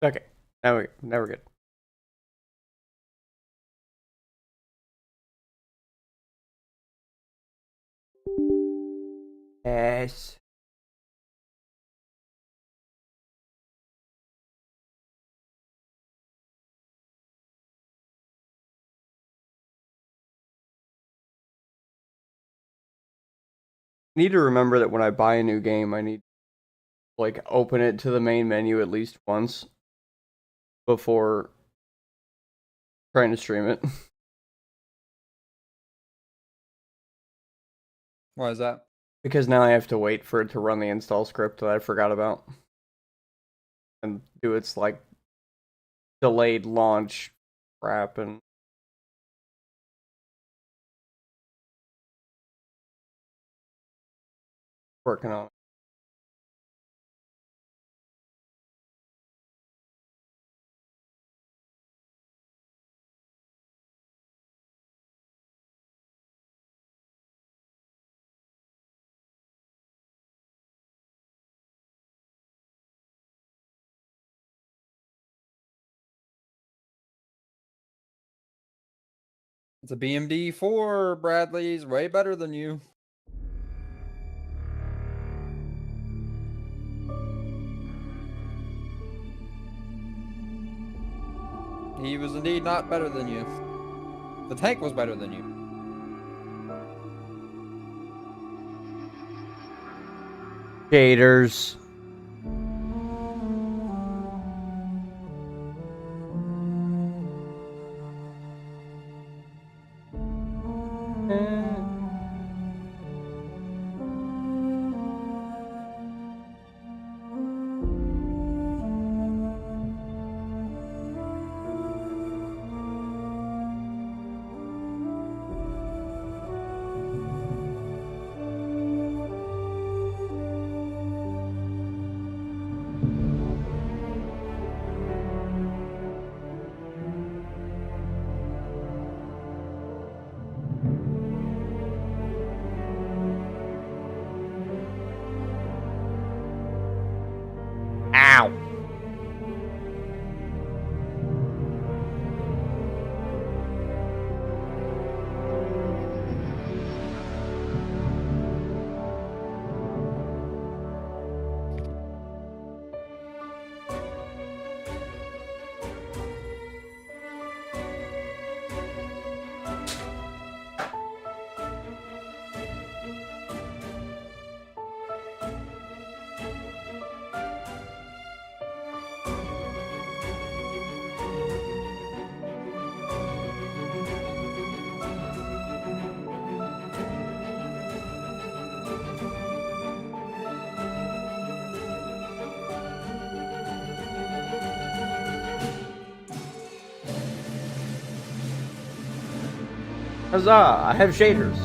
Okay, now we're good. Yes. I need to remember that when I buy a new game, I need to like open it to the main menu at least once before trying to stream it. Why is that? Because now I have to wait for it to run the install script that I forgot about and do its like delayed launch crap and working on it. It's a BMD4, Bradley's way better than you. He was indeed not better than you. The tank was better than you. Shaders. Ow. Huzzah! I have shaders.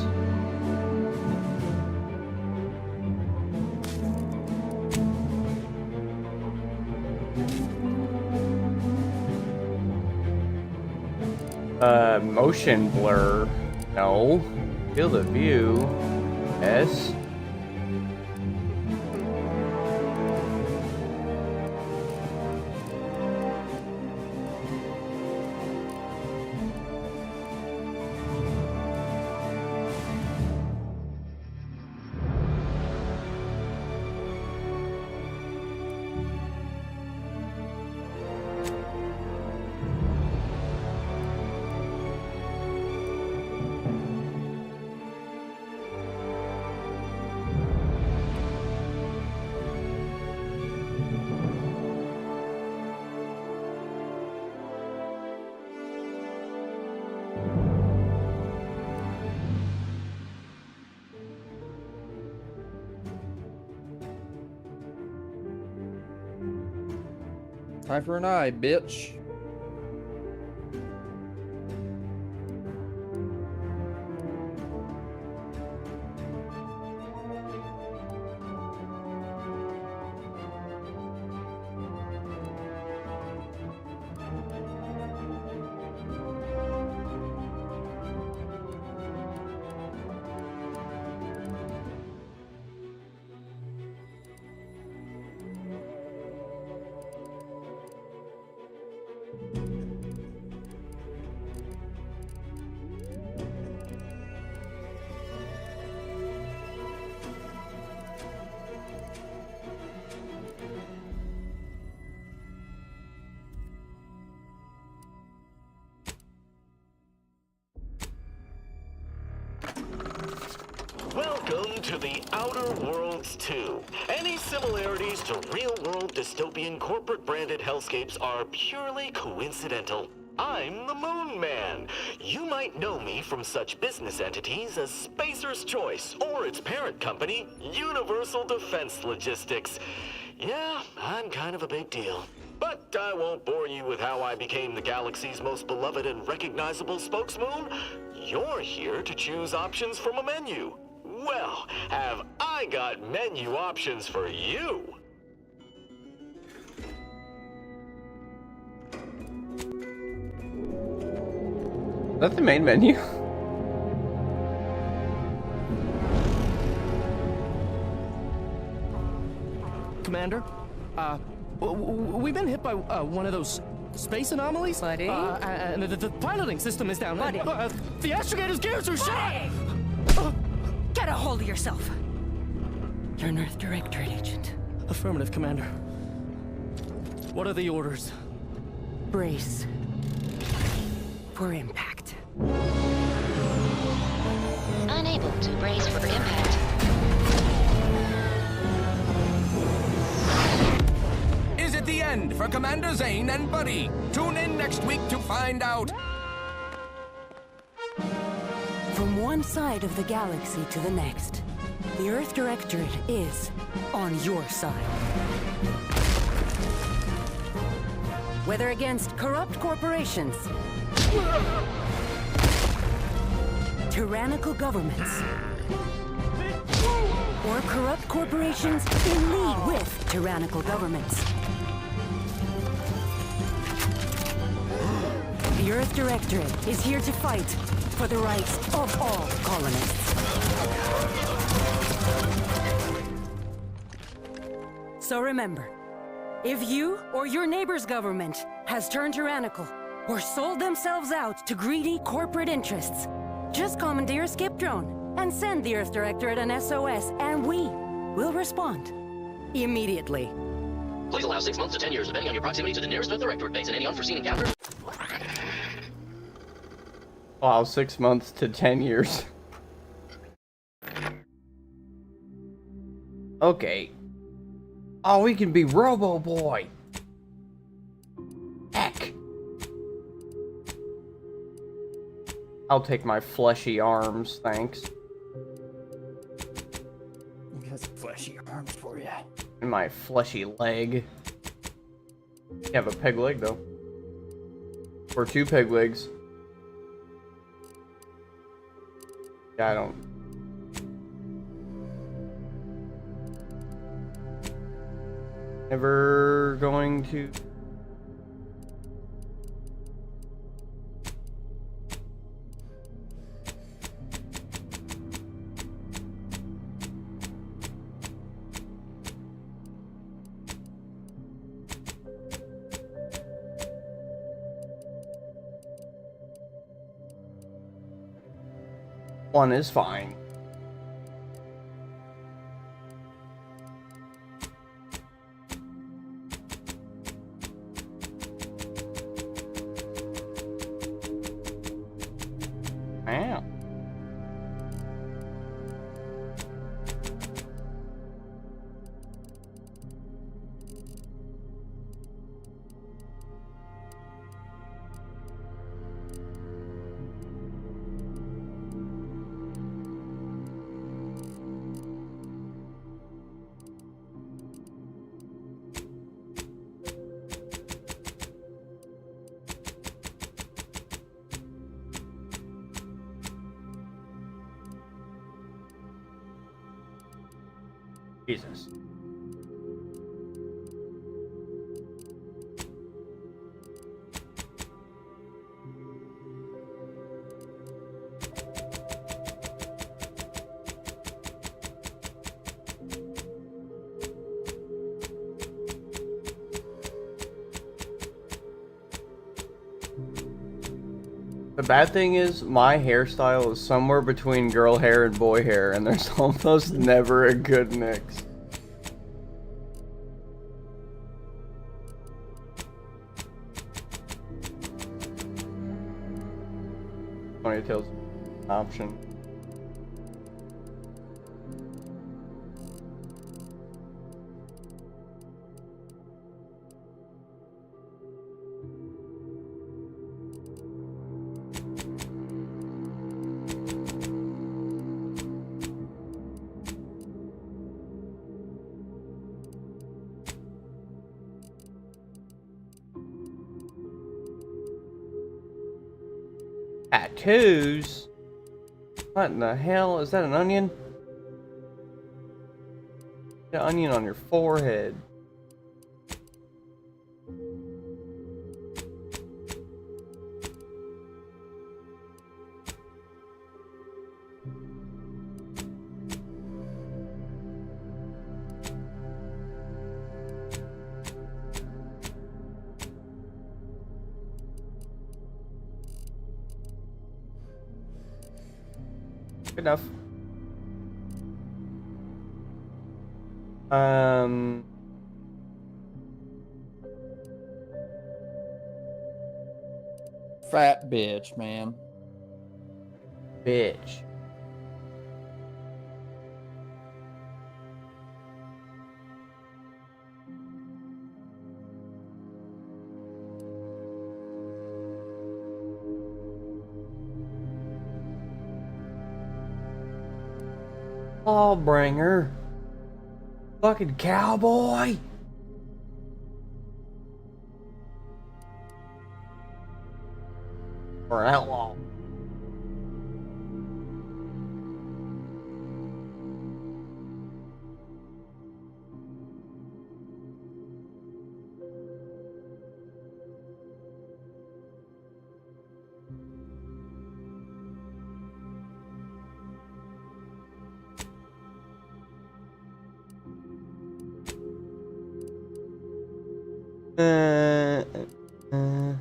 Motion blur. No. Field of view. Yes. Time for an eye, bitch. Welcome to the Outer Worlds 2. Any similarities to real-world dystopian corporate-branded hellscapes are purely coincidental. I'm the Moon Man. You might know me from such business entities as Spacer's Choice or its parent company, Universal Defense Logistics. Yeah, I'm kind of a big deal. But I won't bore you with how I became the galaxy's most beloved and recognizable spokesmoon. You're here to choose options from a menu. Well, have I got menu options for you? Is that the main menu? Commander, we've been hit by one of those space anomalies. Buddy? And the piloting system is down. Buddy? The astrogator's gears are shot! Get a hold of yourself. You're an Earth Directorate agent. Affirmative, Commander. What are the orders? Brace for impact. Unable to brace for impact. Is it the end for Commander Zane and Buddy? Tune in next week to find out. From one side of the galaxy to the next, the Earth Directorate is on your side. Whether against corrupt corporations, tyrannical governments, or corrupt corporations in league with tyrannical governments, the Earth Directorate is here to fight for the rights of all colonists. So remember, if you or your neighbor's government has turned tyrannical or sold themselves out to greedy corporate interests, just commandeer a skip drone and send the Earth Directorate an SOS, and we will respond immediately. Please allow 6 months to 10 years, depending on your proximity to the nearest Earth Directorate base and any unforeseen encounters. Wow, 6 months to 10 years. Okay. Oh, we can be Robo Boy. Heck. I'll take my fleshy arms, thanks. Got some fleshy arms for you. And my fleshy leg. You have a peg leg, though. Or 2 peg legs. Yeah, I don't... Never going to... One is fine. Wow. Jesus. The bad thing is, my hairstyle is somewhere between girl hair and boy hair, and there's almost never a good mix. Ponytail's an option. Tattoos? What in the hell? Is that an onion? An onion on your forehead. Good enough. Fat bitch, man. Bitch. Lawbringer. Fucking cowboy. Or outlaw. Uh, uh.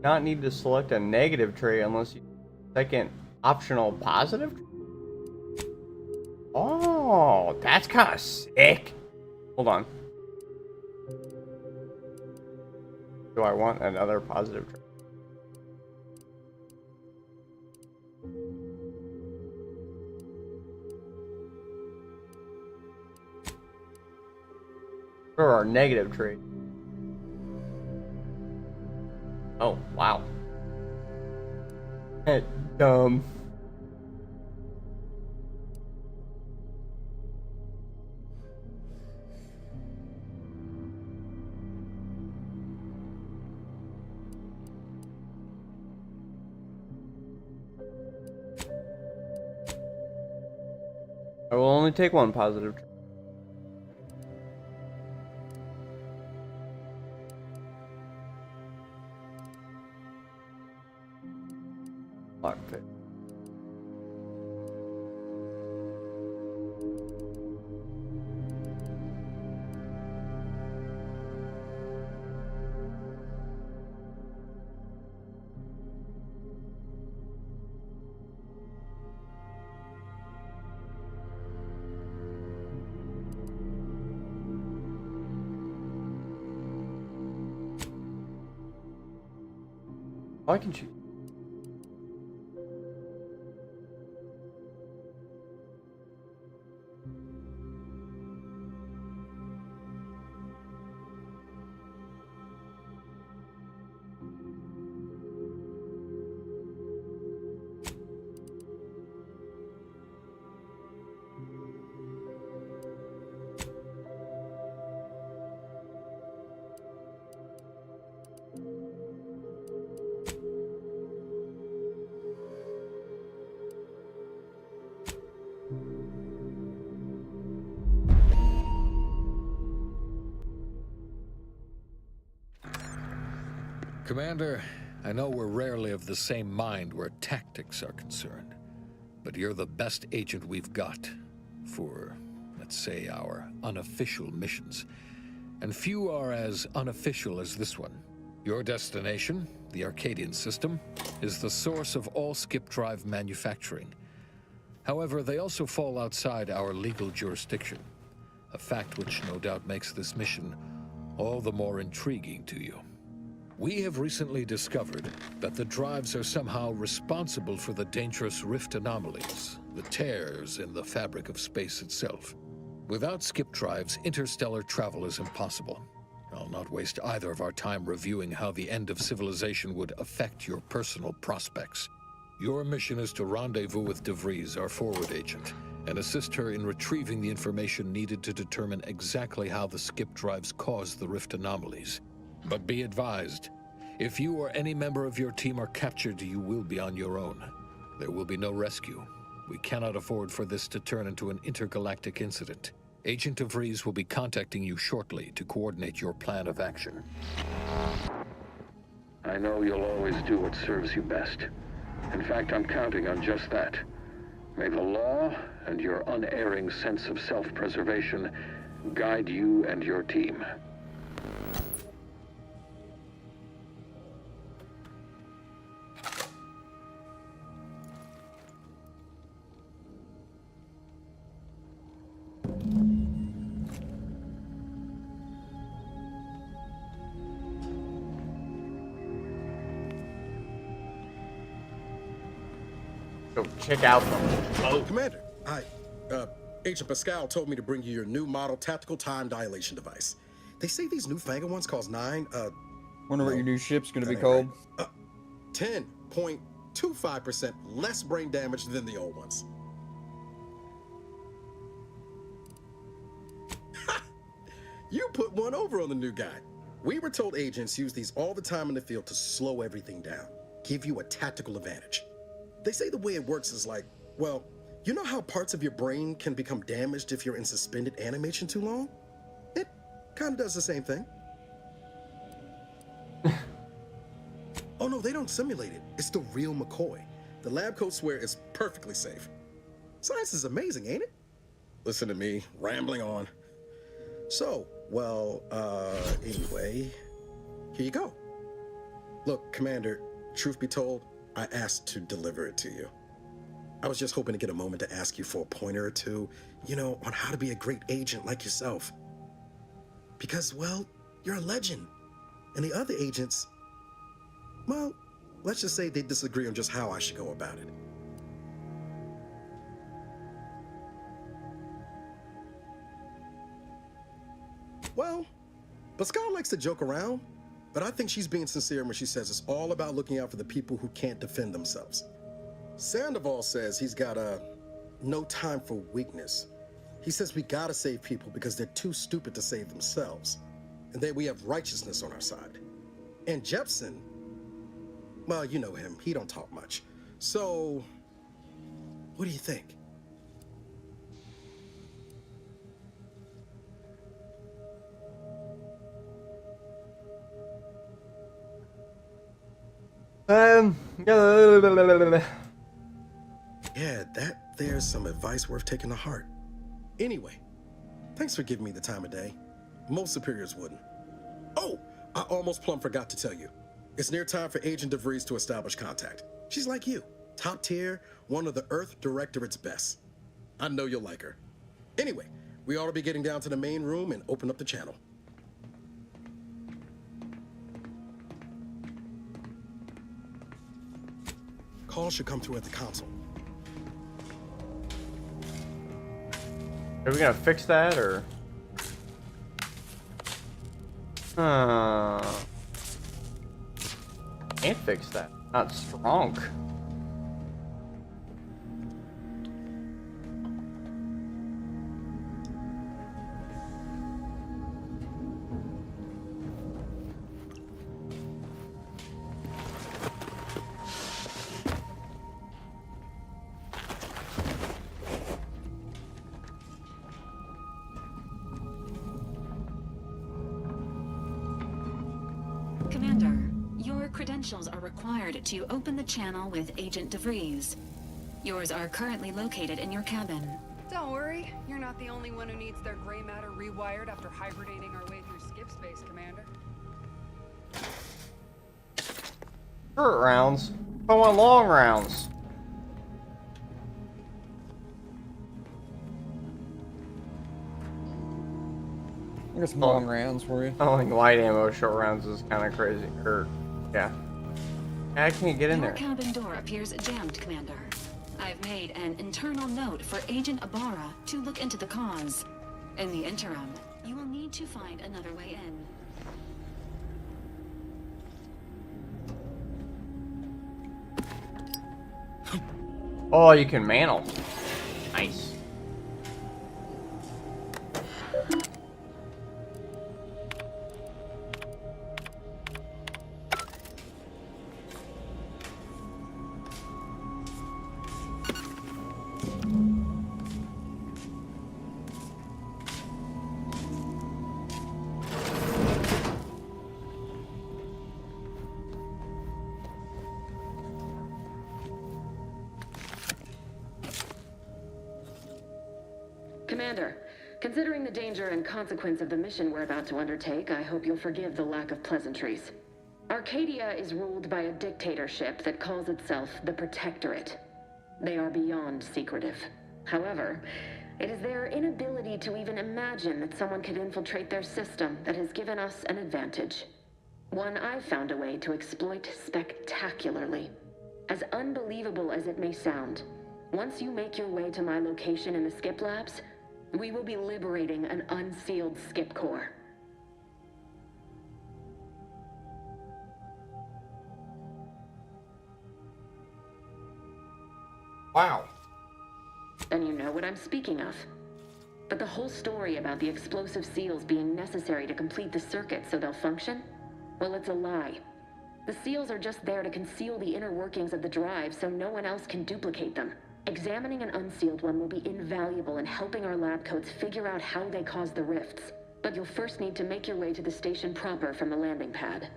Not need to select a negative trait unless you second optional positive. Oh, that's kind of sick. Hold on. Do I want another positive trait? Or our negative trait? Oh, wow. Dumb. I will only take one positive trait. Lockpick. I can choose. Commander, I know we're rarely of the same mind where tactics are concerned, but you're the best agent we've got, for let's say, our unofficial missions. And few are as unofficial as this one. Your destination, the Arcadian system, is the source of all skip drive manufacturing. However, they also fall outside our legal jurisdiction, a fact which no doubt makes this mission all the more intriguing to you. We have recently discovered that the drives are somehow responsible for the dangerous rift anomalies, the tears in the fabric of space itself. Without skip drives, interstellar travel is impossible. I'll not waste either of our time reviewing how the end of civilization would affect your personal prospects. Your mission is to rendezvous with DeVries, our forward agent, and assist her in retrieving the information needed to determine exactly how the skip drives cause the rift anomalies. But be advised, if you or any member of your team are captured, you will be on your own. There will be no rescue. We cannot afford for this to turn into an intergalactic incident. Agent DeVries will be contacting you shortly to coordinate your plan of action. I know you'll always do what serves you best. In fact, I'm counting on just that. May the law and your unerring sense of self-preservation guide you and your team. Go check out them. Oh, Commander, Agent Pascal told me to bring you your new model tactical time dilation device. They say these newfangled ones cause Wonder what your new ship's gonna be called. 10.25% less brain damage than the old ones. You put one over on the new guy. We were told agents use these all the time in the field to slow everything down, give you a tactical advantage. They say the way it works is like, well, you know how parts of your brain can become damaged if you're in suspended animation too long? It kind of does the same thing. Oh no, they don't simulate it. It's the real McCoy. The lab coats swear it's perfectly safe. Science is amazing, ain't it? Listen to me, rambling on. So, well, anyway, here you go. Look, Commander, truth be told, I asked to deliver it to you. I was just hoping to get a moment to ask you for a pointer or two, you know, on how to be a great agent like yourself. Because, well, you're a legend. And the other agents, well, let's just say they disagree on just how I should go about it. Well, Pascal likes to joke around, but I think she's being sincere when she says it's all about looking out for the people who can't defend themselves. Sandoval says he's got no time for weakness. He says we gotta save people because they're too stupid to save themselves, and that we have righteousness on our side. And Jepson, well, you know him, he don't talk much. So, what do you think? Yeah, there's some advice worth taking to heart. Anyway, thanks for giving me the time of day. Most superiors wouldn't. Oh, I almost plumb forgot to tell you. It's near time for Agent DeVries to establish contact. She's like you, top tier, one of the Earth Directorate's best. I know you'll like her. Anyway, we ought to be getting down to the main room and open up the channel. Call should come through at the console. Are we gonna fix that or? Can't fix that. Not strong. Commander, your credentials are required to open the channel with Agent DeVries. Yours are currently located in your cabin. Don't worry, you're not the only one who needs their gray matter rewired after hibernating our way through skip space, Commander. Short rounds. I want long rounds. I got some long rounds for you. I think light ammo short rounds is kind of crazy. Or, yeah. I can't get in Your there. cabin door appears jammed, Commander. I've made an internal note for Agent Ibarra to look into the cause. In the interim, you will need to find another way in. Oh, you can man them. Nice. Commander, considering the danger and consequence of the mission we're about to undertake, I hope you'll forgive the lack of pleasantries. Arcadia is ruled by a dictatorship that calls itself the Protectorate. They are beyond secretive. However, it is their inability to even imagine that someone could infiltrate their system that has given us an advantage. One I've found a way to exploit spectacularly. As unbelievable as it may sound, once you make your way to my location in the Skip Labs, we will be liberating an unsealed Skip core. Wow. And you know what I'm speaking of. But the whole story about the explosive seals being necessary to complete the circuit so they'll function? Well, it's a lie. The seals are just there to conceal the inner workings of the drive so no one else can duplicate them. Examining an unsealed one will be invaluable in helping our lab coats figure out how they cause the rifts. But you'll first need to make your way to the station proper from the landing pad.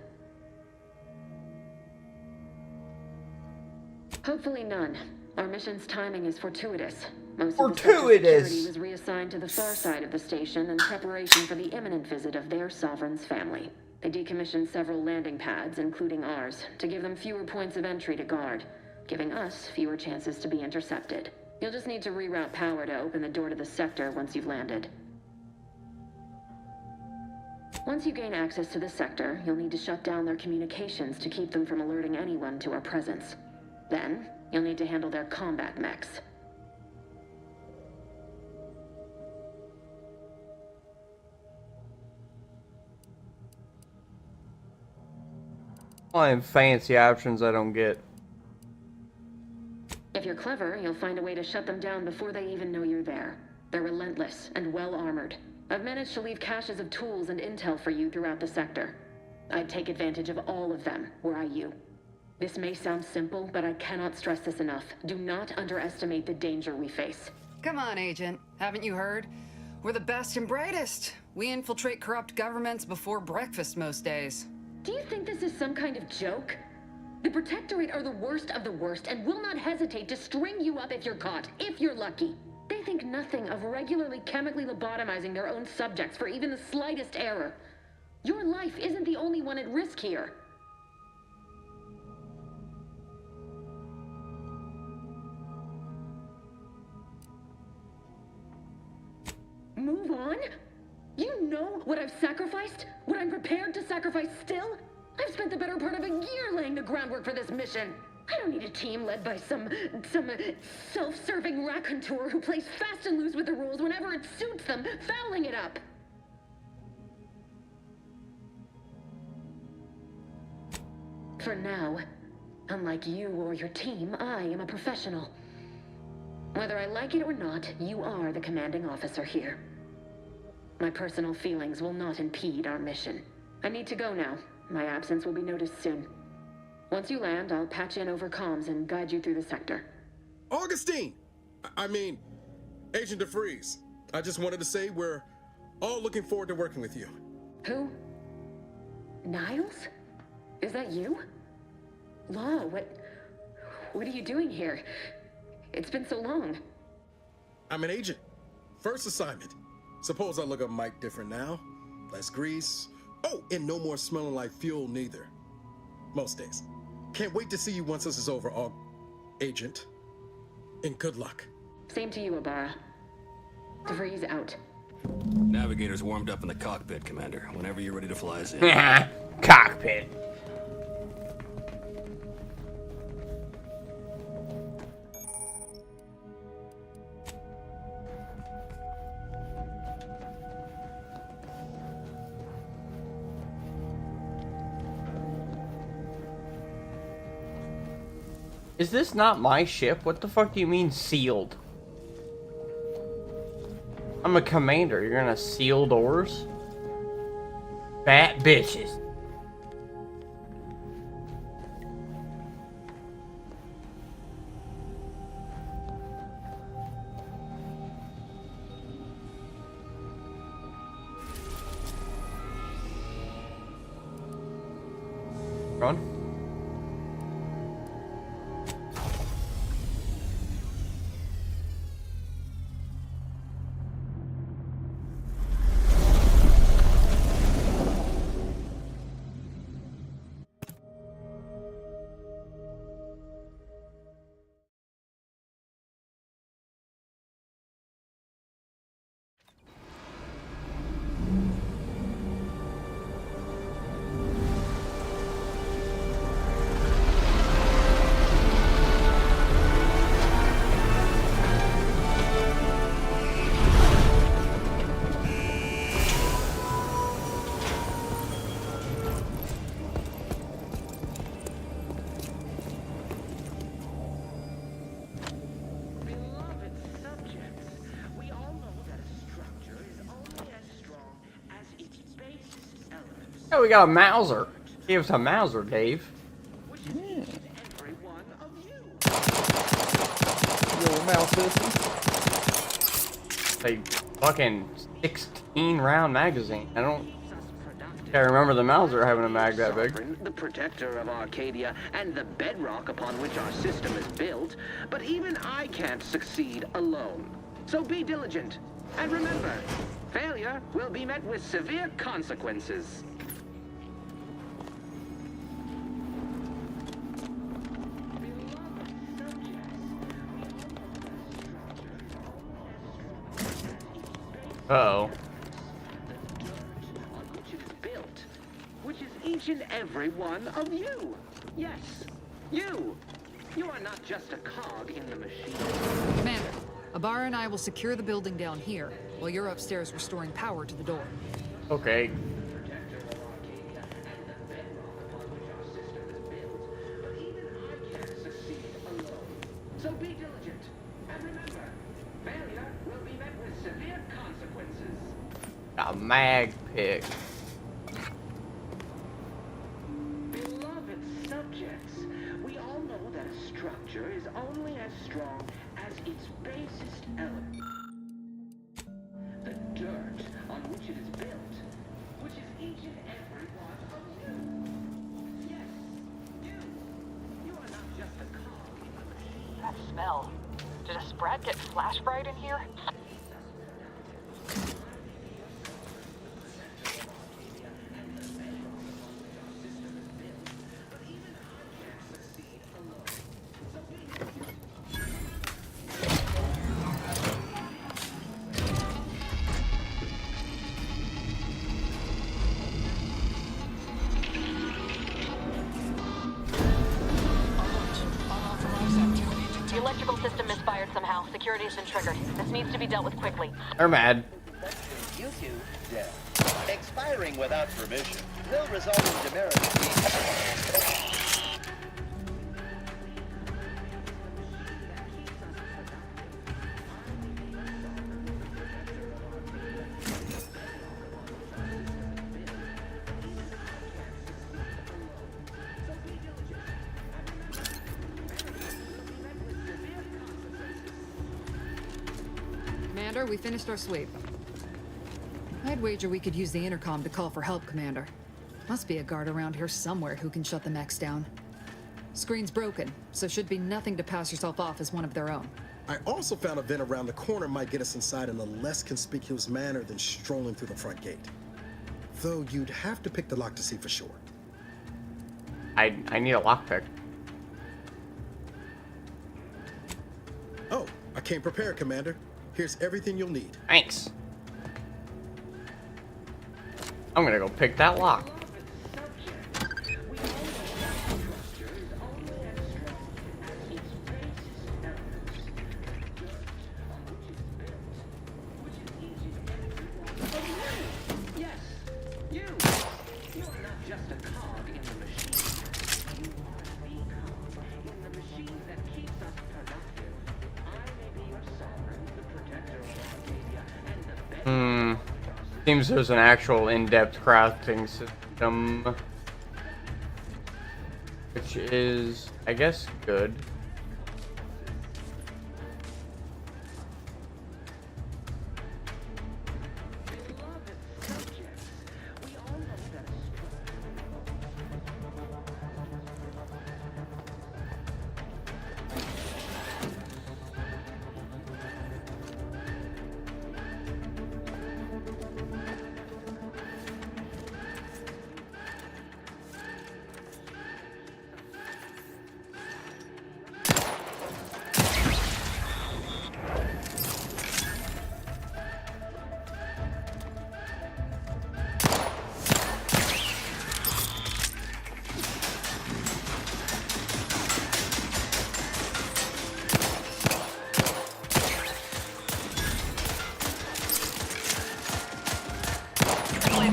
Hopefully none. Our mission's timing is fortuitous. Most of the security was reassigned to the far side of the station in preparation for the imminent visit of their sovereign's family. They decommissioned several landing pads, including ours, to give them fewer points of entry to guard, giving us fewer chances to be intercepted. You'll just need to reroute power to open the door to the sector once you've landed. Once you gain access to the sector, you'll need to shut down their communications to keep them from alerting anyone to our presence. Then, you'll need to handle their combat mechs. I have fancy options I don't get. If you're clever, you'll find a way to shut them down before they even know you're there. They're relentless and well-armored. I've managed to leave caches of tools and intel for you throughout the sector. I'd take advantage of all of them, were I you. This may sound simple, but I cannot stress this enough. Do not underestimate the danger we face. Come on, Agent. Haven't you heard? We're the best and brightest. We infiltrate corrupt governments before breakfast most days. Do you think this is some kind of joke? The Protectorate are the worst of the worst and will not hesitate to string you up if you're caught, if you're lucky. They think nothing of regularly chemically lobotomizing their own subjects for even the slightest error. Your life isn't the only one at risk here. Move on? You know what I've sacrificed? What I'm prepared to sacrifice still? I've spent the better part of a year laying the groundwork for this mission. I don't need a team led by some self-serving raconteur who plays fast and loose with the rules whenever it suits them, fouling it up. For now, unlike you or your team, I am a professional. Whether I like it or not, you are the commanding officer here. My personal feelings will not impede our mission. I need to go now. My absence will be noticed soon. Once you land, I'll patch in over comms and guide you through the sector. Augustine! I mean, Agent DeFreeze. I just wanted to say we're all looking forward to working with you. Who? Niles? Is that you? Law, what are you doing here? It's been so long. I'm an agent. First assignment. Suppose I look up Mike different now. Less grease. Oh, and no more smelling like fuel neither. Most days. Can't wait to see you once this is over, Agent. And good luck. Same to you, Abara. DeVries out. Navigator's warmed up in the cockpit, Commander. Whenever you're ready to fly us in. Cockpit. Is this not my ship? What the fuck do you mean sealed? I'm a commander. You're gonna seal doors? Fat bitches. Run. Oh, we got a Mauser. Give us a Mauser, Dave. Yeah. Yo, mouse A fucking 16-round magazine. I remember the Mauser having a mag that big. The protector of Arcadia and the bedrock upon which our system is built, but even I can't succeed alone. So be diligent, and remember, failure will be met with severe consequences. Uh-oh. Which is each and every one of you. Yes, you. You are not just a cog in the machine. Commander, Abara and I will secure the building down here, while you're upstairs restoring power to the door. Okay. So be diligent, and remember, failure will be met with severe consequences. A mag pick. Beloved subjects, we all know that a structure is only as strong as its basest element. The dirt on which it is built, which is each and every one of you. Yes, you. You are not just a cog in the machine. That smell. Did a Sprat get flash fried in here? The electrical system misfired somehow. Security has been triggered. This needs to be dealt with quickly. They're mad. YouTube death. Expiring without permission will result in demerit. Commander, we finished our sweep. I'd wager we could use the intercom to call for help, Commander. Must be a guard around here somewhere who can shut the mechs down. Screen's broken, so should be nothing to pass yourself off as one of their own. I also found a vent around the corner might get us inside in a less conspicuous manner than strolling through the front gate. Though you'd have to pick the lock to see for sure. I need a lockpick. Oh, I came prepared, Commander. Here's everything you'll need. Thanks. I'm gonna go pick that lock. Seems there's an actual in-depth crafting system, which is, I guess, good.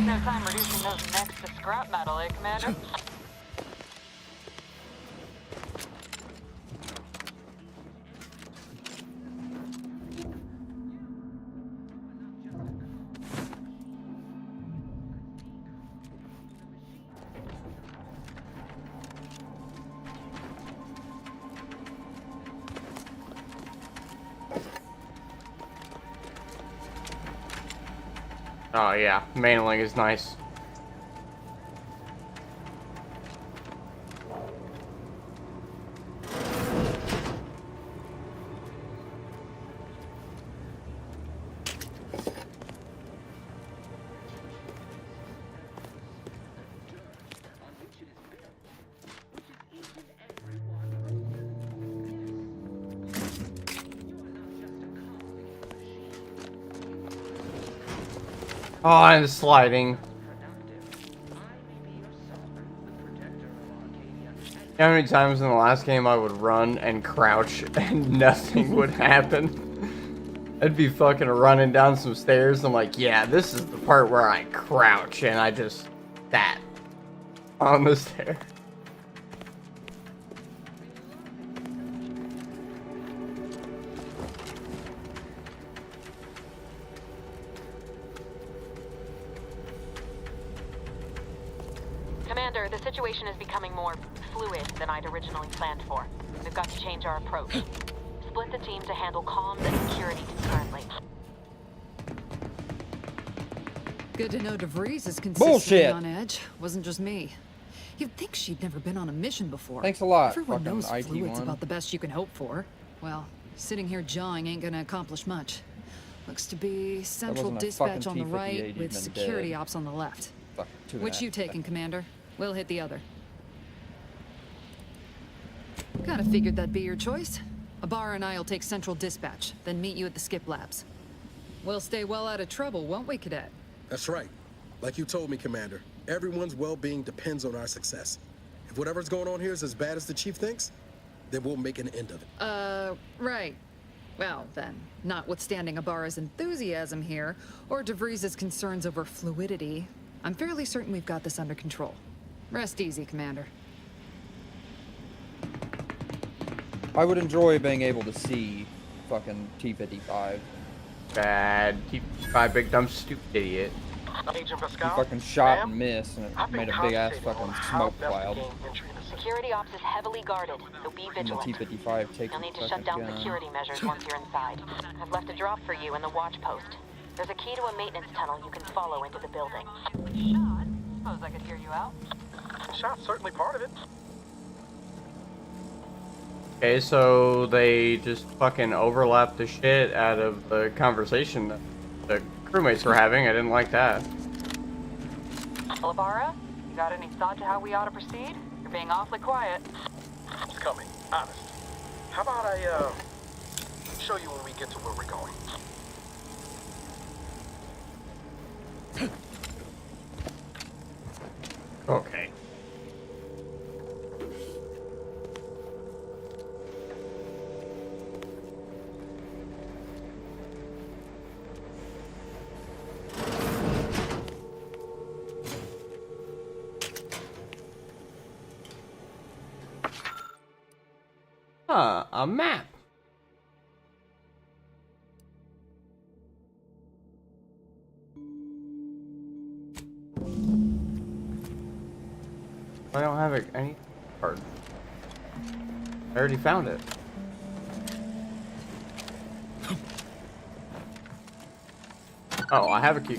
No time reducing those necks to scrap metal, eh, Commander? Oh yeah, mailing is nice. Oh, I'm sliding. How many times in the last game I would run and crouch and nothing would happen? I'd be fucking running down some stairs. I'm like, yeah, this is the part where I crouch and I just sat on the stair. Commander, the situation is becoming more fluid than I'd originally planned for. We've got to change our approach. Split the team to handle comms and security concurrently. Good to know DeVries is consistently on edge. Wasn't just me. You'd think she'd never been on a mission before. Thanks a lot, Everyone fucking knows fluid's IT1. about the best you can hope for. Well, sitting here jawing ain't gonna accomplish much. Looks to be central wasn't a dispatch fucking on the T-58, right you'd with been security dead. ops on the left. Fuck, Which you taking, Commander? We'll hit the other. Kinda figured that'd be your choice. Ibarra and I'll take central dispatch, then meet you at the skip labs. We'll stay well out of trouble, won't we, Cadet? That's right. Like you told me, Commander, everyone's well-being depends on our success. If whatever's going on here is as bad as the Chief thinks, then we'll make an end of it. Right. Well, then, notwithstanding Ibarra's enthusiasm here, or DeVries' concerns over fluidity, I'm fairly certain we've got this under control. Rest easy, Commander. I would enjoy being able to see fucking T-55. Bad. T-55, big dumb stupid idiot. You fucking shot and missed, and it made a big ass fucking smoke cloud. Security ops is heavily guarded, so be And the vigilant. T-55 takes You'll need to the shut down fucking gun. security measures once you're inside. I've left a drop for you in the watch post. There's a key to a maintenance tunnel you can follow into the building. Shot? Suppose I could hear you out. Shot's certainly part of it. Okay, so they just fucking overlapped the shit out of the conversation that the crewmates were having. I didn't like that. Labara, you got any thought to how we ought to proceed? You're being awfully quiet. It's coming, honest. How about I, show you when we get to where we're going? Okay. A map. I don't have any card. I already found it. Oh, I have a key.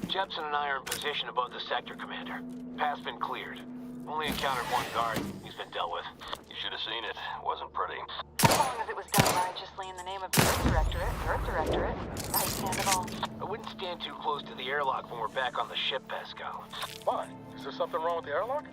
Jepson and I are in position above the sector, Commander. Path's been cleared. Only encountered one guard. He's been dealt with. You should have seen it. Wasn't pretty. As long as it was done righteously in the name of the Earth Directorate, right hand of all. I wouldn't stand too close to the airlock when we're back on the ship, Pascal. Why? Is there something wrong with the airlock?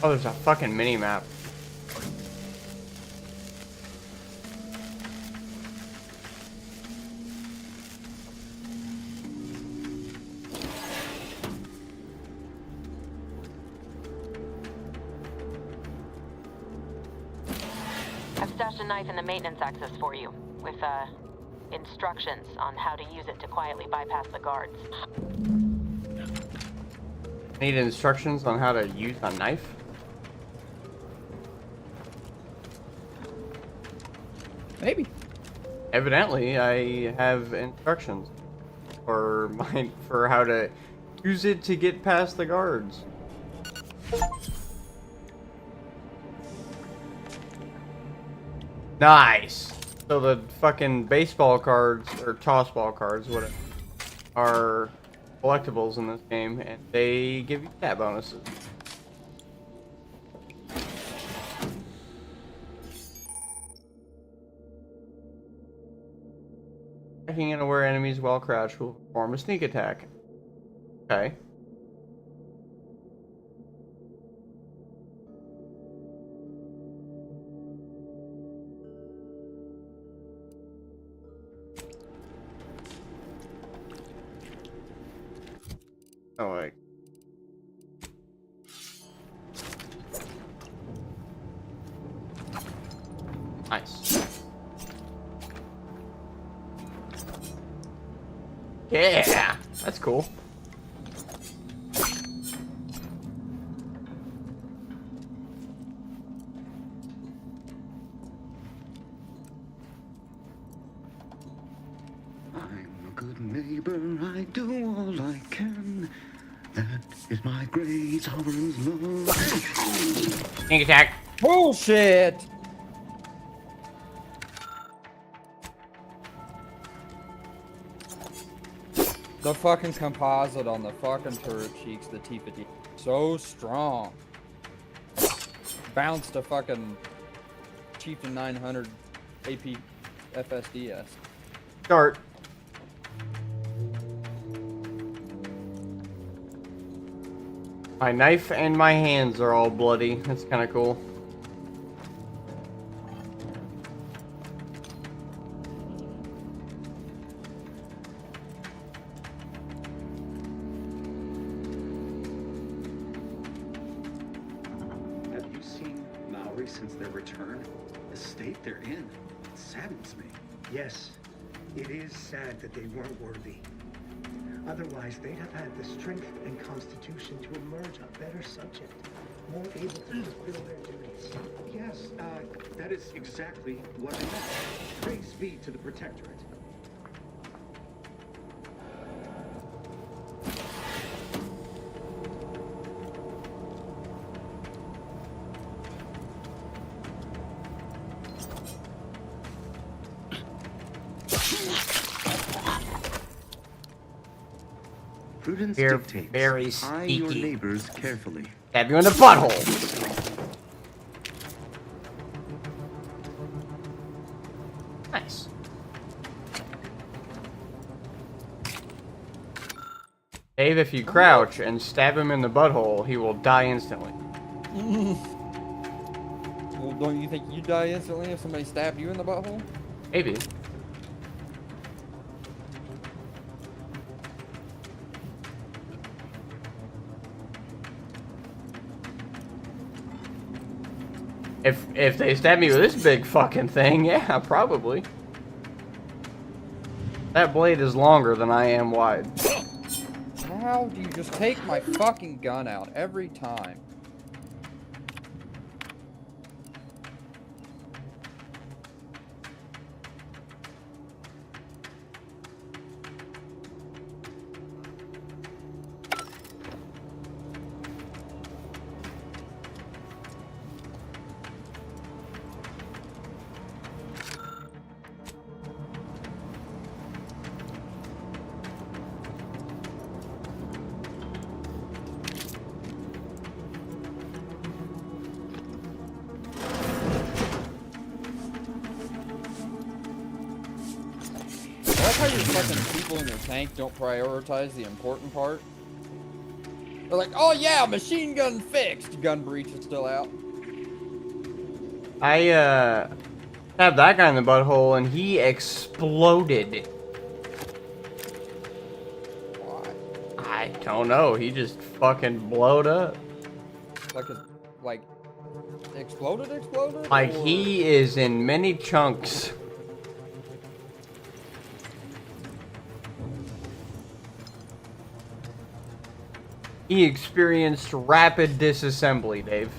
Oh, there's a fucking mini map. I've stashed a knife in the maintenance access for you, with, instructions on how to use it to quietly bypass the guards. Need instructions on how to use a knife? Maybe. Evidently, I have instructions for how to use it to get past the guards. Nice. So the fucking baseball cards or tossball cards, whatever, are collectibles in this game, and they give you stat bonuses. Attacking unaware enemies while crouched will perform a sneak attack. Okay. Oh, wait. Nice. Yeah, that's cool. I'm a good neighbor, I do all I can. That is my great sovereign's love. Sneak attack. Bullshit! The fucking composite on the fucking turret cheeks, the T-50, so strong. Bounced a fucking Chieftain 900 AP FSDS. Start. My knife and my hands are all bloody. That's kind of cool. their return. The state they're in saddens me. Yes, it is sad that they weren't worthy. Otherwise, they'd have had the strength and constitution to emerge a better subject, more able to fulfill their duties. Yes, that is exactly what it is. Praise be to the Protectorate. Prudence You're dictates. very Eye your sneaky. neighbors carefully. Stab you in the butthole. Nice. Dave, if you crouch and stab him in the butthole, he will die instantly. Well, don't you think you die instantly if somebody stabbed you in the butthole? Maybe. If they stab me with this big fucking thing, yeah, probably. That blade is longer than I am wide. How do you just take my fucking gun out every time? I like how your fucking people in your tank don't prioritize the important part. They're like, oh yeah, machine gun fixed. Gun breach is still out. I stabbed that guy in the butthole and he exploded. Why? I don't know. He just fucking blowed up. Like exploded? Like or... he is in many chunks. He experienced rapid disassembly, Dave.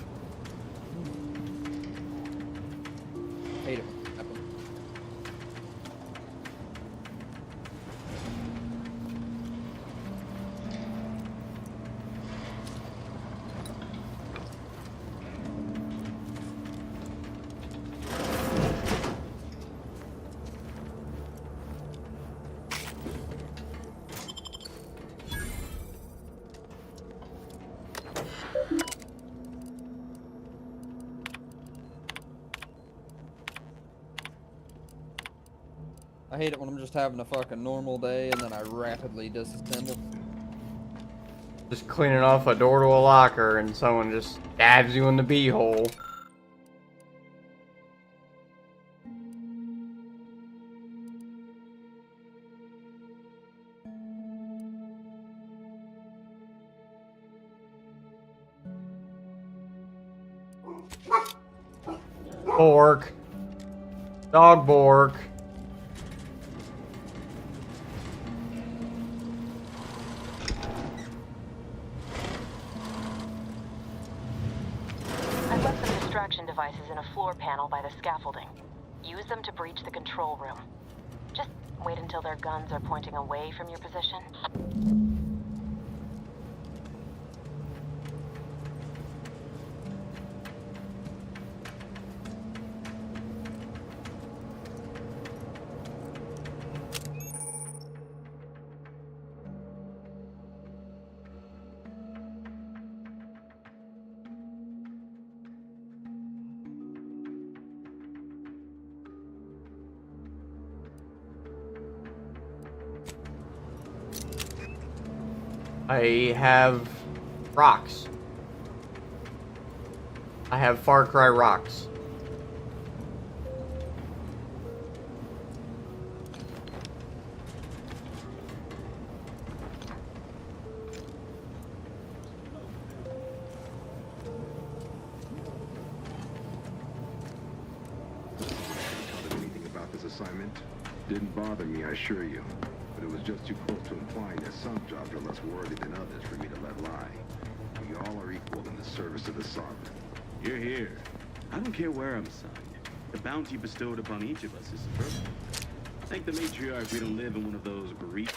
Hate it. I hate it when I'm just having a fucking normal day and then I rapidly disassemble. Just cleaning off a door to a locker and someone just stabs you in the beehole. Bork. Dog Bork. I've left some distraction devices in a floor panel by the scaffolding. Use them to breach the control room. Just wait until their guns are pointing away from your position. I have rocks. I have Far Cry rocks. assignment. Didn't bother me, I assure you. But it was just too close to implying that some jobs are less worthy than others for me to let lie. We all are equal in the service of the Sovereign. You're here. I don't care where I'm assigned. The bounty bestowed upon each of us is perfect. Thank the matriarch we don't live in one of those Greek...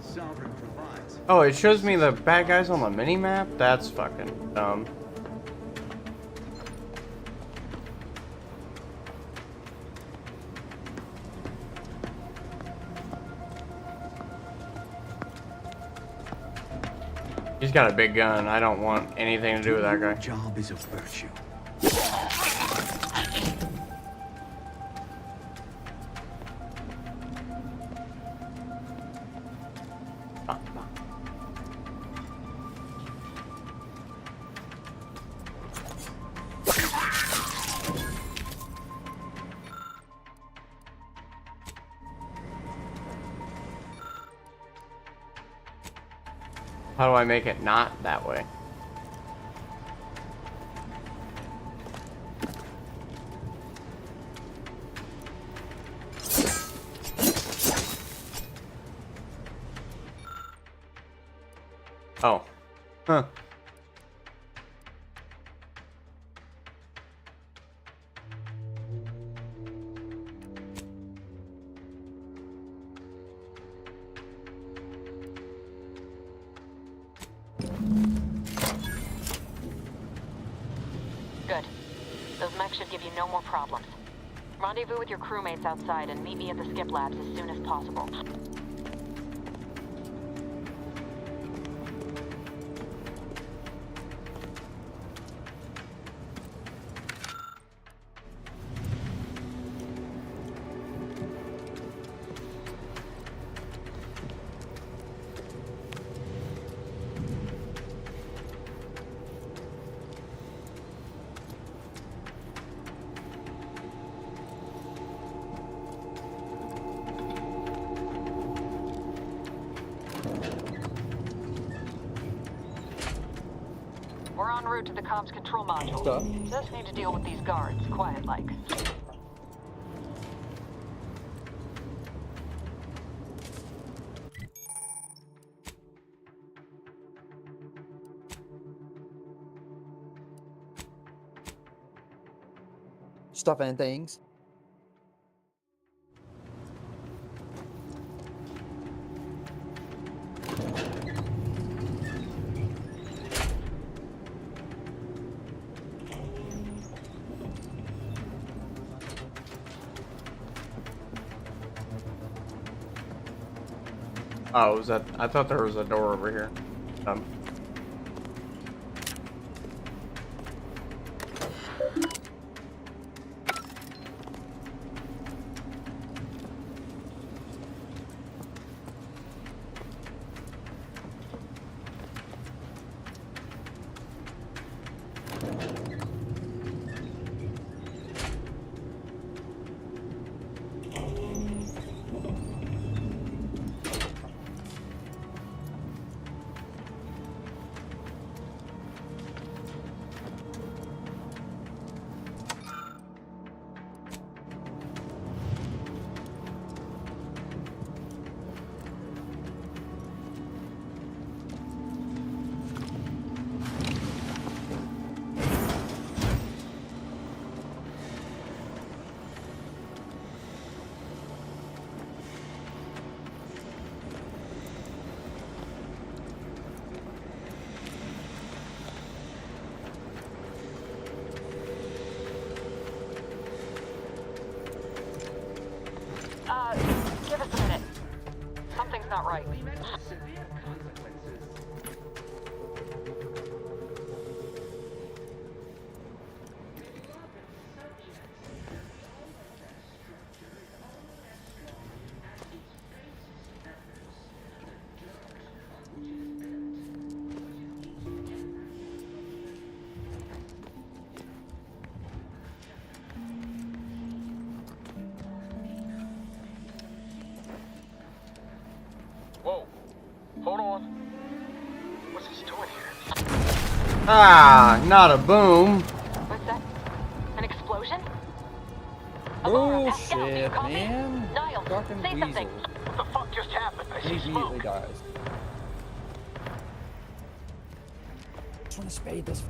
Sovereign provides. Oh, it shows me the bad guys on the mini-map? That's fucking dumb. He's got a big gun. I don't want anything to do with that guy. Job is a virtue. How do I make it not that way? Oh. Huh. Good. Those mechs should give you no more problems. Rendezvous with your crewmates outside and meet me at the skip labs as soon as possible. We're en route to the comms control module. Just need to deal with these guards, quiet-like. Stuff and things. Oh, was that? I thought there was a door over here. Give us a minute. Something's not right. What's this doing here? Ah, not a boom. What's that? An explosion? Bullshit, man. Niall, Fucking say something. weasels. What the fuck just happened? I He see immediately smoke. dies. Just want to spade this.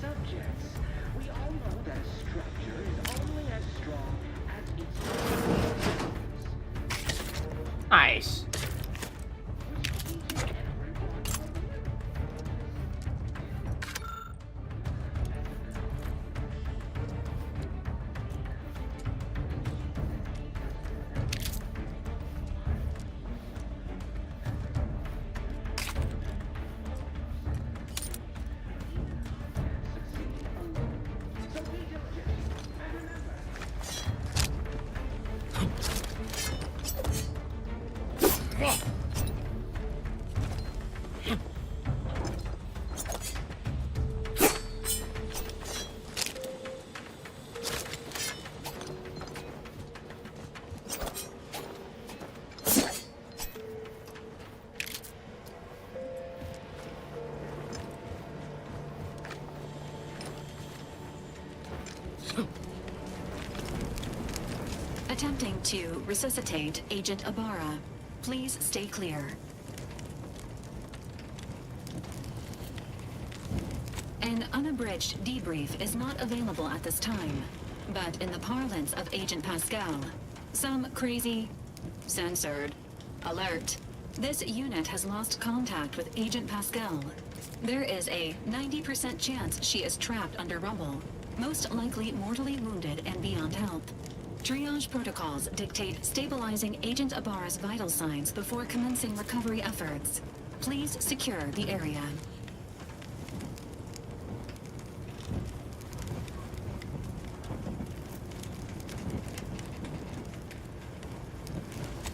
Subjects, we all know that a structure is only as strong as its Nice. Attempting to resuscitate Agent Ibarra. Please stay clear. An unabridged debrief is not available at this time, but in the parlance of Agent Pascal, some crazy, censored, alert. This unit has lost contact with Agent Pascal. There is a 90% chance she is trapped under rubble, most likely mortally wounded and beyond help. Triage protocols dictate stabilizing Agent Ibarra's vital signs before commencing recovery efforts. Please secure the area.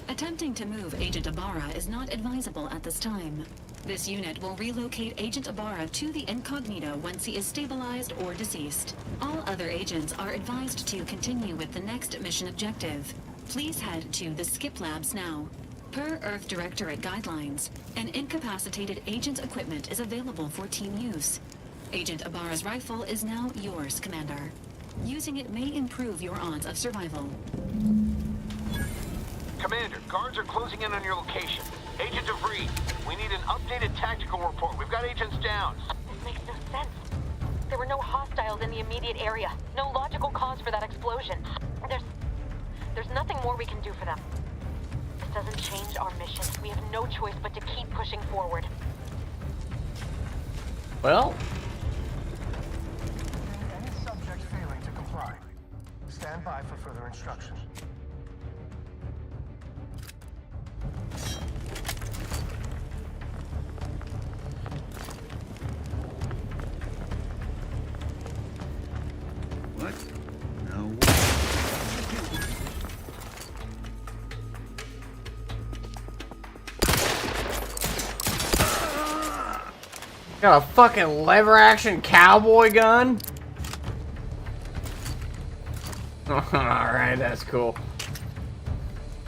Attempting to move Agent Ibarra is not advisable at this time. This unit will relocate Agent Ibarra to the incognito once he is stabilized or deceased. All other agents are advised to continue with the next mission objective. Please head to the Skip Labs now. Per Earth Directorate guidelines, an incapacitated agent's equipment is available for team use. Agent Ibarra's rifle is now yours, Commander. Using it may improve your odds of survival. Commander, guards are closing in on your location. Agent DeVries, we need an updated tactical report. We've got agents down. This makes no sense. There were no hostiles in the immediate area. No logical cause for that explosion. There's nothing more we can do for them. This doesn't change our mission. We have no choice but to keep pushing forward. Well, Any subject failing to comply, stand by for further instruction. What? No. got a fucking lever action cowboy gun? Alright, that's cool.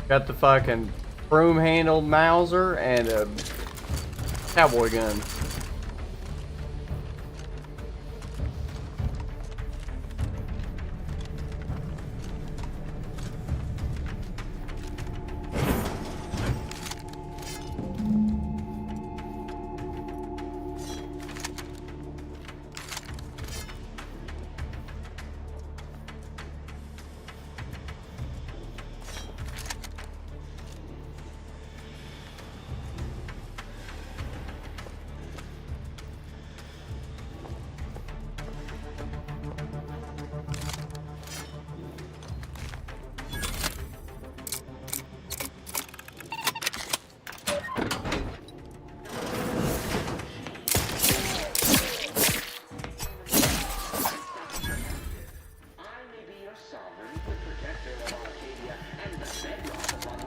Got the fucking broom handled Mauser and a cowboy gun.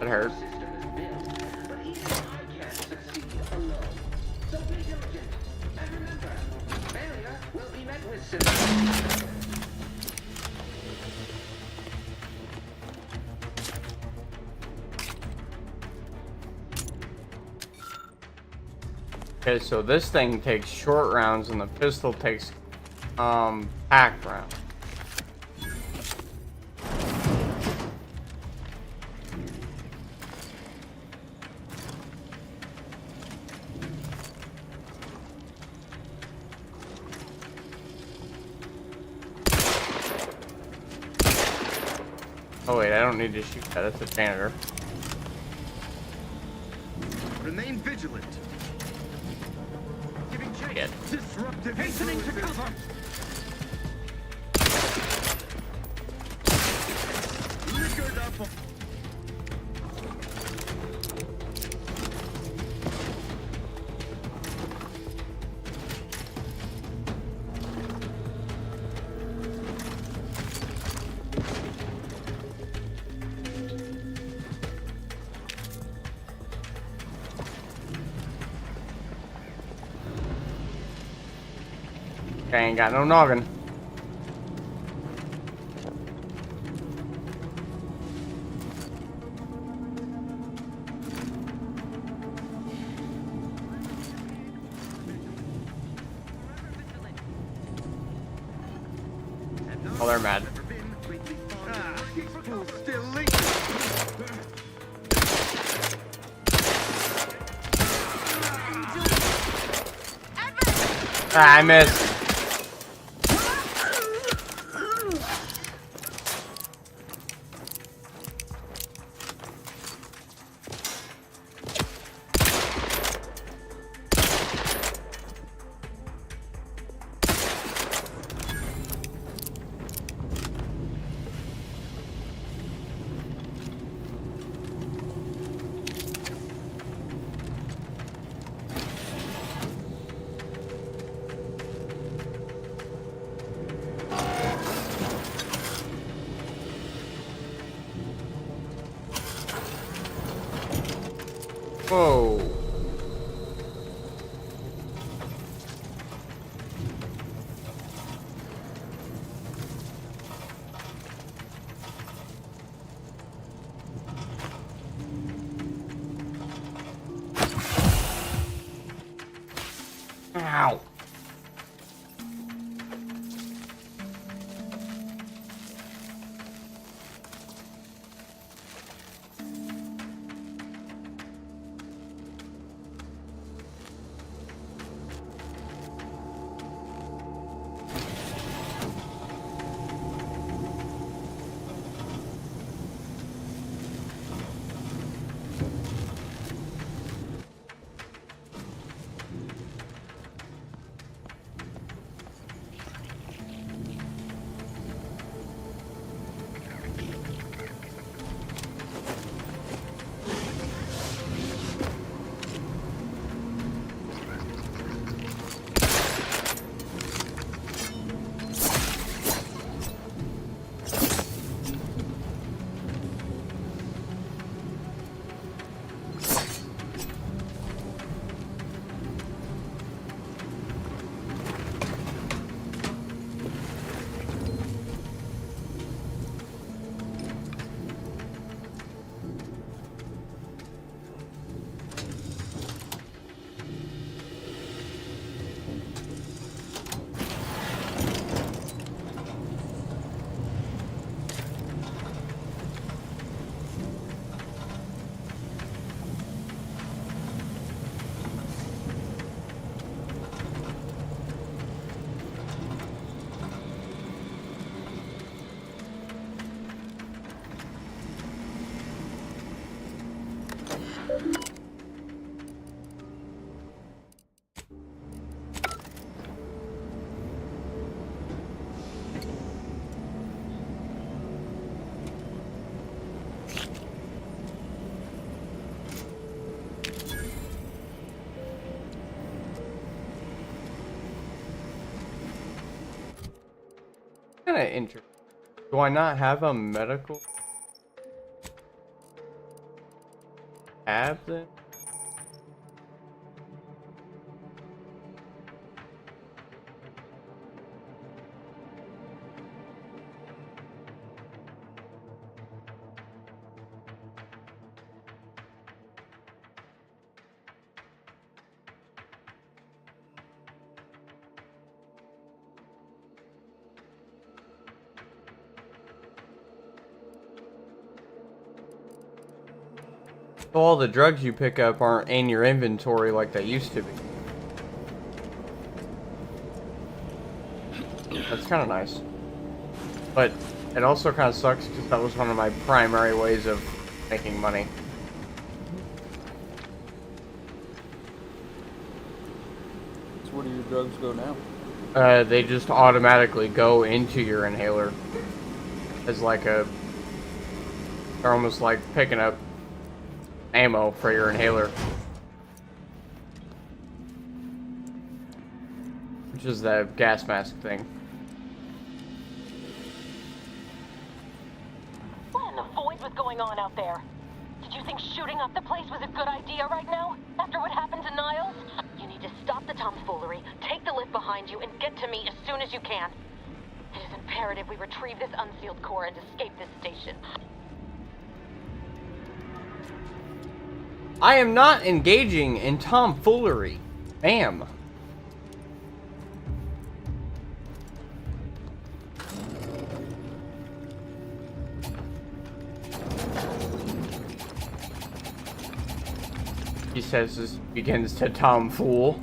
That hurt. So be diligent. And remember, failure will be met with success. Okay, so this thing takes short rounds and the pistol takes packed rounds. Oh wait, I don't need to shoot that. That's a janitor. Remain vigilant. Giving chase. Shit. Disruptive. Hastening to cover. Liquored up. I ain't got no noggin. Oh, they're mad. Still leaking. Ah, I missed. Whoa. Ow. Kind of interesting. Do I not have a medical? tab then? All the drugs you pick up aren't in your inventory like they used to be. That's kind of nice. But it also kind of sucks because that was one of my primary ways of making money. So where do your drugs go now? They just automatically go into your inhaler. As like a... They're almost like picking up ammo for your inhaler. Which is the gas mask thing. What in the void was going on out there? Did you think shooting up the place was a good idea right now? After what happened to Niles? You need to stop the tomfoolery, take the lift behind you, and get to me as soon as you can. It is imperative we retrieve this unsealed core and escape this station. I am not engaging in tomfoolery, ma'am. He says this begins to tomfool.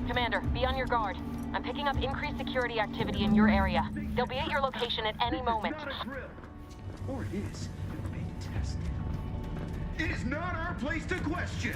Commander, be on your guard. I'm picking up increased security activity in your area. They'll be at your location at any moment. Or it is. It may be tested. It is not our place to question.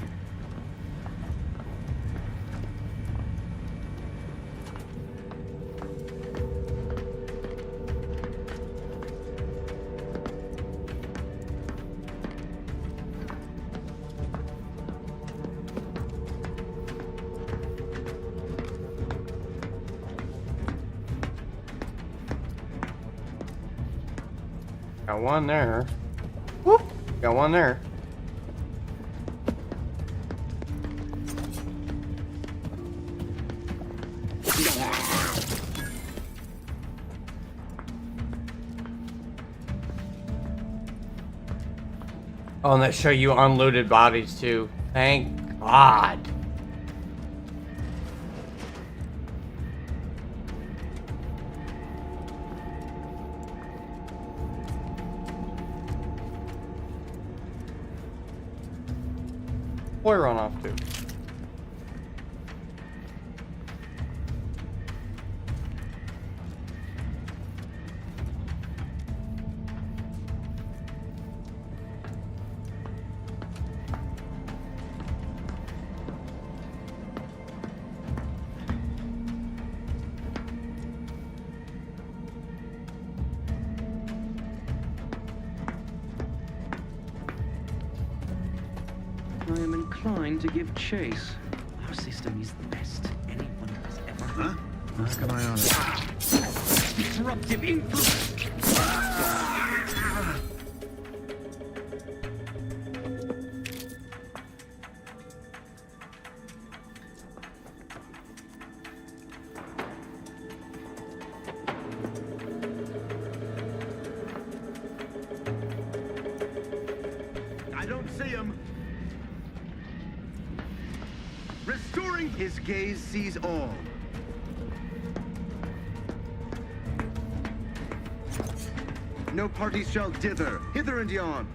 Got one there. Whoop! Got one there. Oh, and they show you unlooted bodies too. Thank God. Boy, run off too. I am inclined to give chase. Our system is the best anyone has ever. Huh? Keep an eye on it. Disruptive influence. I don't see him. Restoring his gaze sees all. No parties shall dither, hither and yon.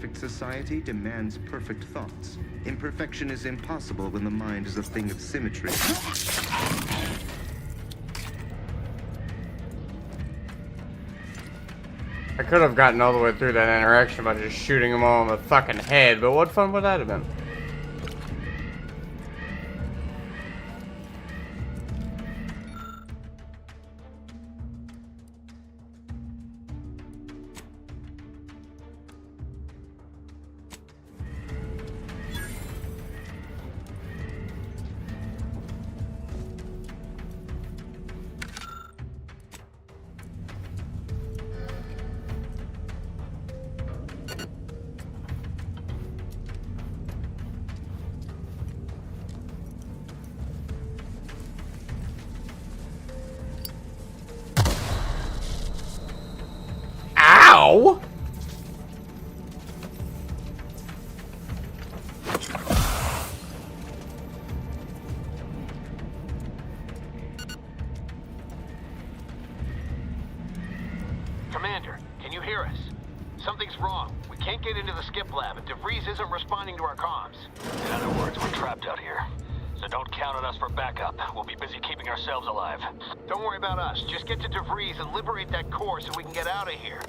perfect society demands perfect thoughts. Imperfection is impossible when the mind is a thing of symmetry. I could have gotten all the way through that interaction by just shooting them all in the fucking head, but what fun would that have been? Ow! Commander, can you hear us? Something's wrong. We can't get into the skip lab, and DeVries isn't responding to our comms. In other words, we're trapped out here. So don't count on us for backup. We'll be busy keeping ourselves alive. Don't worry about us. Just get to DeVries and liberate that core so we can get out of here.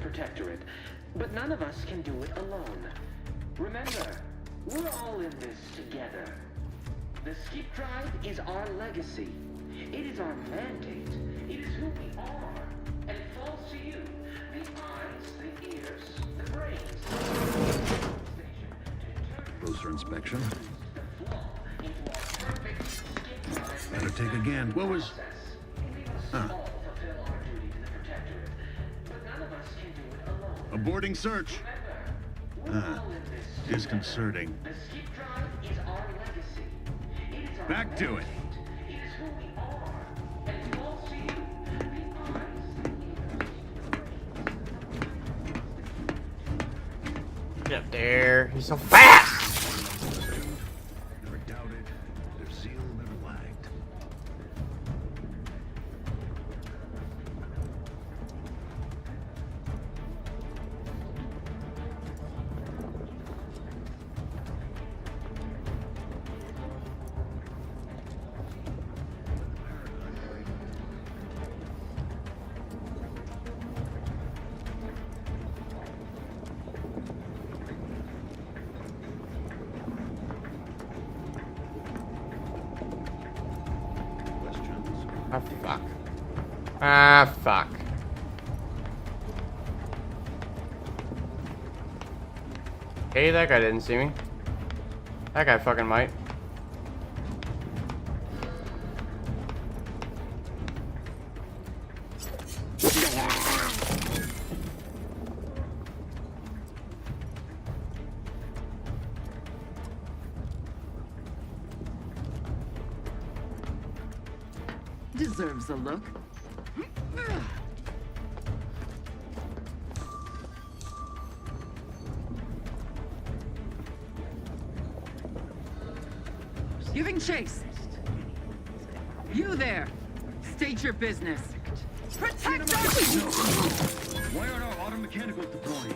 Protectorate, but none of us can do it alone. Remember, we're all in this together. The Skip Drive is our legacy. It is our mandate. It is who we are. And it falls to you. The eyes, the ears, the brains. Closer inspection. Better take again. What was... Huh. Aborting search. Disconcerting. Back to it. Get up there. He's so fast! Never doubted. Their zeal never lagged. Ah, fuck. Ah, fuck. Hey, that guy didn't see me. That guy fucking might. Deserves a look. Chase! You there! State your business. Protect us! Why aren't our auto mechanicals deploying?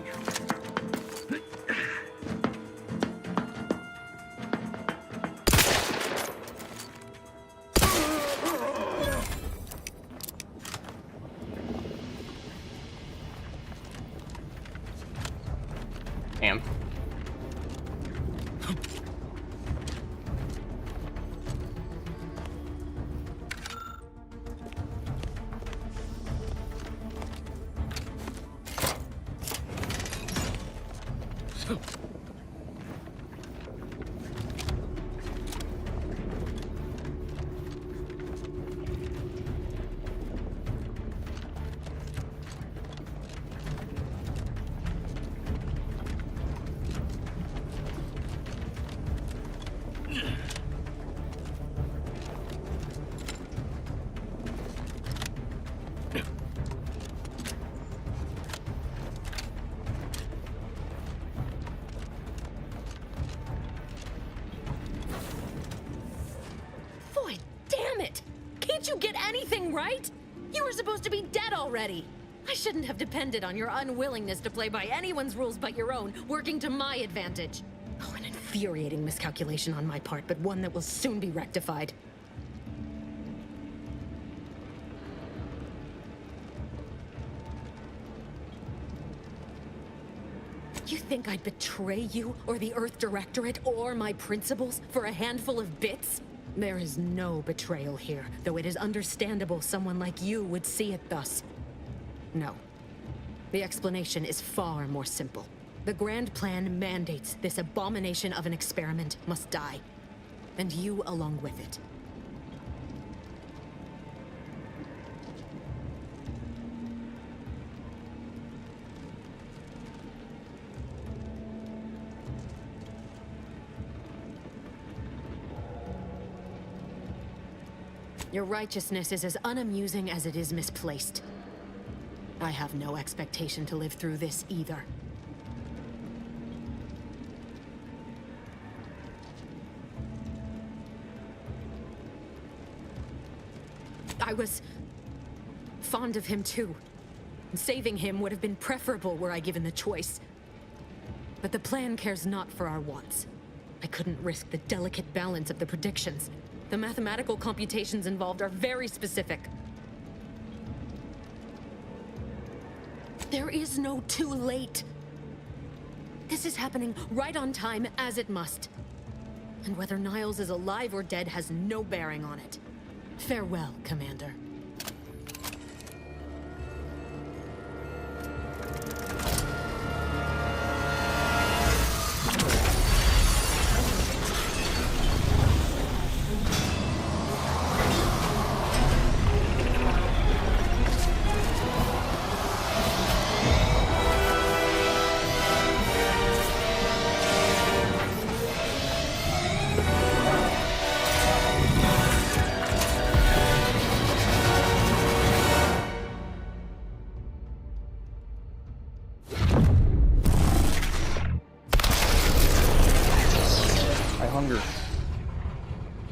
Damn. Boy, damn it! Can't you get anything right? You were supposed to be dead already. I shouldn't have depended on your unwillingness to play by anyone's rules but your own, working to my advantage. Oh, an infuriating miscalculation on my part, but one that will soon be rectified. You think I'd betray you, or the Earth Directorate, or my principals for a handful of bits? There is no betrayal here, though it is understandable someone like you would see it thus. No. The explanation is far more simple. The Grand Plan mandates this abomination of an experiment must die. And you along with it. Your righteousness is as unamusing as it is misplaced. I have no expectation to live through this either. I was fond of him too. Saving him would have been preferable were I given the choice. But the plan cares not for our wants. I couldn't risk the delicate balance of the predictions. The mathematical computations involved are very specific. There is no too late. This is happening right on time, as it must. And whether Niles is alive or dead has no bearing on it. Farewell, Commander.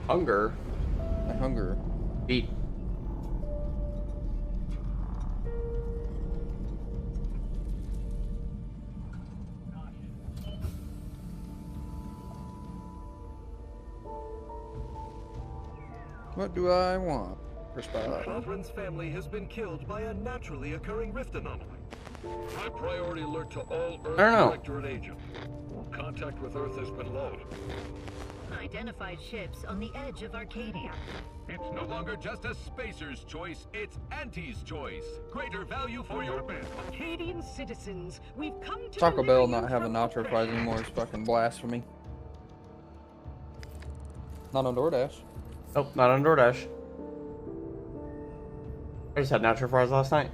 Hunger? I hunger. Eat. What do I want? Aldrin's family has been killed by a naturally occurring rift anomaly. High priority alert to all Earth Directorate agents. Contact with Earth has been low. Identified ships on the edge of Arcadia. It's no longer just a spacer's choice, it's Auntie's choice. Greater value for your bid. Arcadian citizens, we've come to Taco Bell not having nacho fries anymore is fucking blasphemy. Not on DoorDash. Nope, not on DoorDash. I just had nacho fries last night.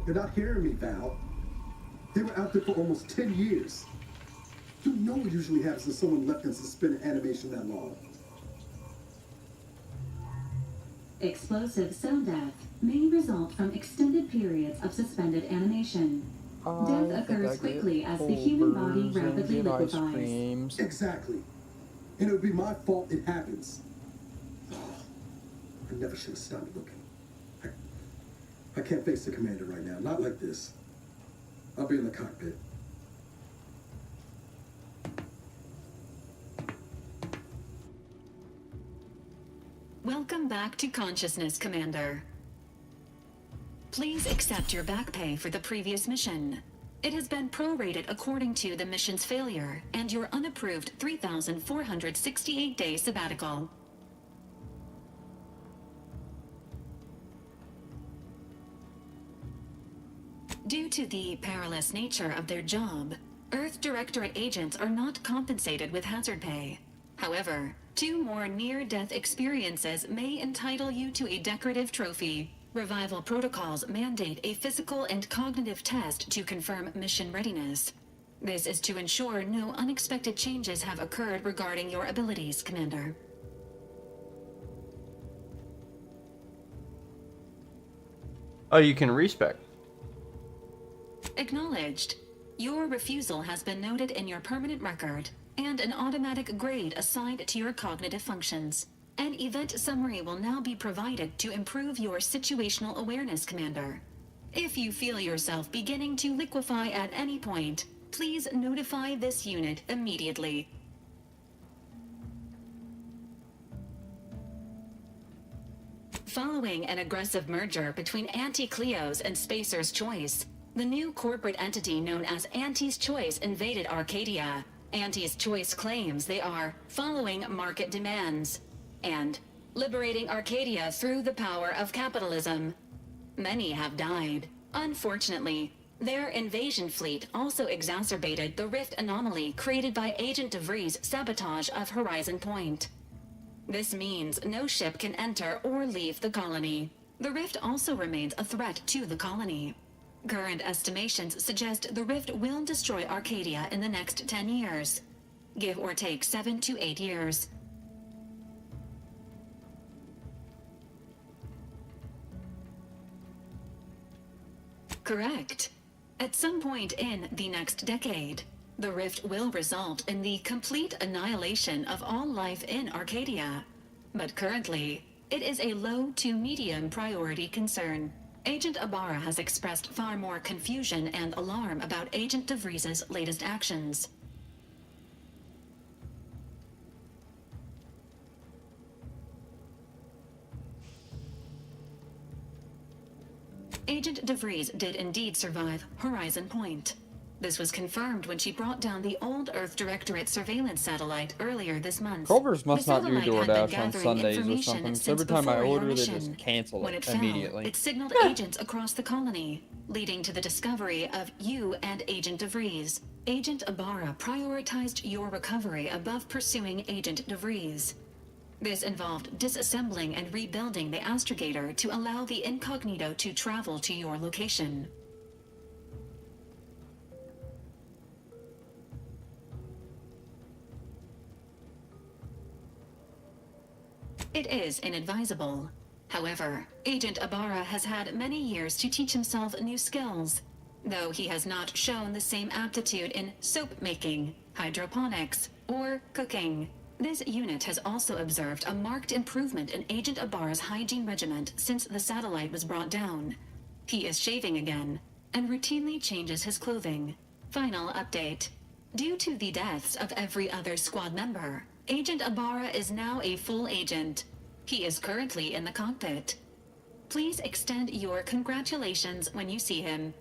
You're not hearing me, Val. They were out there for almost 10 years. You know what usually happens when someone left in suspended animation that long. Explosive cell death may result from extended periods of suspended animation. Death occurs quickly as the human body rapidly liquefies. Exactly. And it would be my fault it happens. Oh, I never should have stopped looking. I can't face the commander right now. Not like this. I'll be in the cockpit. Welcome back to consciousness, Commander. Please accept your back pay for the previous mission. It has been prorated according to the mission's failure and your unapproved 3,468-day sabbatical. Due to the perilous nature of their job, Earth Directorate agents are not compensated with hazard pay. However, 2 more near-death experiences may entitle you to a decorative trophy. Revival protocols mandate a physical and cognitive test to confirm mission readiness. This is to ensure no unexpected changes have occurred regarding your abilities, Commander. Oh, you can respec. Acknowledged. Your refusal has been noted in your permanent record, and an automatic grade assigned to your cognitive functions. An event summary will now be provided to improve your situational awareness, Commander. If you feel yourself beginning to liquefy at any point, please notify this unit immediately. Following an aggressive merger between Anti-Cleo's and Spacer's Choice, the new corporate entity known as Anti's Choice invaded Arcadia. Anti's Choice claims they are following market demands and liberating Arcadia through the power of capitalism. Many have died. Unfortunately, their invasion fleet also exacerbated the rift anomaly created by Agent DeVries' sabotage of Horizon Point. This means no ship can enter or leave the colony. The rift also remains a threat to the colony. Current estimations suggest the rift will destroy Arcadia in the next 10 years. Give or take 7 to 8 years. Correct. At some point in the next decade, the rift will result in the complete annihilation of all life in Arcadia. But currently, it is a low to medium priority concern. Agent Ibarra has expressed far more confusion and alarm about Agent DeVries' latest actions. Agent DeVries did indeed survive Horizon Point. This was confirmed when she brought down the old Earth Directorate surveillance satellite earlier this month. Culver's must The not do satellite had been DoorDash on gathering Sundays or information something, so since every time I before your order, they mission. just cancel When it it fell, immediately. it signaled agents across the colony, leading to the discovery of you and Agent DeVries. Agent Ibarra prioritized your recovery above pursuing Agent DeVries. This involved disassembling and rebuilding the astrogator to allow the incognito to travel to your location. It is inadvisable. However, Agent Ibarra has had many years to teach himself new skills, though he has not shown the same aptitude in soap making, hydroponics, or cooking. This unit has also observed a marked improvement in Agent Ibarra's hygiene regimen since the satellite was brought down. He is shaving again, and routinely changes his clothing. Final update. Due to the deaths of every other squad member, Agent Ibarra is now a full agent. He is currently in the cockpit. Please extend your congratulations when you see him.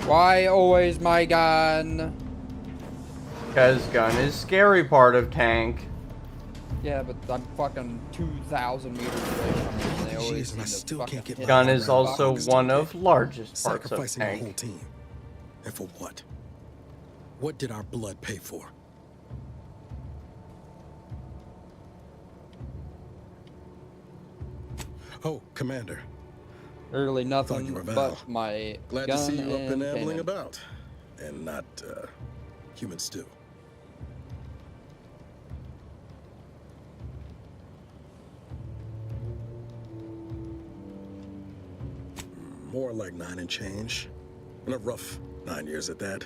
Why always my gun? Because gun is scary part of tank. Yeah, but I'm fucking 2,000 meters away from them, and they always seem to fucking hit my Gun head is around also August one 2K. of largest parts of Sacrificing our tank. whole team. And for what? What did our blood pay for? Oh, Commander. Really Thought nothing you were Val. but my Glad gun to see you up and and ambling cannon. about. And not, human stew. More like 9 and change. And a rough 9 years at that.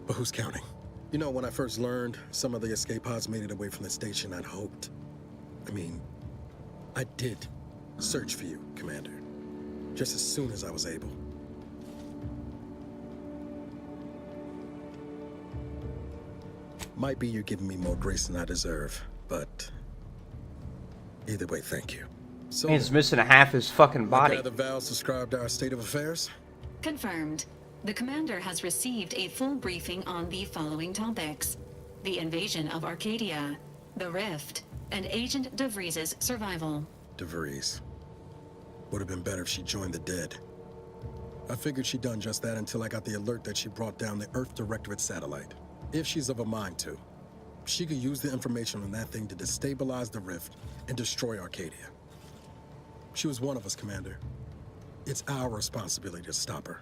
But who's counting? You know, when I first learned some of the escape pods made it away from the station, I'd hoped. I did search for you, Commander. Just as soon as I was able. Might be you're giving me more grace than I deserve, but either way, thank you. So He's missing a half his fucking body. I gather Val subscribed to our state of affairs? Confirmed. The commander has received a full briefing on the following topics: the invasion of Arcadia, the Rift, and Agent DeVries's survival. DeVries. Would have been better if she joined the dead. I figured she'd done just that until I got the alert that she brought down the Earth Directorate satellite. If she's of a mind to, she could use the information on that thing to destabilize the Rift and destroy Arcadia. She was one of us, Commander. It's our responsibility to stop her.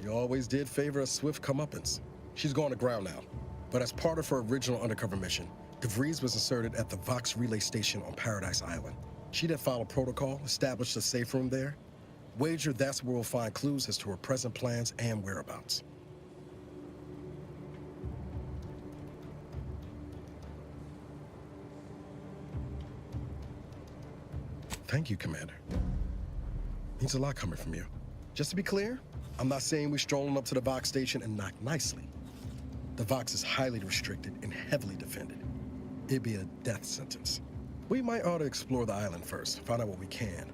You always did favor a swift comeuppance. She's going to ground now. But as part of her original undercover mission, DeVries was inserted at the Vox relay station on Paradise Island. She'd have followed protocol, established a safe room there. Wager that's where we'll find clues as to her present plans and whereabouts. Thank you, Commander. Means a lot coming from you. Just to be clear, I'm not saying we're strolling up to the Vox station and knock nicely. The Vox is highly restricted and heavily defended. It'd be a death sentence. We might ought to explore the island first, find out what we can.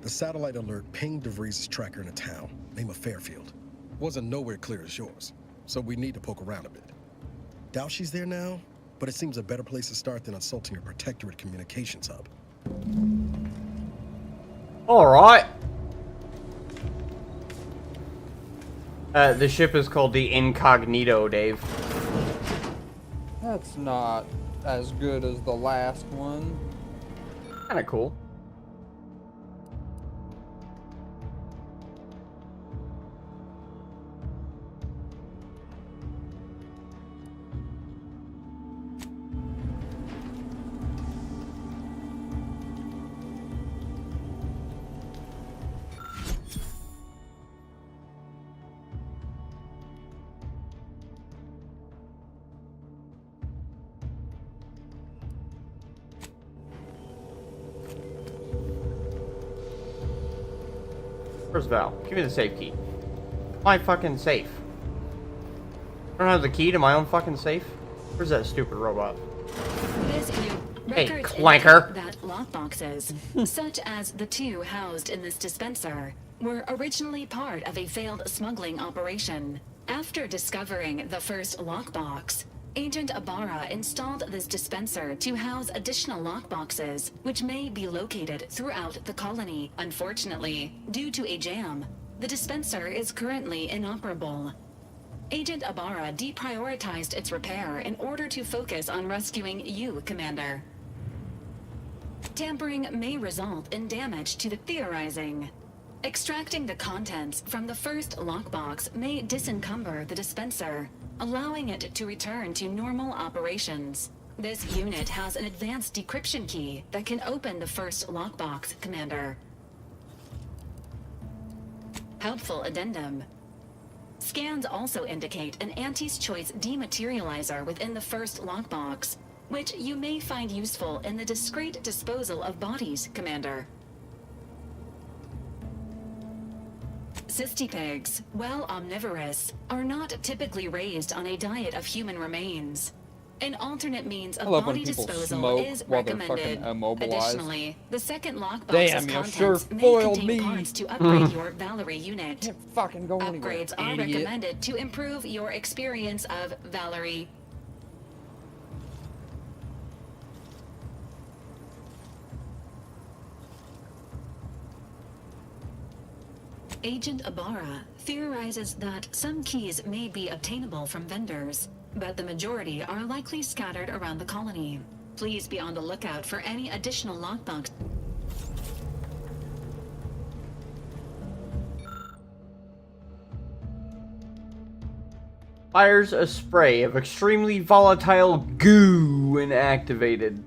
The satellite alert pinged DeVries' tracker in a town, name of Fairfield. Wasn't nowhere clear as yours, so we need to poke around a bit. Doubt she's there now, but it seems a better place to start than assaulting her protectorate communications hub. Alright. The ship is called the Incognito, Dave. That's not as good as the last one. Kinda cool. Where's Val? Give me the safe key. My fucking safe. I don't have the key to my own fucking safe. Where's that stupid robot? Hey, clanker. That lockboxes, such as the two housed in this dispenser, were originally part of a failed smuggling operation. After discovering the first lockbox, Agent Ibarra installed this dispenser to house additional lockboxes, which may be located throughout the colony. Unfortunately, due to a jam, the dispenser is currently inoperable. Agent Ibarra deprioritized its repair in order to focus on rescuing you, Commander. Tampering may result in damage to the theorizing. Extracting the contents from the first lockbox may disencumber the dispenser, allowing it to return to normal operations. This unit has an advanced decryption key that can open the first lockbox, Commander. Helpful addendum. Scans also indicate an Anti's Choice dematerializer within the first lockbox, which you may find useful in the discreet disposal of bodies, Commander. Cystipegs, while omnivorous, are not typically raised on a diet of human remains. An alternate means I of love when body people disposal smoke is while they're fucking recommended. immobilized. Additionally, the second lockbox's Damn, you contents sure may foiled contain me. parts to upgrade your Valerie unit. Can't fucking go anywhere, Upgrades are idiot. recommended to improve your experience of Valerie. Agent Ibarra theorizes that some keys may be obtainable from vendors, but the majority are likely scattered around the colony. Please be on the lookout for any additional lockbox. Fires a spray of extremely volatile goo when activated.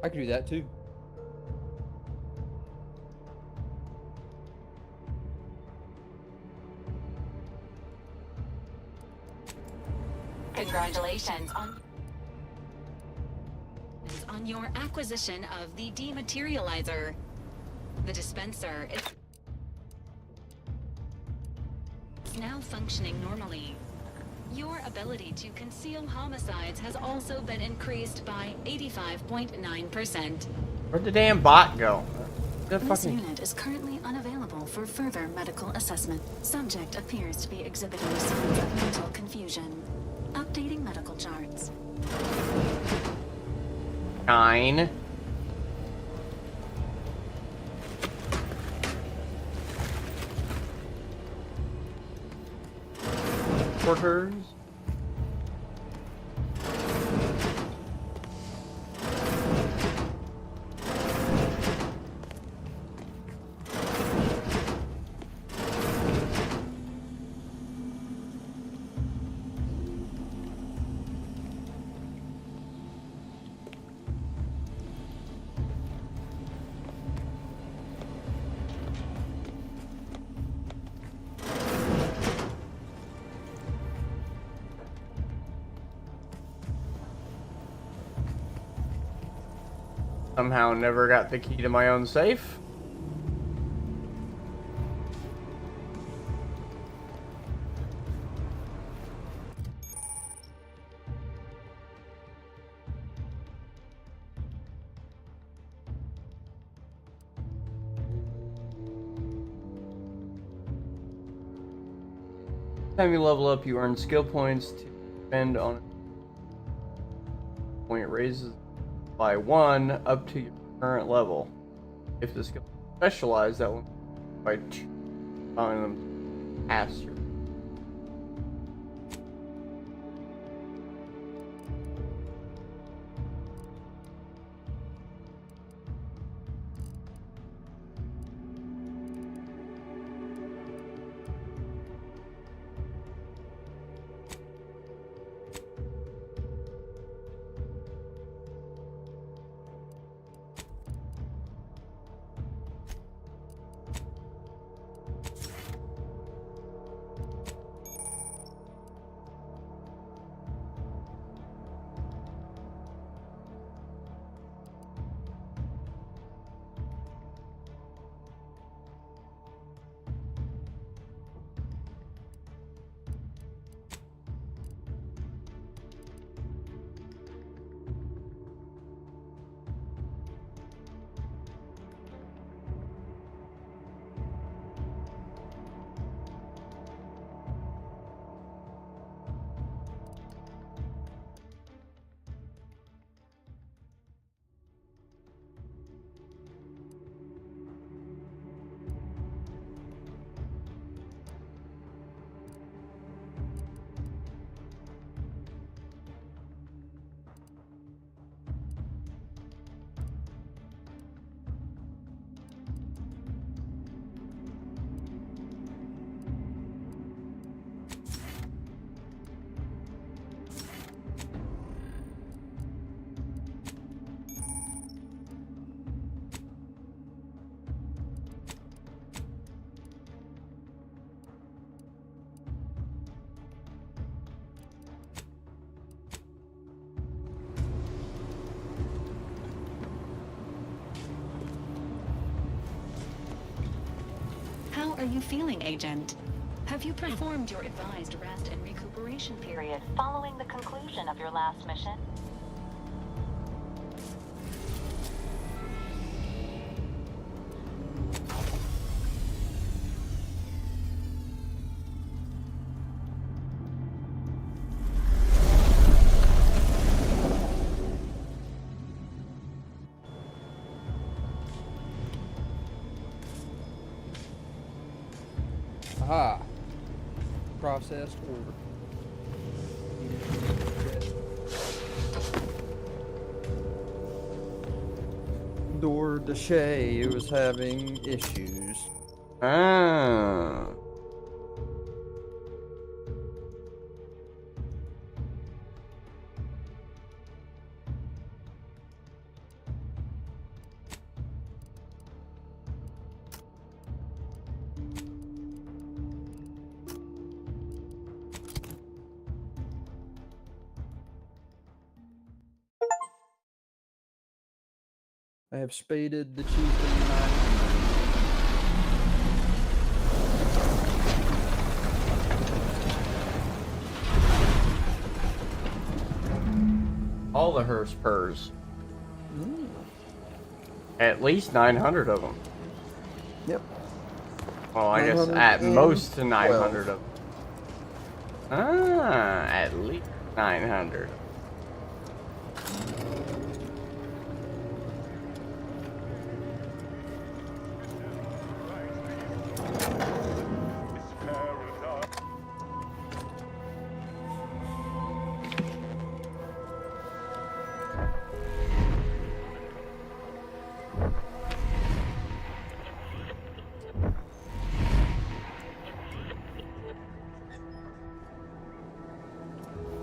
I could do that too. Congratulations on your acquisition of the dematerializer. The dispenser is now functioning normally. Your ability to conceal homicides has also been increased by 85.9%. Where'd the damn bot go? This unit is currently unavailable for further medical assessment. Subject appears to be exhibiting signs of mental confusion. Updating medical charts. 9. Quarters. Somehow never got the key to my own safe. Time you level up, you earn skill points to spend on point raises by 1 up to your current level. If the skill is specialized, that will by 2, allowing them to pass your. How are you feeling, Agent? Have you performed your advised rest and recuperation period following the conclusion of your last mission? Aha. Processed order. Door Deshay was having issues. Ah. I have spaded the chieftain 900. All the hearse purrs. At least 900 of them. Yep. Well, I guess at most 900 of them. Ah, at least 900.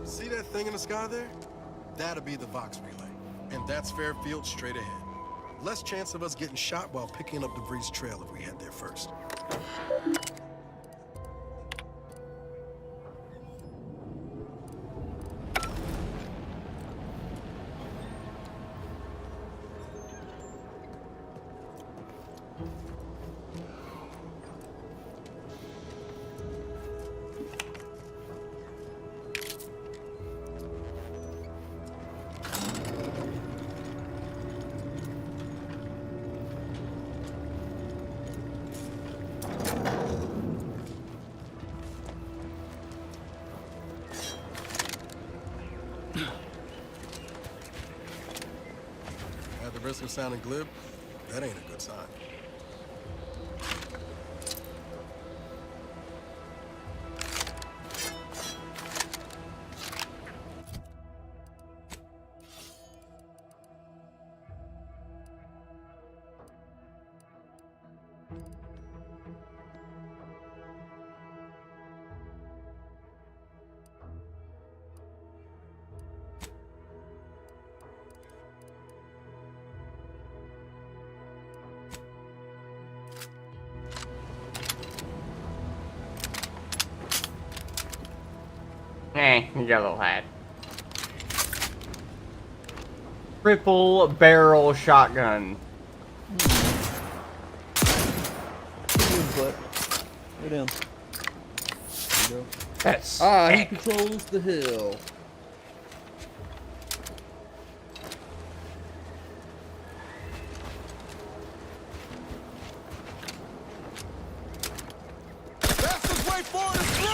See that thing in the sky there? That'll be the Vox relay. And that's Fairfield straight ahead. Less chance of us getting shot while picking up DeVries' trail if we head there first. At the risk of sounding glib, that ain't a good sign. You got a little hat. Triple barrel shotgun. But go down. There you go. That's he controls the hill. Fastest way forward is through!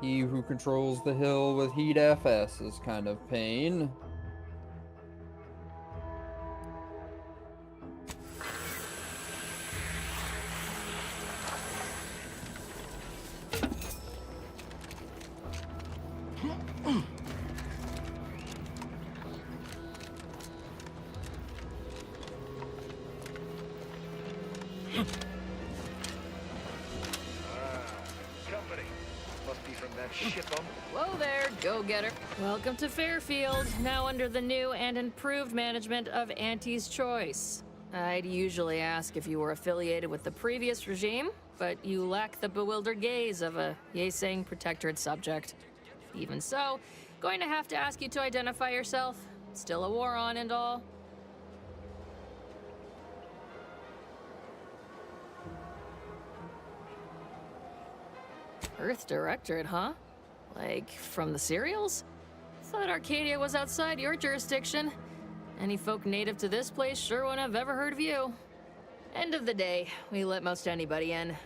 He who controls the hill with heat FS is kind of pain. Whoa there, go-getter. Welcome to Fairfield, now under the new and improved management of Auntie's Choice. I'd usually ask if you were affiliated with the previous regime, but you lack the bewildered gaze of a Yeseng protectorate subject. Even so, going to have to ask you to identify yourself. Still a war on and all. Earth Directorate, huh? Like, from the serials? Thought Arcadia was outside your jurisdiction. Any folk native to this place sure wouldn't have ever heard of you. End of the day, we let most anybody in.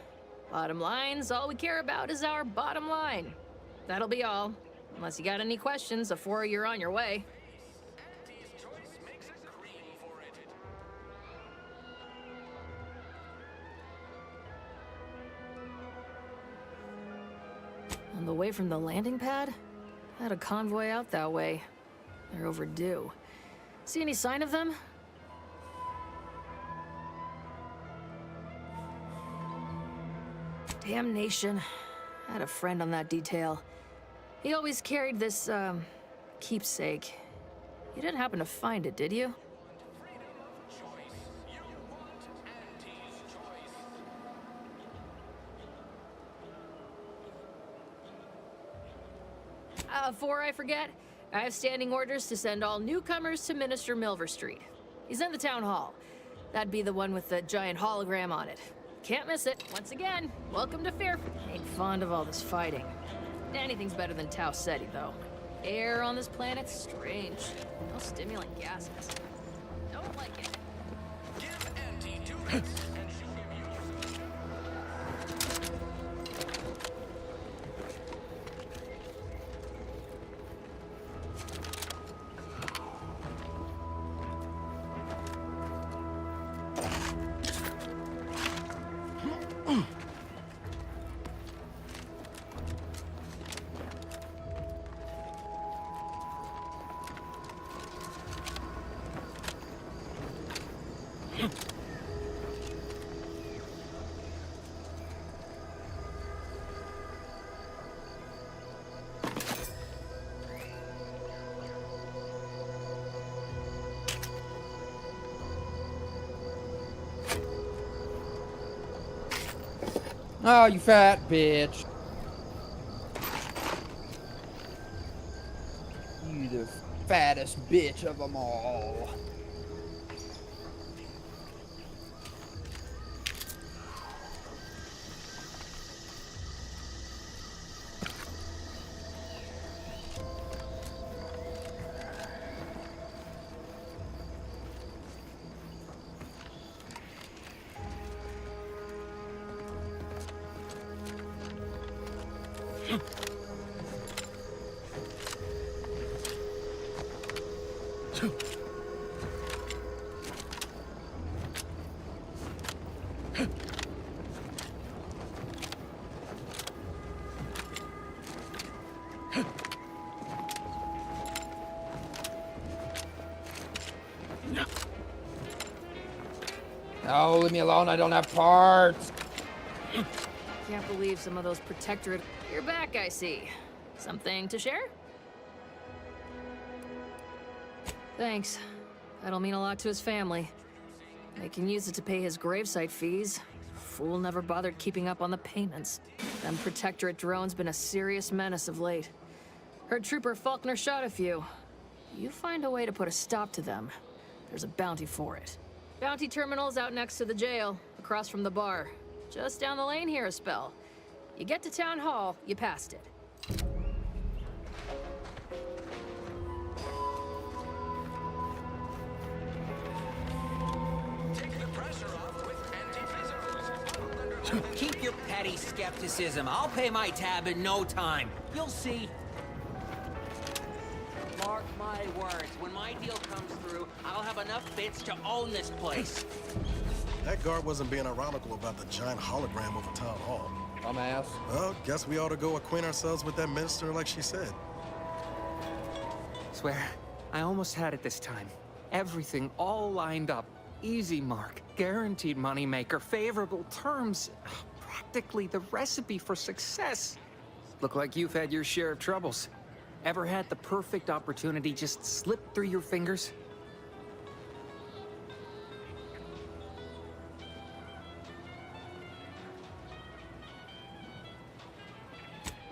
Bottom line's all we care about is our bottom line. That'll be all. Unless you got any questions before you're on your way. On the way from the landing pad? Had a convoy out that way. They're overdue. See any sign of them? Damnation. I had a friend on that detail. He always carried this, keepsake. You didn't happen to find it, did you? Before I forget, I have standing orders to send all newcomers to Minister Milver Street. He's in the town hall. That'd be the one with the giant hologram on it. Can't miss it. Once again, welcome to Fear. Ain't fond of all this fighting. Anything's better than Tau Ceti, though. Air on this planet's strange. No stimulant gases. Don't like it. Give Auntie 2 minutes, and she'll give you... Oh, you fat bitch. You the fattest bitch of them all. Oh, leave me alone, I don't have parts. Can't believe some of those protectorate... You're back, I see. Something to share? Thanks. That'll mean a lot to his family. They can use it to pay his gravesite fees. Fool never bothered keeping up on the payments. Them protectorate drones been a serious menace of late. Heard Trooper Faulkner shot a few. You find a way to put a stop to them, there's a bounty for it. Bounty terminal's out next to the jail, across from the bar. Just down the lane here a spell. You get to Town Hall, you passed it. Keep your petty skepticism. I'll pay my tab in no time. You'll see. Mark my words, when my deal comes through, I'll have enough bits to own this place. That guard wasn't being ironical about the giant hologram over town hall. Dumbass. Well, guess we ought to go acquaint ourselves with that minister like she said. Swear, I almost had it this time. Everything all lined up. Easy mark, guaranteed moneymaker, favorable terms. Practically the recipe for success. Look like you've had your share of troubles. Ever had the perfect opportunity just slip through your fingers?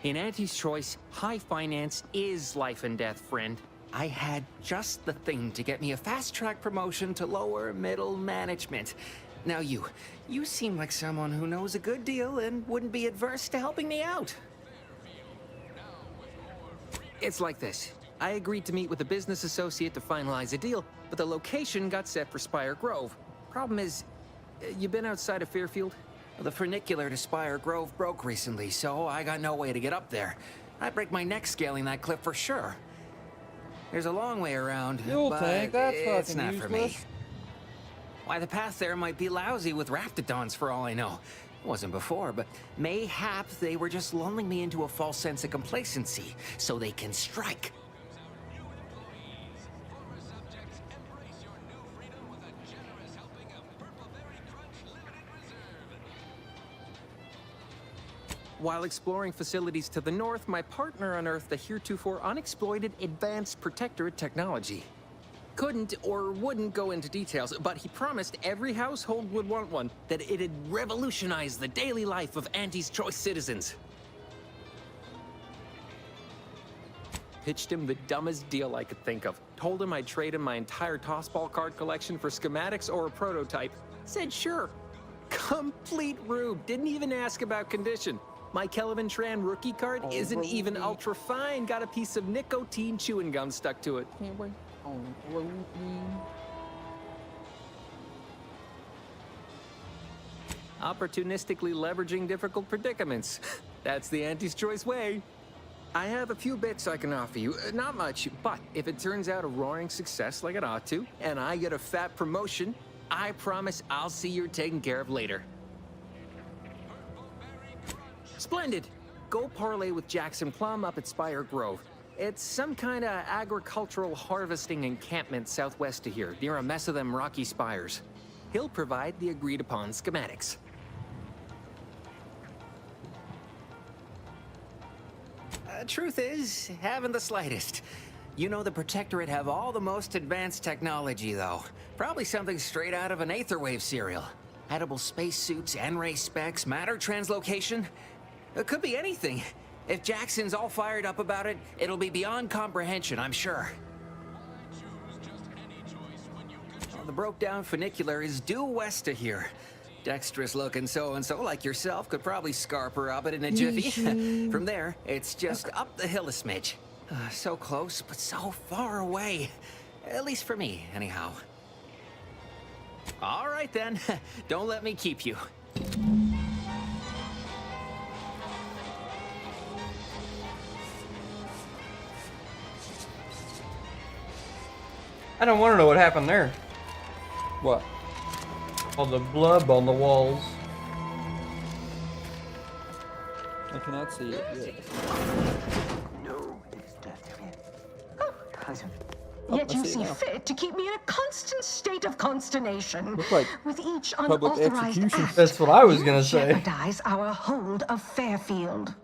In Auntie's choice, high finance is life and death, friend. I had just the thing to get me a fast-track promotion to lower middle management. Now you seem like someone who knows a good deal and wouldn't be adverse to helping me out. It's like this. I agreed to meet with a business associate to finalize a deal, but the location got set for Spire Grove. Problem is, you been outside of Fairfield? Well, the funicular to Spire Grove broke recently, so I got no way to get up there. I'd break my neck scaling that cliff for sure. There's a long way around, Fuel but tank, that's it's fucking not for me. useless. Why, the path there might be lousy with raptidons for all I know. It wasn't before, but mayhap they were just lulling me into a false sense of complacency so they can strike. While exploring facilities to the north, my partner unearthed the heretofore unexploited advanced protectorate technology. Couldn't or wouldn't go into details, but he promised every household would want one, that it'd revolutionize the daily life of Auntie's Choice citizens. Pitched him the dumbest deal I could think of. Told him I'd trade him my entire tossball card collection for schematics or a prototype. Said sure. Complete rube. Didn't even ask about condition. My Kelvin Tran rookie card isn't even ultra fine. Got a piece of nicotine chewing gum stuck to it. Opportunistically leveraging difficult predicaments. That's the Auntie's Choice way. I have a few bits I can offer you. Not much, but if it turns out a roaring success like it ought to, and I get a fat promotion, I promise I'll see you're taken care of later. Splendid. Go parlay with Jackson Plum up at Spire Grove. It's some kind of agricultural harvesting encampment southwest of here, near a mess of them rocky spires. He'll provide the agreed-upon schematics. Truth is, haven't the slightest. You know the Protectorate have all the most advanced technology, though. Probably something straight out of an Aetherwave serial. Edible spacesuits, N-ray specs, matter translocation. It could be anything. If Jackson's all fired up about it, it'll be beyond comprehension, I'm sure. Well, the broke-down funicular is due west of here. Dexterous-looking so-and-so like yourself could probably scarp her up it in a jiffy. From there, it's just up the hill a smidge. So close, but so far away. At least for me, anyhow. All right, then. Don't let me keep you. I don't want to know what happened there. What? All the blood on the walls. I cannot see it yet. Yet you see fit to keep me in a constant state of consternation. Like with each public unauthorized execution. act, That's what I was you gonna say. jeopardize our hold of Fairfield.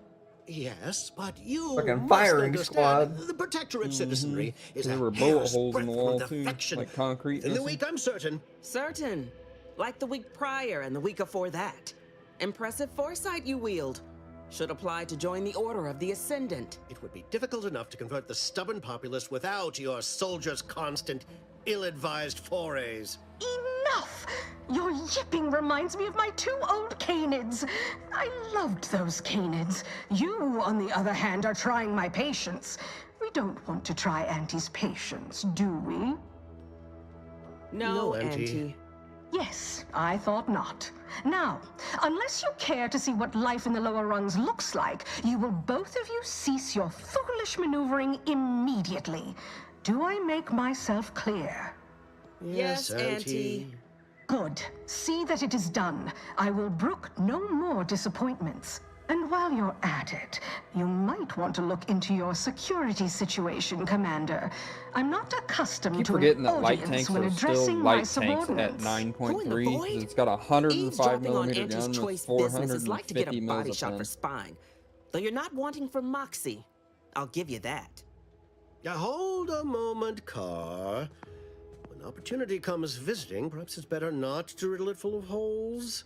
Yes, but you Fucking must firing understand, squad. the Protectorate citizenry is There a were bullet hair's holes in the breadth wall from too, defection. like concrete. In the missing. week, I'm certain. Certain. Like the week prior and the week before that. Impressive foresight you wield. Should apply to join the Order of the Ascendant. It would be difficult enough to convert the stubborn populace without your soldiers' constant, ill-advised forays. Enough! Your yipping reminds me of my 2 old canids. I loved those canids. You, on the other hand, are trying my patience. We don't want to try Auntie's patience, do we? No, Auntie. Yes, I thought not. Now, unless you care to see what life in the lower rungs looks like, you will both of you cease your foolish maneuvering immediately. Do I make myself clear? Yes, Auntie. Good. See that it is done. I will brook no more disappointments. And while you're at it, you might want to look into your security situation, Commander. I'm not accustomed Keep to forgetting an that light audience tanks when are still addressing my light tanks at subordinates. 9.3. It's got a 105 Eavesdropping on millimeter Auntie's gun Choice with business is like to get a 450 body mils shot of for pen. spine. Though you're not wanting for moxie. I'll give you that. Now hold a moment, Carr. When opportunity comes visiting, perhaps it's better not to riddle it full of holes.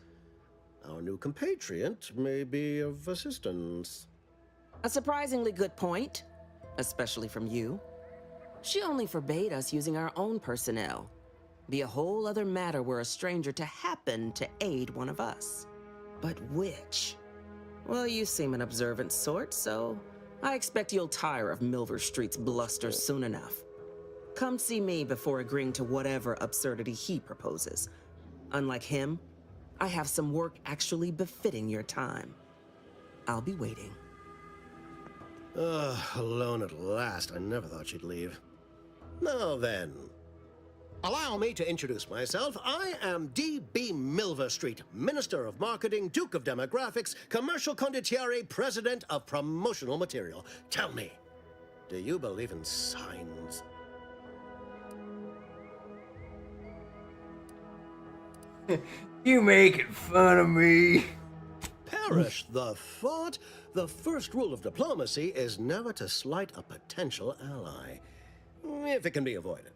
Our new compatriot may be of assistance. A surprisingly good point, especially from you. She only forbade us using our own personnel. Be a whole other matter were a stranger to happen to aid one of us. But which? Well, you seem an observant sort, so I expect you'll tire of Milver Street's bluster soon enough. Come see me before agreeing to whatever absurdity he proposes. Unlike him, I have some work actually befitting your time. I'll be waiting. Alone at last. I never thought she'd leave. Now then, allow me to introduce myself. I am D.B. Milver Street, Minister of Marketing, Duke of Demographics, Commercial Condottiere, President of Promotional Material. Tell me, do you believe in signs? You making fun of me? Perish the thought. The first rule of diplomacy is never to slight a potential ally, if it can be avoided.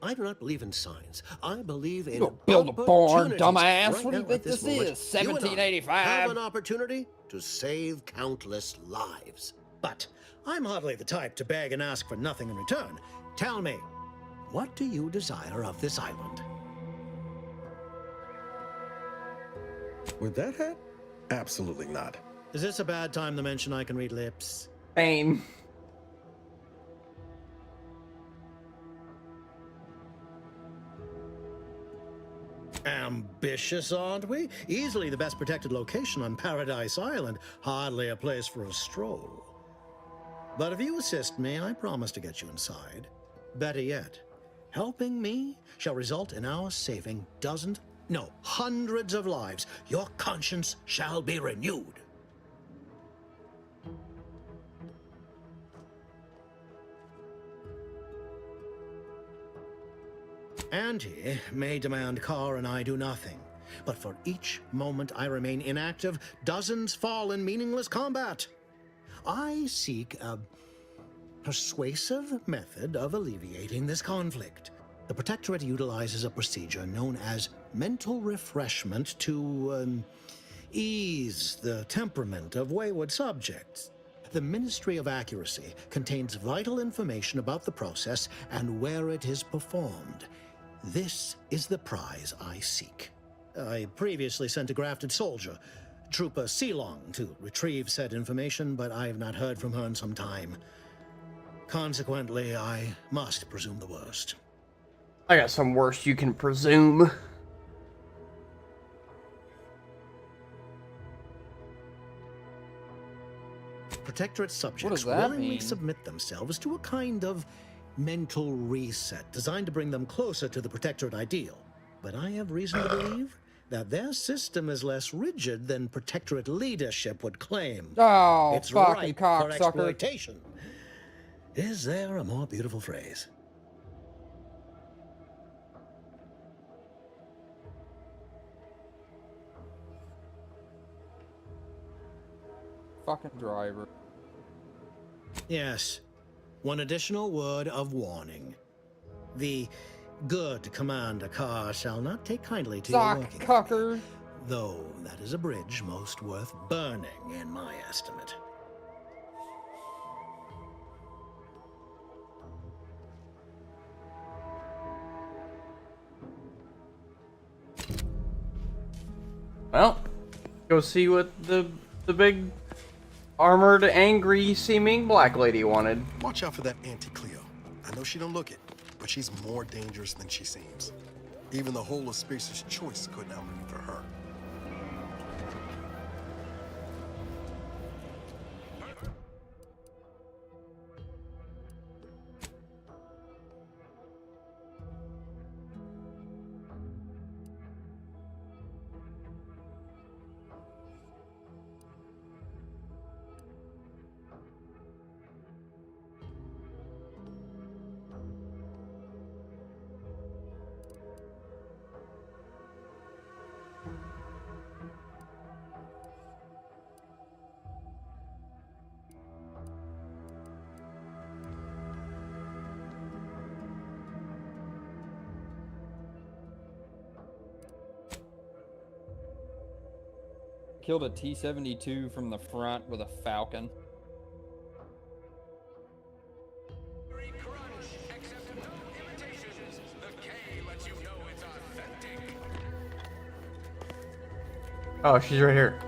I do not believe in signs. I believe in build a barn, opportunities. dumbass. Right What do you now, think at this this moment, is? you and I 1785? have an opportunity to save countless lives. But I'm hardly the type to beg and ask for nothing in return. Tell me, what do you desire of this island? With that hat? Absolutely not. Is this a bad time to mention I can read lips? Pain. Ambitious, aren't we? Easily the best protected location on Paradise Island. Hardly a place for a stroll. But if you assist me, I promise to get you inside. Better yet, helping me shall result in our saving dozens, no, hundreds of lives. Your conscience shall be renewed. Auntie may demand Carr and I do nothing, but for each moment I remain inactive, dozens fall in meaningless combat. I seek a persuasive method of alleviating this conflict. The Protectorate utilizes a procedure known as mental refreshment to ease the temperament of wayward subjects. The Ministry of Accuracy contains vital information about the process and where it is performed. This is the prize I seek. I previously sent a grafted soldier, Trooper Sealong, to retrieve said information, but I have not heard from her in some time. Consequently, I must presume the worst. I got some worse you can presume. Protectorate subjects What does that willingly mean? submit themselves to a kind of mental reset designed to bring them closer to the Protectorate ideal. But I have reason to believe that their system is less rigid than Protectorate leadership would claim. Oh, It's fucking ripe for cocksucker. exploitation. Is there a more beautiful phrase? Fucking driver. Yes. One additional word of warning. The good Commander Carr shall not take kindly to your Sock working. cucker. Though that is a bridge most worth burning, in my estimate. Well, go see what the big armored, angry seeming black lady wanted. Watch out for that Auntie Cleo. I know she don't look it, but she's more dangerous than she seems. Even the whole of Spears' choice couldn't outmaneuver her. Killed a T-72 from the front with a Falcon. Oh, she's right here.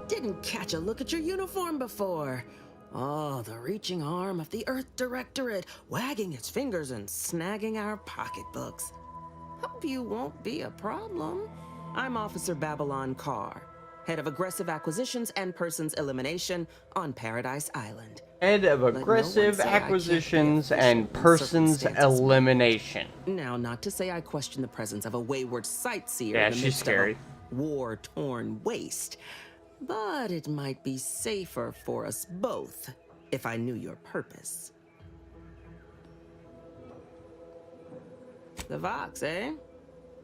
Didn't catch a look at your uniform before. Oh, the reaching arm of the Earth Directorate, wagging its fingers and snagging our pocketbooks. Hope you won't be a problem. I'm Officer Babylon Carr, head of aggressive acquisitions and persons elimination on Paradise Island. Head of Let no one aggressive say I can't be acquisitions and efficient when persons circumstances elimination. Now, not to say I question the presence of a wayward sightseer Yeah, in the she's midst scary. of a war-torn waste, but it might be safer for us both if I knew your purpose. The Vox, eh?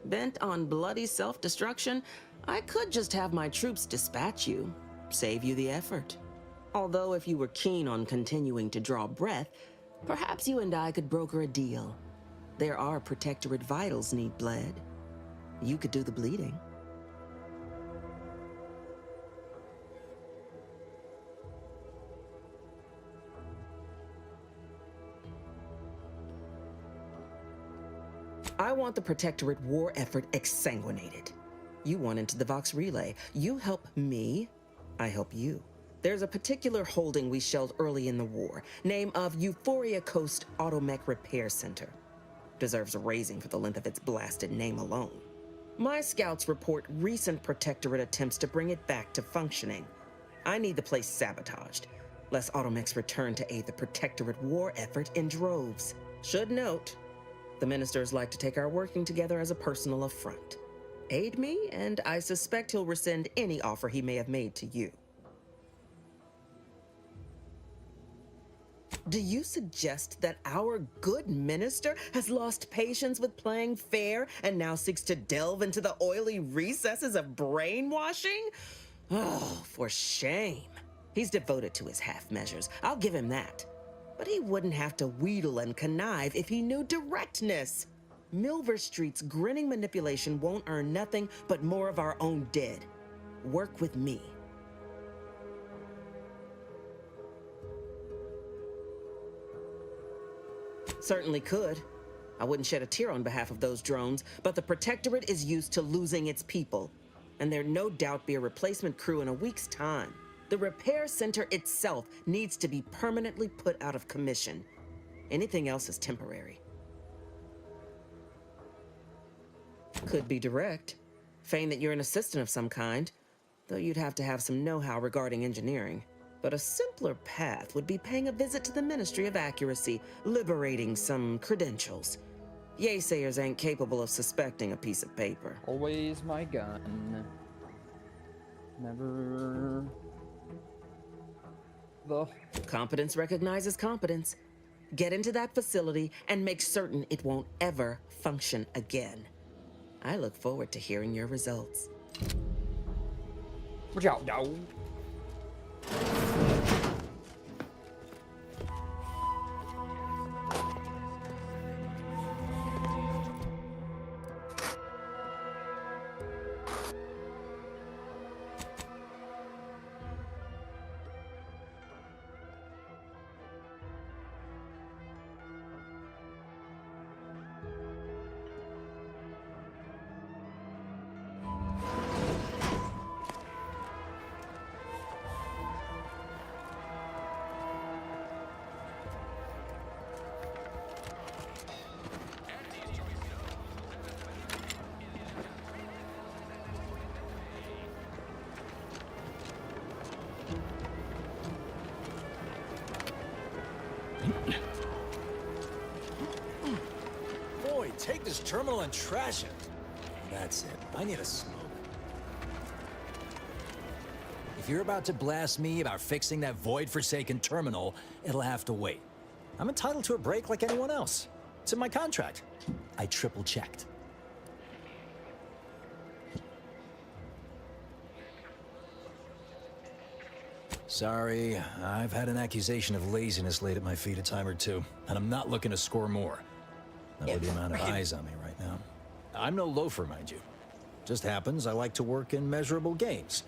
Bent on bloody self-destruction, I could just have my troops dispatch you, save you the effort. Although if you were keen on continuing to draw breath, perhaps you and I could broker a deal. There are Protectorate vitals need bled. You could do the bleeding. I want the Protectorate war effort exsanguinated. You want into the Vox Relay. You help me, I help you. There's a particular holding we shelled early in the war, name of Euphoria Coast Automech Repair Center. Deserves a raising for the length of its blasted name alone. My scouts report recent Protectorate attempts to bring it back to functioning. I need the place sabotaged, lest Automechs return to aid the Protectorate war effort in droves. Should note, the ministers like to take our working together as a personal affront. Aid me, and I suspect he'll rescind any offer he may have made to you. Do you suggest that our good minister has lost patience with playing fair and now seeks to delve into the oily recesses of brainwashing? Oh, for shame. He's devoted to his half measures. I'll give him that. But he wouldn't have to wheedle and connive if he knew directness. Milver Street's grinning manipulation won't earn nothing but more of our own dead. Work with me. Certainly could. I wouldn't shed a tear on behalf of those drones, but the Protectorate is used to losing its people. And there'd no doubt be a replacement crew in a week's time. The repair center itself needs to be permanently put out of commission. Anything else is temporary. Could be direct. Feign that you're an assistant of some kind, though you'd have to have some know-how regarding engineering. But a simpler path would be paying a visit to the Ministry of Accuracy, liberating some credentials. Yaysayers ain't capable of suspecting a piece of paper. Always my gun. Never... Competence recognizes competence. Get into that facility and make certain it won't ever function again. I look forward to hearing your results. Watch out, dog. Boy, take this terminal and trash it. That's it. I need a smoke. If you're about to blast me about fixing that void-forsaken terminal, it'll have to wait. I'm entitled to a break like anyone else. It's in my contract. I triple-checked. Sorry, I've had an accusation of laziness laid at my feet a time or two, and I'm not looking to score more. Not with the amount of eyes on me right now. I'm no loafer, mind you. Just happens I like to work in measurable gains,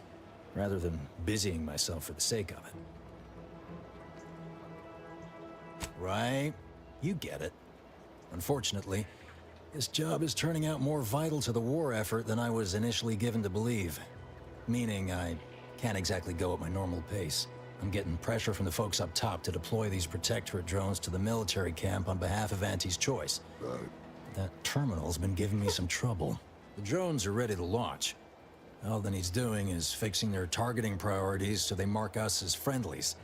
rather than busying myself for the sake of it. Right? You get it. Unfortunately, This job is turning out more vital to the war effort than I was initially given to believe. Meaning I can't exactly go at my normal pace. I'm getting pressure from the folks up top to deploy these Protectorate drones to the military camp on behalf of Auntie's Choice. Right. That terminal's been giving me some trouble. The drones are ready to launch. All that needs doing is fixing their targeting priorities so they mark us as friendlies.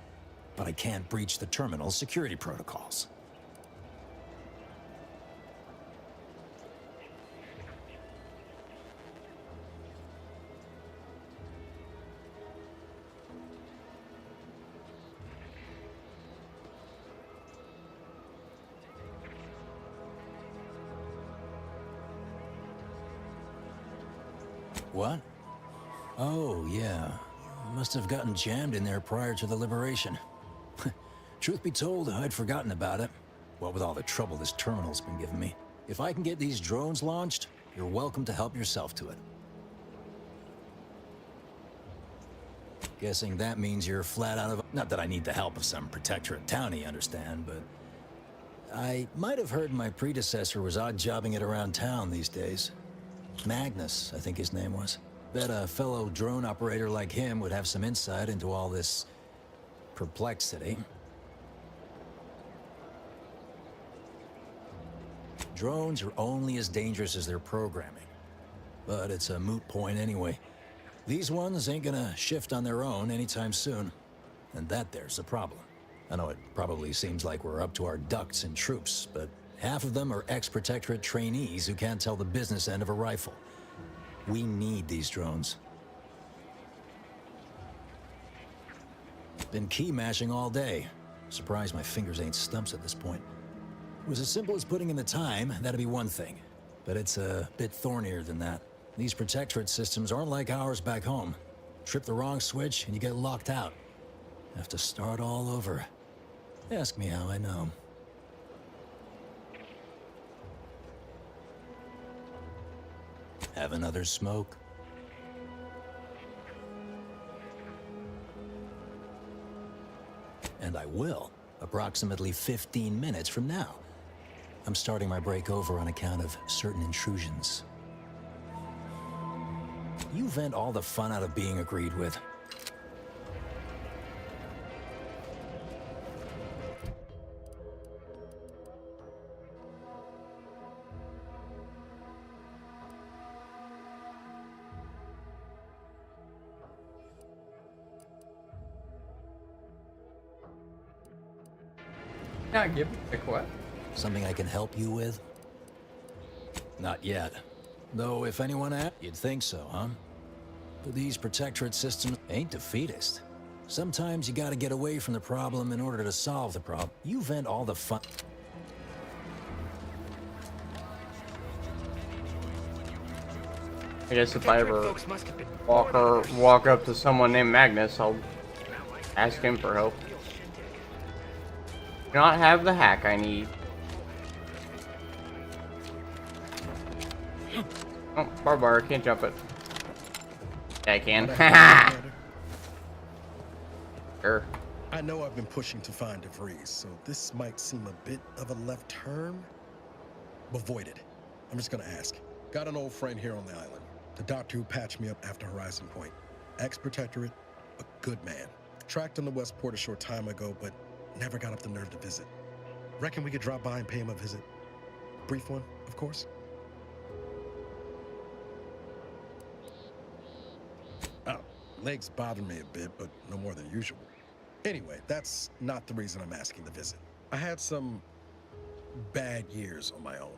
But I can't breach the terminal's security protocols. What? Oh, yeah. Must have gotten jammed in there prior to the liberation. Truth be told, I'd forgotten about it. What with all the trouble this terminal's been giving me. If I can get these drones launched, you're welcome to help yourself to it. Guessing that means you're flat out of... Not that I need the help of some Protectorate townie, understand, but... I might have heard my predecessor was odd-jobbing it around town these days. Magnus, I think his name was. Bet a fellow drone operator like him would have some insight into all this... perplexity. Drones are only as dangerous as their programming. But it's a moot point anyway. These ones ain't gonna shift on their own anytime soon. And that there's the problem. I know it probably seems like we're up to our ducks in troops, but half of them are ex-Protectorate trainees who can't tell the business end of a rifle. We need these drones. Been key mashing all day. Surprised my fingers ain't stumps at this point. It was as simple as putting in the time, that'd be one thing. But it's a bit thornier than that. These Protectorate systems aren't like ours back home. Trip the wrong switch and you get locked out. Have to start all over. Ask me how I know. Have another smoke? And I will, approximately 15 minutes from now. I'm starting my break over on account of certain intrusions. You vent all the fun out of being agreed with. Yeah, give me a what? Something I can help you with? Not yet. Though if anyone asked, you'd think so, huh? But these Protectorate systems ain't defeatist. Sometimes you gotta get away from the problem in order to solve the problem. You vent all the fun... I guess if I ever walk up to someone named Magnus, I'll ask him for help. Do not have the hack I need. Oh, barbed wire, can't jump it. Yeah, I can. Haha! Sure. I know I've been pushing to find DeVries, so this might seem a bit of a left turn. Avoid it. I'm just gonna ask. Got an old friend here on the island. The doctor who patched me up after Horizon Point. Ex-Protectorate, a good man. Tracked him to Westport a short time ago, but never got up the nerve to visit. Reckon we could drop by and pay him a visit? Brief one, of course. Oh, legs bother me a bit, but no more than usual. Anyway, that's not the reason I'm asking the visit. I had some bad years on my own.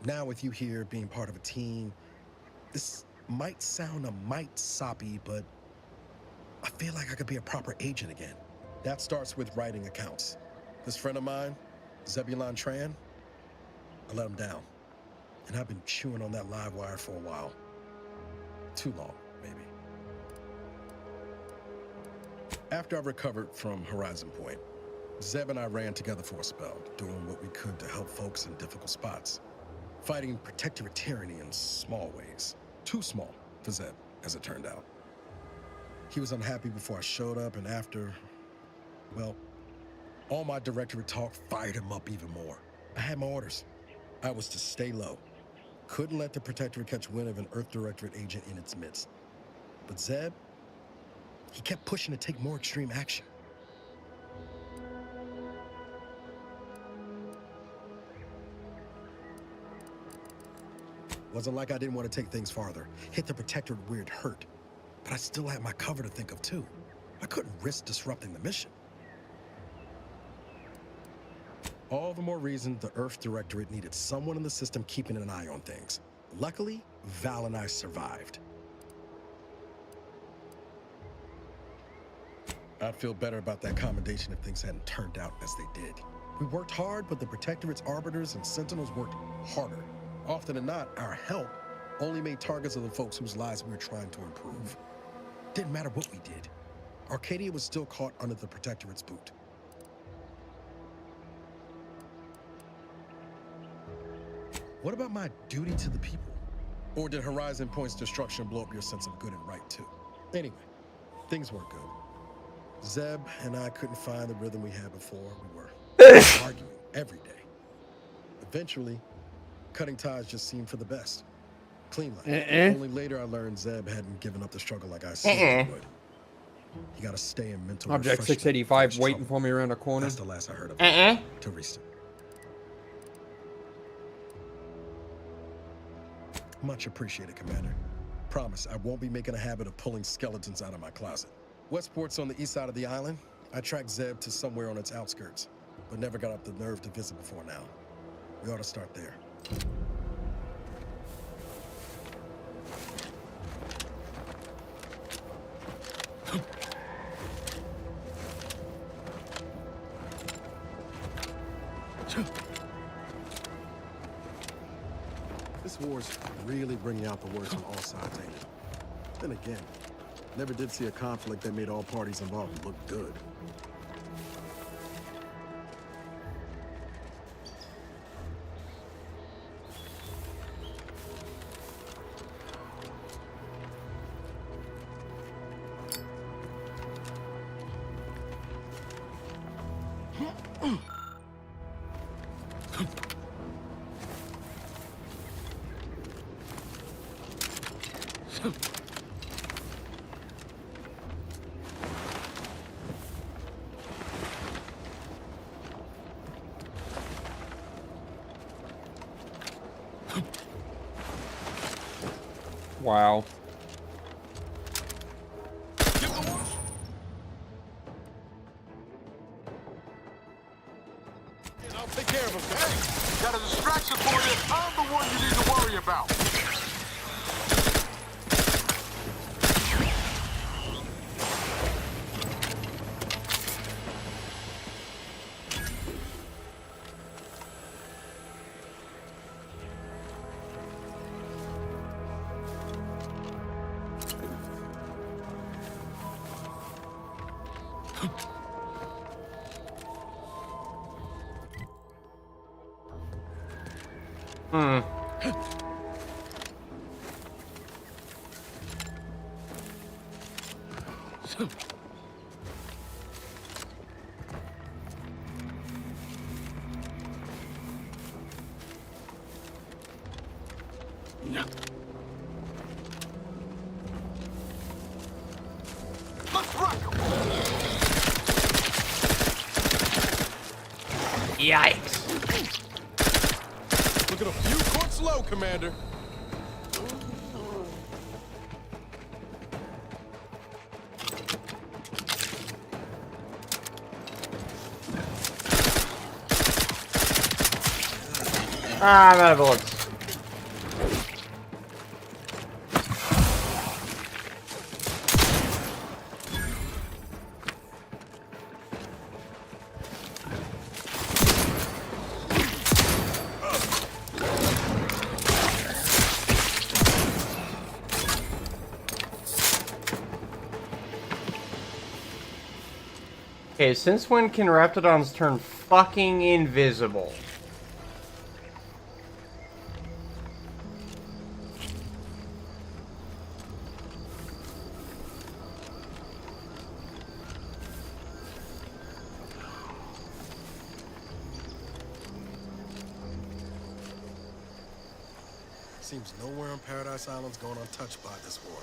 Now with you here, being part of a team, this might sound a mite soppy, but I feel like I could be a proper agent again. That starts with writing accounts. This friend of mine, Zebulon Tran, I let him down. And I've been chewing on that live wire for a while. Too long, maybe. After I recovered from Horizon Point, Zeb and I ran together for a spell, doing what we could to help folks in difficult spots. Fighting Protectorate tyranny in small ways. Too small for Zeb, as it turned out. He was unhappy before I showed up, and after, well, all my directorate talk fired him up even more. I had my orders. I was to stay low. Couldn't let the Protectorate catch wind of an Earth Directorate agent in its midst. But Zeb, he kept pushing to take more extreme action. Wasn't like I didn't want to take things farther, hit the Protectorate where it hurt. But I still had my cover to think of too. I couldn't risk disrupting the mission. All the more reason the Earth Directorate needed someone in the system keeping an eye on things. Luckily, Val and I survived. I'd feel better about that commendation if things hadn't turned out as they did. We worked hard, but the Protectorate's arbiters and sentinels worked harder. Often than not, our help only made targets of the folks whose lives we were trying to improve. Didn't matter what we did. Arcadia was still caught under the Protectorate's boot. What about my duty to the people? Or did Horizon Point's destruction blow up your sense of good and right too? Anyway, things weren't good. Zeb and I couldn't find the rhythm we had before. We were arguing every day. Eventually, cutting ties just seemed for the best. Clean life. Only later I learned Zeb hadn't given up the struggle like I said he would. You gotta stay in mental Object refreshment 685 before waiting trouble. for me around the corner. That's the last I heard of him. Teresa. Much appreciated, Commander. Promise, I won't be making a habit of pulling skeletons out of my closet. Westport's on the east side of the island. I tracked Zeb to somewhere on its outskirts, but never got up the nerve to visit before now. We ought to start there. This war's really bringing out the worst on all sides, ain't it? Then again, never did see a conflict that made all parties involved look good. Wow. I'll take care of him. Hey, got a distraction for you. I'm the one you need to worry about. Let's rock 'em. Yikes. Looking a few courts low, Commander. Ah, I'm out of bullets. Okay, since when can Raptidons turn fucking invisible? Seems nowhere on Paradise Island's going untouched by this war.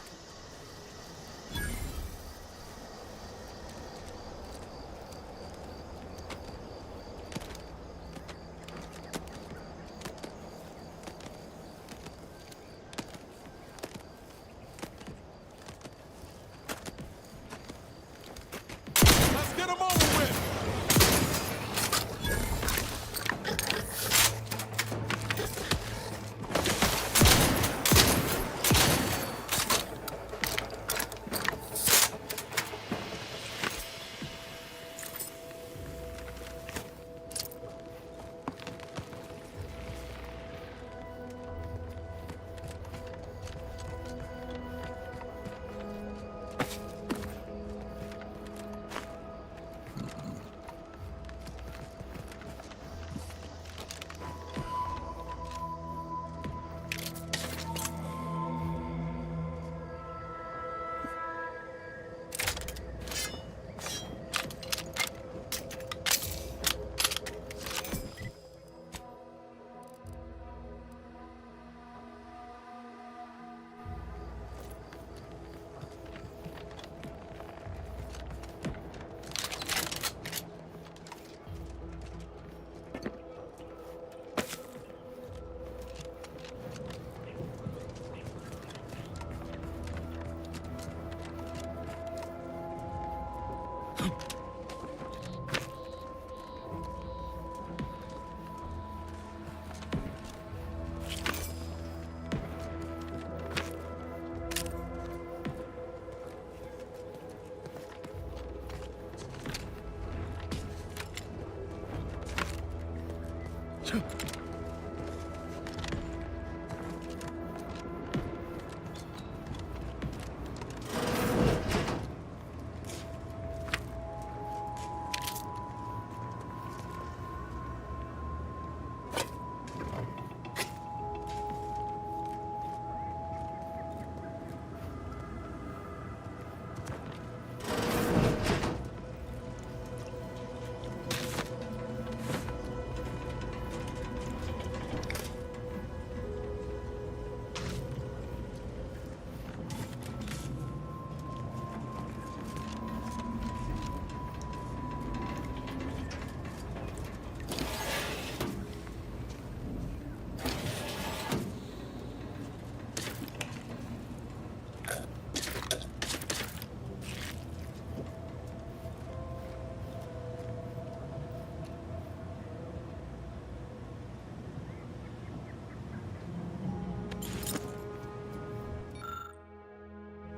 Let's get him over with!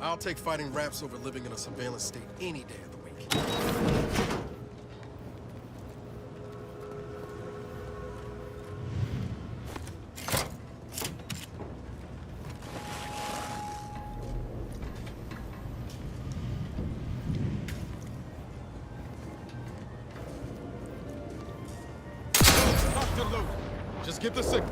I'll take fighting raps over living in a surveillance state any day of the week. Lock and load. Just give the signal.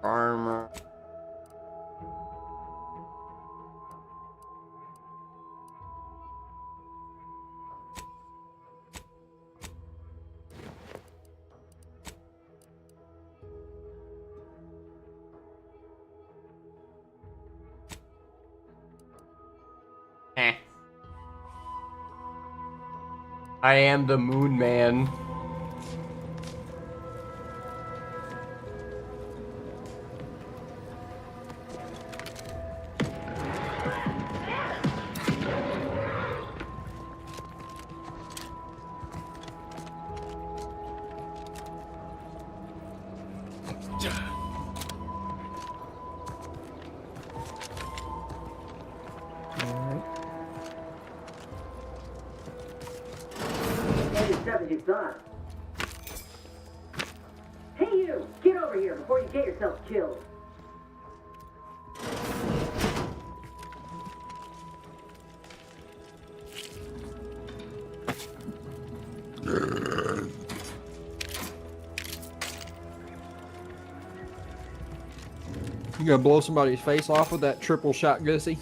Armor. I am the Moon Man. Hey you! Get over here before you get yourself killed! You gonna blow somebody's face off with that triple shot Gussie?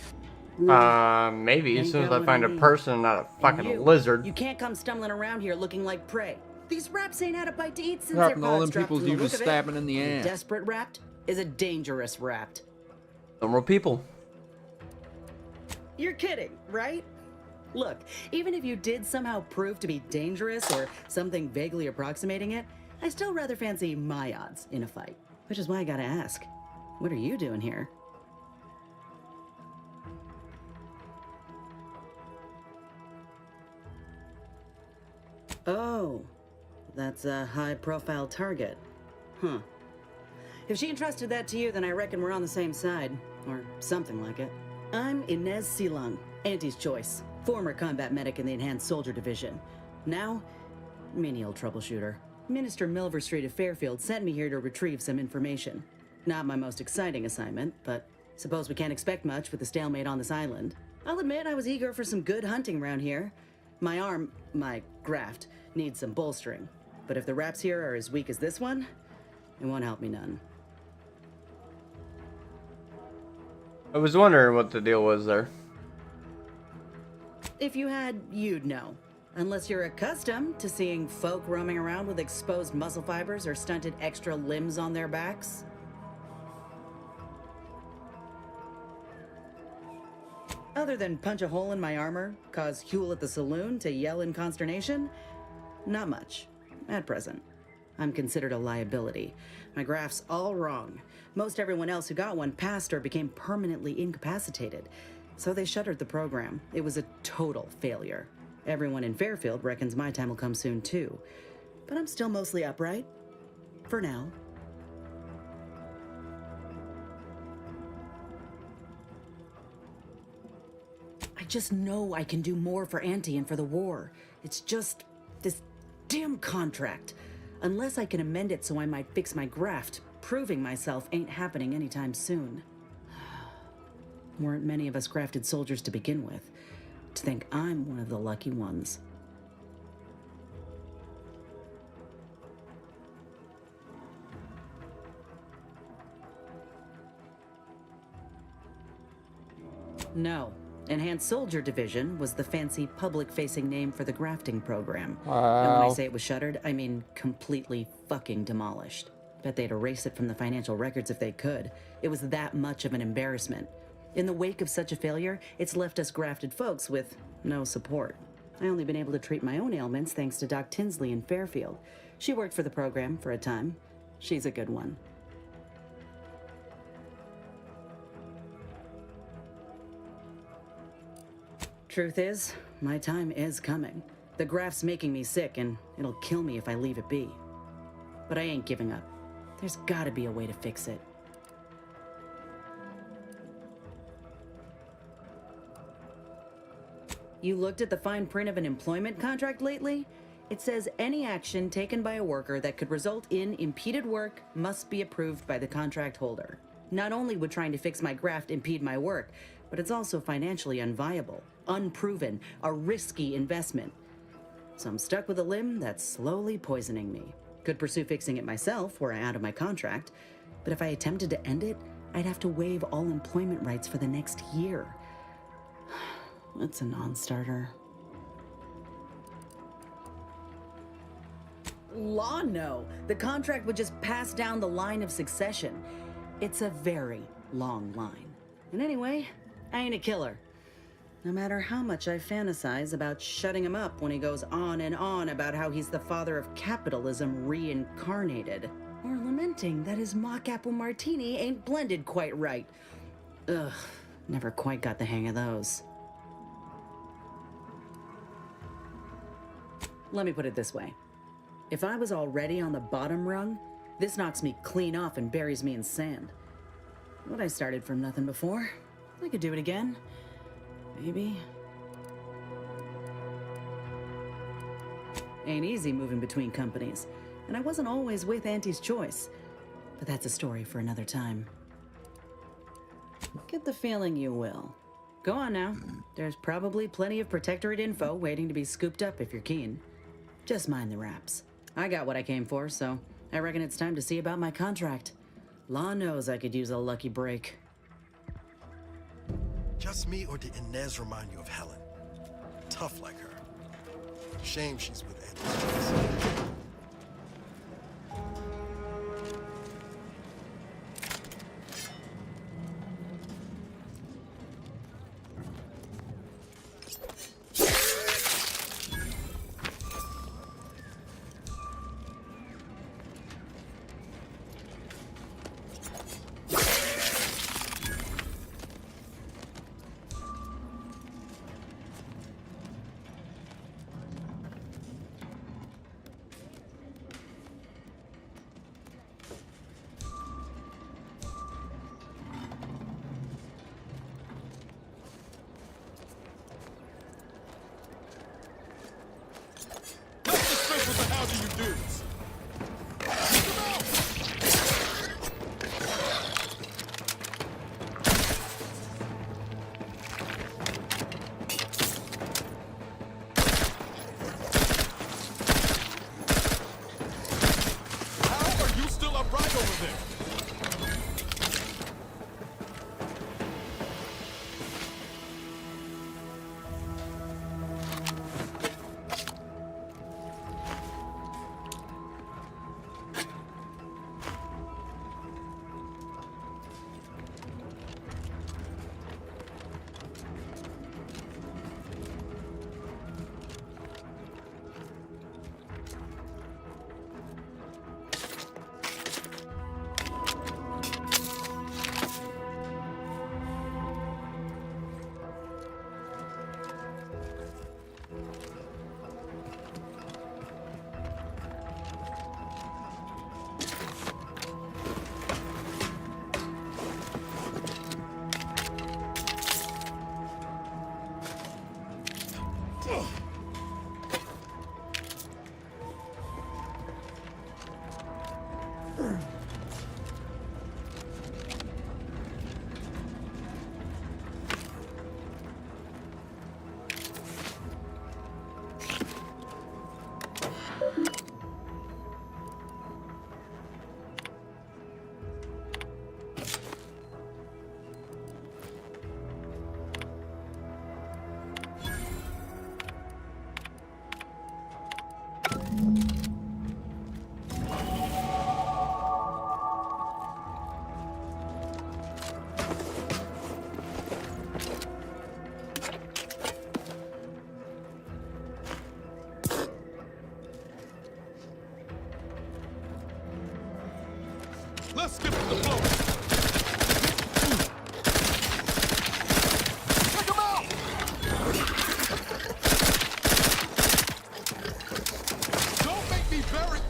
Maybe as Ain't soon as got I what find a need. person, not a And fucking lizard. You can't come stumbling around here looking like prey. These raps ain't had a bite to eat since What their happened to all pods them dropped people from the you look was of it. stabbing in the A ass? desperate rapt is a dangerous rapt. Normal people. You're kidding, right? Look, even if you did somehow prove to be dangerous or something vaguely approximating it, I still rather fancy my odds in a fight. Which is why I gotta ask, what are you doing here? Oh, that's a high-profile target. Huh. If she entrusted that to you, then I reckon we're on the same side. Or something like it. I'm Inez Silung, Auntie's choice. Former combat medic in the Enhanced Soldier Division. Now, menial troubleshooter. Minister Milver Street of Fairfield sent me here to retrieve some information. Not my most exciting assignment, but suppose we can't expect much with the stalemate on this island. I'll admit I was eager for some good hunting around here. My arm, my graft, needs some bolstering. But if the raps here are as weak as this one, it won't help me none. I was wondering what the deal was there. If you had, you'd know. Unless you're accustomed to seeing folk roaming around with exposed muscle fibers or stunted extra limbs on their backs. Other than punch a hole in my armor, cause Huel at the saloon to yell in consternation, not much, at present. I'm considered a liability. My graph's all wrong. Most everyone else who got one passed or became permanently incapacitated. So they shuttered the program. It was a total failure. Everyone in Fairfield reckons my time will come soon too. But I'm still mostly upright. For now. I just know I can do more for Auntie and for the war. It's just this damn contract. Unless I can amend it so I might fix my graft, proving myself ain't happening anytime soon. Weren't many of us grafted soldiers to begin with. To think I'm one of the lucky ones. No. Enhanced Soldier Division was the fancy public-facing name for the grafting program. And when I say it was shuttered, I mean completely fucking demolished. Bet they'd erase it from the financial records if they could. It was that much of an embarrassment. In the wake of such a failure, it's left us grafted folks with no support. I only been able to treat my own ailments thanks to Doc Tinsley in Fairfield. She worked for the program for a time. She's a good one. Truth is, my time is coming. The graft's making me sick, and it'll kill me if I leave it be. But I ain't giving up. There's gotta be a way to fix it. You looked at the fine print of an employment contract lately? It says any action taken by a worker that could result in impeded work must be approved by the contract holder. Not only would trying to fix my graft impede my work, but it's also financially unviable, unproven, a risky investment. So I'm stuck with a limb that's slowly poisoning me. Could pursue fixing it myself were I out of my contract, but if I attempted to end it, I'd have to waive all employment rights for the next year. That's a non-starter. Law, no. The contract would just pass down the line of succession. It's a very long line. And anyway, I ain't a killer. No matter how much I fantasize about shutting him up when he goes on and on about how he's the father of capitalism reincarnated. Or lamenting that his mock apple martini ain't blended quite right. Ugh, never quite got the hang of those. Let me put it this way. If I was already on the bottom rung, this knocks me clean off and buries me in sand. But I started from nothing before. I could do it again. Maybe. Ain't easy moving between companies, and I wasn't always with Auntie's choice. But that's a story for another time. Get the feeling you will. Go on now. There's probably plenty of Protectorate info waiting to be scooped up if you're keen. Just mind the raps. I got what I came for, so I reckon it's time to see about my contract. Law knows I could use a lucky break. Just me, or did Inez remind you of Helen? Tough like her. Shame she's with Ed. How do you do this? How are you still upright over there? Let's skip to the floor. Take him out! Don't make me bury...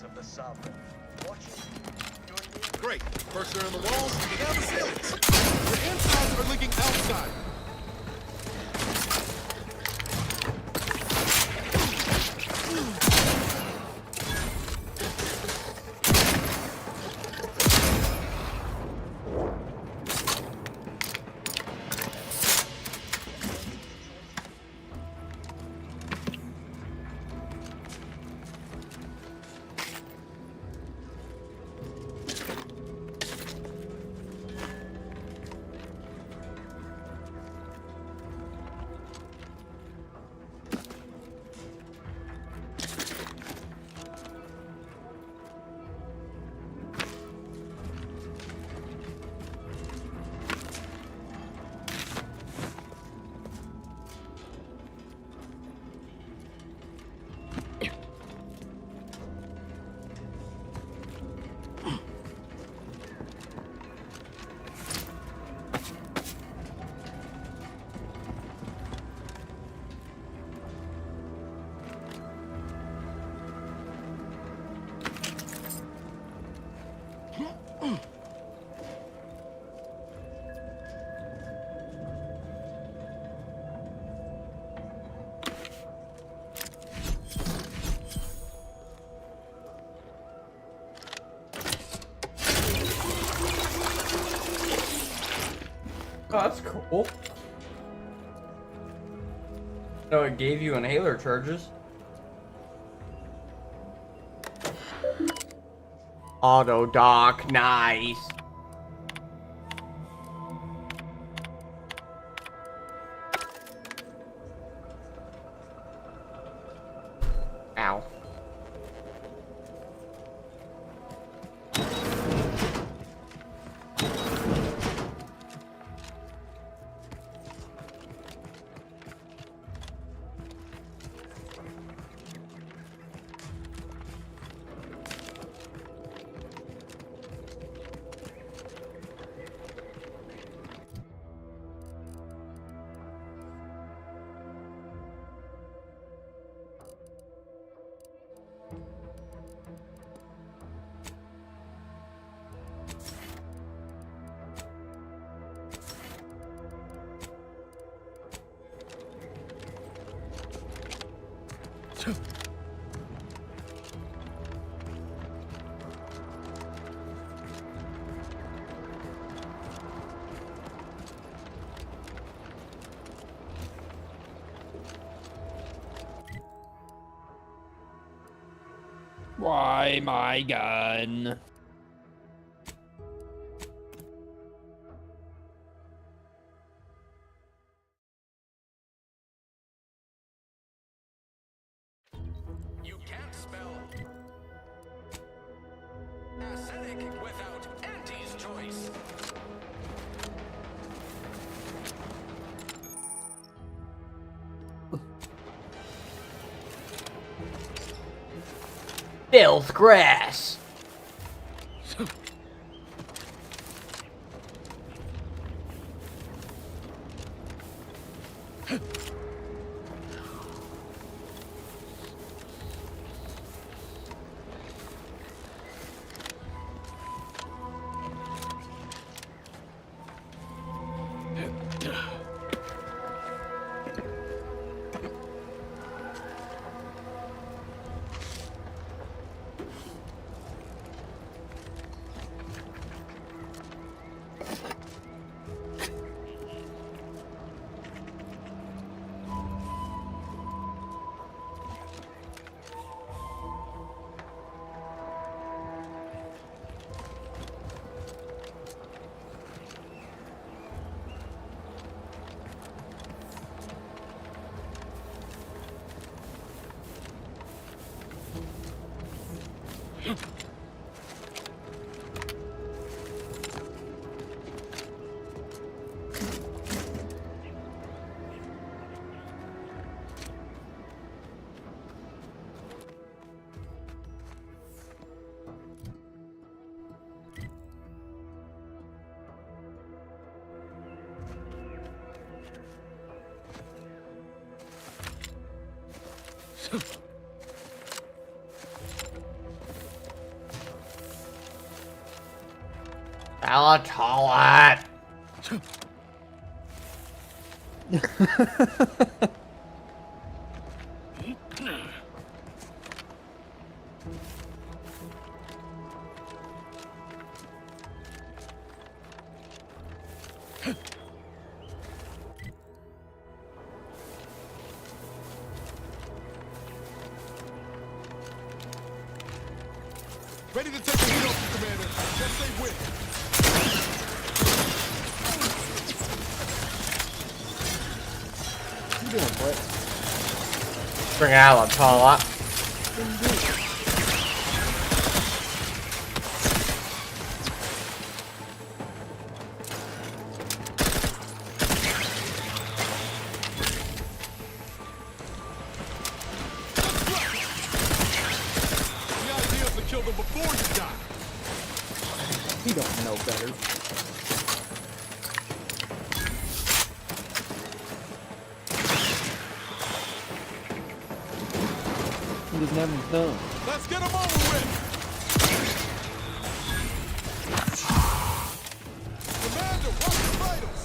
Of the sovereign. Watching Great. First they're in the walls, now the ceilings. The insides are leaking outside. Cool. No, it gave you inhaler charges. Auto dock, nice. Ow. Why my gun? You can't spell acidic without Auntie's choice. Filth grass. Alatolat. Ready to take the heat off you, Commander. Just say when. You doing what? Bring Alatolat. Kill them before you die. He don't know better. He doesn't have his thumb. Let's get him over with. Commander, watch the vitals.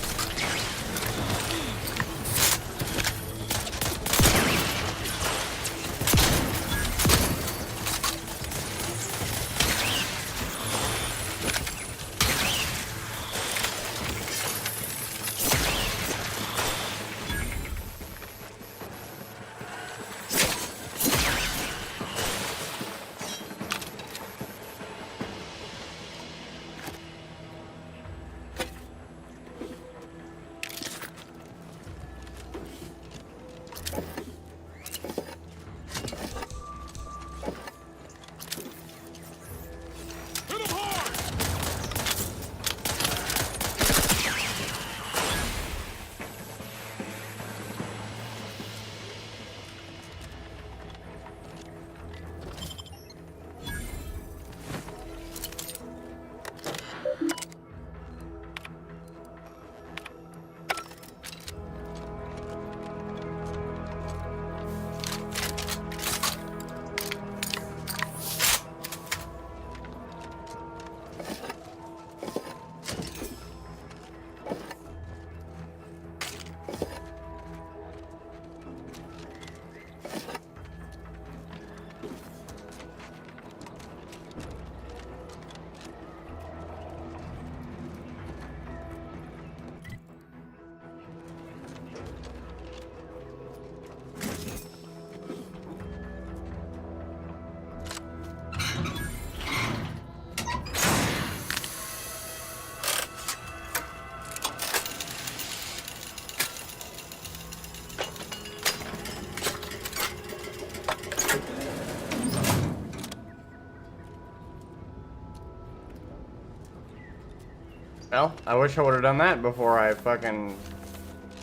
Well, I wish I would have done that before I fucking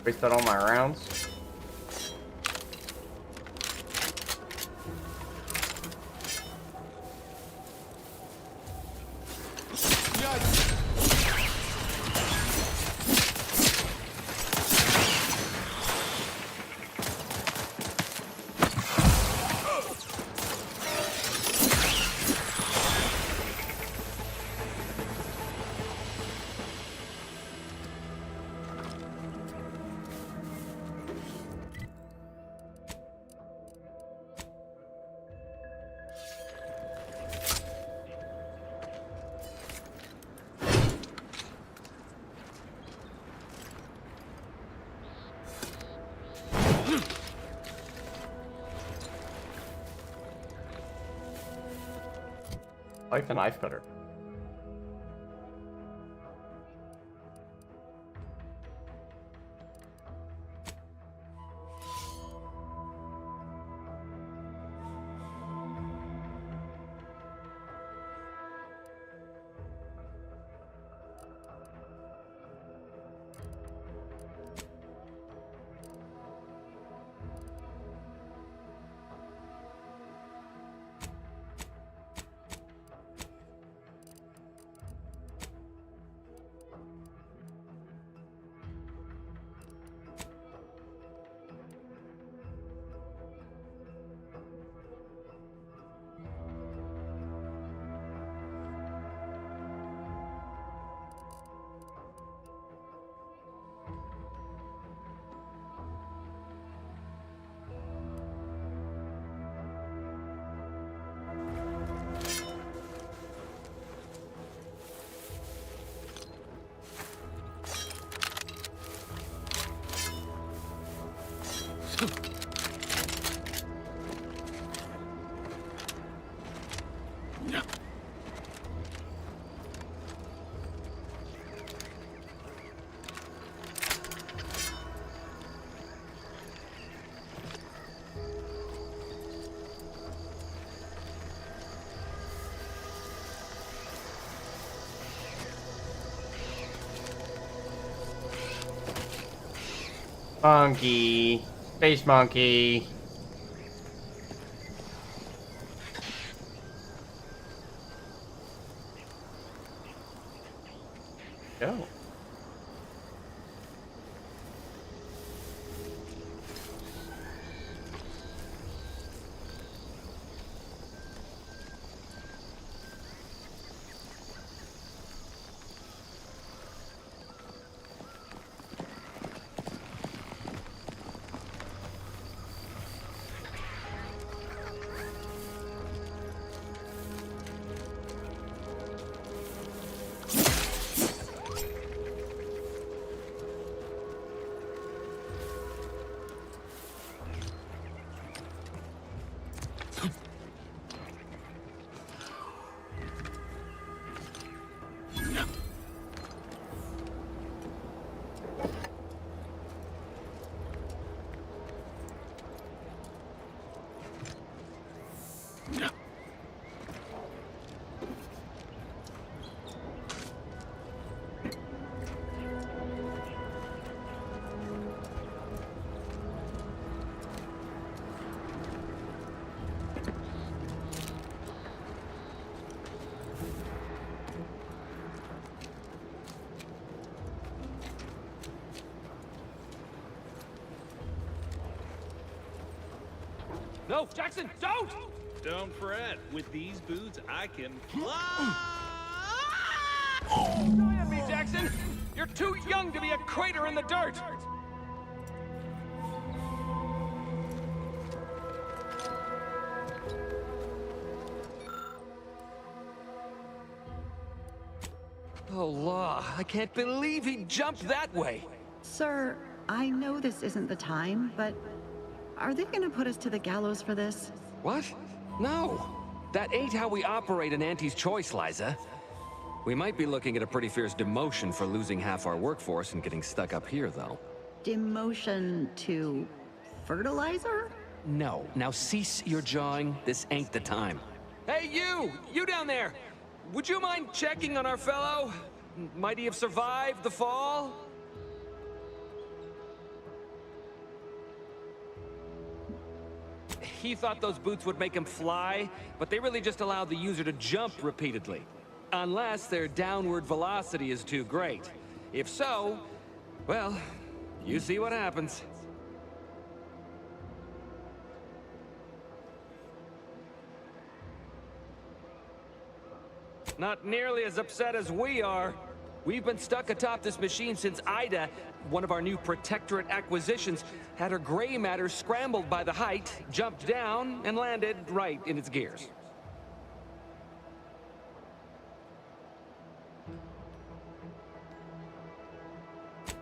wasted all my rounds. I like the knife cutter. Monkey. Space monkey. Go. No, Jackson, don't! Don't fret. With these boots, I can fly! Don't at me, Jackson! You're too young to be a crater in the dirt! Oh, law. I can't believe he jumped that way. Sir, I know this isn't the time, but are they gonna put us to the gallows for this? What? No. That ain't how we operate in Auntie's Choice, Liza. We might be looking at a pretty fierce demotion for losing half our workforce and getting stuck up here, though. Demotion to fertilizer? No. Now cease your jawing. This ain't the time. Hey, you! You down there! Would you mind checking on our fellow? Might he have survived the fall? He thought those boots would make him fly, but they really just allow the user to jump repeatedly. Unless their downward velocity is too great. If so, well, you see what happens. Not nearly as upset as we are. We've been stuck atop this machine since Ida, one of our new Protectorate acquisitions, had her gray matter scrambled by the height, jumped down, and landed right in its gears.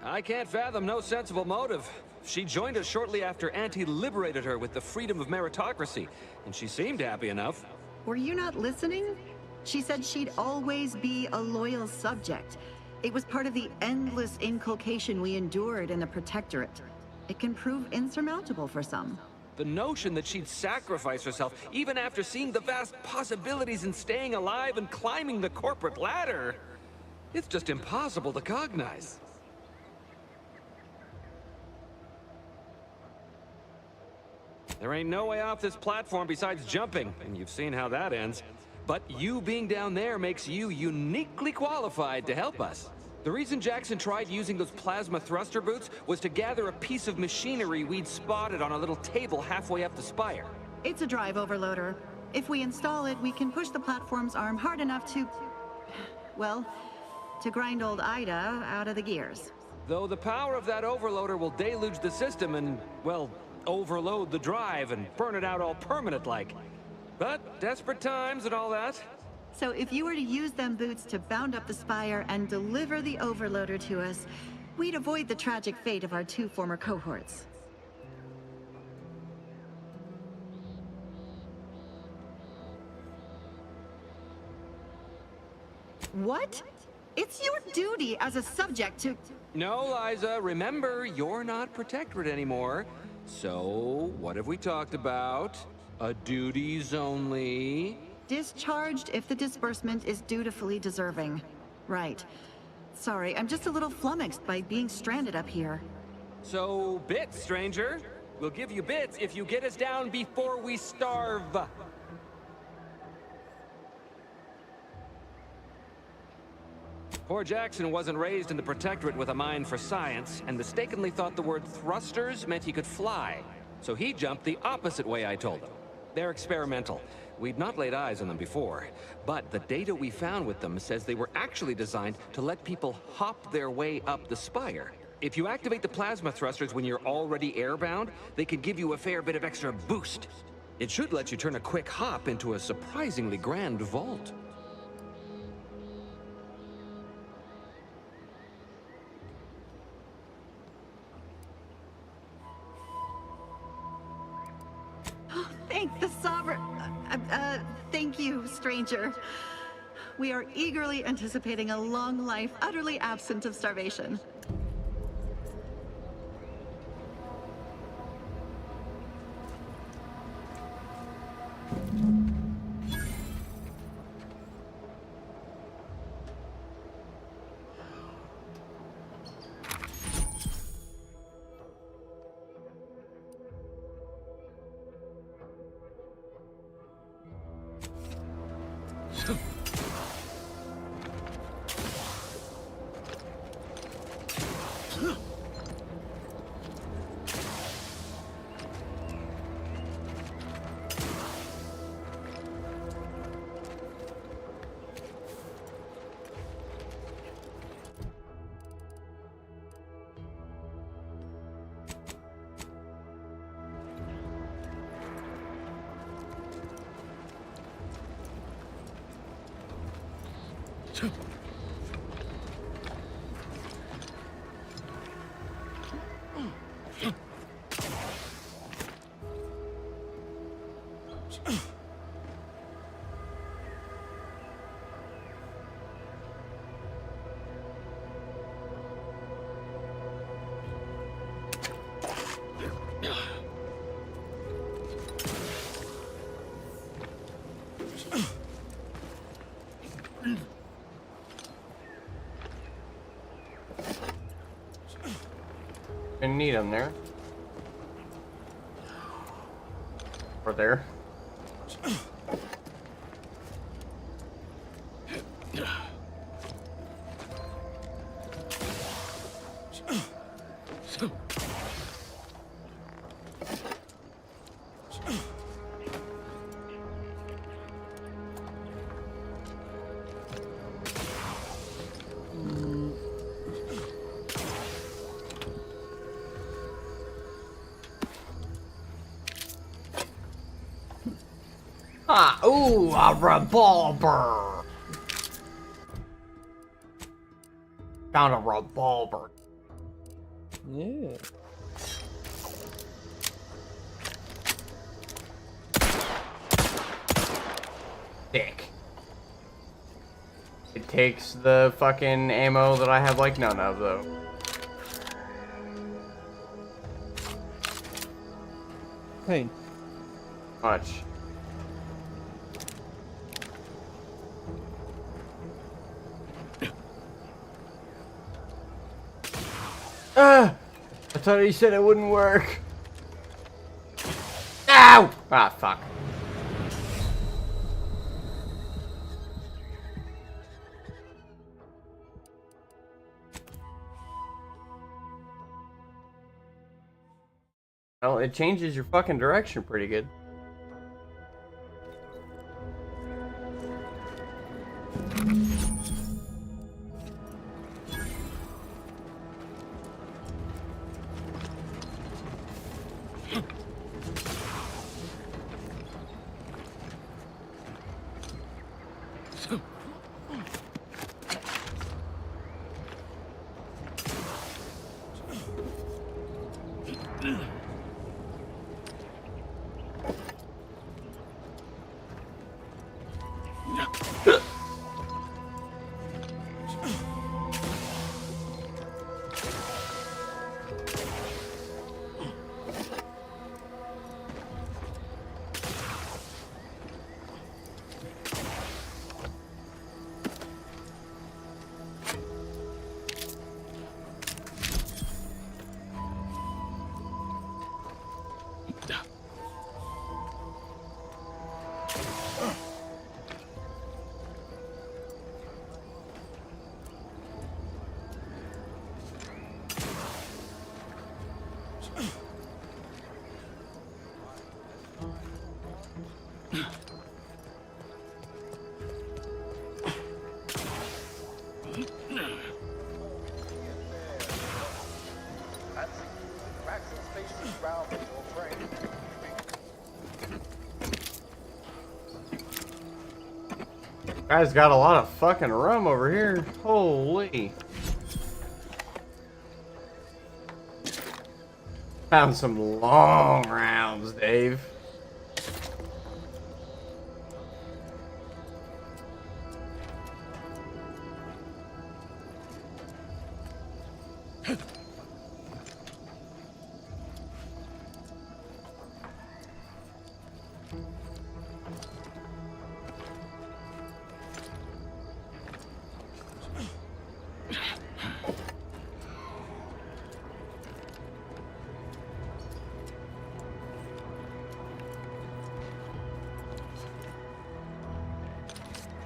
I can't fathom no sensible motive. She joined us shortly after Auntie liberated her with the freedom of meritocracy, and she seemed happy enough. Were you not listening? She said she'd always be a loyal subject. It was part of the endless inculcation we endured in the Protectorate. It can prove insurmountable for some. The notion that she'd sacrifice herself, even after seeing the vast possibilities in staying alive and climbing the corporate ladder, it's just impossible to cognize. There ain't no way off this platform besides jumping, and you've seen how that ends. But you being down there makes you uniquely qualified to help us. The reason Jackson tried using those plasma thruster boots was to gather a piece of machinery we'd spotted on a little table halfway up the spire. It's a drive overloader. If we install it, we can push the platform's arm hard enough to... well, to grind old Ida out of the gears. Though the power of that overloader will deluge the system and, well, overload the drive and burn it out all permanent-like. But desperate times and all that. So if you were to use them boots to bound up the spire and deliver the overloader to us, we'd avoid the tragic fate of our two former cohorts. What? It's your duty as a subject to... No, Liza, remember, you're not Protectorate anymore. So, what have we talked about? A duties only. Discharged if the disbursement is dutifully deserving. Right. Sorry, I'm just a little flummoxed by being stranded up here. So, bits, stranger. We'll give you bits if you get us down before we starve. Poor Jackson wasn't raised in the Protectorate with a mind for science, and mistakenly thought the word thrusters meant he could fly. So he jumped the opposite way I told him. They're experimental. We'd not laid eyes on them before, but the data we found with them says they were actually designed to let people hop their way up the spire. If you activate the plasma thrusters when you're already airbound, they can give you a fair bit of extra boost. It should let you turn a quick hop into a surprisingly grand vault. Thank the Sovereign... thank you, stranger. We are eagerly anticipating a long life utterly absent of starvation. need them there. Or there. Ah, ooh, a revolver. Found a revolver. Yeah. Dick. It takes the fucking ammo that I have like none of, though. Pain. Much. Ah! I thought he said it wouldn't work. Ow! Ah, fuck. Well, it changes your fucking direction pretty good. Guy's got a lot of fucking rum over here. Holy. Found some long rounds, Dave.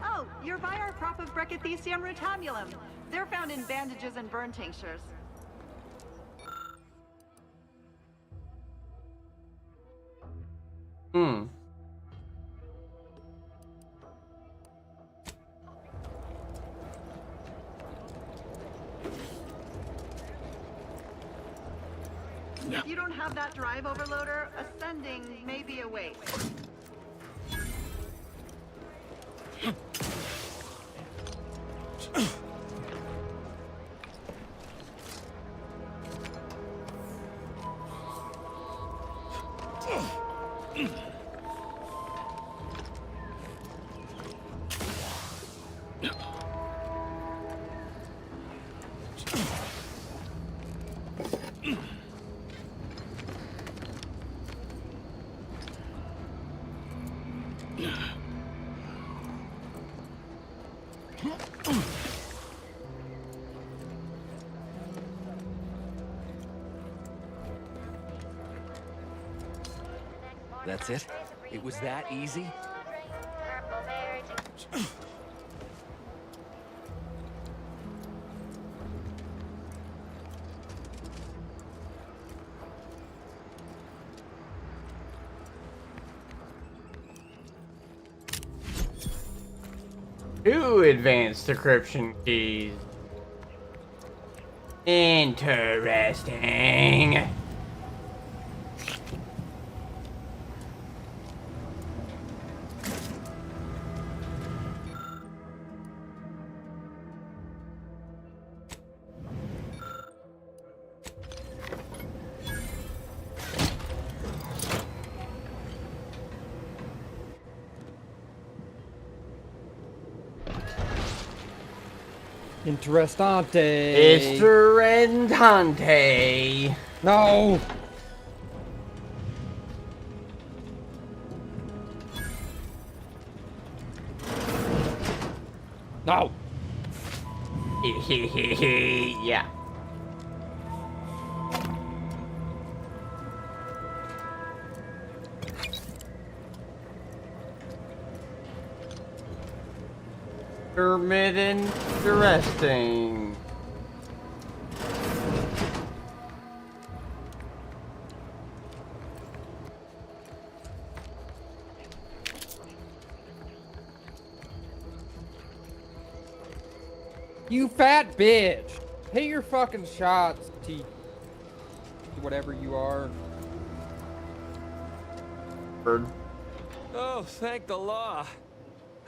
Oh, you're by our prop of Brachythecium rotamulum. They're found in bandages and burn tinctures. Hmm. If you don't have that drive overloader, ascending may be a waste. That's it? It was that easy? Two advanced decryption keys. Interesting. Interessante. Interessante. No. No. Yeah. Interesting. You fat bitch. Hit your fucking shots, whatever you are. Bird. Oh, thank the law.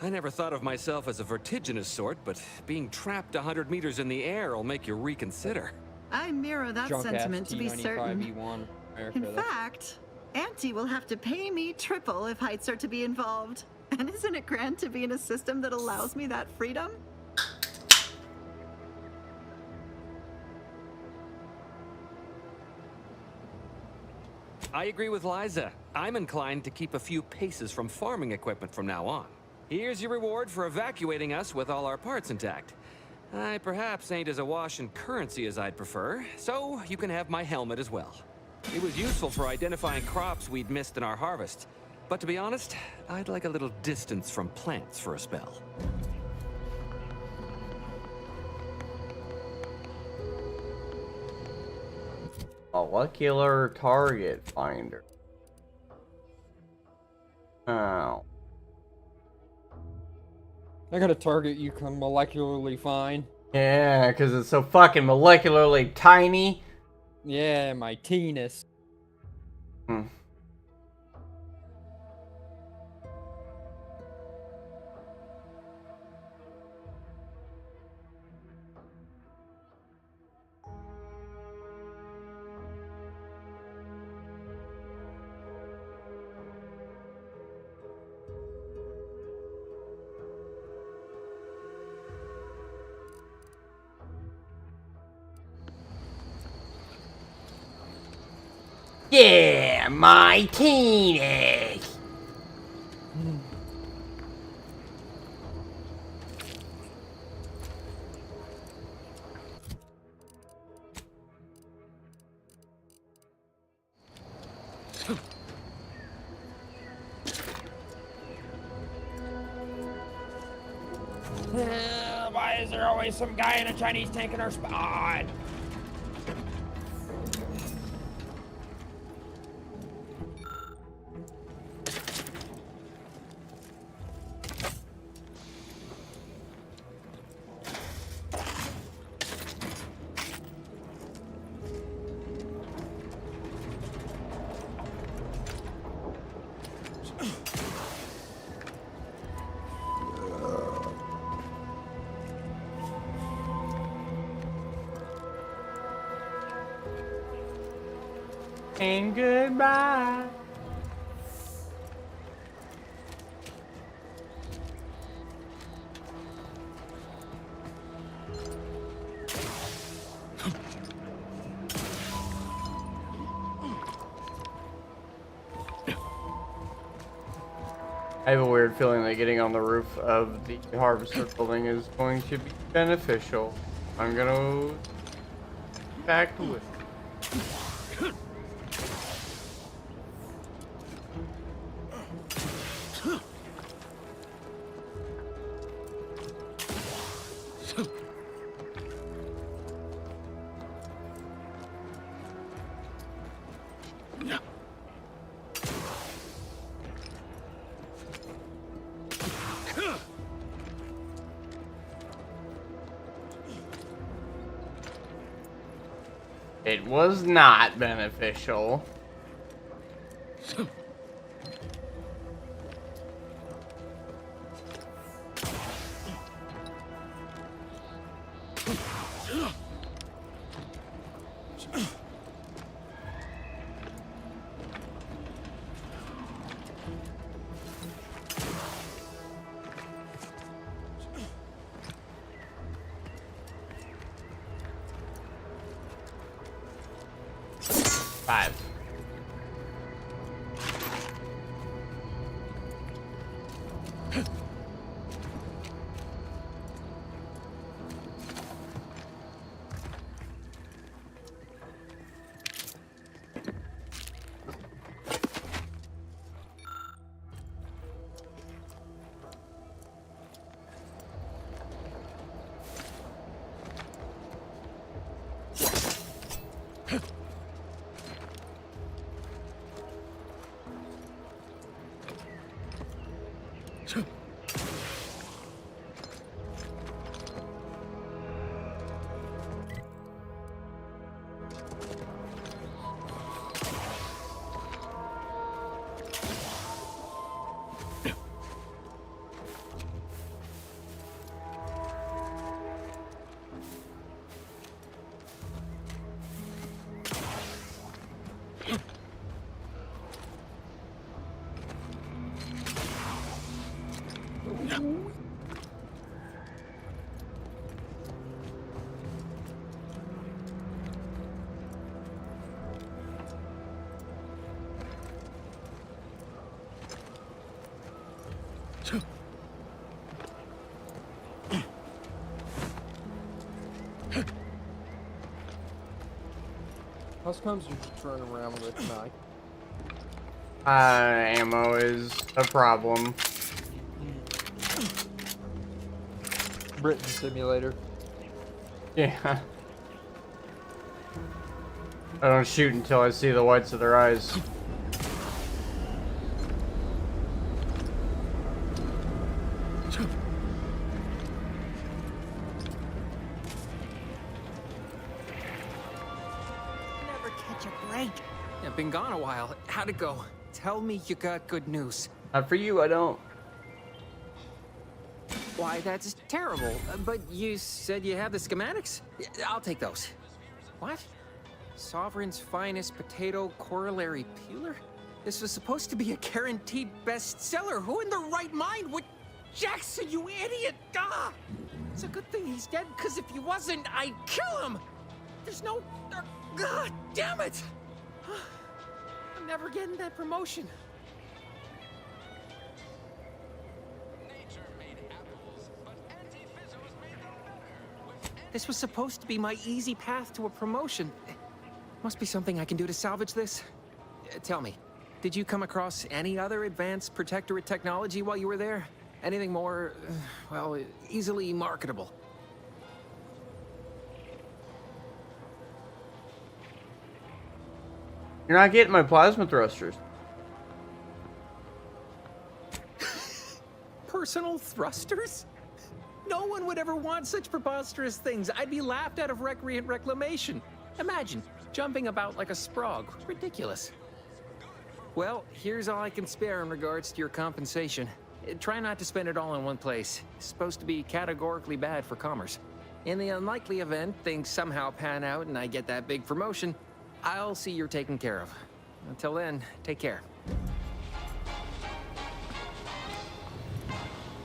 I never thought of myself as a vertiginous sort, but being trapped 100 meters in the air will make you reconsider. I mirror that sentiment to be certain. In America, fact, Auntie will have to pay me triple if heights are to be involved. And isn't it grand to be in a system that allows me that freedom? I agree with Liza. I'm inclined to keep a few paces from farming equipment from now on. Here's your reward for evacuating us with all our parts intact. I perhaps ain't as awash in currency as I'd prefer, so you can have my helmet as well. It was useful for identifying crops we'd missed in our harvest. But to be honest, I'd like a little distance from plants for a spell. Molecular target finder. Oh. I got a target you can molecularly find. Yeah, because it's so fucking molecularly tiny. Yeah, my penis. Hmm. Yeah, my penis. Why is there always some guy in a Chinese tank in our spot? And goodbye. I have a weird feeling that getting on the roof of the harvester building is going to be beneficial. I'm gonna back with it. It was not beneficial. Five. How comes you turn around with Mike? Ammo is a problem. Britain simulator. Yeah. I don't shoot until I see the whites of their eyes. Never catch a break. I've been gone a while. How'd it go? Tell me you got good news. Not for you, I don't. Why, that's terrible. But you said you have the schematics? I'll take those. What? Sovereign's finest potato corollary peeler? This was supposed to be a guaranteed bestseller. Who in their right mind would... Jackson, you idiot! Ah! It's a good thing he's dead, because if he wasn't, I'd kill him! There's no... God damn it! I'm never getting that promotion. This was supposed to be my easy path to a promotion. Must be something I can do to salvage this. Tell me, did you come across any other advanced protectorate technology while you were there? Anything more, well, easily marketable? You're not getting my plasma thrusters. Personal thrusters? No one would ever want such preposterous things. I'd be laughed out of recreant reclamation. Imagine, jumping about like a sprog. Ridiculous. Well, here's all I can spare in regards to your compensation. Try not to spend it all in one place. It's supposed to be categorically bad for commerce. In the unlikely event things somehow pan out and I get that big promotion, I'll see you're taken care of. Until then, take care.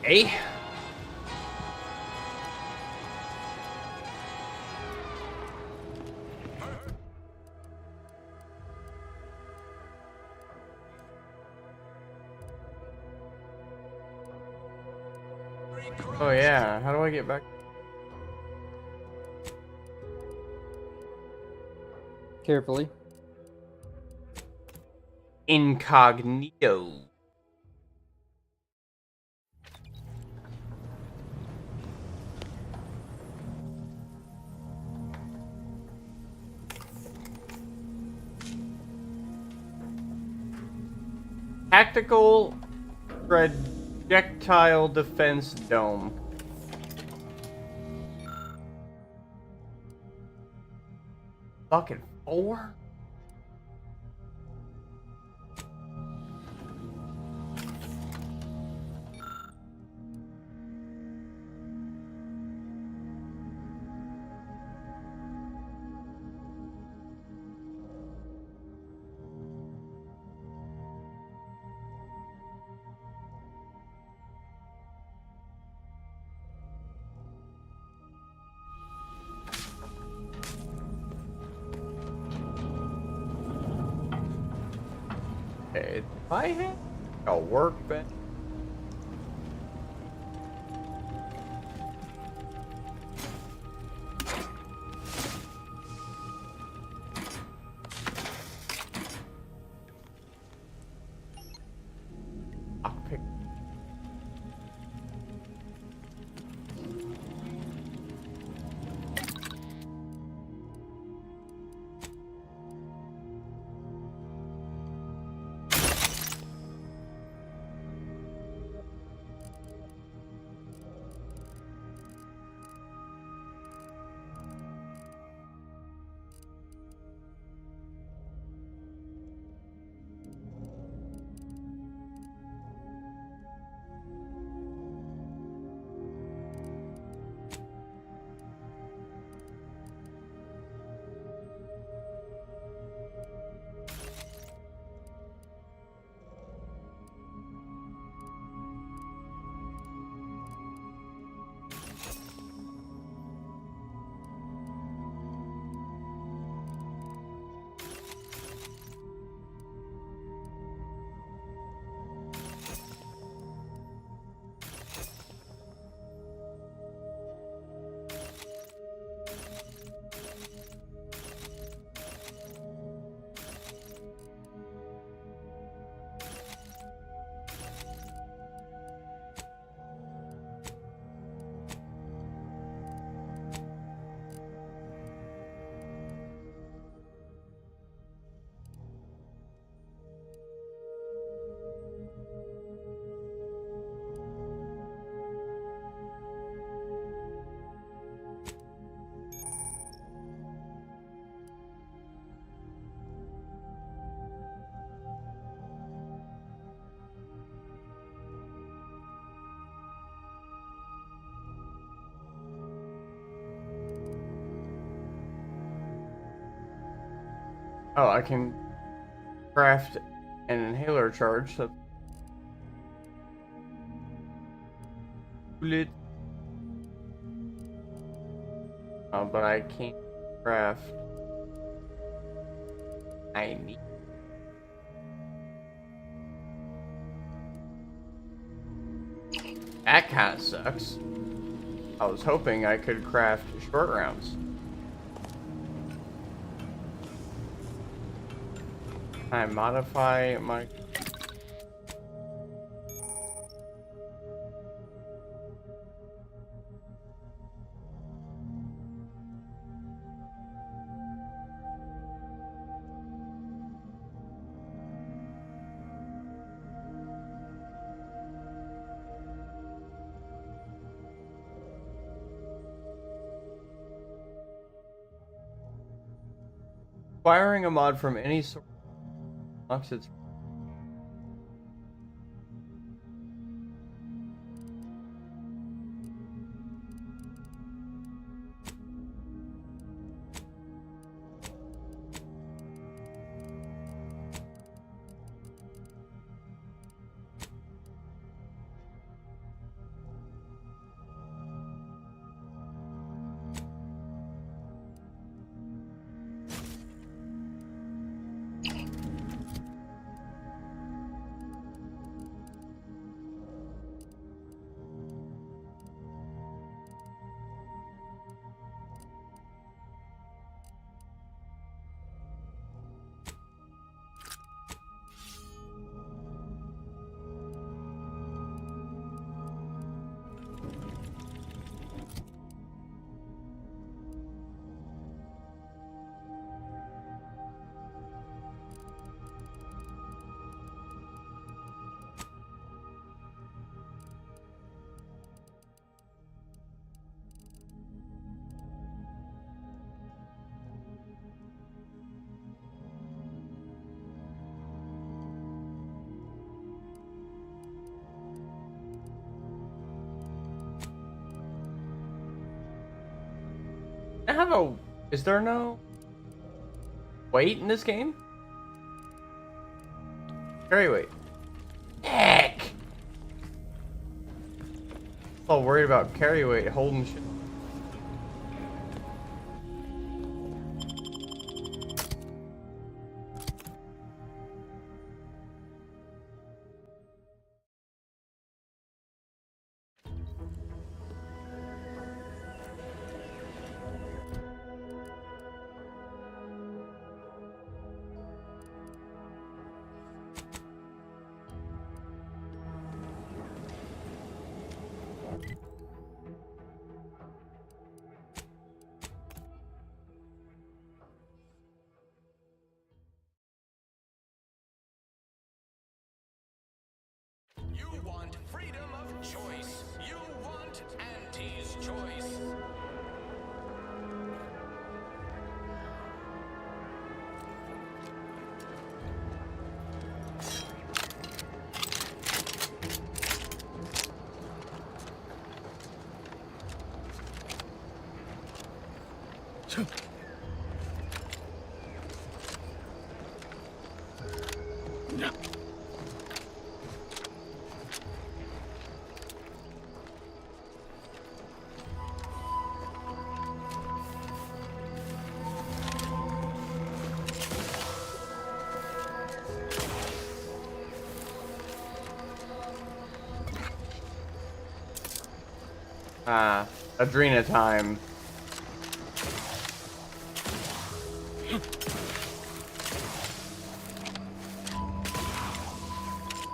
Hey. Oh yeah, how do I get back? Carefully. Incognito. Tactical projectile defense dome. Fucking 4? If I had a workbench. Lockpick. Oh, I can craft an inhaler charge. So but I can't craft. I need. That kind of sucks. I was hoping I could craft short rounds. I modify my. Acquiring a mod from any source unlocks its. have a... Is there no weight in this game? Carry weight. Heck! I'm all worried about carry weight holding shit. You want freedom of choice. You want Auntie's choice. Adrena time.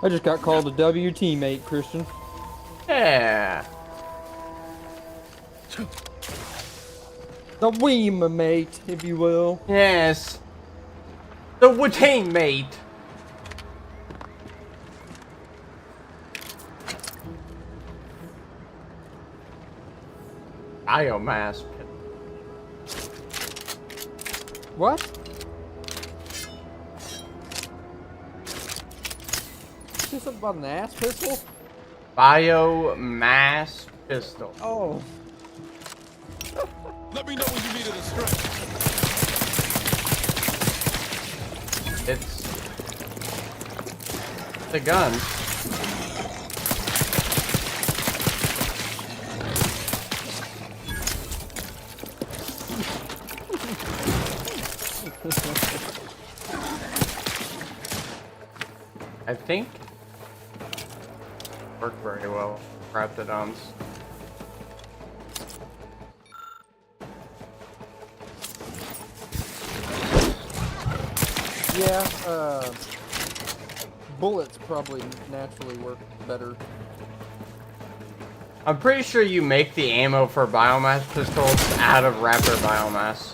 I just got called a W teammate, Christian. Yeah. The Weema mate, if you will. Yes. The Watain mate. Biomass. What? Is this about an ass pistol? Biomass pistol. Oh. Let me know when you needed a stretch. It's the gun. I think worked very well. Raptidons. Yeah, bullets probably naturally work better. I'm pretty sure you make the ammo for biomass pistols out of raptor biomass.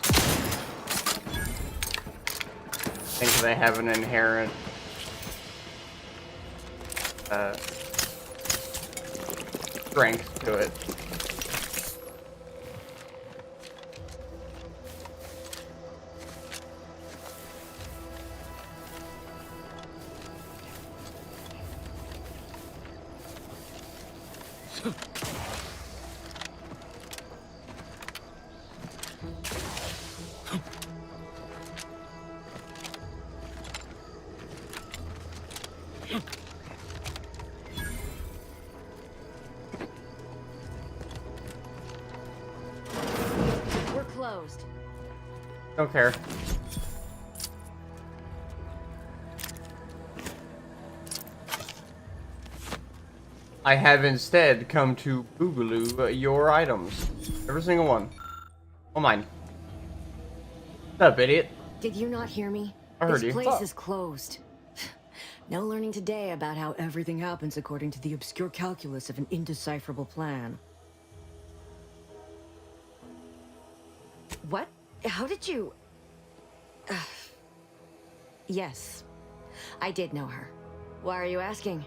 I think they have an inherent strength to it. We're closed. Don't care. I have instead come to boogaloo your items. Every single one. All mine. What's up, idiot? Did you not hear me? I heard you. This place is closed. No learning today about how everything happens according to the obscure calculus of an indecipherable plan. What? How did you... Yes. I did know her. Why are you asking?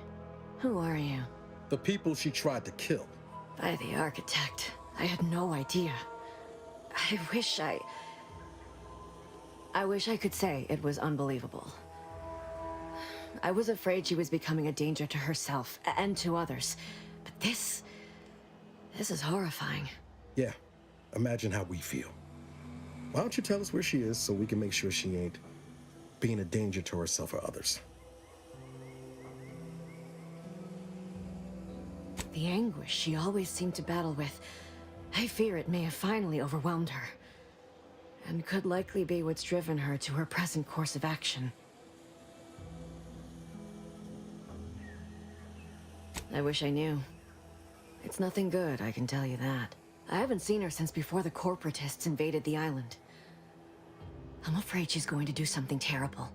Who are you? The people she tried to kill. By the architect. I had no idea. I wish I could say it was unbelievable. I was afraid she was becoming a danger to herself and to others. But this is horrifying. Yeah, imagine how we feel. Why don't you tell us where she is so we can make sure she ain't being a danger to herself or others? The anguish she always seemed to battle with, I fear it may have finally overwhelmed her, and could likely be what's driven her to her present course of action. I wish I knew. It's nothing good, I can tell you that. I haven't seen her since before the corporatists invaded the island. I'm afraid she's going to do something terrible,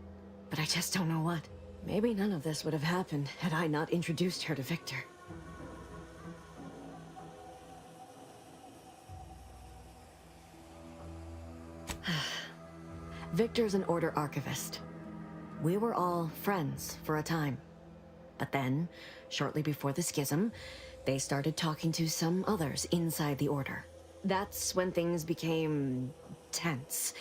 but I just don't know what. Maybe none of this would have happened had I not introduced her to Victor. Victor's an Order archivist. We were all friends for a time. But then, shortly before the schism, they started talking to some others inside the Order. That's when things became tense.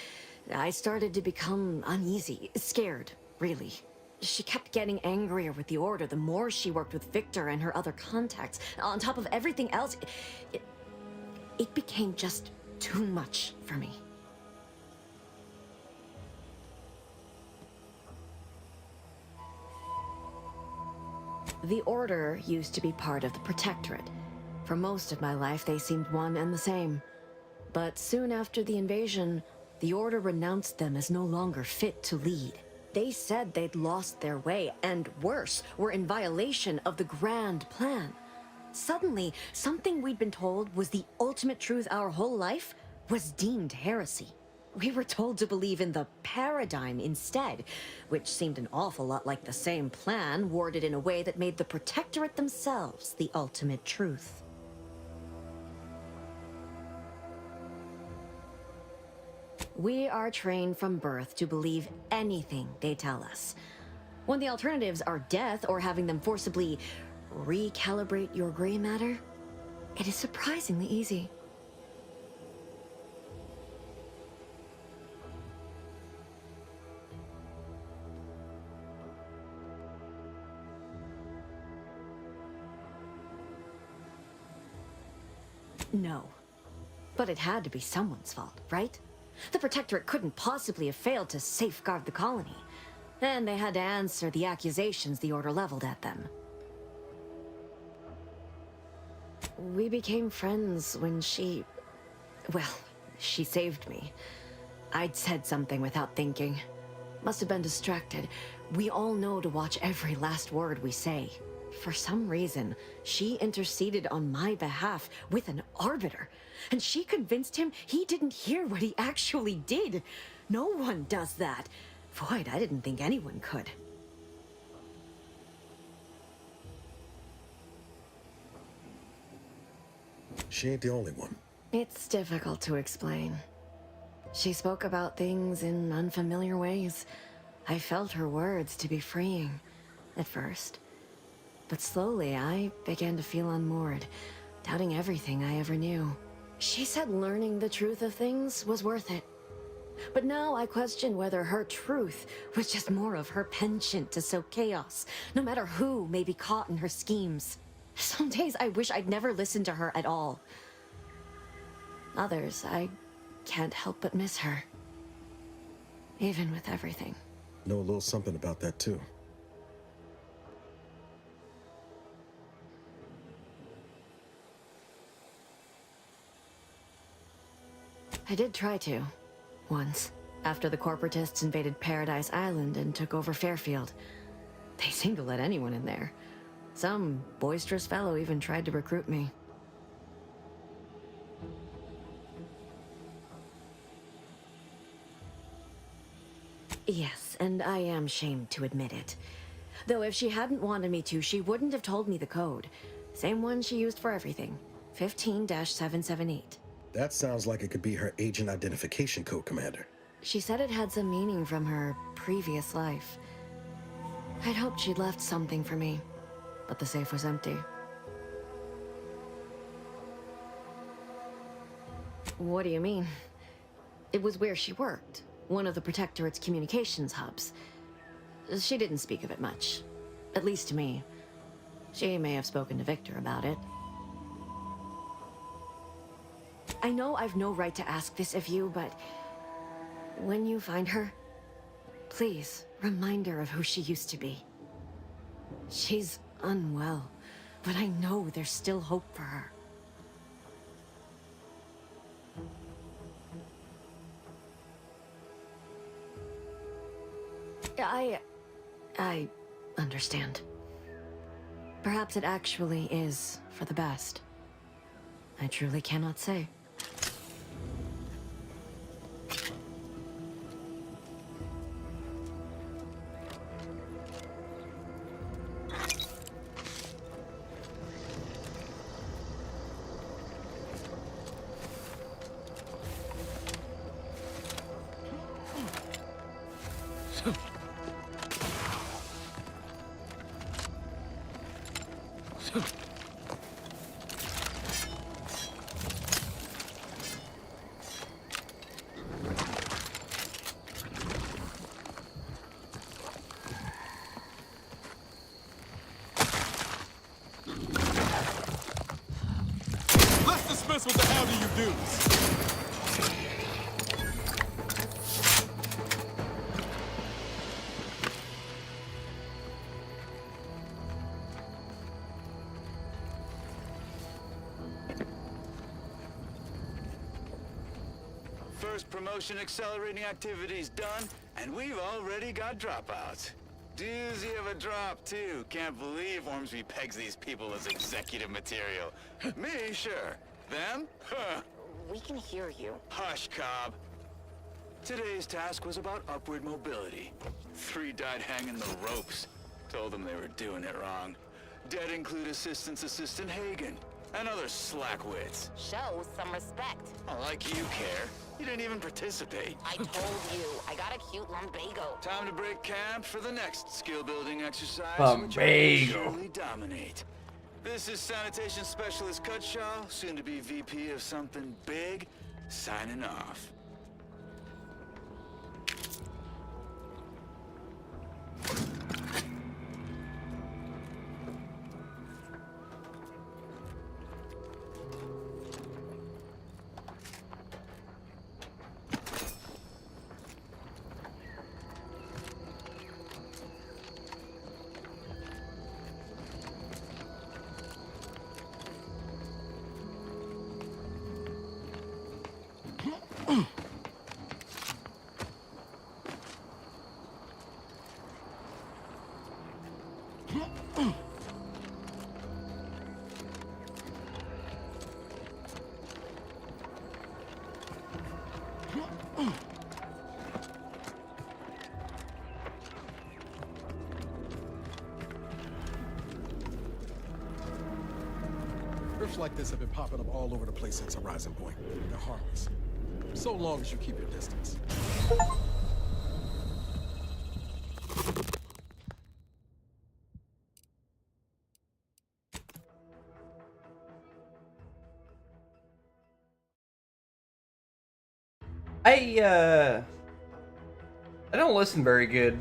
I started to become uneasy, scared, really. She kept getting angrier with the Order the more she worked with Victor and her other contacts. On top of everything else, it became just too much for me. The Order used to be part of the Protectorate. For most of my life, they seemed one and the same. But soon after the invasion, the Order renounced them as no longer fit to lead. They said they'd lost their way, and worse, were in violation of the grand plan. Suddenly, something we'd been told was the ultimate truth our whole life was deemed heresy. We were told to believe in the paradigm instead, which seemed an awful lot like the same plan, worded in a way that made the Protectorate themselves the ultimate truth. We are trained from birth to believe anything they tell us. When the alternatives are death or having them forcibly recalibrate your gray matter, it is surprisingly easy. No. But it had to be someone's fault, right? The Protectorate couldn't possibly have failed to safeguard the colony. And they had to answer the accusations the Order leveled at them. We became friends when she saved me. I'd said something without thinking. Must have been distracted. We all know to watch every last word we say. For some reason, she interceded on my behalf with an arbiter, and she convinced him he didn't hear what he actually did. No one does that. Void, I didn't think anyone could. She ain't the only one. It's difficult to explain. She spoke about things in unfamiliar ways. I felt her words to be freeing, at first. But slowly, I began to feel unmoored, doubting everything I ever knew. She said learning the truth of things was worth it. But now I question whether her truth was just more of her penchant to sow chaos, no matter who may be caught in her schemes. Some days I wish I'd never listened to her at all. Others, I can't help but miss her. Even with everything. Know a little something about that, too. I did try to. Once. After the corporatists invaded Paradise Island and took over Fairfield. They seemed to let anyone in there. Some boisterous fellow even tried to recruit me. Yes, and I am shamed to admit it. Though if she hadn't wanted me to, she wouldn't have told me the code. Same one she used for everything. 15-778. That sounds like it could be her agent identification code, Commander. She said it had some meaning from her previous life. I'd hoped she'd left something for me, but the safe was empty. What do you mean? It was where she worked, one of the Protectorate's communications hubs. She didn't speak of it much, at least to me. She may have spoken to Victor about it. I know I've no right to ask this of you, but When you find her, please remind her of who she used to be. She's unwell, but I know there's still hope for her. I understand. Perhaps it actually is for the best. I truly cannot say. Let's dismiss what the hell do you do? First promotion accelerating activities done, and we've already got dropouts. Doozy of a drop, too. Can't believe Ormsby pegs these people as executive material. Me, sure. Them? Huh. We can hear you. Hush, Cobb. Today's task was about upward mobility. 3 died hanging the ropes. Told them they were doing it wrong. Dead include Assistant Hagen and other slackwits. Show some respect. Oh, like you care. You didn't even participate. I told you, I got a cute lumbago. Time to break camp for the next skill-building exercise, which I will Lumbago. surely dominate. This is Sanitation Specialist Cutshaw, soon to be VP of something big, signing off. Rifts like this have been popping up all over the place since Horizon Point. They're harmless. So long as you keep your distance. I don't listen very good.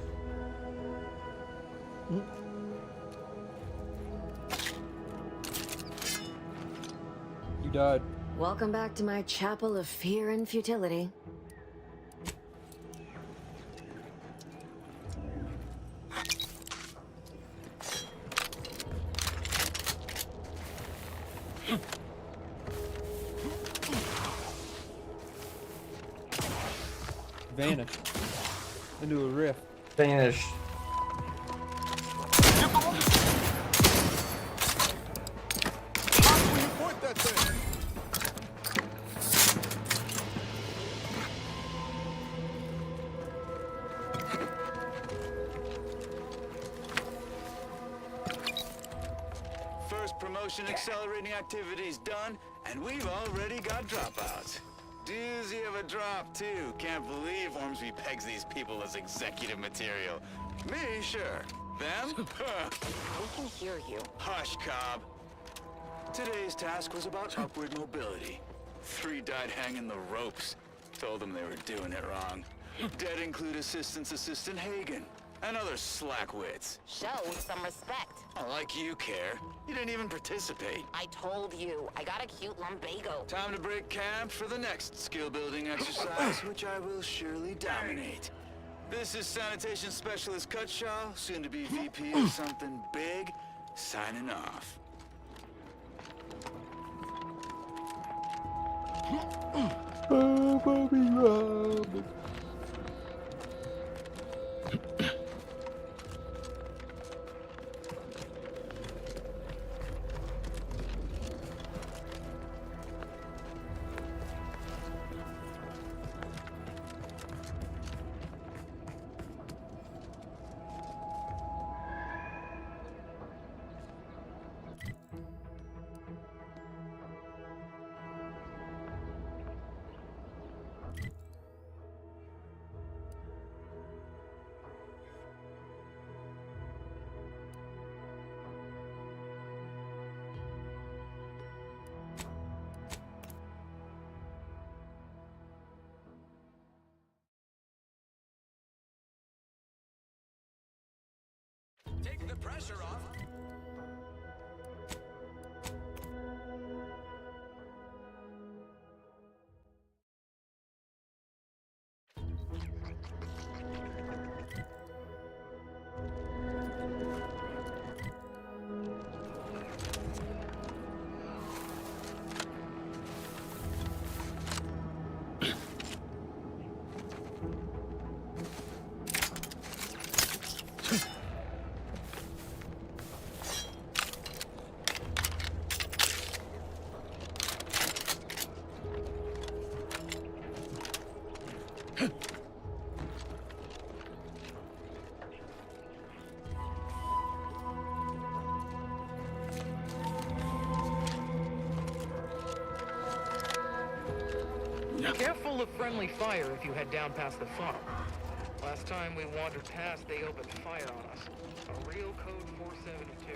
You died. Welcome back to my chapel of fear and futility. Vanished. Into a rift. Vanished. Point that thing. First promotion accelerating activities done, and we've already got dropouts. Doozy of a drop, too. Can't believe Ormsby pegs these people as executive material. Me, sure. Them? Huh. We can hear you. Hush, Cobb. Today's task was about upward mobility. 3 died hanging the ropes. Told them they were doing it wrong. Dead include Assistant Hagen And other slackwits. Show some respect. Oh, like you care. You didn't even participate. I told you, I got a cute lumbago. Time to break camp for the next skill-building exercise, which I will surely dominate. This is Sanitation Specialist Cutshaw, soon to be VP of something big, signing off. Oh, Bobby Rob. Take the pressure off. Careful of friendly fire if you head down past the farm. Last time we wandered past, they opened fire on us. A real code 472.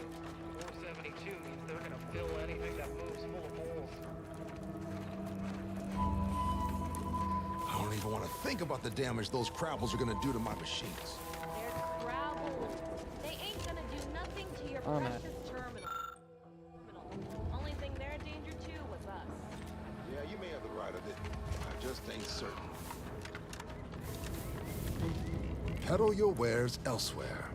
472 means they're gonna fill anything that moves full of holes. I don't even want to think about the damage those crabbles are gonna do to my machines. They're gravel. They ain't gonna do nothing to your Oh, man. precious terminal. Only thing they're a danger to was us. Yeah, you may have the right of it. I just ain't certain. Peddle your wares elsewhere.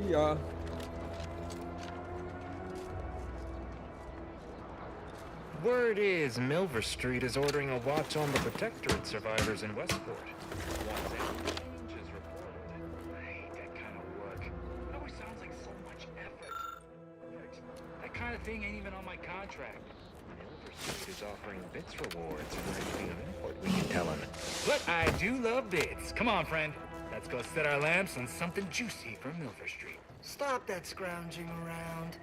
Yeah. Word is Milver Street is ordering a watch on the Protectorate survivors in Westport. Once any change is reported. I hate that kind of work. It always sounds like so much effort. That kind of thing ain't even on my contract. Milver Street is offering bits rewards for anything of import we can tell him. But I do love bits. Come on, friend. Let's go set our lamps on something juicy from Milver Street. Stop that scrounging around.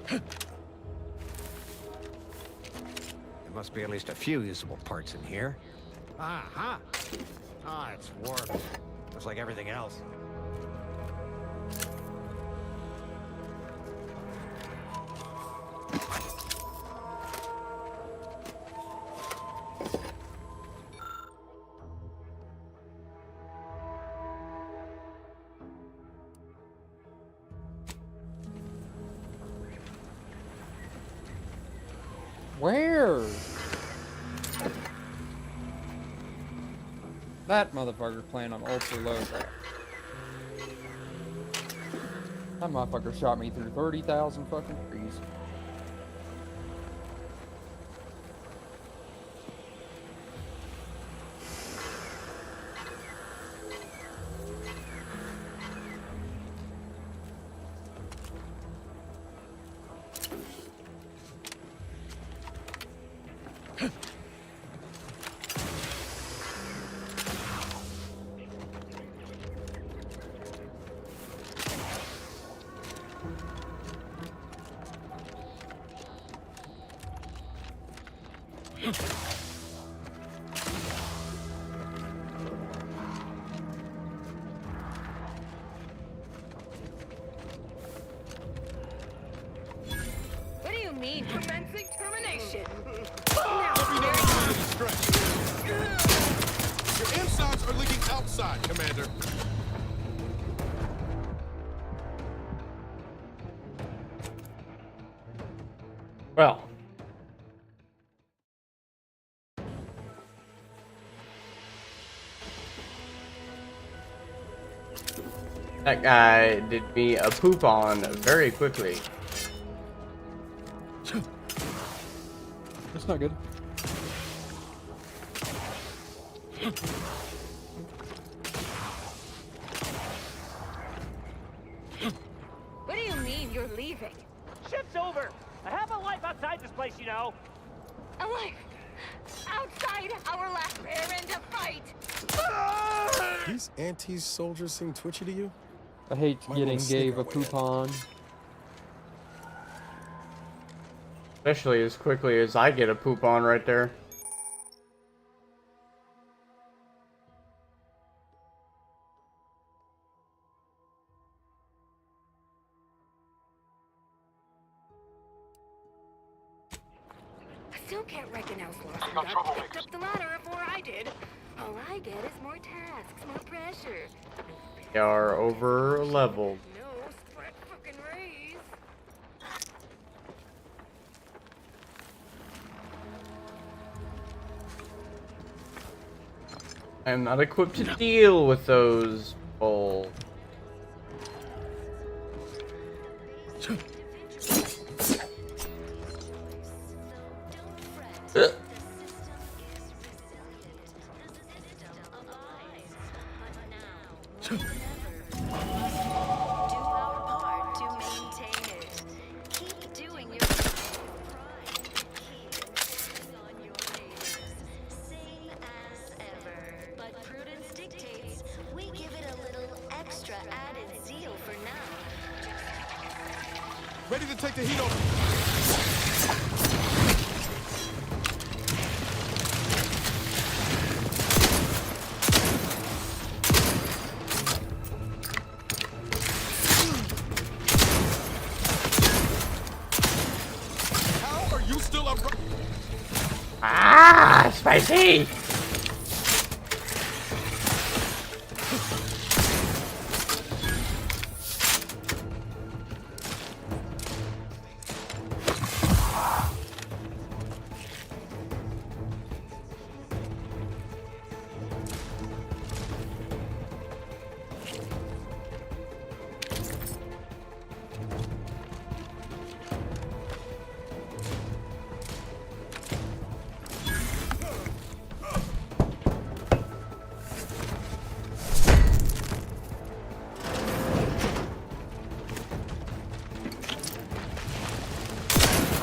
There must be at least a few usable parts in here. Ah, it's warped. Just like everything else. Where? That motherfucker's playing on ultra low, bro. That motherfucker shot me through 30,000 fucking trees. What do you mean, commencing termination? Every now and then it's stretched. Your insides are leaking outside, Commander. Well. That guy did me a poop on very quickly. That's not good. What do you mean you're leaving? Shift's over. I have a life outside this place, you know. A life outside our last errand to fight. These anti-soldiers seem twitchy to you? I hate Might getting wanna sneak gave our a way in. coupon. Especially as quickly as I get a poop on right there. I still can't reckon how Slaughter picked up the ladder before I did. All I get is more tasks, more pressure. They are over leveled. No spread fucking raise. I am not equipped to deal with those people. Ready to take the heat off. How are you still up? Ah, spicy!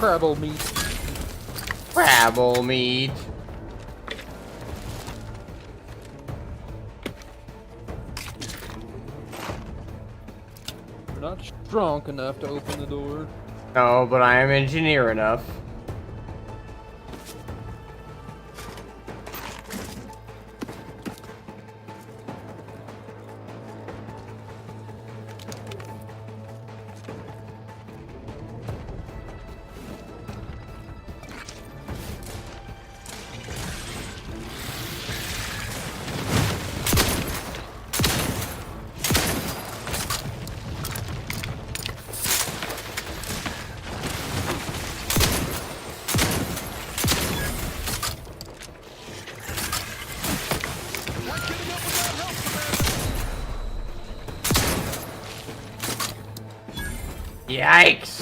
Crabble meat. Crabble meat. You're not strong enough to open the door. No, but I am engineer enough. Yikes!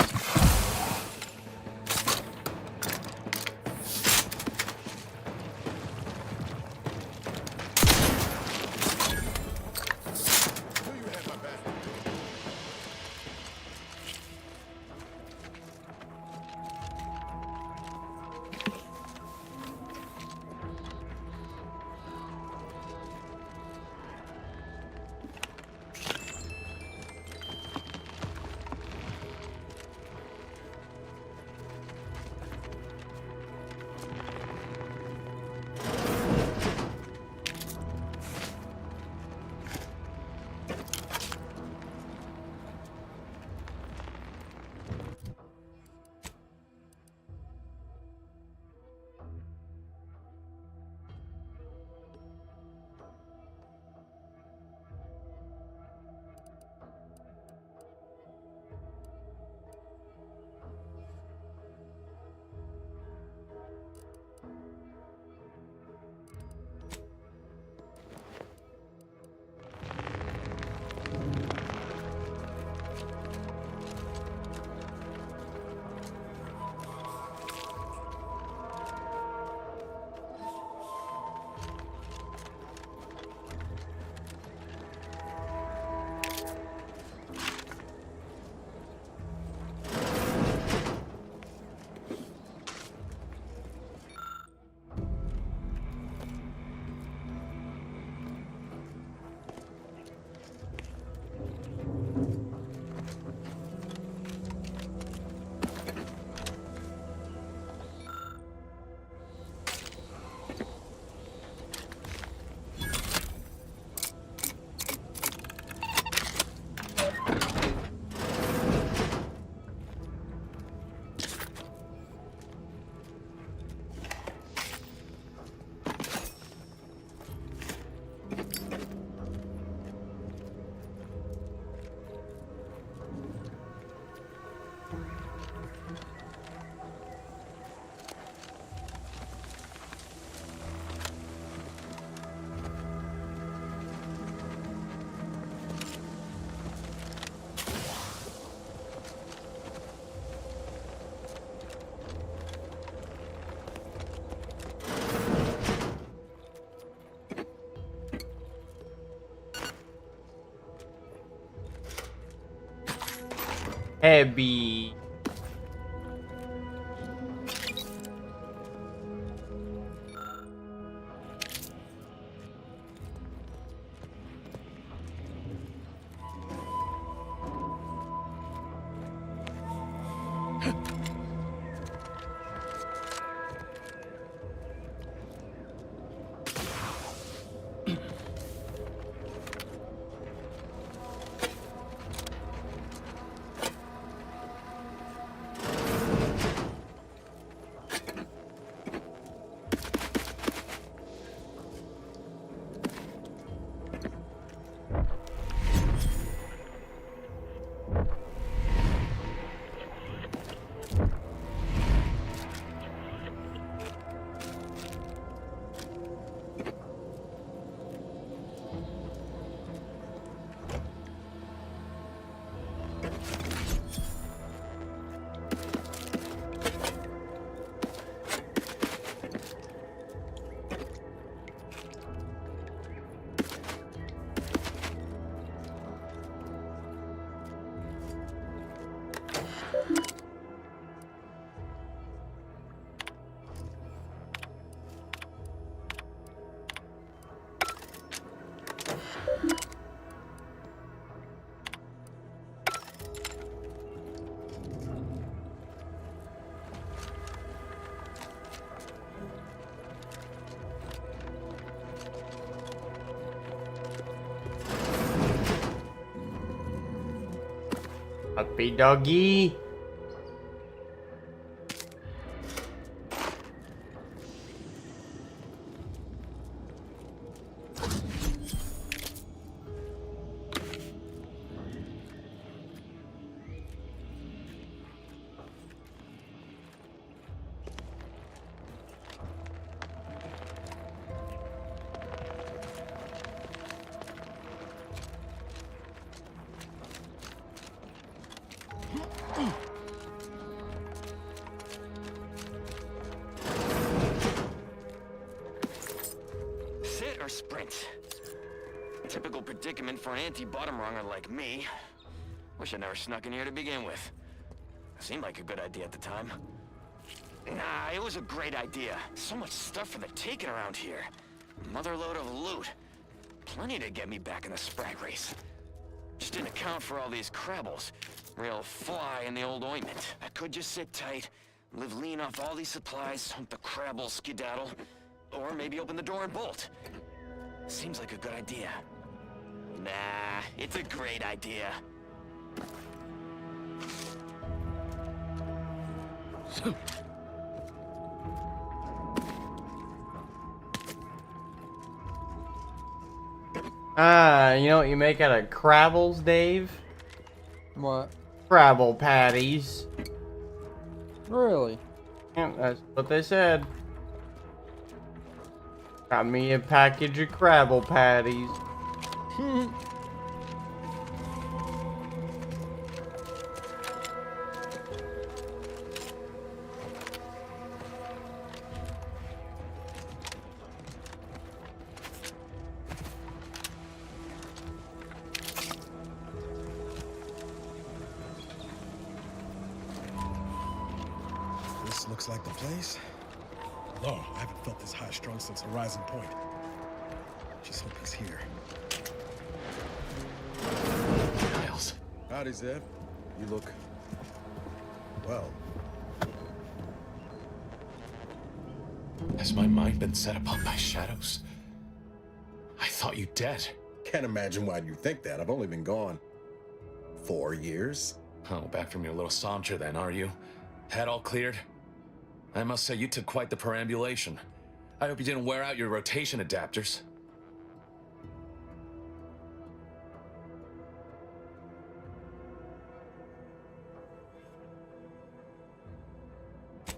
Heavy. Puppy doggy. Sit or sprint? Typical predicament for an anti-bottom runger like me. Wish I never snuck in here to begin with. Seemed like a good idea at the time. Nah, it was a great idea. So much stuff for the taking around here. Motherload of loot. Plenty to get me back in the sprag race. Just didn't account for all these crabbles. Real fly in the old ointment. I could just sit tight, live lean off all these supplies, hunt the crabble skedaddle, or maybe open the door and bolt. Seems like a good idea. Nah, it's a great idea. Ah, you know what you make out of crabbles, Dave? What? Crabble patties. Really? Yeah, that's what they said. Got me a package of crabble patties. This looks like the place. Lord, I haven't felt this high-strung since Horizon Point. Just hope he's here. Miles. Howdy, Zev. You look... well. Has my mind been set upon by shadows? I thought you dead. Can't imagine why you think that. I've only been gone 4 years. Oh, back from your little saunter then, are you? Head all cleared? I must say, you took quite the perambulation. I hope you didn't wear out your rotation adapters.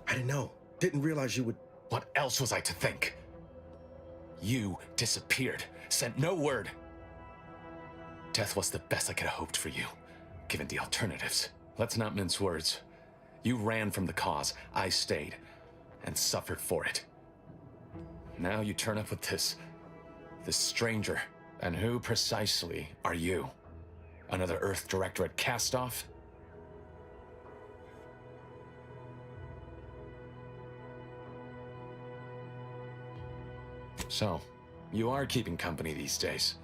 I didn't know. Didn't realize you would... What else was I to think? You disappeared, sent no word. Death was the best I could have hoped for you, given the alternatives. Let's not mince words. You ran from the cause, I stayed, and suffered for it. Now you turn up with this stranger. And who precisely are you? Another Earth Directorate cast-off? So, you are keeping company these days.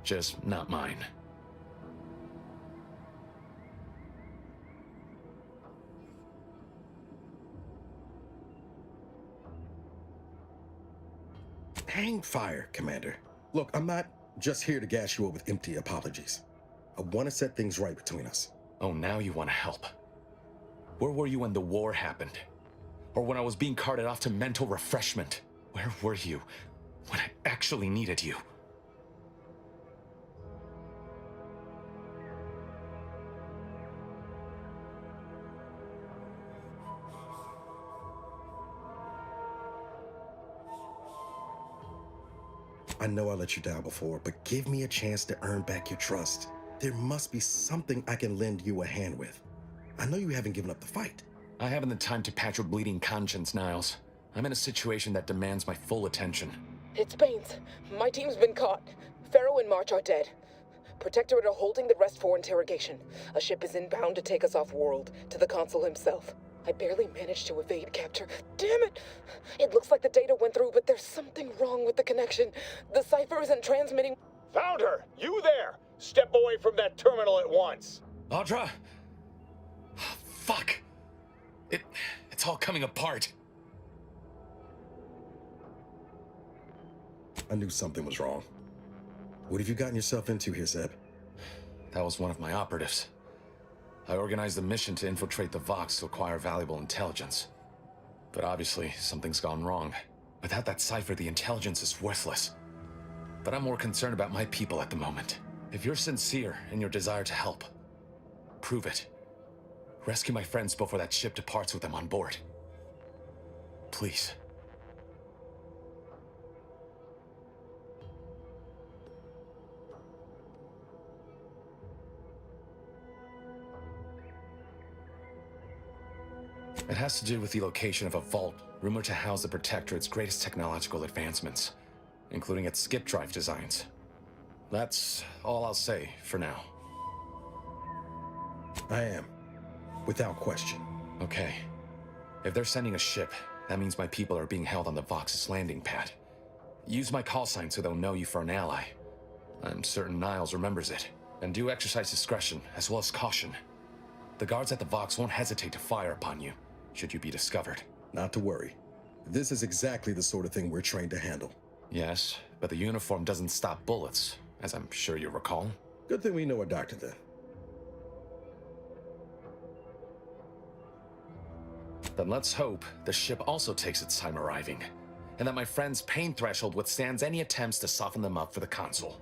Just not mine. Hang fire, Commander. Look, I'm not just here to gas you up with empty apologies. I want to set things right between us. Oh, now you want to help. Where were you when the war happened? Or when I was being carted off to mental refreshment? Where were you when I actually needed you? I know I let you down before, but give me a chance to earn back your trust. There must be something I can lend you a hand with. I know you haven't given up the fight. I haven't the time to patch your bleeding conscience, Niles. I'm in a situation that demands my full attention. It's Baines. My team's been caught. Pharaoh and March are dead. Protectorate are holding the rest for interrogation. A ship is inbound to take us off-world, to the consul himself. I barely managed to evade capture. Damn it! It looks like the data went through, but there's something wrong with the connection. The cipher isn't transmitting. Found her! You there! Step away from that terminal at once! Audra! Fuck! It's all coming apart. I knew something was wrong. What have you gotten yourself into here, Zeb? That was one of my operatives. I organized a mission to infiltrate the Vox to acquire valuable intelligence. But obviously, something's gone wrong. Without that cipher, the intelligence is worthless. But I'm more concerned about my people at the moment. If you're sincere in your desire to help, prove it. Rescue my friends before that ship departs with them on board. Please. It has to do with the location of a vault rumored to house the Protectorate's greatest technological advancements, including its skip drive designs. That's all I'll say for now. I am. Without question. Okay. If they're sending a ship, that means my people are being held on the Vox's landing pad. Use my call sign so they'll know you for an ally. I'm certain Niles remembers it. And do exercise discretion, as well as caution. The guards at the Vox won't hesitate to fire upon you, should you be discovered. Not to worry. This is exactly the sort of thing we're trained to handle. Yes, but the uniform doesn't stop bullets, as I'm sure you recall. Good thing we know a doctor then. Then let's hope the ship also takes its time arriving, and that my friend's pain threshold withstands any attempts to soften them up for the consul.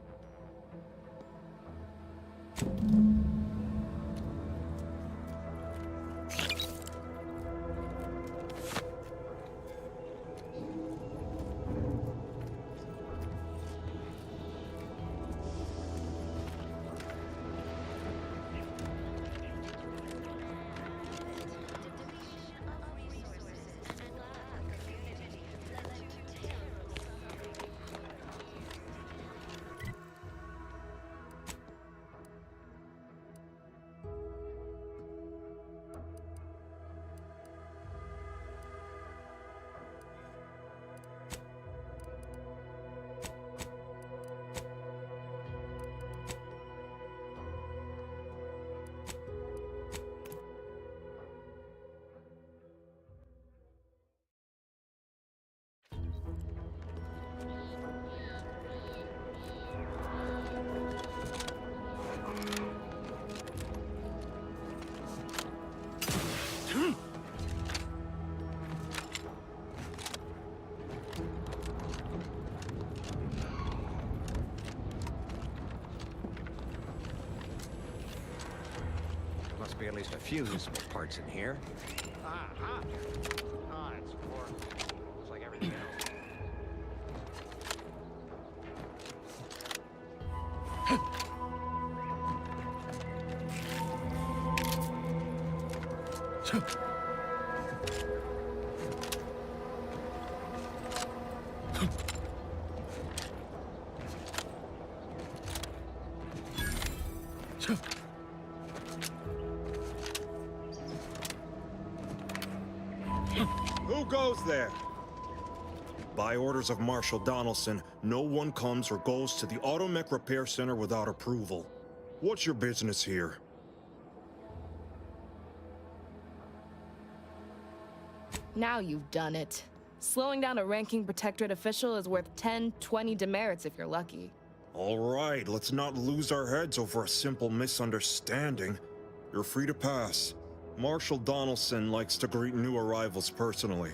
Must be at least a few useful parts in here. Ah, it's working. Looks like everything else. Who goes there? By orders of Marshal Donaldson, no one comes or goes to the Automech Repair Center without approval. What's your business here? Now you've done it. Slowing down a ranking Protectorate official is worth 10, 20 demerits if you're lucky. All right, let's not lose our heads over a simple misunderstanding. You're free to pass. Marshal Donaldson likes to greet new arrivals personally.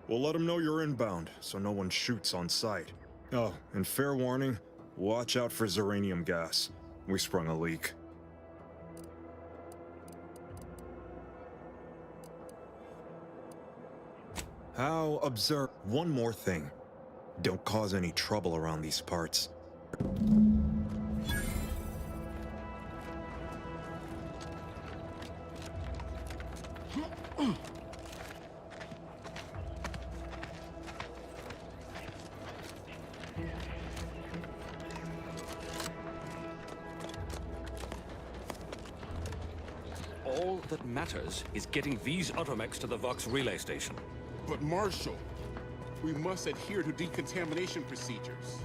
We'll let him know you're inbound, so no one shoots on sight. Oh, and fair warning, watch out for xeranium gas. We sprung a leak. How absurd. One more thing. Don't cause any trouble around these parts. All that matters is getting these automechs to the Vox relay station. But Marshal, we must adhere to decontamination procedures.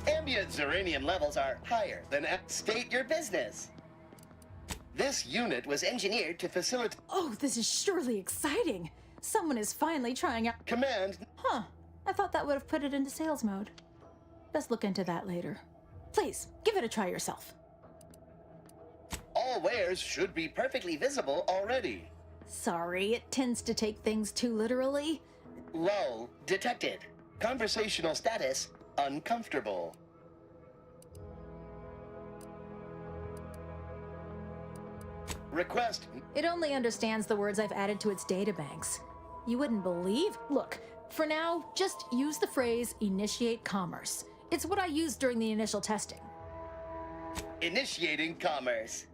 Ambient xeranium levels are higher than... State your business. This unit was engineered to facilitate... Oh, this is surely exciting. Someone is finally trying out... Command... Huh. I thought that would have put it into sales mode. Best look into that later. Please, give it a try yourself. All wares should be perfectly visible already. Sorry, it tends to take things too literally. Lull detected. Conversational status uncomfortable. Request. It only understands the words I've added to its databanks. You wouldn't believe? Look, for now, just use the phrase initiate commerce. It's what I used during the initial testing. Initiating commerce.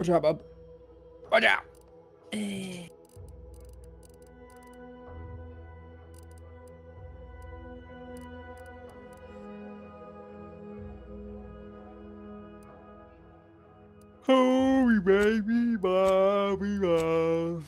Good job, bub. Watch out. Oh, baby, Bobby, Bob.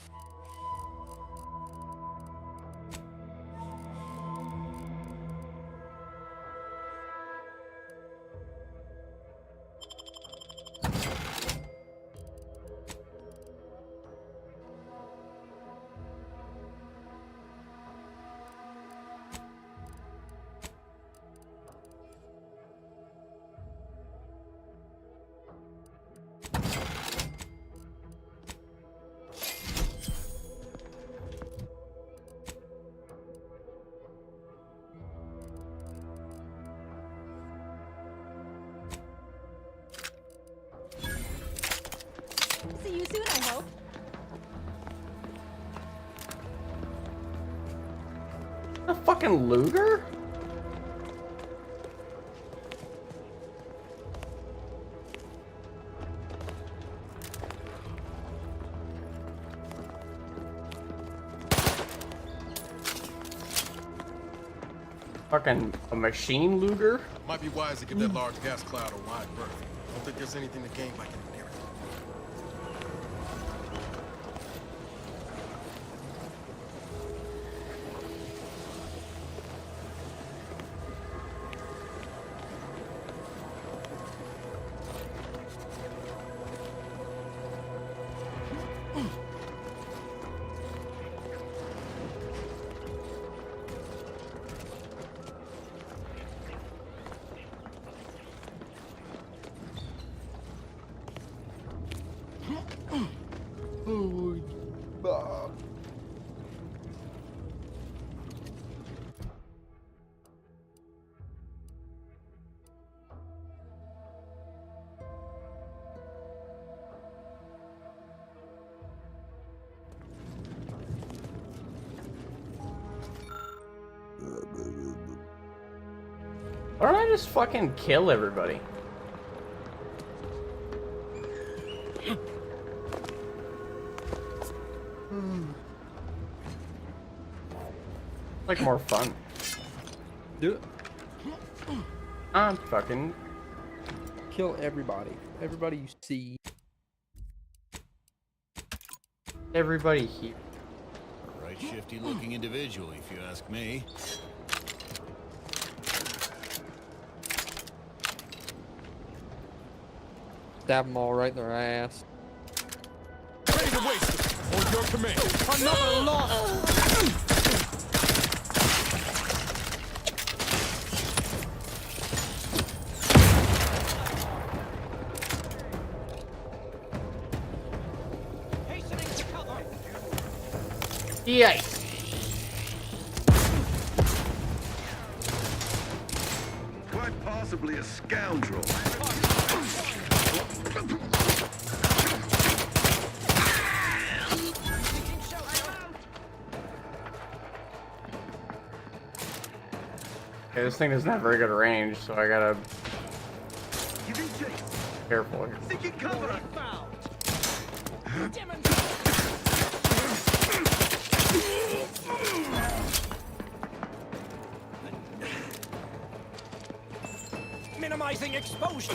See you soon, I hope. A fucking Luger? Fucking a machine Luger? Might be wise to get that large gas cloud a wide berth. Don't think there's anything to gain by getting near it. Why don't I just fucking kill everybody? Like more fun. Do it. I'm fucking Kill everybody. Everybody you see. everybody here. Right shifty looking individual, if you ask me. Stab them all right in their ass. Ready to waste it. On your command. Another loss. Yikes. Quite possibly a scoundrel. Okay, this thing doesn't have very good range, so I gotta be careful here. Seeking cover. Minimizing exposure.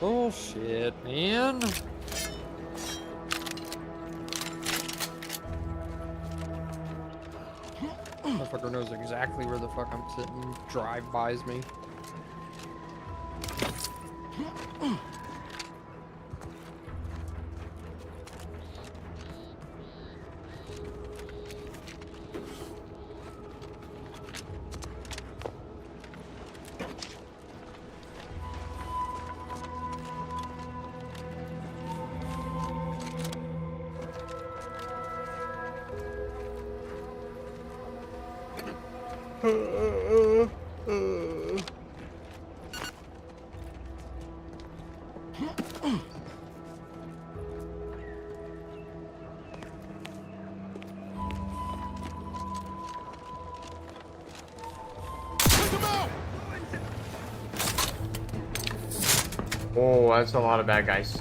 Oh shit, man. Motherfucker knows exactly where the fuck I'm sitting. Drive-bys me. Oh, that's a lot of bad guys.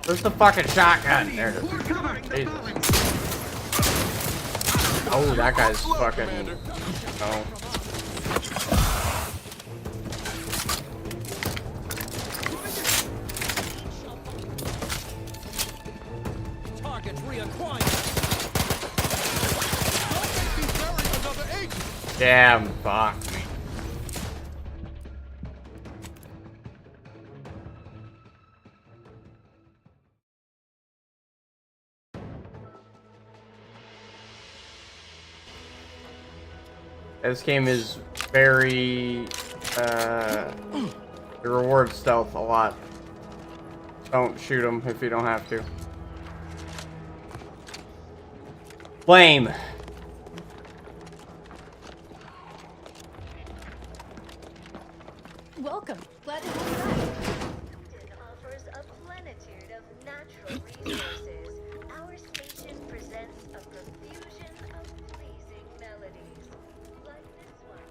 Where's the fucking shotgun? There it is. Jesus. Oh, that guy's fucking... Oh. Target reacquired. Damn, fuck. This game is very, it rewards stealth a lot. Don't shoot them if you don't have to. Flame! Welcome. Glad to have you back. Offers a plenitude of natural resources. Our station presents a profusion of pleasing melodies, like this one.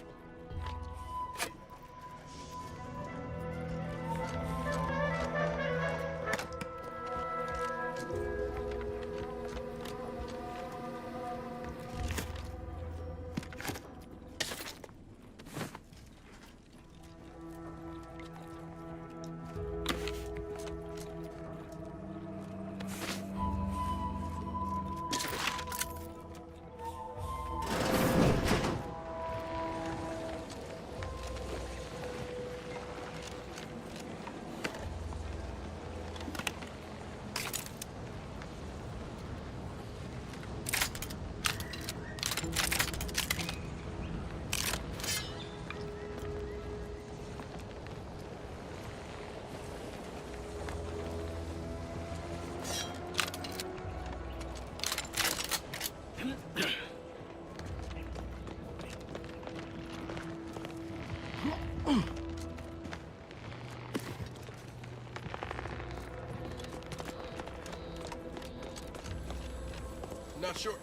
Not sure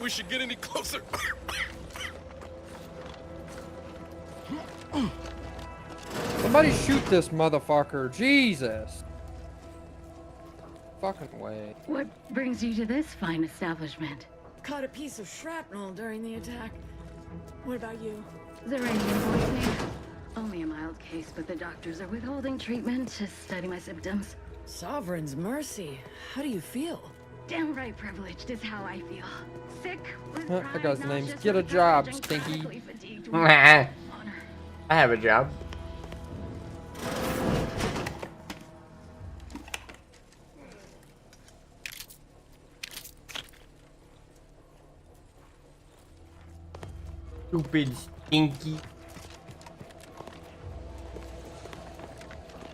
we should get any closer. Somebody shoot this motherfucker. Jesus. Fucking way. What brings you to this fine establishment? Caught a piece of shrapnel during the attack. What about you? Xeranium poisoning. Only a mild case, but the doctors are withholding treatment to study my symptoms. Sovereign's mercy. How do you feel? Downright privileged is how I feel. Sick with That guy's name's Get a Job, Stinky. I have a job. Stupid stinky.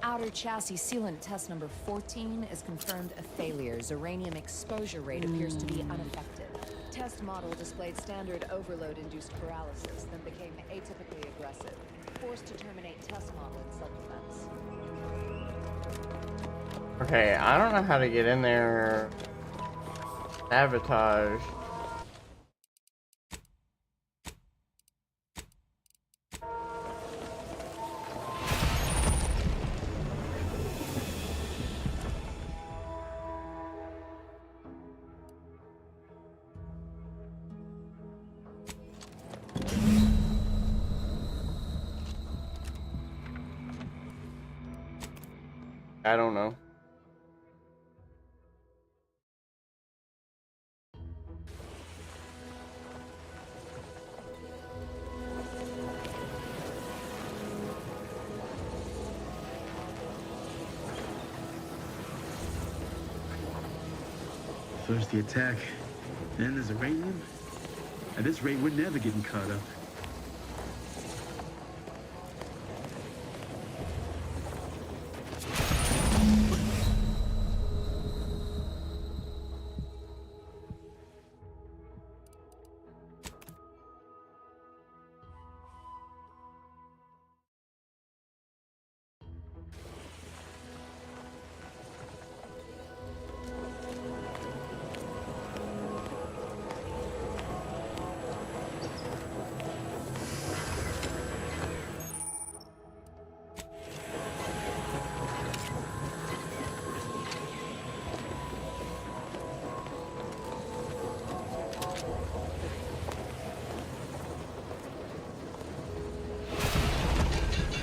Outer chassis sealant test number 14 is confirmed a failure. Uranium exposure rate appears to be unaffected. Test model displayed standard overload-induced paralysis, then became atypically aggressive. Forced to terminate test model in self-defense. Okay, I don't know how to get in there. Sabotage. I don't know. First the attack, then there's uranium. At this rate, we're never getting caught up.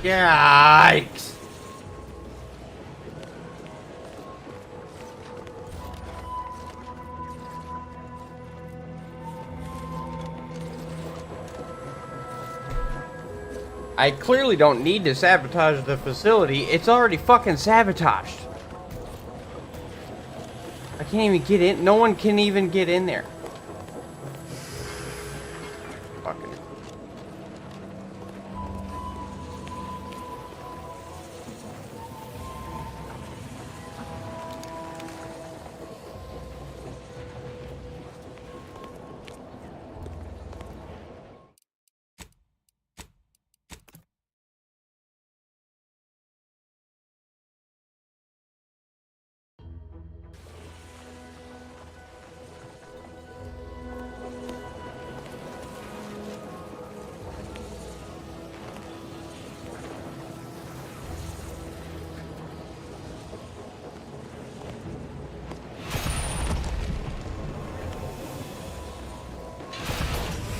Yikes! I clearly don't need to sabotage the facility. It's already fucking sabotaged. I can't even get in. No one can even get in there. Fucking.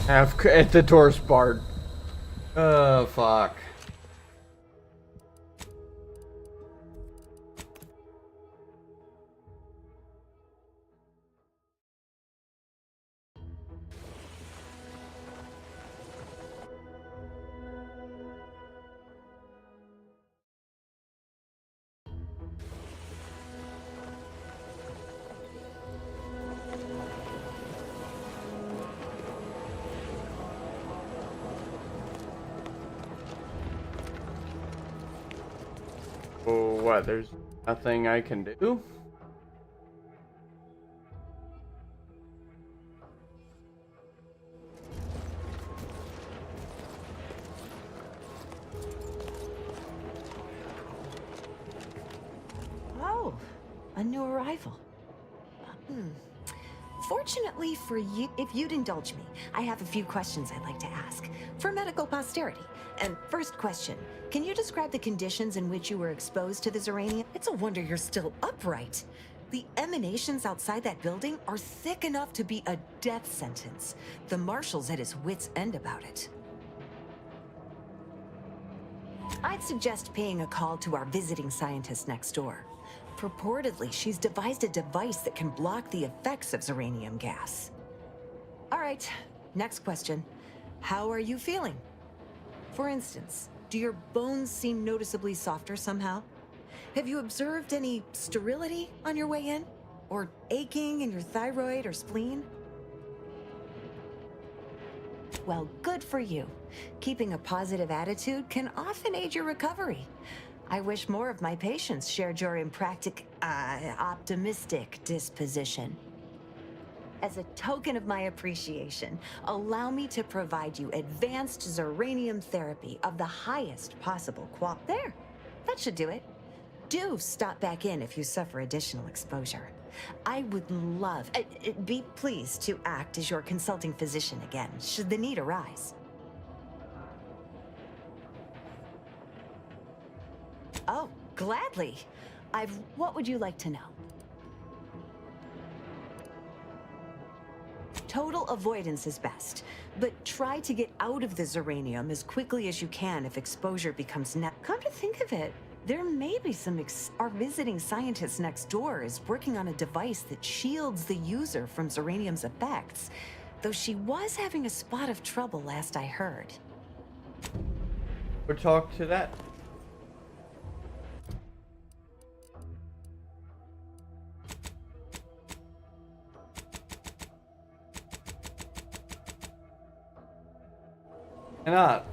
At the door's barred. Oh, fuck. Oh, what? There's nothing I can do? Oh, a new arrival. Fortunately for you, if you'd indulge me, I have a few questions I'd like to ask for medical posterity. And first question, can you describe the conditions in which you were exposed to the Zeranium? It's a wonder you're still upright. The emanations outside that building are thick enough to be a death sentence. The marshal's at his wit's end about it. I'd suggest paying a call to our visiting scientist next door. Purportedly, she's devised a device that can block the effects of Zeranium gas. All right, next question. How are you feeling? For instance, do your bones seem noticeably softer somehow? Have you observed any sterility on your way in? Or aching in your thyroid or spleen? Well, good for you. Keeping a positive attitude can often aid your recovery. I wish more of my patients shared your optimistic disposition. As a token of my appreciation, allow me to provide you advanced Zeranium therapy of the highest possible quality. There, that should do it. Do stop back in if you suffer additional exposure. I would love, be pleased to act as your consulting physician again, should the need arise. Oh, gladly. What would you like to know? Total avoidance is best, but try to get out of the Zeranium as quickly as you can if exposure becomes Come to think of it, there may be our visiting scientist next door is working on a device that shields the user from Zeranium's effects, though she was having a spot of trouble last I heard. We'll talk to that. Cannot.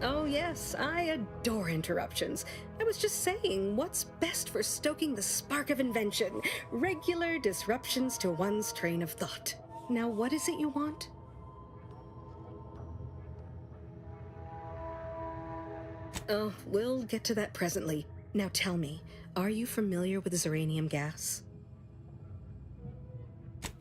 Oh yes, I adore interruptions. I was just saying, what's best for stoking the spark of invention? Regular disruptions to one's train of thought. Now what is it you want? Oh, we'll get to that presently. Now tell me, are you familiar with Zeranium gas?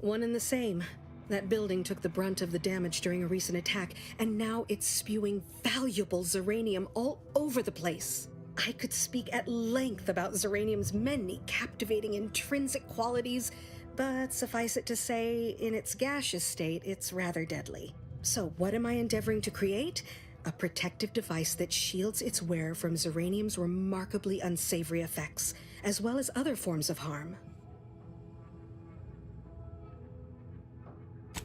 One and the same. That building took the brunt of the damage during a recent attack, and now it's spewing valuable Zeranium all over the place. I could speak at length about Zeranium's many captivating intrinsic qualities, but suffice it to say, in its gaseous state, it's rather deadly. So what am I endeavoring to create? A protective device that shields its wearer from Zeranium's remarkably unsavory effects, as well as other forms of harm.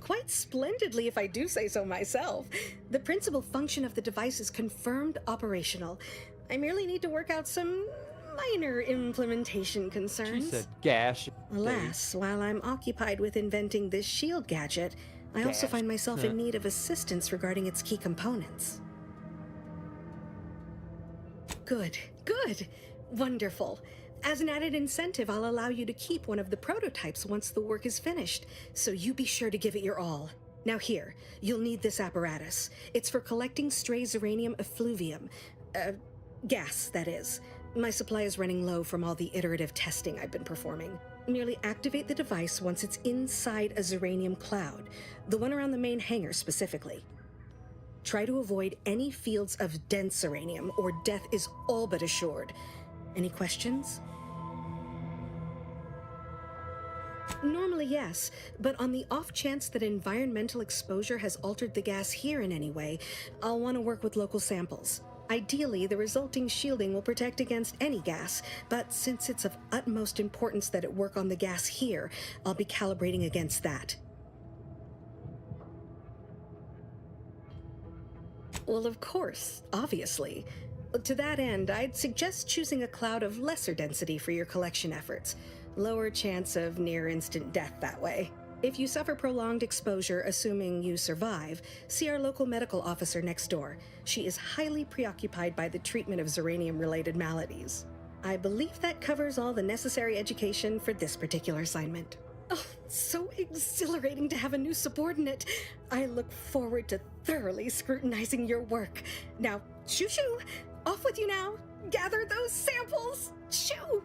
Quite splendidly, if I do say so myself. The principal function of the device is confirmed operational. I merely need to work out some minor implementation concerns. She said gash. Alas, while I'm occupied with inventing this shield gadget, I also find myself in need of assistance regarding its key components. Good, good, wonderful. As an added incentive, I'll allow you to keep one of the prototypes once the work is finished, so you be sure to give it your all. Now here, you'll need this apparatus. It's for collecting stray Zeranium effluvium. Gas, that is. My supply is running low from all the iterative testing I've been performing. Merely activate the device once it's inside a Zeranium cloud, the one around the main hangar specifically. Try to avoid any fields of dense Zeranium, or death is all but assured. Any questions? Normally, yes, but on the off chance that environmental exposure has altered the gas here in any way, I'll want to work with local samples. Ideally, the resulting shielding will protect against any gas, but since it's of utmost importance that it work on the gas here, I'll be calibrating against that. Well, of course, obviously. To that end, I'd suggest choosing a cloud of lesser density for your collection efforts. Lower chance of near-instant death that way. If you suffer prolonged exposure, assuming you survive, see our local medical officer next door. She is highly preoccupied by the treatment of Zeranium-related maladies. I believe that covers all the necessary education for this particular assignment. Oh, So exhilarating to have a new subordinate. I look forward to thoroughly scrutinizing your work. Now, shoo shoo! Off with you now! Gather those samples! Shoo!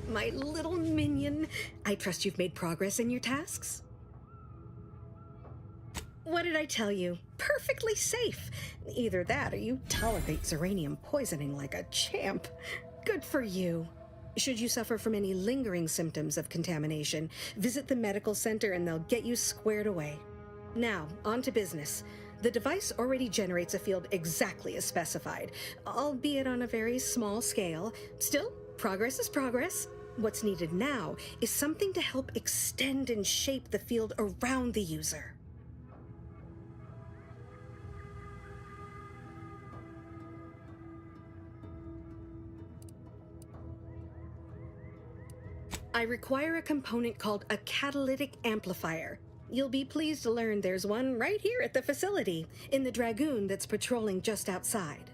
My little minion. I trust you've made progress in your tasks? What did I tell you? Perfectly safe. Either that or you tolerate Zeranium poisoning like a champ. Good for you. Should you suffer from any lingering symptoms of contamination, visit the medical center and they'll get you squared away. Now, on to business. The device already generates a field exactly as specified, albeit on a very small scale. Still, progress is progress. What's needed now is something to help extend and shape the field around the user. I require a component called a catalytic amplifier. You'll be pleased to learn there's one right here at the facility, in the Dragoon that's patrolling just outside.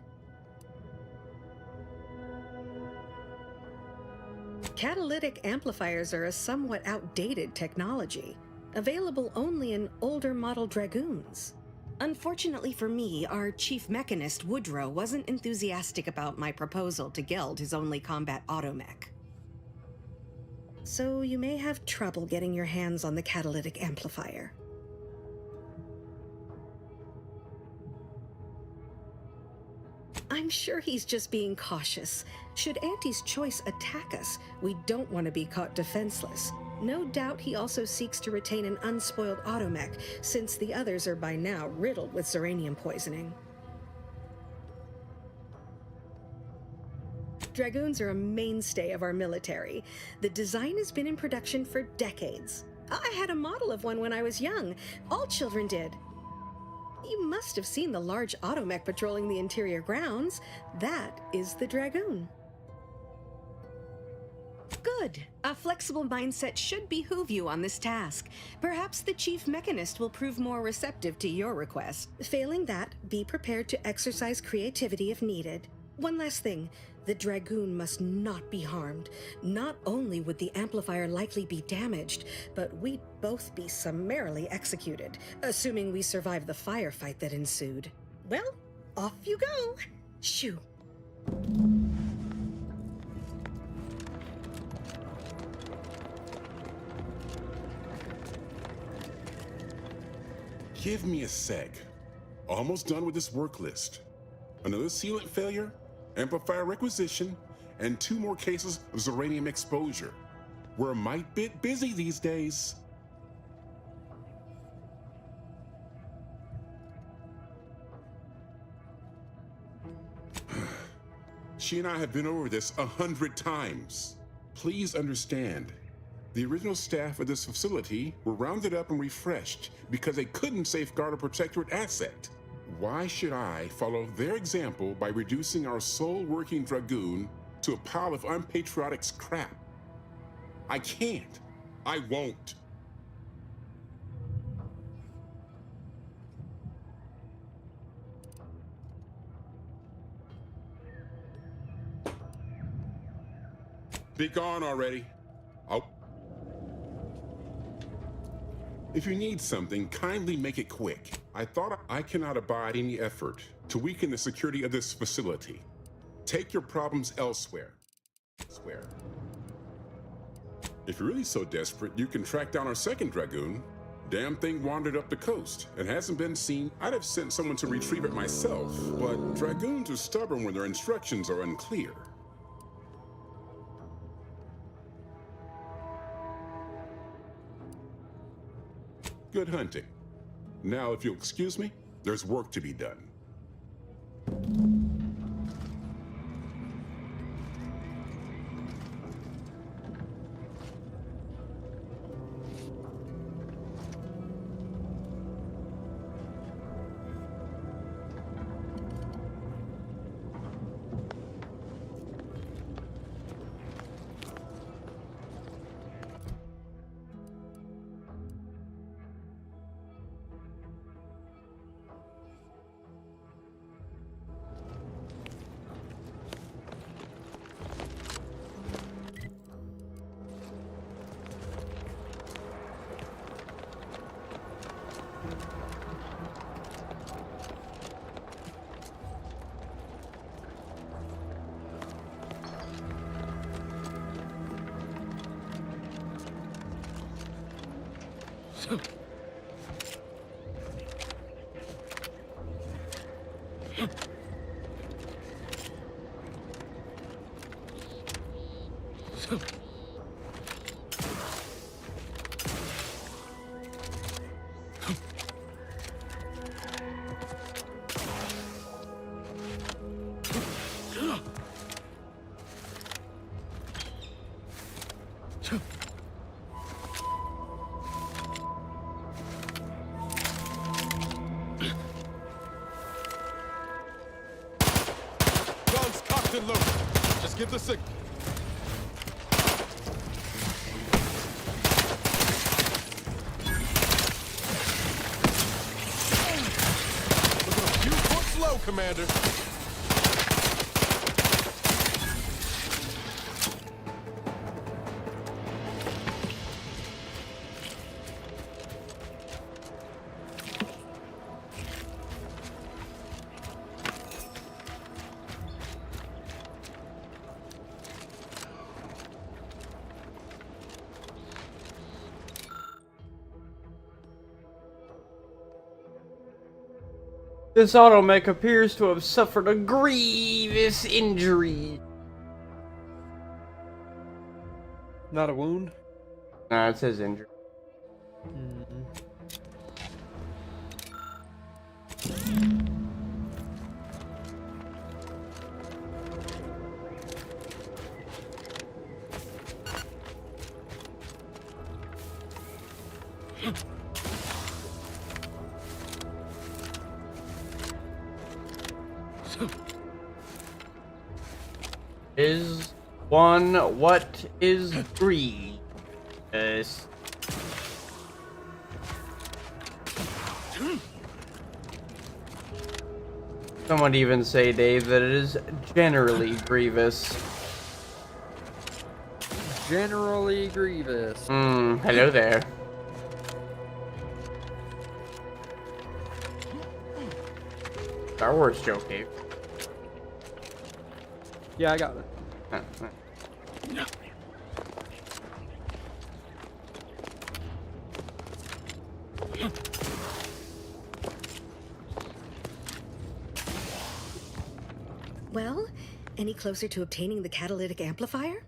Catalytic amplifiers are a somewhat outdated technology, available only in older model Dragoons. Unfortunately for me, our chief mechanist, Woodrow, wasn't enthusiastic about my proposal to geld his only combat automech. So you may have trouble getting your hands on the catalytic amplifier. I'm sure he's just being cautious. Should Auntie's choice attack us, we don't want to be caught defenseless. No doubt he also seeks to retain an unspoiled automech, since the others are by now riddled with Zeranium poisoning. Dragoons are a mainstay of our military. The design has been in production for decades. I had a model of one when I was young. All children did. You must have seen the large automech patrolling the interior grounds. That is the Dragoon. Good. A flexible mindset should behoove you on this task. Perhaps the chief mechanist will prove more receptive to your request. Failing that, be prepared to exercise creativity if needed. One last thing. The Dragoon must not be harmed. Not only would the amplifier likely be damaged, but we'd both be summarily executed, assuming we survive the firefight that ensued. Well, off you go. Shoo. Give me a sec. Almost done with this work list. Another sealant failure, amplifier requisition, and 2 more cases of Zeranium exposure. We're a mite bit busy these days. She and I have been over this 100 times. Please understand, the original staff of this facility were rounded up and refreshed because they couldn't safeguard a protectorate asset. Why should I follow their example by reducing our sole working Dragoon to a pile of unpatriotic scrap? I can't. I won't. Be gone already. Oh. If you need something, kindly make it quick. I thought I cannot abide any effort to weaken the security of this facility. Take your problems elsewhere. If you're really so desperate, you can track down our second Dragoon. Damn thing wandered up the coast and hasn't been seen. I'd have sent someone to retrieve it myself, but Dragoons are stubborn when their instructions are unclear. Good hunting. Now, if you'll excuse me, there's work to be done. Guns cocked and loaded. Just give the signal. Looking a few foot slow, Commander. This automech appears to have suffered a grievous injury. Not a wound? Nah, it says injury. Is one what is grievous? Some would even say, Dave, that it is generally grievous. Generally grievous. Hello there. Star Wars joke, Dave. Yeah, I got it. Well, any closer to obtaining the catalytic amplifier?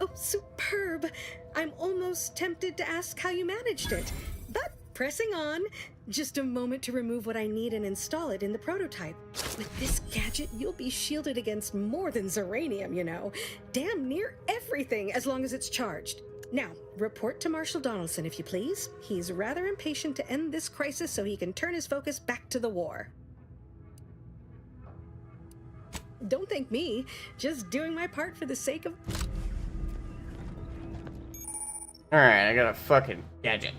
Oh, superb! I'm almost tempted to ask how you managed it. But pressing on, just a moment to remove what I need and install it in the prototype. With this gadget, you'll be shielded against more than Zeranium, you know. Damn near everything, as long as it's charged. Now, report to Marshal Donaldson, if you please. He's rather impatient to end this crisis so he can turn his focus back to the war. Don't thank me, just doing my part for the sake of... Alright, I got a fucking gadget.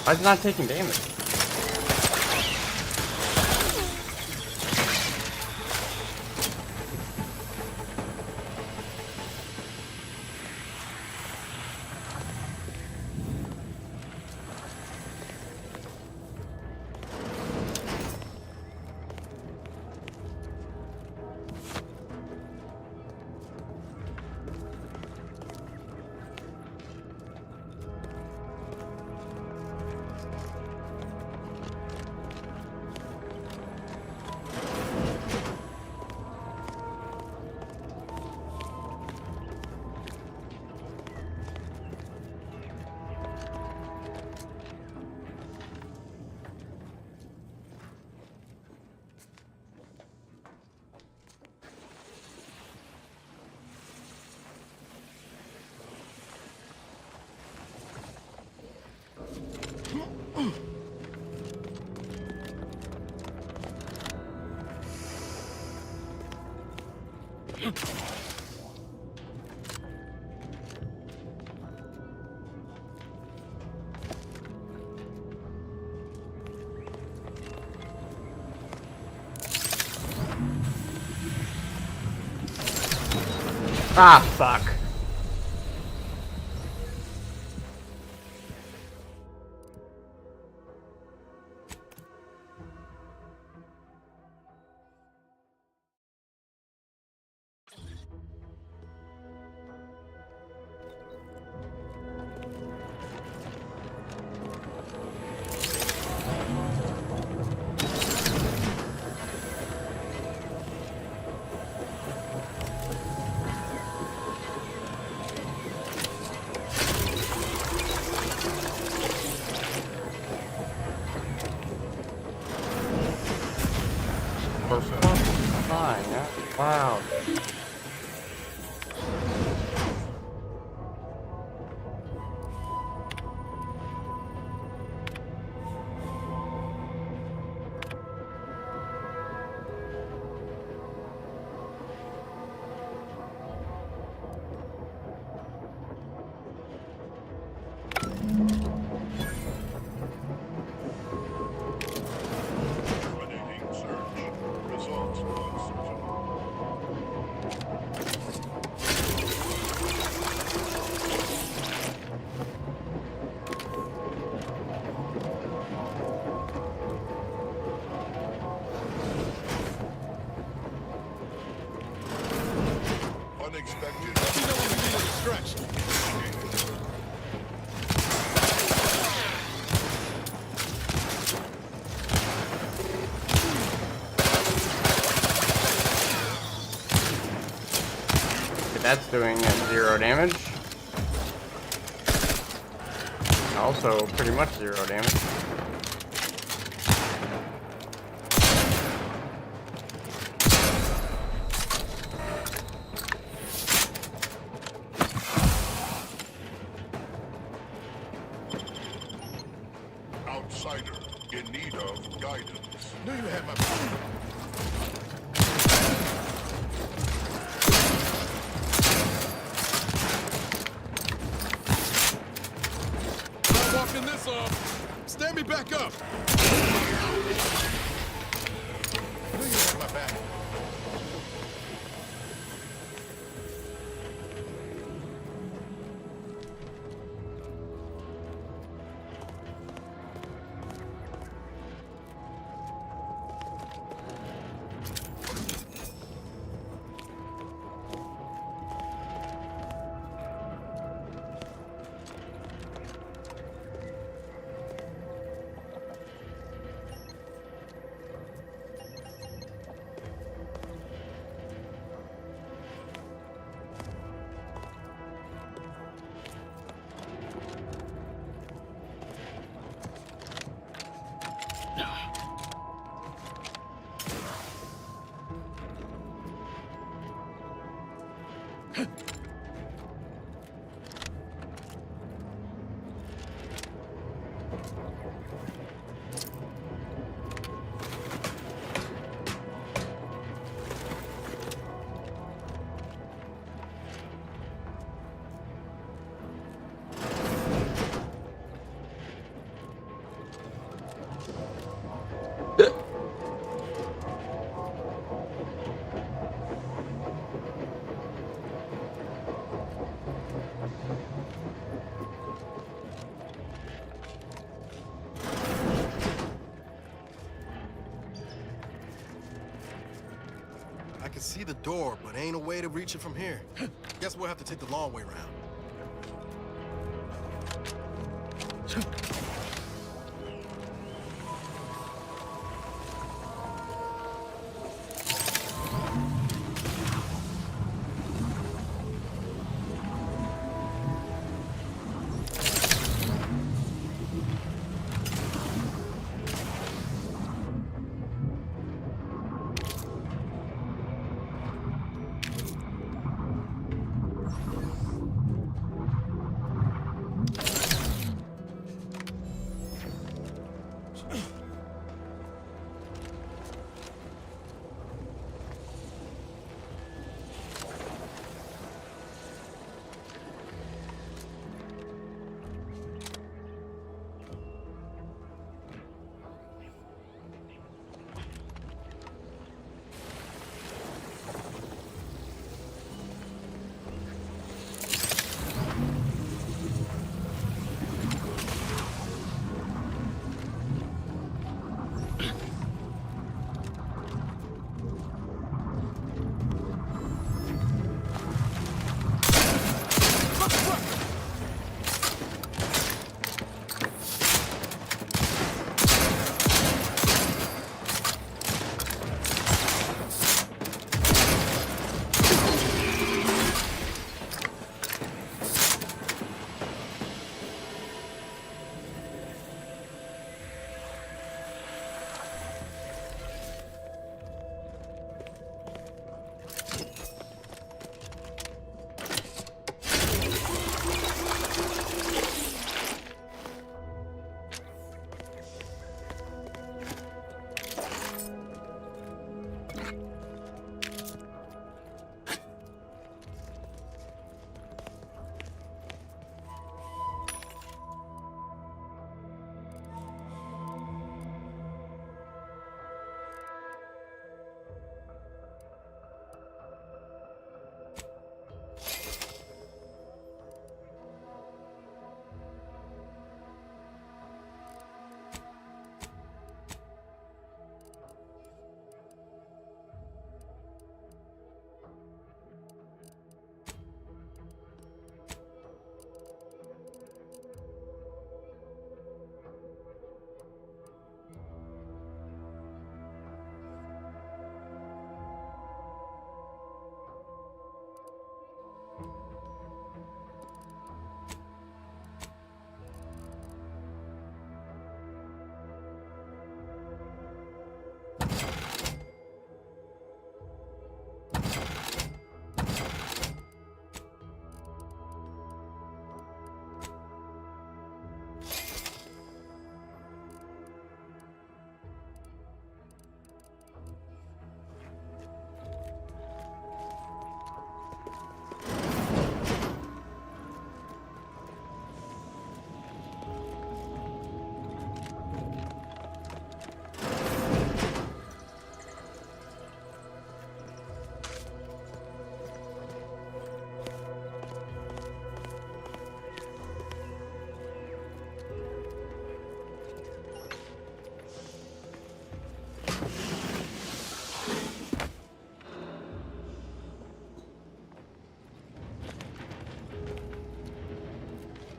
Why is it not taking damage? Ah, fuck. Fine, yeah. Wow. Unexpected. Let me know when you need a distraction. That's doing 0 damage. Also, pretty much 0 damage. Outsider in need of guidance. Knew you had my back. Not walking this off. Stand me back up. Knew you had my back. see the door, but ain't a way to reach it from here. Guess we'll have to take the long way around.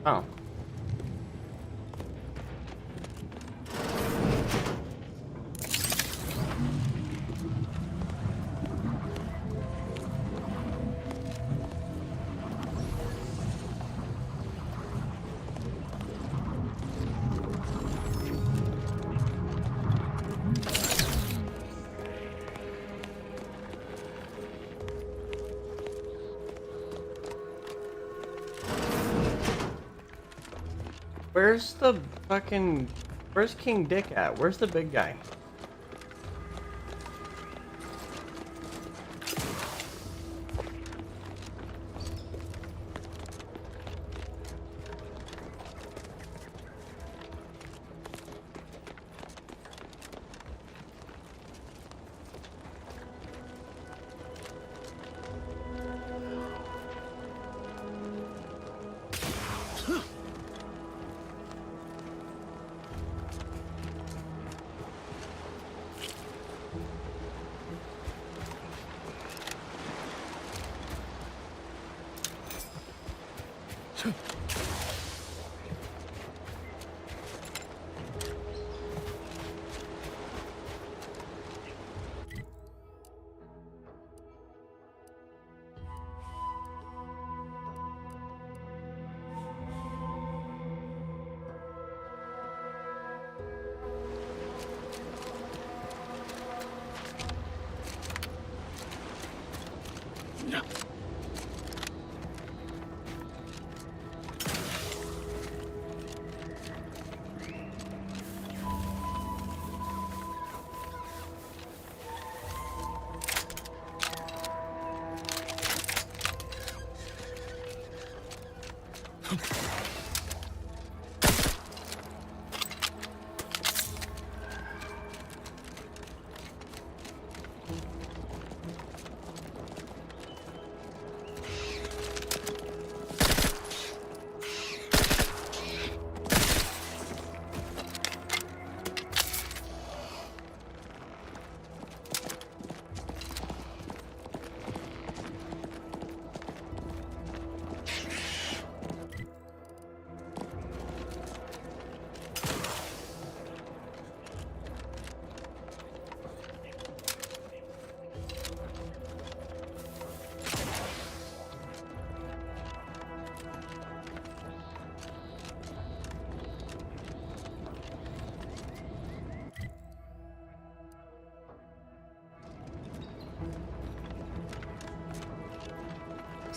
Oh. Where's the fucking... Where's King Dick at? Where's the big guy?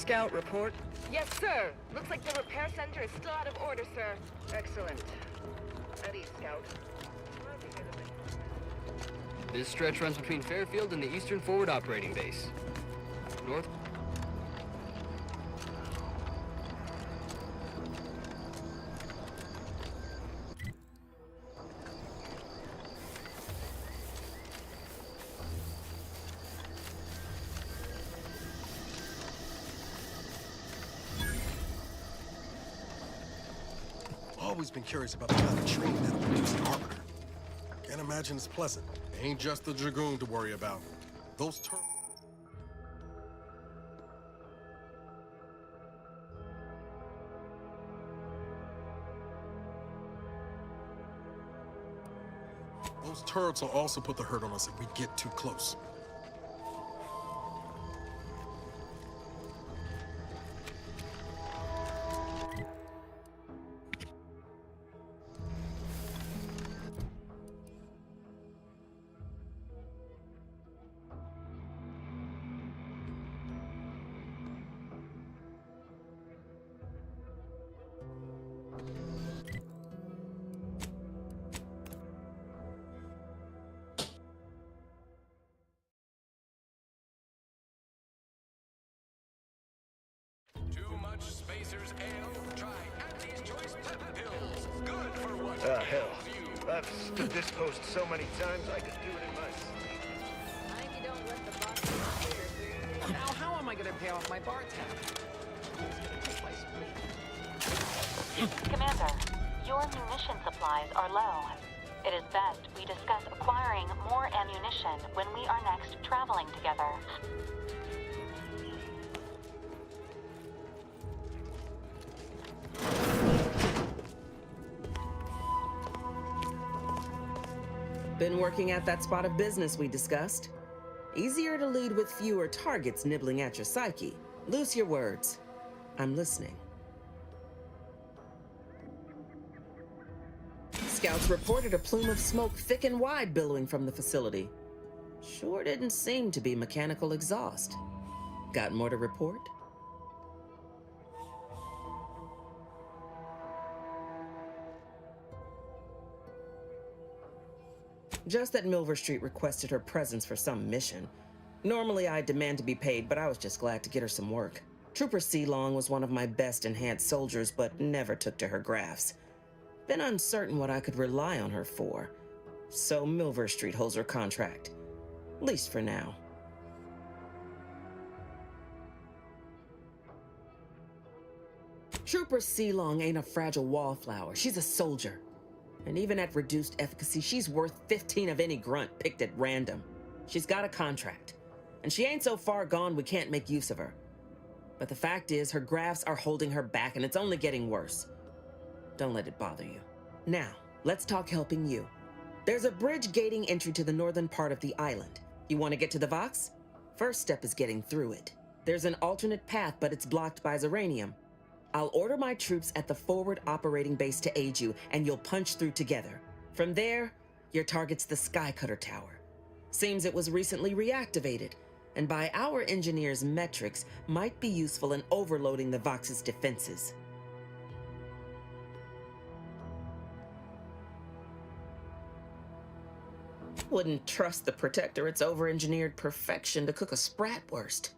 Scout, report. Yes, sir. Looks like the repair center is still out of order, sir. Excellent. At ease, Scout. This stretch runs between Fairfield and the Eastern Forward Operating Base. North. Always been curious about the kind of training that'll produce an arbiter. Can't imagine it's pleasant. Ain't just the Dragoon to worry about. Those turrets will also put the hurt on us if we get too close. Too much Spacer's Ale? Try Auntie's Choice Pep Pills. Good for what? Hell. I've stood this post so many times I could do it in my sleep. Mind you don't let the boss interfere. Now, how am I gonna pay off my bar tab? Who's gonna take my spleen? Commander, your munition supplies are low. It is best we discuss acquiring more ammunition when we are next traveling together. Been working at that spot of business we discussed. Easier to lead with fewer targets nibbling at your psyche. Loose your words. I'm listening. Scouts reported a plume of smoke thick and wide billowing from the facility. Sure didn't seem to be mechanical exhaust. Got more to report? Just that Milver Street requested her presence for some mission. Normally I'd demand to be paid, but I was just glad to get her some work. Trooper Sealong was one of my best enhanced soldiers, but never took to her grafts. Been uncertain what I could rely on her for. So Milver Street holds her contract. At least for now. Trooper Sealong ain't a fragile wallflower. She's a soldier. And even at reduced efficacy, she's worth 15 of any grunt picked at random. She's got a contract. And she ain't so far gone we can't make use of her. But the fact is, her grafts are holding her back, and it's only getting worse. Don't let it bother you. Now, let's talk helping you. There's a bridge gating entry to the northern part of the island. You want to get to the Vox? First step is getting through it. There's an alternate path, but it's blocked by Zeranium. I'll order my troops at the forward operating base to aid you, and you'll punch through together. From there, your target's the Skycutter Tower. Seems it was recently reactivated, and by our engineers' metrics, might be useful in overloading the Vox's defenses. Wouldn't trust the Protectorate's over-engineered perfection to cook a spratwurst.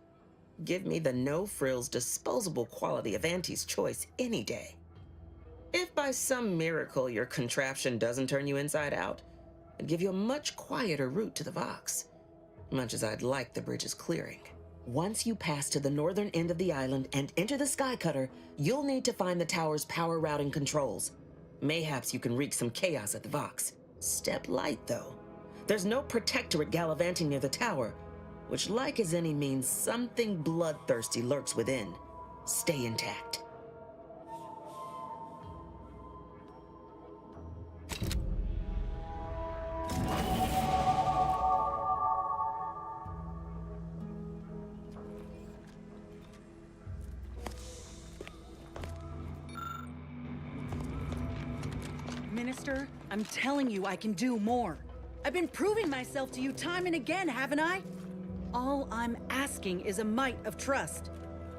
Give me the no-frills, disposable quality of Auntie's Choice any day. If by some miracle your contraption doesn't turn you inside out, it'd give you a much quieter route to the Vox. Much as I'd like the bridge's clearing. Once you pass to the northern end of the island and enter the Skycutter, you'll need to find the tower's power routing controls. Mayhaps you can wreak some chaos at the Vox. Step light, though. There's no Protectorate gallivanting near the tower, which, like as any, means something bloodthirsty lurks within. Stay intact. Minister, I'm telling you I can do more. I've been proving myself to you time and again, haven't I? All I'm asking is a mite of trust.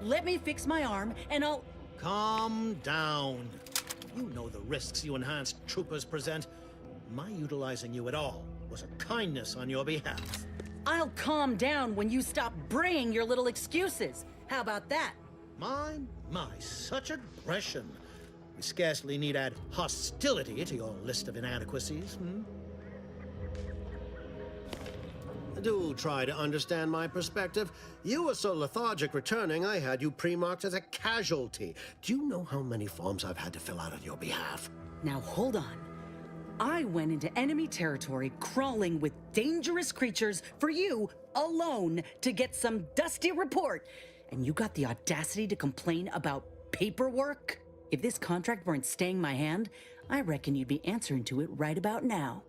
let me fix my arm, and I'll... Calm down. You know the risks you enhanced troopers present. My utilizing you at all was a kindness on your behalf. I'll calm down when you stop bringing your little excuses. How about that? My, such aggression. We scarcely need add hostility to your list of inadequacies, Do try to understand my perspective. You were so lethargic returning, I had you pre-marked as a casualty. Do you know how many forms I've had to fill out on your behalf? Now hold on. I went into enemy territory crawling with dangerous creatures for you alone to get some dusty report. And you got the audacity to complain about paperwork? If this contract weren't staying my hand, I reckon you'd be answering to it right about now.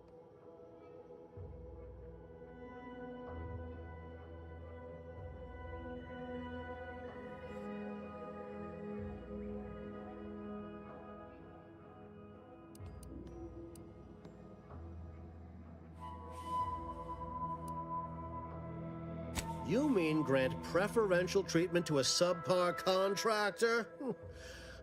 You mean grant preferential treatment to a subpar contractor?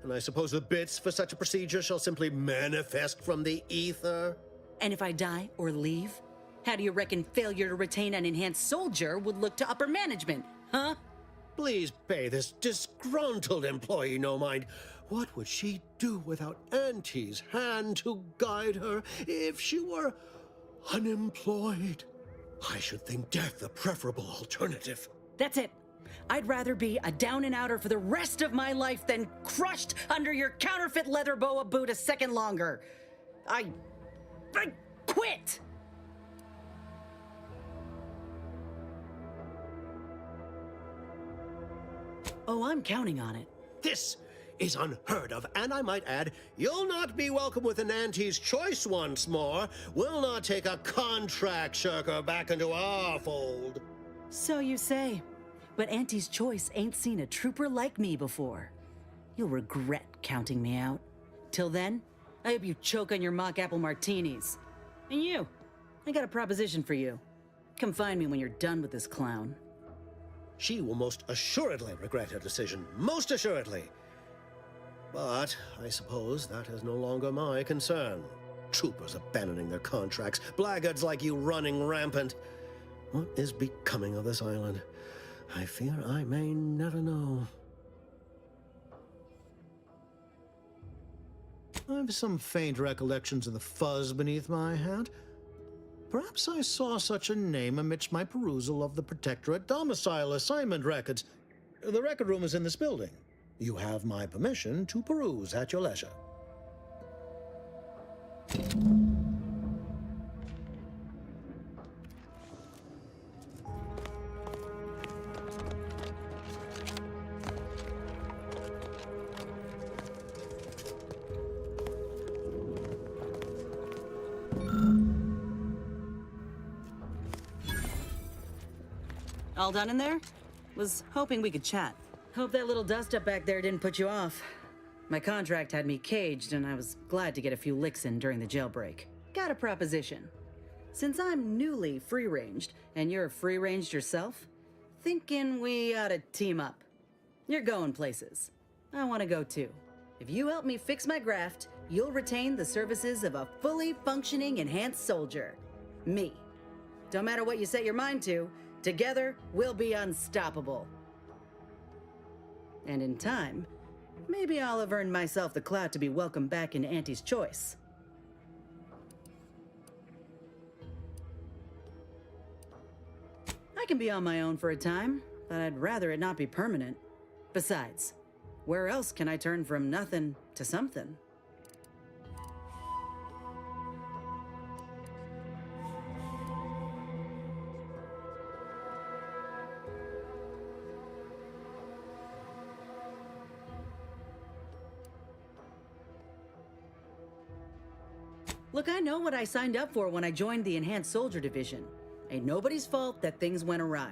And I suppose the bits for such a procedure shall simply manifest from the ether? And if I die or leave, how do you reckon failure to retain an enhanced soldier would look to upper management, huh? Please pay this disgruntled employee no mind. What would she do without Auntie's hand to guide her if she were unemployed? I should think death the preferable alternative. That's it. I'd rather be a down-and-outer for the rest of my life than crushed under your counterfeit leather boa boot a second longer. I quit! Oh, I'm counting on it. This is unheard of, and I might add, you'll not be welcome with an Auntie's choice once more. We'll not take a contract shirker back into our fold. So you say. But Auntie's choice ain't seen a trooper like me before. You'll regret counting me out. Till then, I hope you choke on your mock apple martinis. And you, I got a proposition for you. Come find me when you're done with this clown. She will most assuredly regret her decision. Most assuredly. But I suppose that is no longer my concern. Troopers abandoning their contracts, blackguards like you running rampant. What is becoming of this island? I fear I may never know. I've some faint recollections of the fuzz beneath my hat. Perhaps I saw such a name amidst my perusal of the Protectorate domicile assignment records. The record room is in this building. You have my permission to peruse at your leisure. All done in there? Was hoping we could chat. Hope that little dust up back there didn't put you off. My contract had me caged, and I was glad to get a few licks in during the jailbreak. Got a proposition. Since I'm newly free-ranged, and you're free-ranged yourself, thinking we ought to team up. You're going places. I want to go too. If you help me fix my graft, you'll retain the services of a fully functioning enhanced soldier. Me. Don't matter what you set your mind to, together we'll be unstoppable. And in time, maybe I'll have earned myself the clout to be welcomed back into Auntie's choice. I can be on my own for a time, but I'd rather it not be permanent. Besides, where else can I turn from nothing to something? Look, I know what I signed up for when I joined the Enhanced Soldier Division. Ain't nobody's fault that things went awry,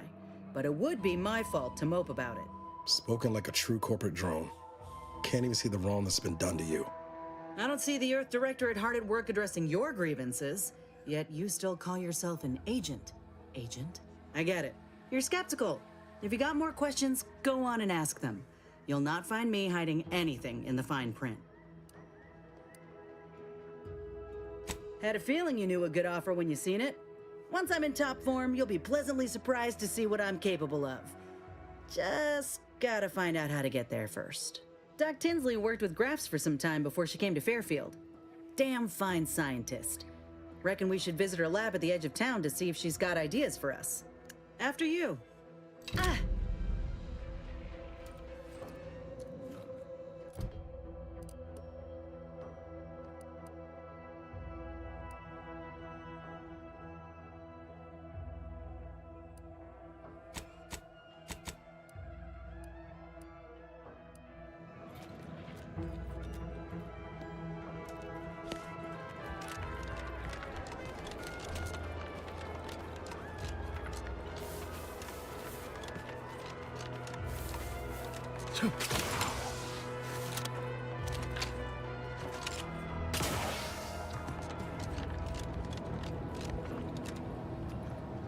but it would be my fault to mope about it. Spoken like a true corporate drone. Can't even see the wrong that's been done to you. I don't see the Earth Directorate hard at work addressing your grievances, yet you still call yourself an agent. Agent? I get it. You're skeptical. If you got more questions, go on and ask them. You'll not find me hiding anything in the fine print. Had a feeling you knew a good offer when you seen it. Once I'm in top form, you'll be pleasantly surprised to see what I'm capable of. Just gotta find out how to get there first. Doc Tinsley worked with graphs for some time before she came to Fairfield. Damn fine scientist. Reckon we should visit her lab at the edge of town to see if she's got ideas for us. After you. Ah!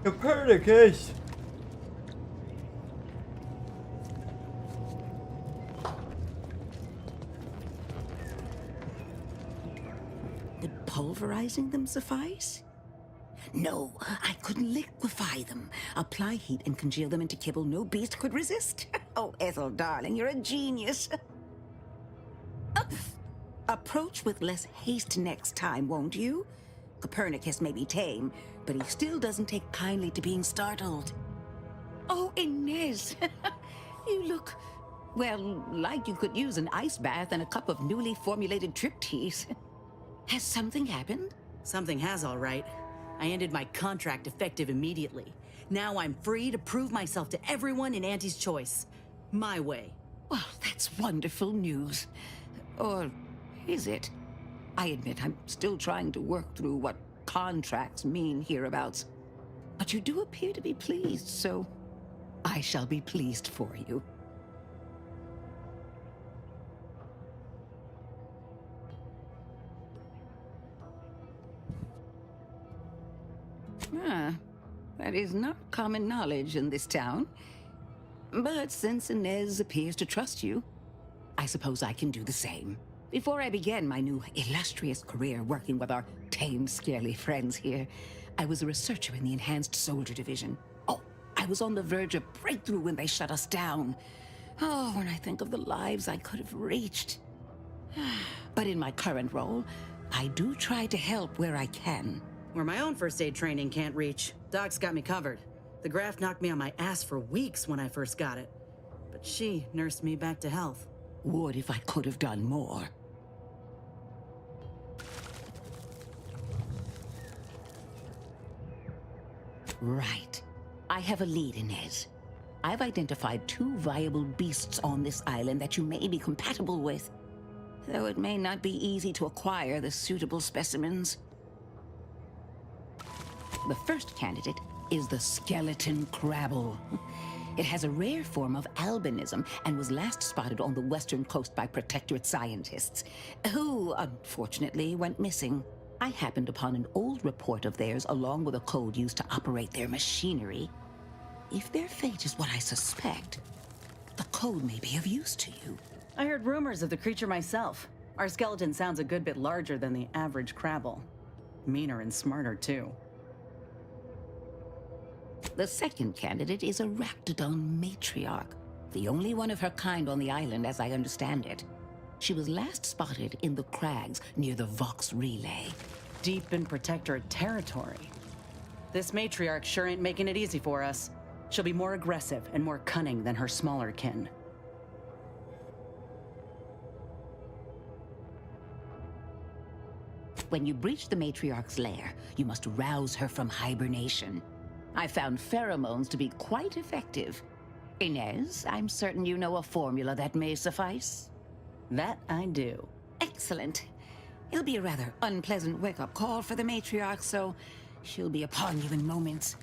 Copernicus! Would pulverizing them suffice? No, I couldn't liquefy them. Apply heat and congeal them into kibble no beast could resist. Oh, Ethel, darling, you're a genius. Approach with less haste next time, won't you? Copernicus may be tame, but he still doesn't take kindly to being startled. Oh, Inez, you look, well, like you could use an ice bath and a cup of newly formulated trip teas. Has something happened? Something has, all right. I ended my contract effective immediately. Now I'm free to prove myself to everyone in Auntie's Choice. My way. Well, that's wonderful news. Or is it? I admit I'm still trying to work through what contracts mean hereabouts. But you do appear to be pleased, so I shall be pleased for you. Ah, that is not common knowledge in this town. But since Inez appears to trust you, I suppose I can do the same. Before I began my new illustrious career working with our tame, scarily friends here, I was a researcher in the Enhanced Soldier Division. Oh, I was on the verge of breakthrough when they shut us down. Oh, when I think of the lives I could have reached. But in my current role, I do try to help where I can. Where my own first aid training can't reach, Doc's got me covered. The graft knocked me on my ass for weeks when I first got it. But she nursed me back to health. Would if I could have done more. Right. I have a lead, Inez. I've identified 2 viable beasts on this island that you may be compatible with. Though it may not be easy to acquire the suitable specimens. The first candidate is the skeleton crabble. It has a rare form of albinism and was last spotted on the western coast by Protectorate scientists, who, unfortunately, went missing. I happened upon an old report of theirs along with a code used to operate their machinery. If their fate is what I suspect, the code may be of use to you. I heard rumors of the creature myself. Our skeleton sounds a good bit larger than the average crabble. Meaner and smarter, too. The second candidate is a Raptidon matriarch, the only one of her kind on the island as I understand it. She was last spotted in the crags near the Vox Relay. Deep in Protectorate territory. This matriarch sure ain't making it easy for us. She'll be more aggressive and more cunning than her smaller kin. When you breach the matriarch's lair, you must rouse her from hibernation. I found pheromones to be quite effective. Inez, I'm certain you know a formula that may suffice. That I do. Excellent. It'll be a rather unpleasant wake-up call for the matriarch, so she'll be upon you in moments.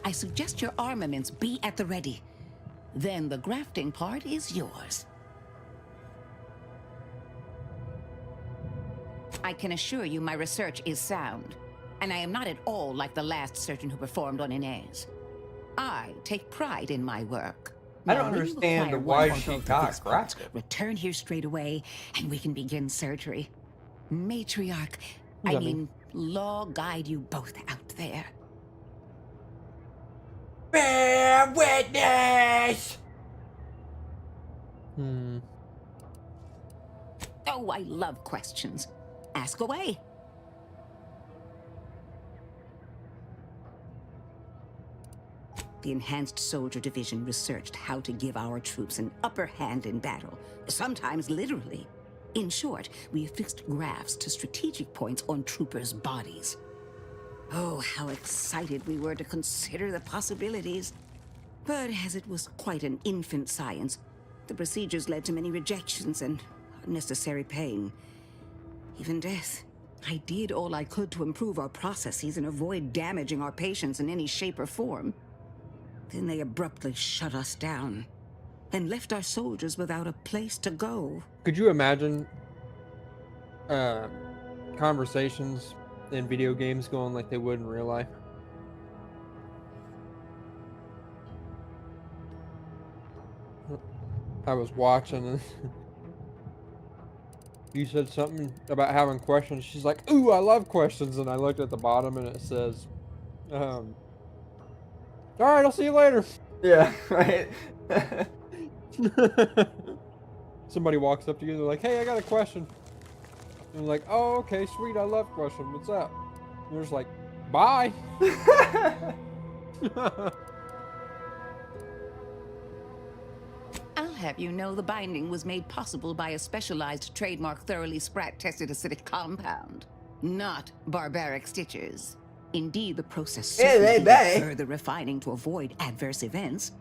I suggest your armaments be at the ready. Then the grafting part is yours. I can assure you my research is sound, and I am not at all like the last surgeon who performed on Inez. I take pride in my work. I don't Now, when you acquire understand one why or she both of got these parts, grappled. return here straight away, and we can begin surgery. Matriarch, What does I that mean? mean, law guide you both out there. Bear witness! Oh, I love questions. Ask away. The Enhanced Soldier Division researched how to give our troops an upper hand in battle, sometimes literally. In short, we affixed graphs to strategic points on troopers' bodies. Oh, how excited we were to consider the possibilities. But as it was quite an infant science, the procedures led to many rejections and unnecessary pain. Even death. I did all I could to improve our processes and avoid damaging our patients in any shape or form. Then they abruptly shut us down and left our soldiers without a place to go. Could you imagine conversations in video games going like they would in real life? I was watching and you said something about having questions. She's like, "Ooh, I love questions." And I looked at the bottom and it says, "All right, I'll see you later." Yeah, right. Somebody walks up to you and they're like, "Hey, I got a question." And you're like, "Oh, okay, sweet. I love question. What's up?" And they're just like, "Bye." I'll have you know the binding was made possible by a specialized trademark thoroughly sprat-tested acidic compound, not barbaric stitches. Indeed, the process certainly needed further refining to avoid adverse events.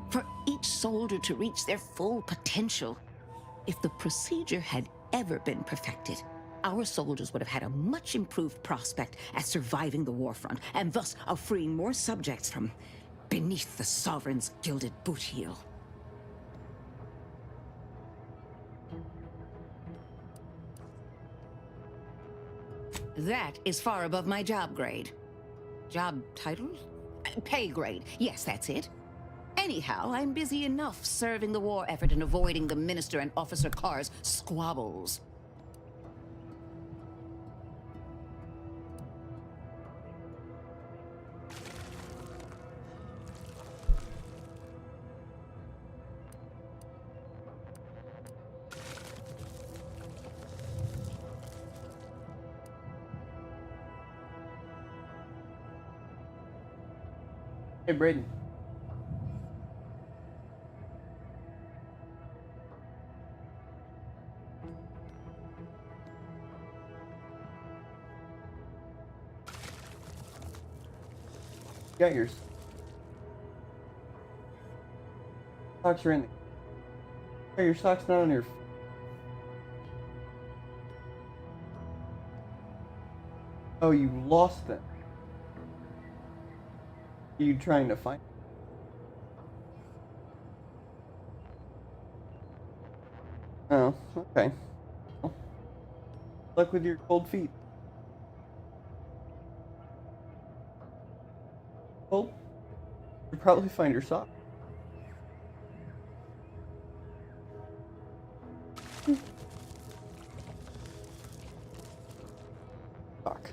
For each soldier to reach their full potential. If the procedure had ever been perfected, our soldiers would have had a much improved prospect at surviving the war front, and thus of freeing more subjects from beneath the sovereign's gilded boot heel. That is far above my job grade. Job title? Pay grade. Yes, that's it. Anyhow, I'm busy enough serving the war effort and avoiding the Minister and Officer Carr's squabbles. Hey, Braden. Got yours. Socks are in the... Are your socks not on your... Oh, you lost them. Are you trying to find... Oh, okay. Well, luck with your cold feet. Cold? You'll probably find your sock. Sock.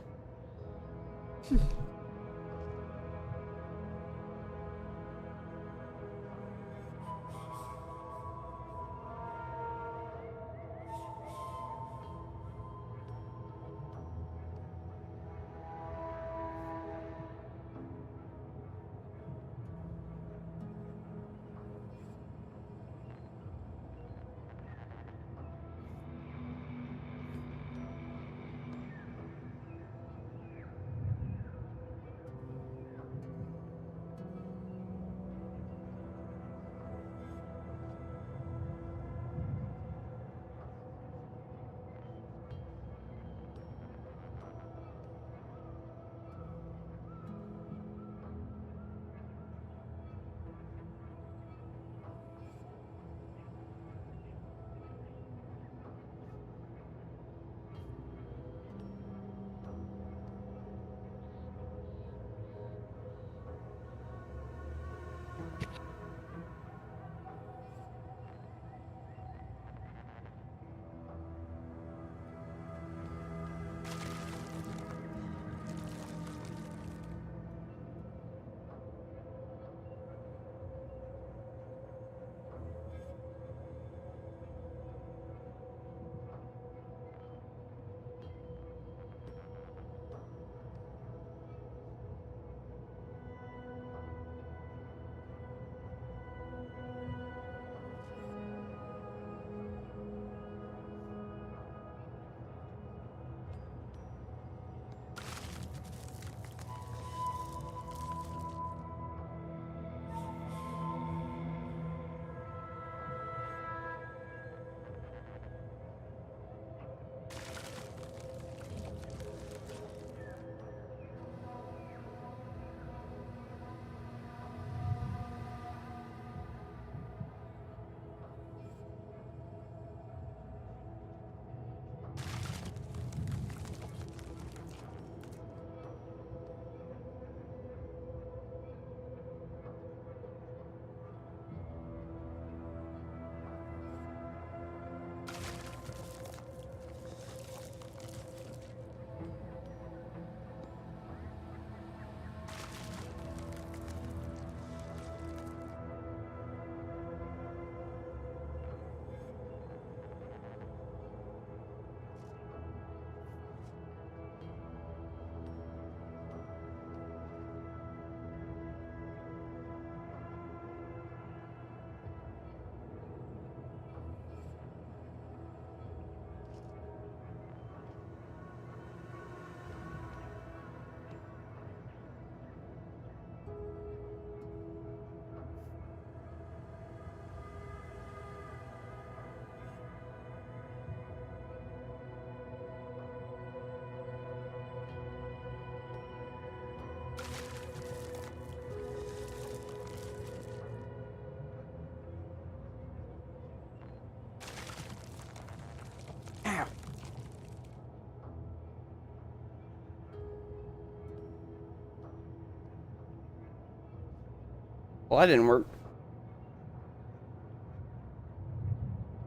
Well, that didn't work.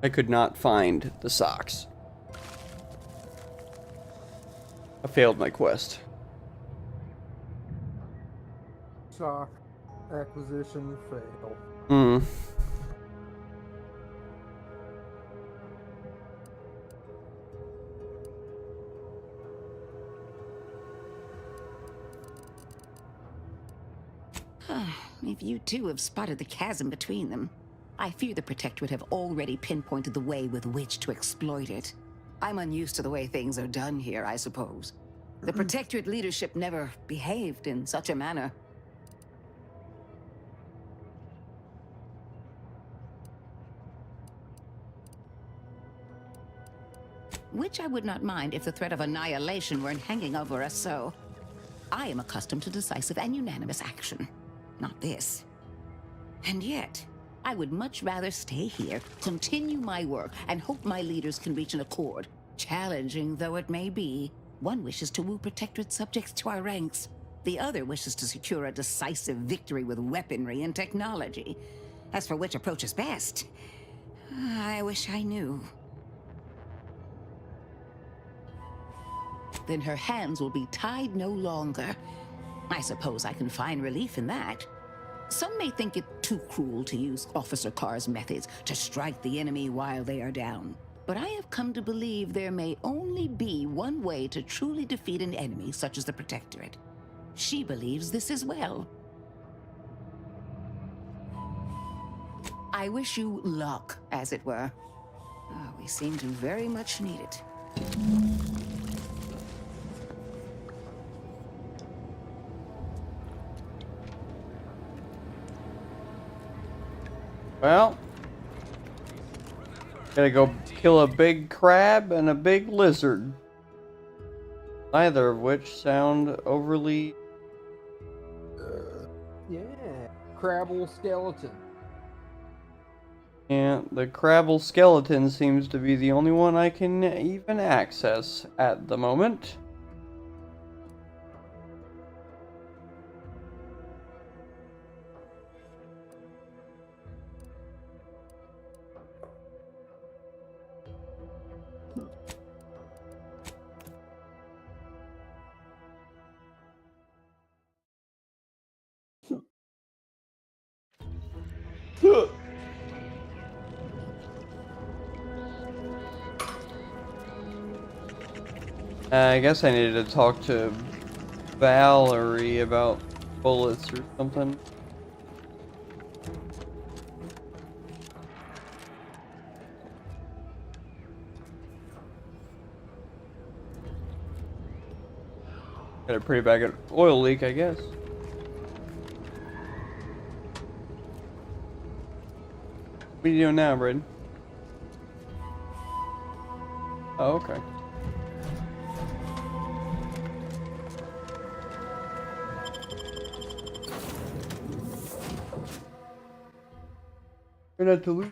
I could not find the socks. I failed my quest. Sock acquisition fail. Hmm. If you too have spotted the chasm between them, I fear the Protectorate have already pinpointed the way with which to exploit it. I'm unused to the way things are done here, I suppose. The Protectorate leadership never behaved in such a manner. Which I would not mind if the threat of annihilation weren't hanging over us so. I am accustomed to decisive and unanimous action. Not this. And yet, I would much rather stay here, continue my work, and hope my leaders can reach an accord. Challenging though it may be, one wishes to woo Protectorate subjects to our ranks. The other wishes to secure a decisive victory with weaponry and technology. As for which approach is best, I wish I knew. Then her hands will be tied no longer. I suppose I can find relief in that. Some may think it too cruel to use Officer Carr's methods to strike the enemy while they are down. But I have come to believe there may only be one way to truly defeat an enemy such as the Protectorate. She believes this as well. I wish you luck, as it were. Oh, we seem to very much need it. Well, gotta go kill a big crab and a big lizard. Neither of which sound overly... Yeah. Crabble skeleton. Yeah, the crabble skeleton seems to be the only one I can even access at the moment. I guess I needed to talk to Valerie about bullets or something. Got a pretty bad oil leak, I guess. What are you doing now, Braden? Oh, okay. You're not to lose.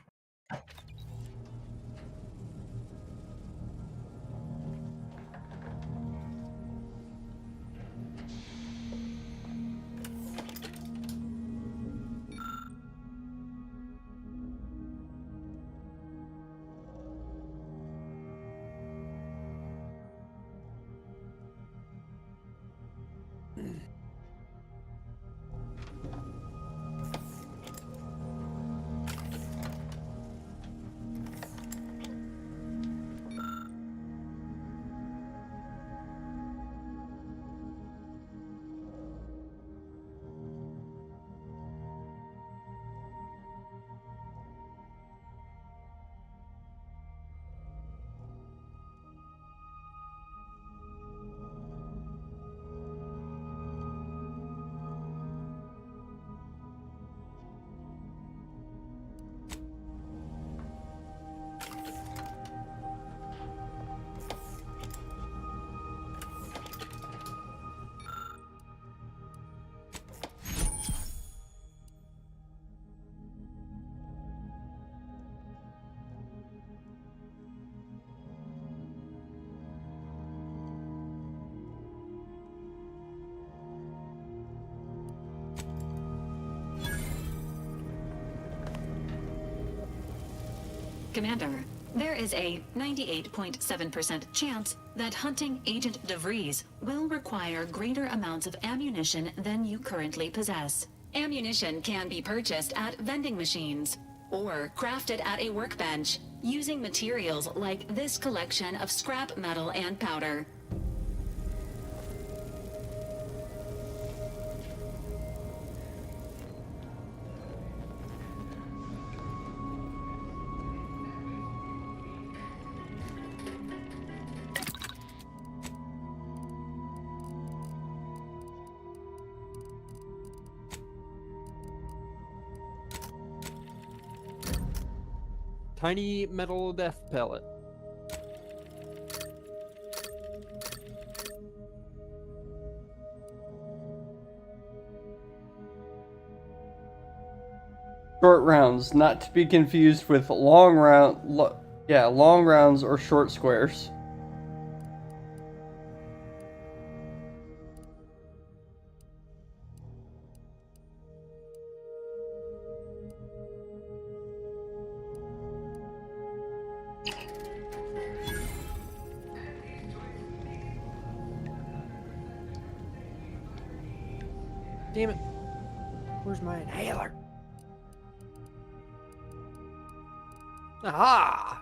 Commander, there is a 98.7% chance that hunting Agent DeVries will require greater amounts of ammunition than you currently possess. Ammunition can be purchased at vending machines or crafted at a workbench using materials like this collection of scrap metal and powder. Tiny metal death pellet. Short rounds, not to be confused with long rounds or short squares. Damn it. Where's my inhaler? Aha!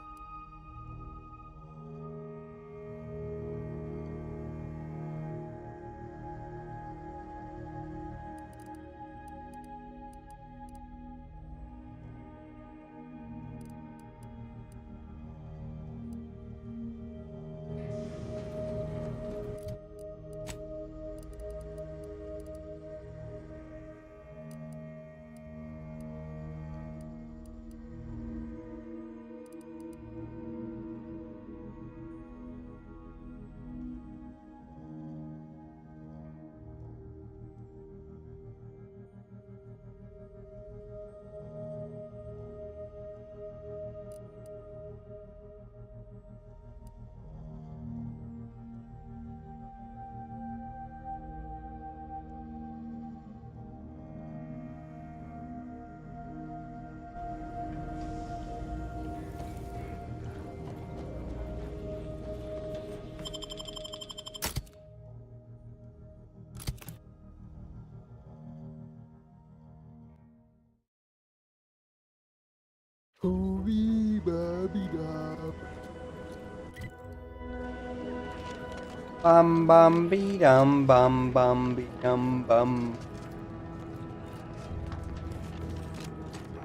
Bum bum be dum bum bum be dum bum.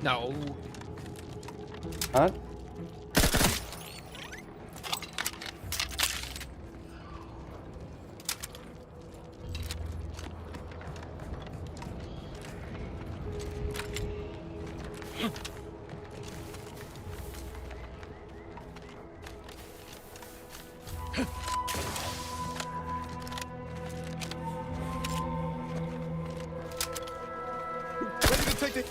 No. Huh? Ready to take the...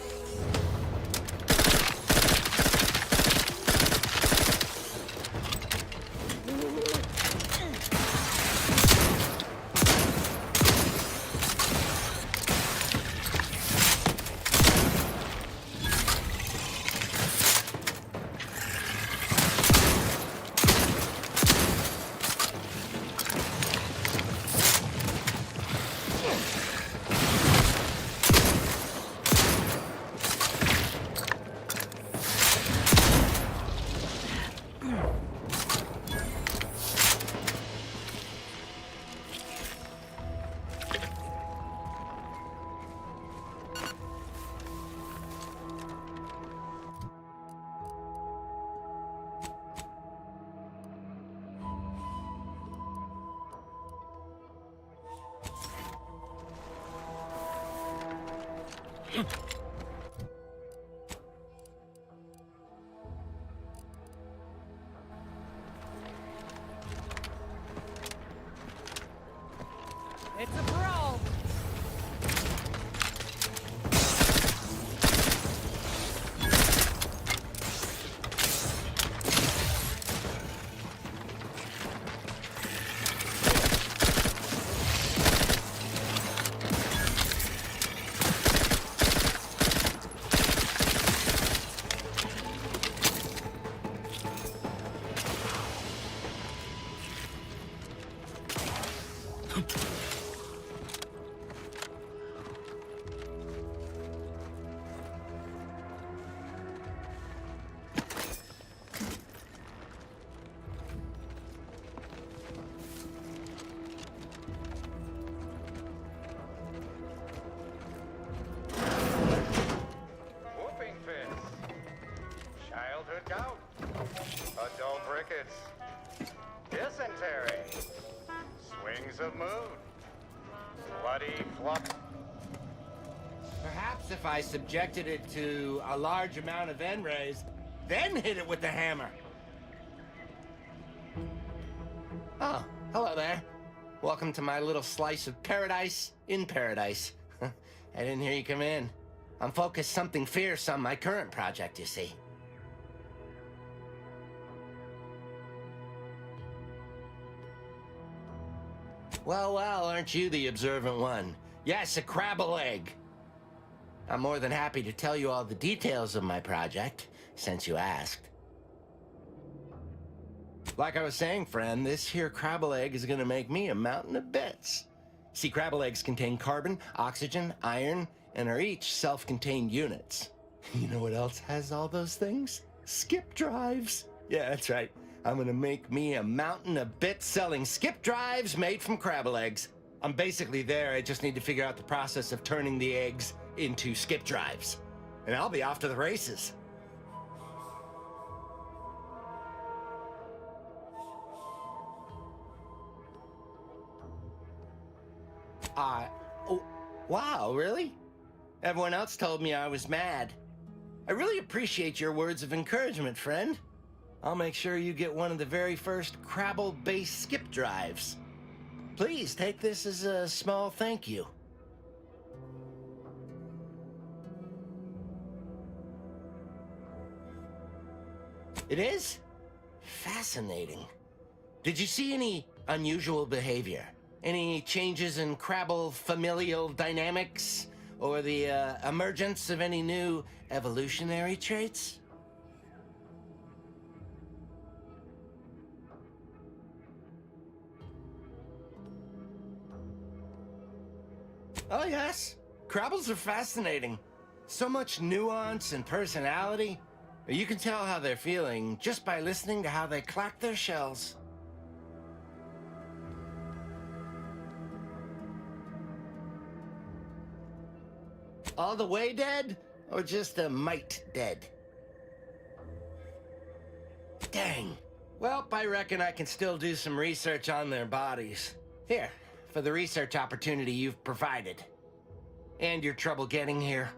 It's a brawl. Whooping fist. Childhood gout. Adult rickets. Dysentery. Swings of mood. Bloody flop. Perhaps if I subjected it to a large amount of N-rays, then hit it with the hammer. Oh, hello there. Welcome to my little slice of paradise in paradise. I didn't hear you come in. I'm focused something fierce on my current project, you see. Well, well, aren't you the observant one? Yes, a crabble egg. I'm more than happy to tell you all the details of my project, since you asked. Like I was saying, friend, this here crabble egg is gonna make me a mountain of bits. See, crabble eggs contain carbon, oxygen, iron, and are each self-contained units. You know what else has all those things? Skip drives. Yeah, that's right. I'm gonna make me a mountain of bits selling skip drives made from crabble eggs. I'm basically there. I just need to figure out the process of turning the eggs into skip drives. And I'll be off to the races. Oh, wow, really? Everyone else told me I was mad. I really appreciate your words of encouragement, friend. I'll make sure you get one of the very first crabble-based skip drives. Please take this as a small thank you. It is? Fascinating. Did you see any unusual behavior? Any changes in crabble familial dynamics? Or the emergence of any new evolutionary traits? Oh yes, crabbles are fascinating. So much nuance and personality. You can tell how they're feeling just by listening to how they clack their shells. All the way dead? Or just a mite dead? Dang. Well, I reckon I can still do some research on their bodies. Here, for the research opportunity you've provided. And your trouble getting here.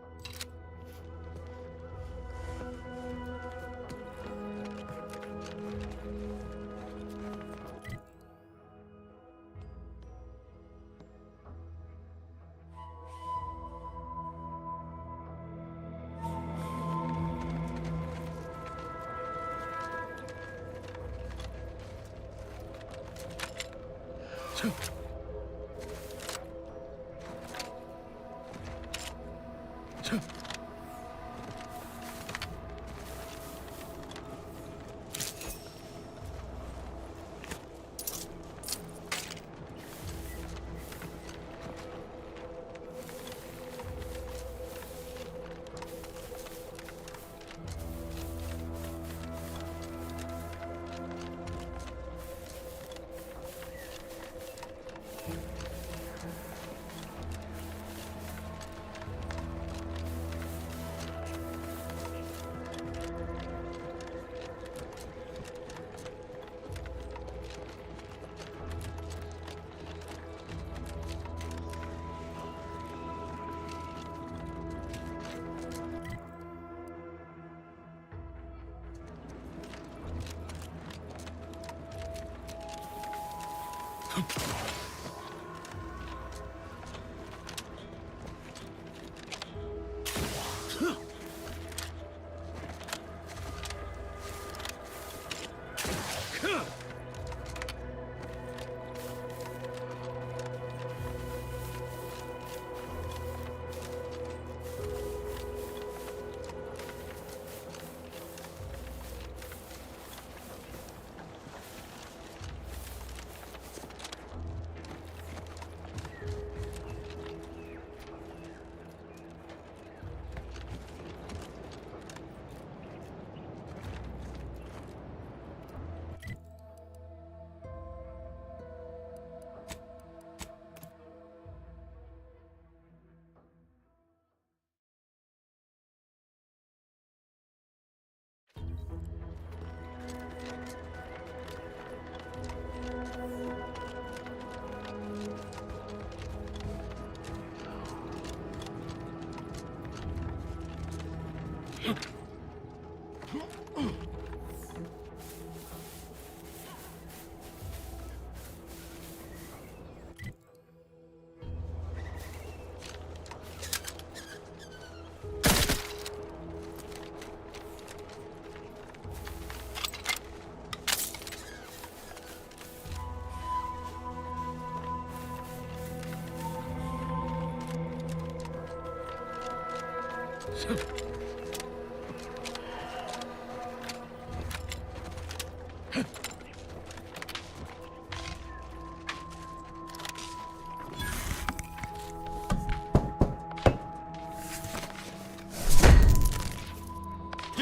Give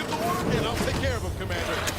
the order, and I'll take care of him, Commander.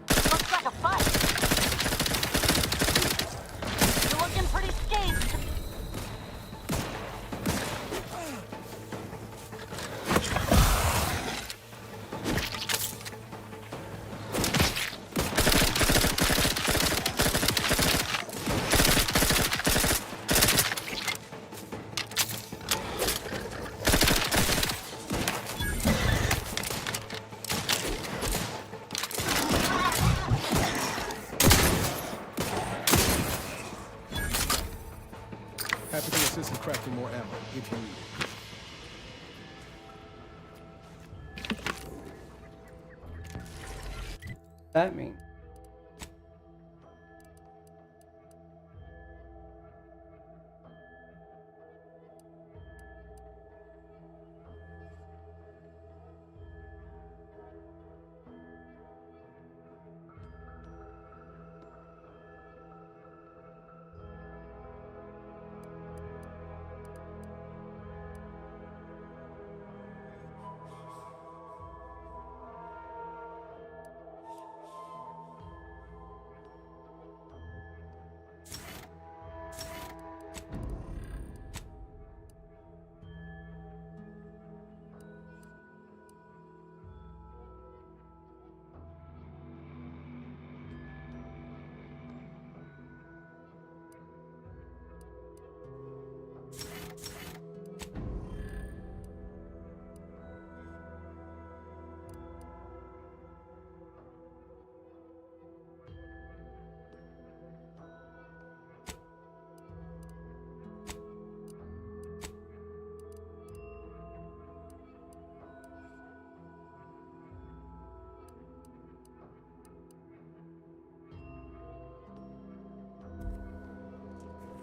Looks like a fight. You're looking pretty scathed. Happy to assist in crafting more ammo if you need it. That means.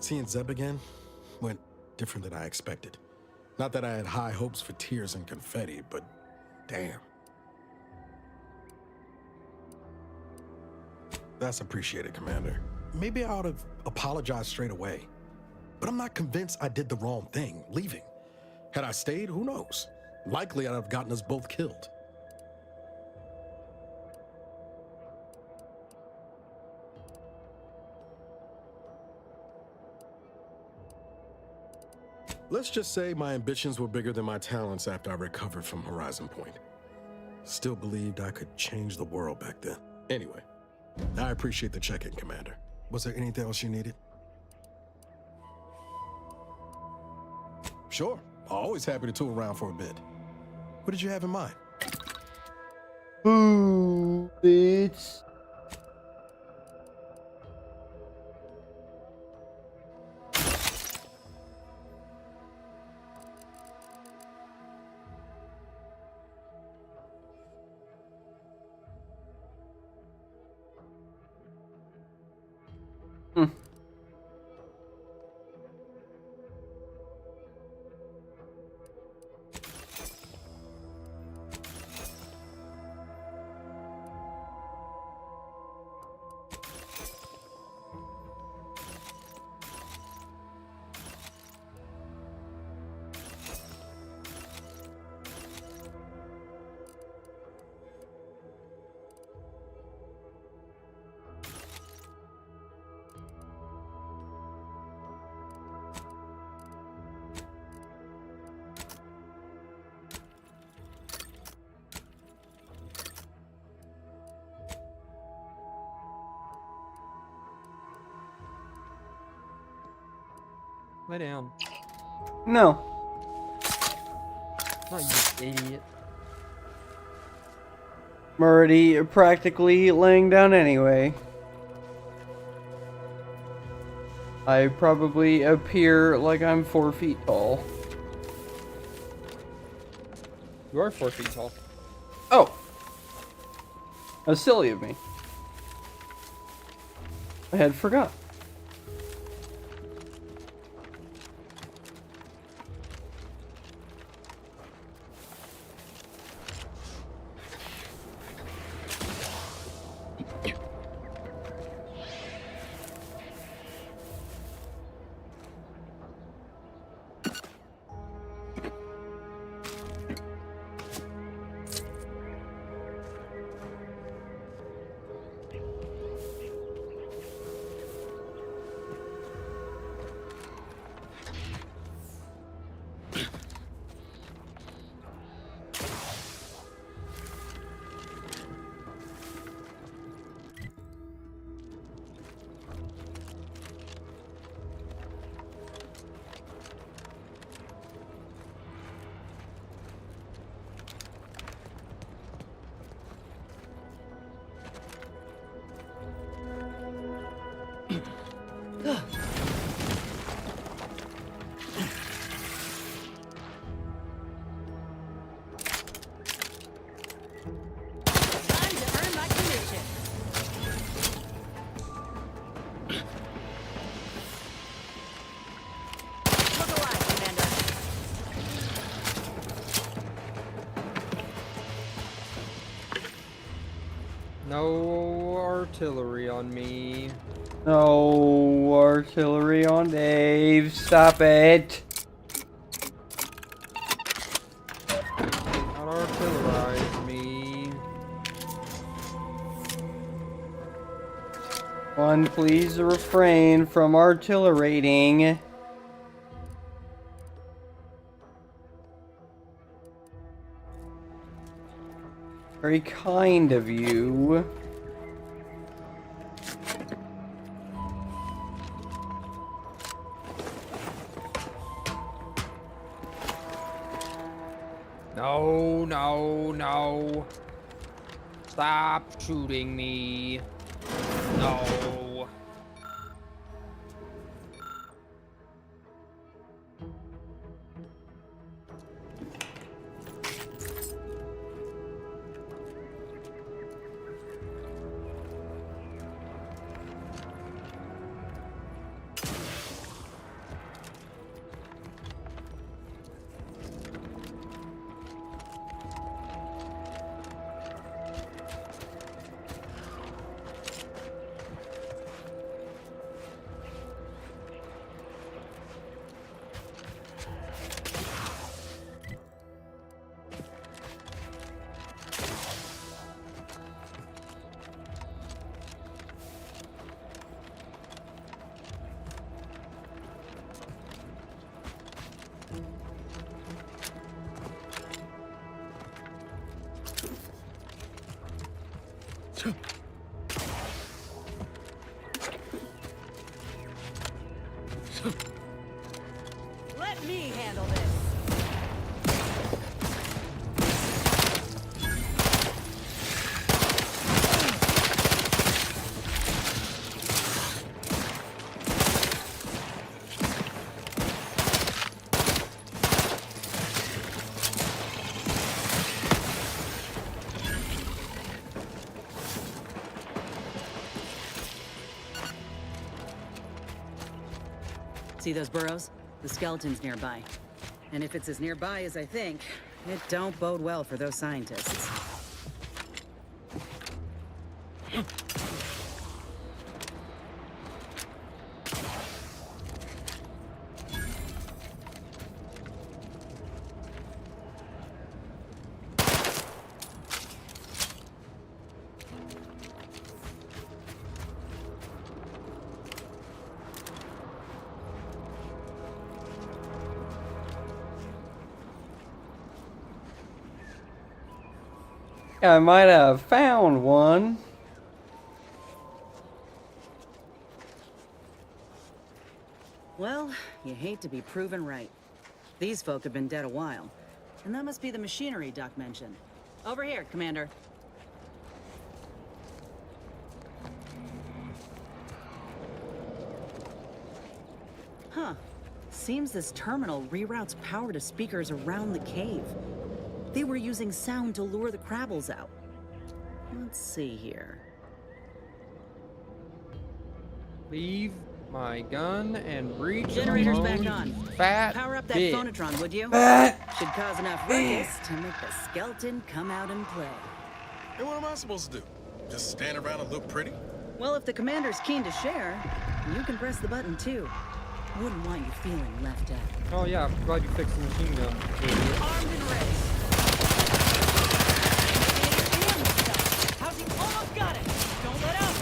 Seeing Zeb again went different than I expected. Not that I had high hopes for tears and confetti, but damn. That's appreciated, Commander. Maybe I ought to apologize straight away. But I'm not convinced I did the wrong thing, leaving. Had I stayed, who knows? Likely I'd have gotten us both killed. Let's just say my ambitions were bigger than my talents after I recovered from Horizon Point. Still believed I could change the world back then. Anyway, I appreciate the check-in, Commander. Was there anything else you needed? Sure. Always happy to tool around for a bit. What did you have in mind? Ooh, bitch. Hmm. Lay down. No. Oh, you idiot. I'm already practically laying down anyway. I probably appear like I'm 4 feet tall. You are 4 feet tall. Oh. That's silly of me. I had forgot. No artillery on me. No artillery on Dave. Stop it. Not artillerize me. One, please refrain from artillerating. Very kind of you. No, no, no. Stop shooting me. No. See those burrows? The skeleton's nearby. And if it's as nearby as I think, it don't bode well for those scientists. I might have found one. Well, you hate to be proven right. These folk have been dead a while. And that must be the machinery Doc mentioned. Over here, Commander. Huh. Seems this terminal reroutes power to speakers around the cave. They were using sound to lure the Crabbles out. Let's see here. Leave my gun and reach. Generators back on. Fat Power up that bitch. phonotron, would you? Fat Should cause enough ruckus to make the skeleton come out and play. Hey, what am I supposed to do? Just stand around and look pretty? Well, if the commander's keen to share, you can press the button too. Wouldn't want you feeling left out. Oh yeah, I'm glad you fixed the machine gun. Armed and ready. How's he almost got it? Don't let up.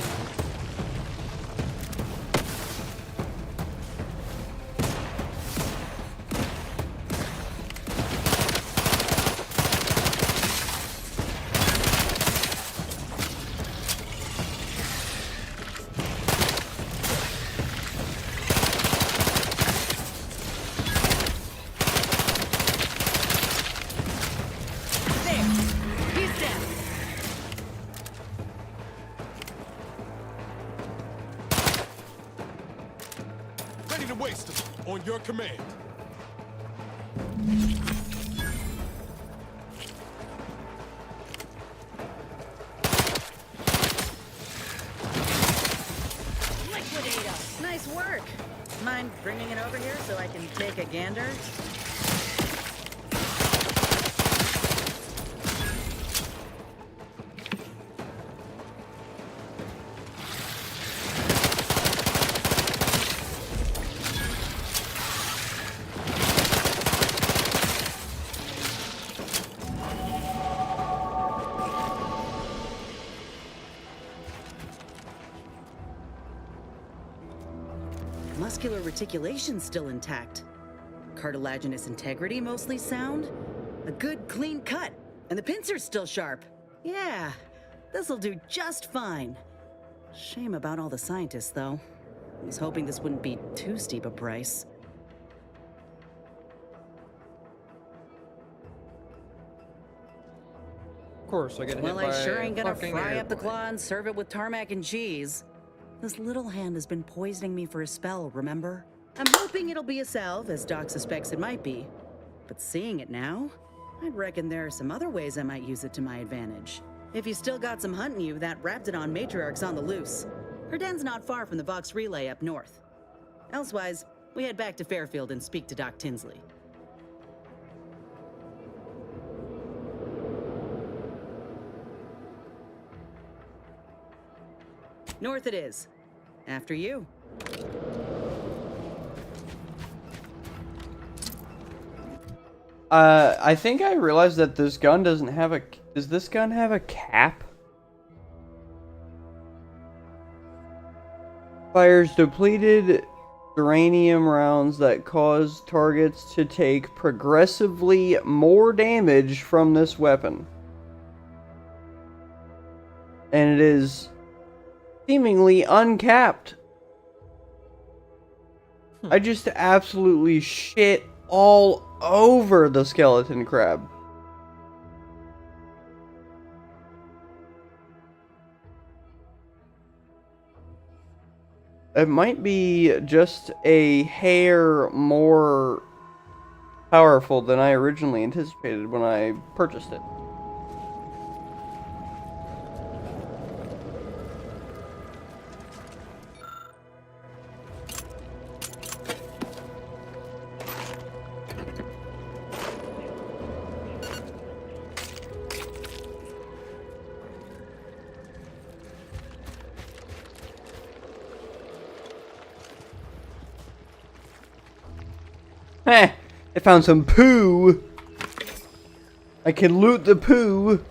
Ready to waste them on your command. Liquidate 'em. Nice work. Mind bringing it over here so I can take a gander? Muscular reticulation's still intact. Cartilaginous integrity mostly sound. A good clean cut. And the pincer's still sharp. Yeah, this'll do just fine. Shame about all the scientists, though. I was hoping this wouldn't be too steep a price. Of course, I get hit Well, by I sure a ain't gonna fucking fry up the airplane. claw and serve it with tarmac and cheese. This little hand has been poisoning me for a spell, remember? I'm hoping it'll be a salve, as Doc suspects it might be. But seeing it now, I'd reckon there are some other ways I might use it to my advantage. If you still got some hunting you, that Raptidon matriarch's on the loose. Her den's not far from the Vox Relay up north. Elsewise, we head back to Fairfield and speak to Doc Tinsley. North it is. After you. I think I realized that this gun doesn't have a... Does this gun have a cap? Fires depleted uranium rounds that cause targets to take progressively more damage from this weapon. And it is seemingly uncapped. I just absolutely shit all over the skeleton crab. It might be just a hair more powerful than I originally anticipated when I purchased it. Heh! I found some poo! I can loot the poo!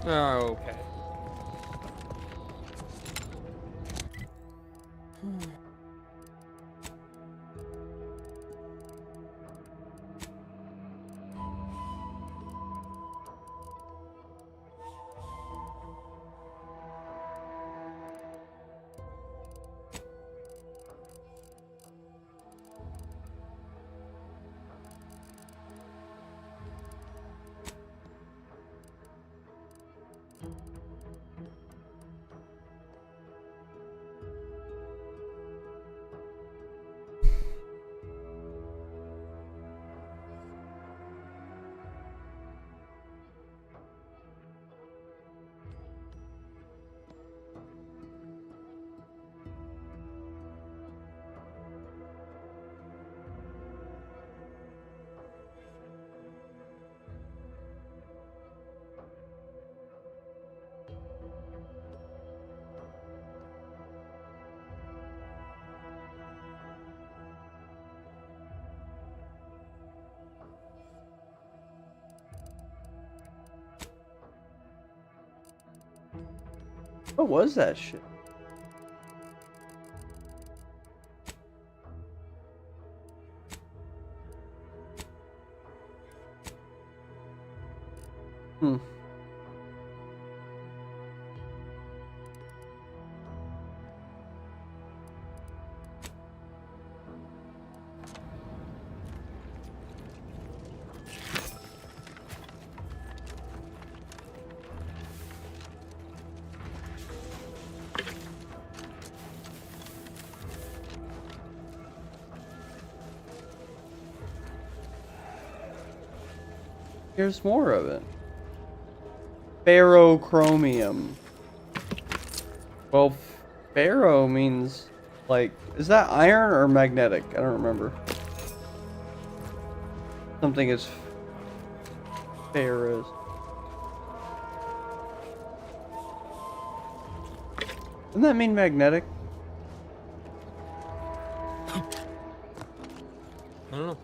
Oh, okay. What was that shit? Hmm. Here's more of it. Ferrochromium. Well, ferro means, like, is that iron or magnetic? I don't remember. Something is ferrous. Doesn't that mean magnetic? I don't know.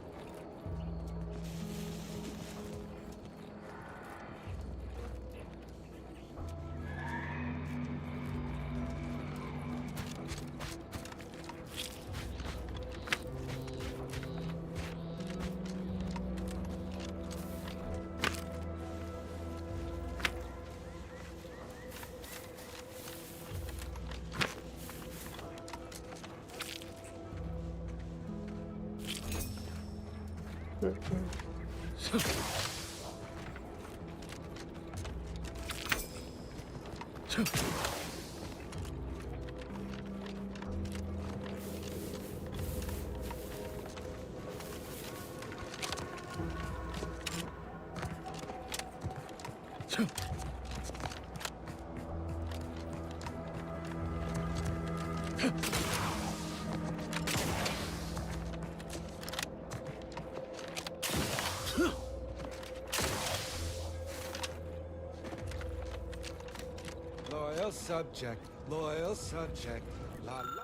Loyal subject, la la.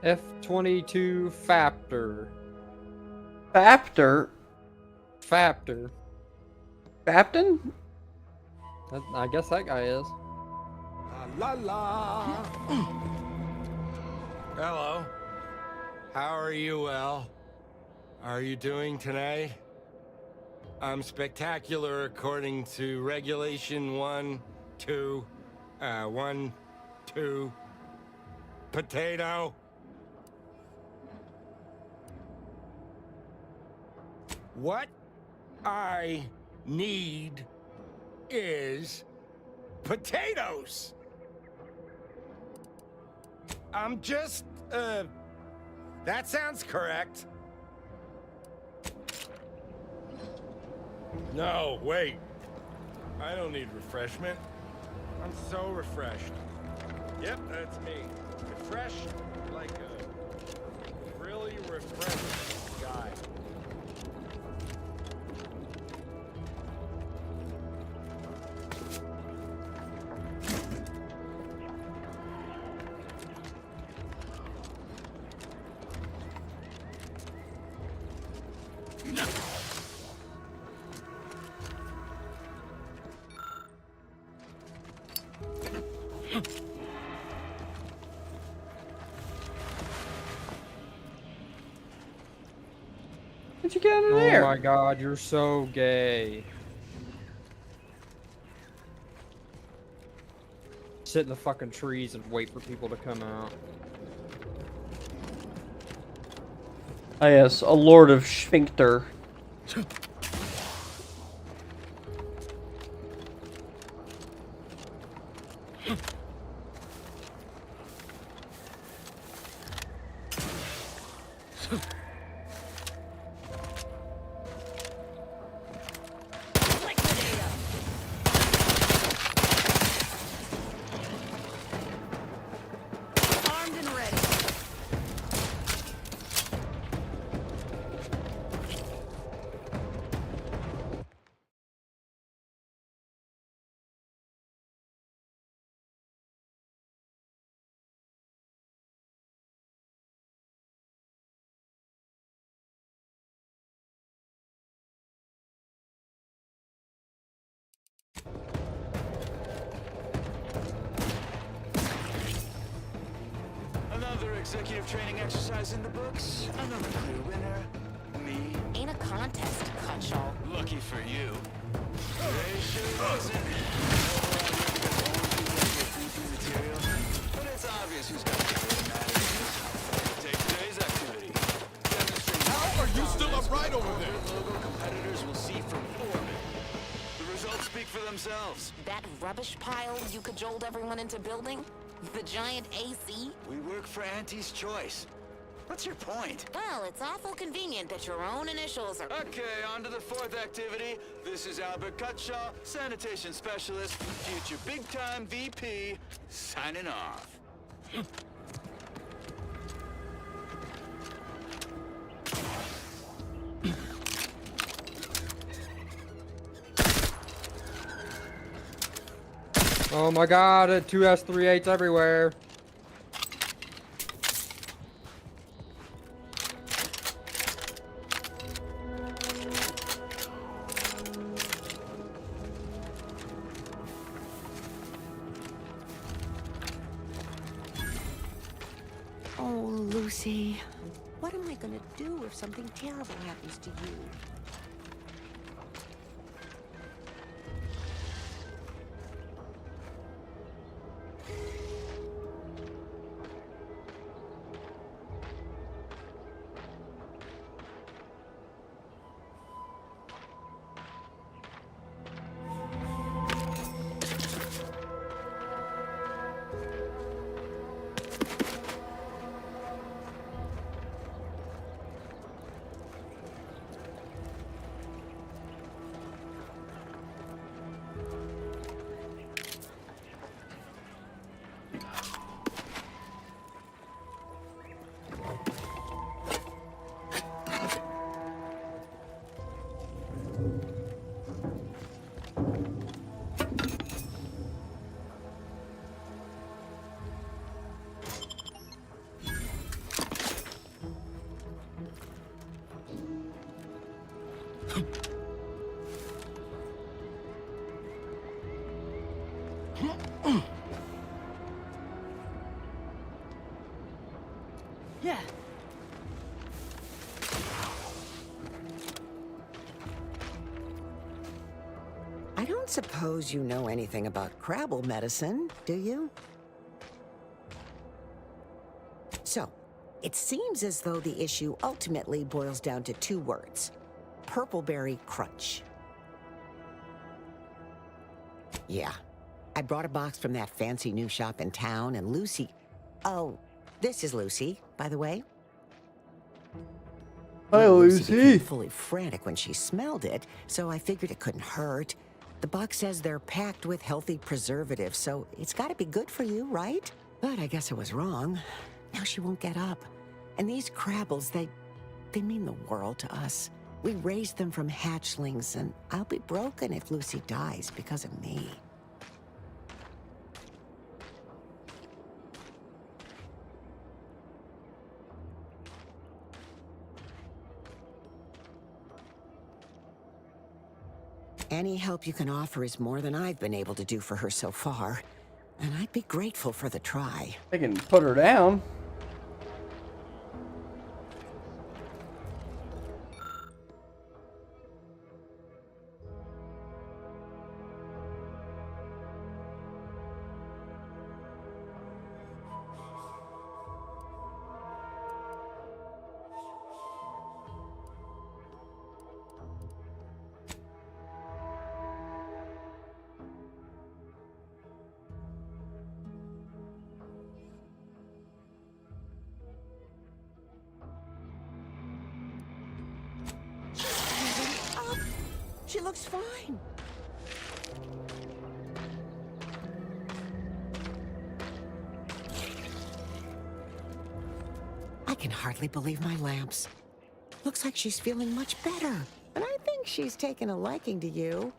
F-22 Factor. Factor? Factor. Captain? I guess that guy is. La la. Hello. How are you, Well? Are you doing tonight? I'm spectacular according to regulation 1, 2, 1, 2. Potato. What I need is potatoes. I'm just, that sounds correct. No, wait. I don't need refreshment. I'm so refreshed. Yep, that's me. Refreshed like a really refreshed guy. What'd you get in Oh there? my god, you're so gay. Sit in the fucking trees and wait for people to come out. Ah, yes, a lord of sphincter. Armed and ready. Another executive training exercise in the books. Another clear winner. Me. Ain't a contest, Cutshaw. Lucky for you. They sure wasn't. Material. But it's obvious who's got the good matters. Take today's activity. Demonstrate how are you still upright over there? Logo competitors will see from orbit. The results speak for themselves. That rubbish pile you cajoled everyone into building? The giant AC? We work for Auntie's Choice. What's your point? Well, it's awful convenient that your own initials are... Okay, on to the fourth activity. This is Albert Cutshaw, sanitation specialist, future big-time VP, signing off. Oh my god, 2 S38s everywhere. Oh, Lucy. What am I gonna do if something terrible happens to you? Yeah. I don't suppose you know anything about Crabble medicine, do you? So, it seems as though the issue ultimately boils down to 2 words. Purpleberry crunch. Yeah. I brought a box from that fancy new shop in town, and Lucy... Oh, this is Lucy, by the way. Hi, Little Lucy. became fully frantic when she smelled it, so I figured it couldn't hurt. The box says they're packed with healthy preservatives, so it's got to be good for you, right? But I guess I was wrong. Now she won't get up. And these Crabbles, they mean the world to us. We raised them from hatchlings, and I'll be broken if Lucy dies because of me. Any help you can offer is more than I've been able to do for her so far. And I'd be grateful for the try. I can put her down. She looks fine. I can hardly believe my lamps. Looks like she's feeling much better. And I think she's taken a liking to you.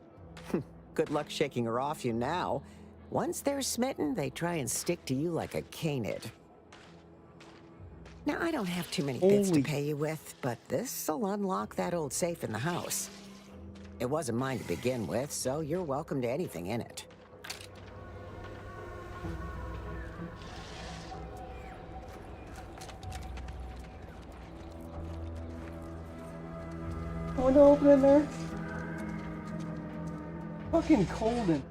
Good luck shaking her off you now. Once they're smitten, they try and stick to you like a canid. Now, I don't have too many bits to pay you with, but this'll unlock that old safe in the house. It wasn't mine to begin with, so you're welcome to anything in it. Window open in there? Fucking cold in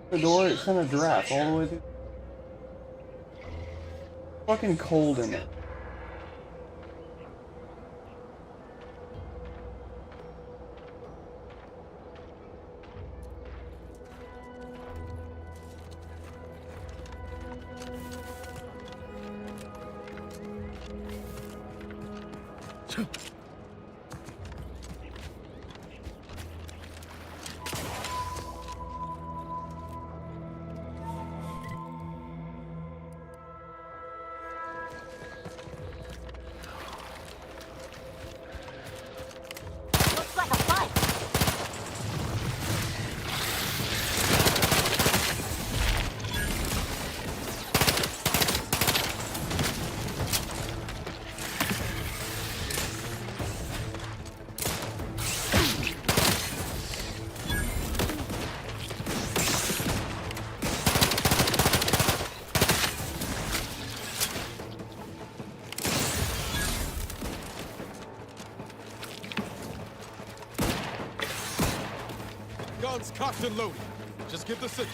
the door. It sent a draft all the way through. Fucking cold in there. Looks like a fight. Guns cocked and loaded. Just get the signal.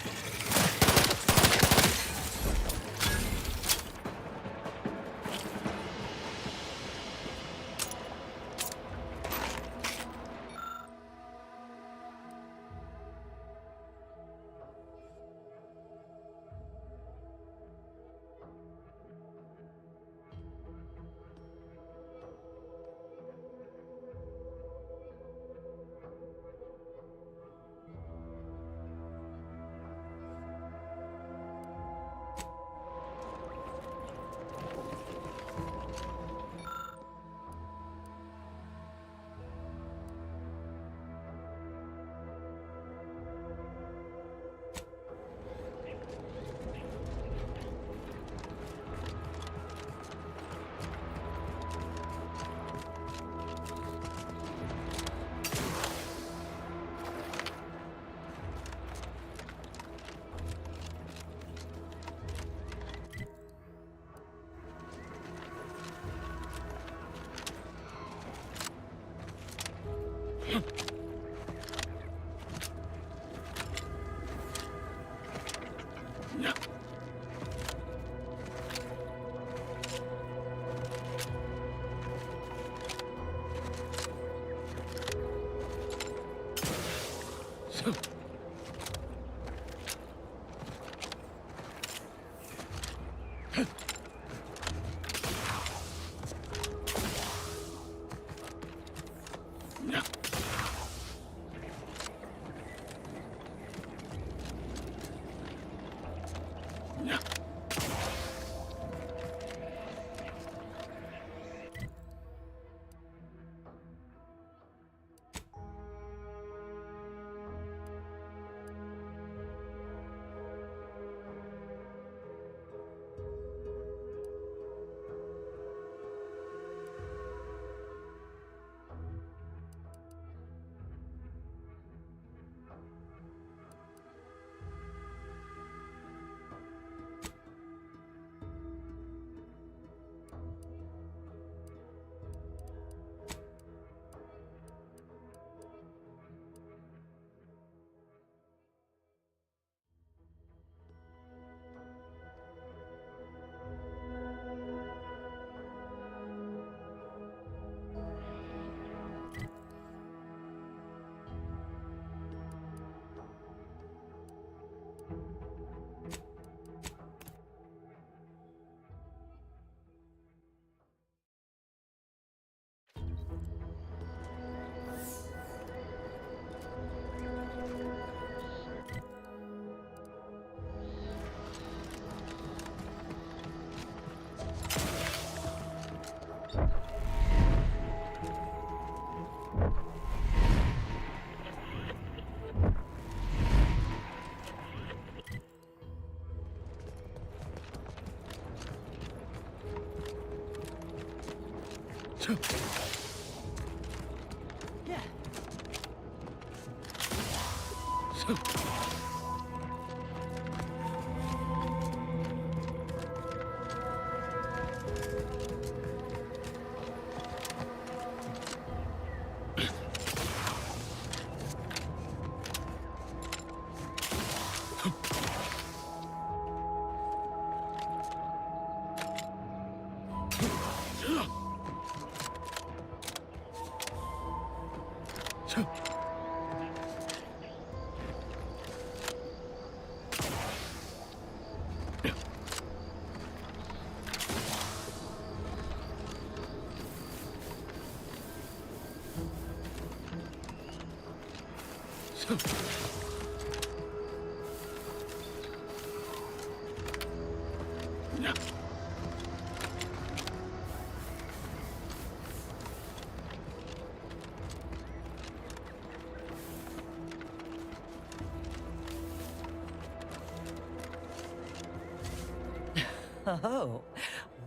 Oh,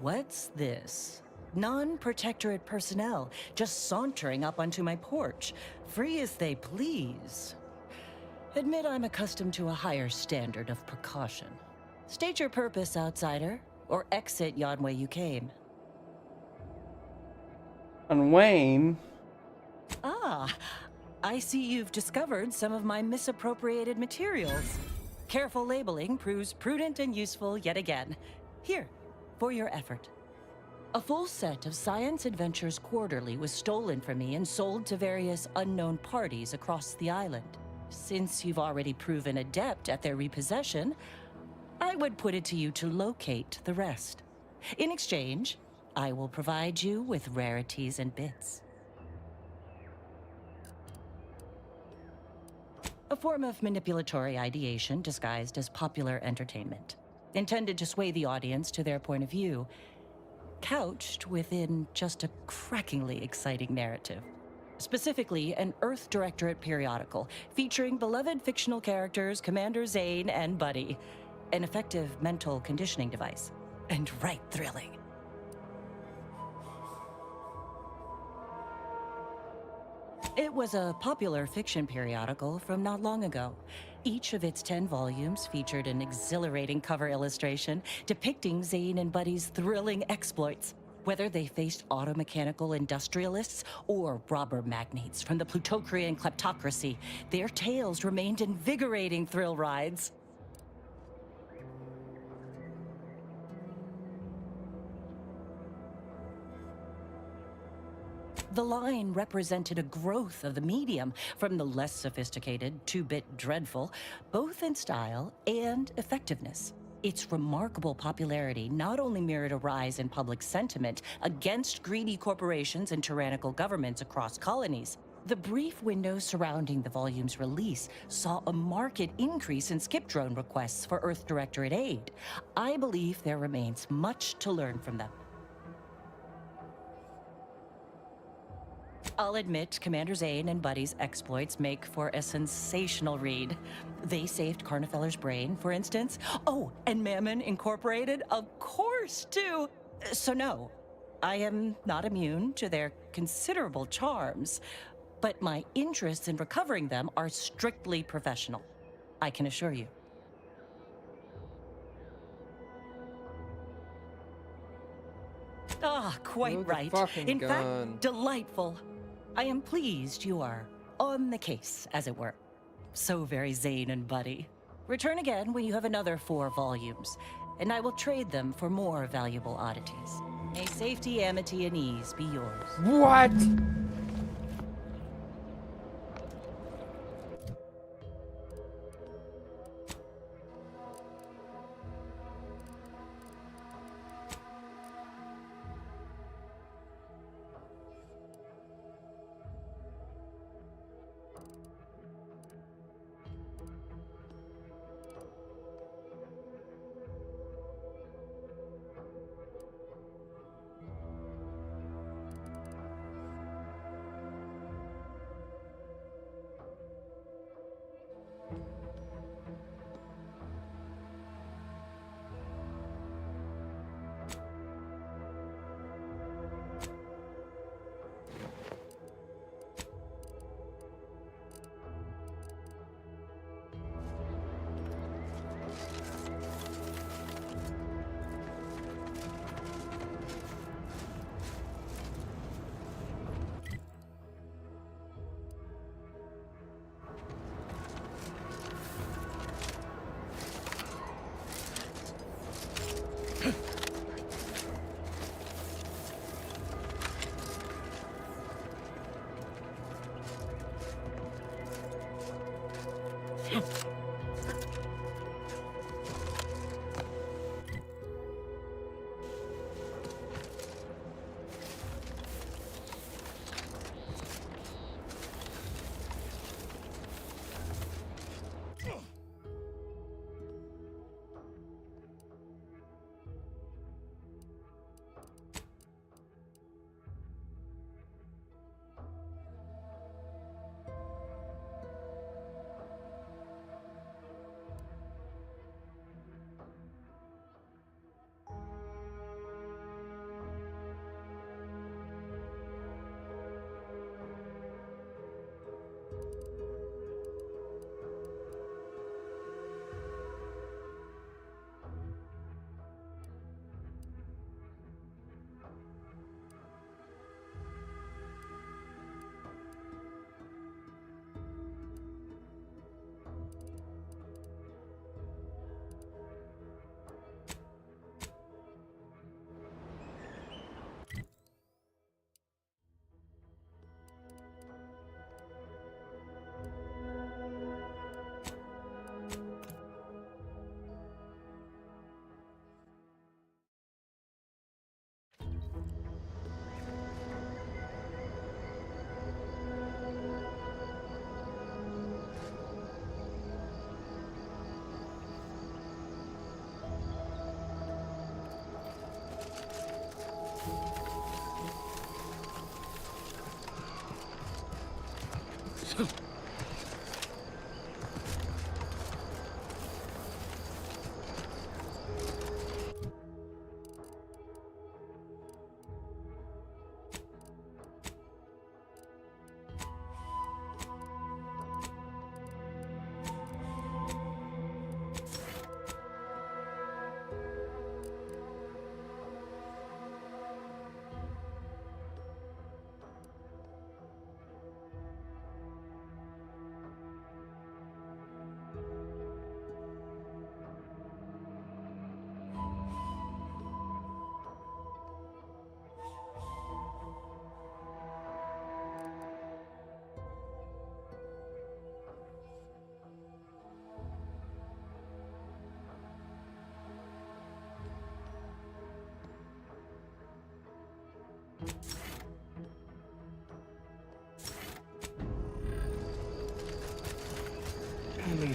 what's this? Non-protectorate personnel just sauntering up onto my porch, free as they please. Admit I'm accustomed to a higher standard of precaution. State your purpose, outsider, or exit yon way you came. And Wayne. Ah, I see you've discovered some of my misappropriated materials. Careful labeling proves prudent and useful yet again. Here, for your effort. A full set of Science Adventures Quarterly was stolen from me and sold to various unknown parties across the island. Since you've already proven adept at their repossession, I would put it to you to locate the rest. In exchange, I will provide you with rarities and bits. A form of manipulatory ideation disguised as popular entertainment, intended to sway the audience to their point of view, couched within just a crackingly exciting narrative. Specifically, an Earth Directorate periodical featuring beloved fictional characters Commander Zane and Buddy. An effective mental conditioning device. And right thrilling. It was a popular fiction periodical from not long ago. Each of its 10 volumes featured an exhilarating cover illustration depicting Zane and Buddy's thrilling exploits. Whether they faced automechanical industrialists or robber magnates from the Plutocrian kleptocracy, their tales remained invigorating thrill rides. The line represented a growth of the medium from the less sophisticated 2-bit dreadful, both in style and effectiveness. Its remarkable popularity not only mirrored a rise in public sentiment against greedy corporations and tyrannical governments across colonies. The brief window surrounding the volume's release saw a marked increase in skip drone requests for Earth Directorate aid. I believe there remains much to learn from them. I'll admit, Commander Zane and Buddy's exploits make for a sensational read. They saved Carnifeller's brain, for instance. Oh, and Mammon Incorporated, of course, too. So no, I am not immune to their considerable charms, but my interests in recovering them are strictly professional, I can assure you. Ah, quite Load the right. fucking In gun. fact, delightful. I am pleased you are on the case, as it were. So very Zane and Buddy. Return again when you have another 4 volumes, and I will trade them for more valuable oddities. May safety, amity, and ease be yours. What?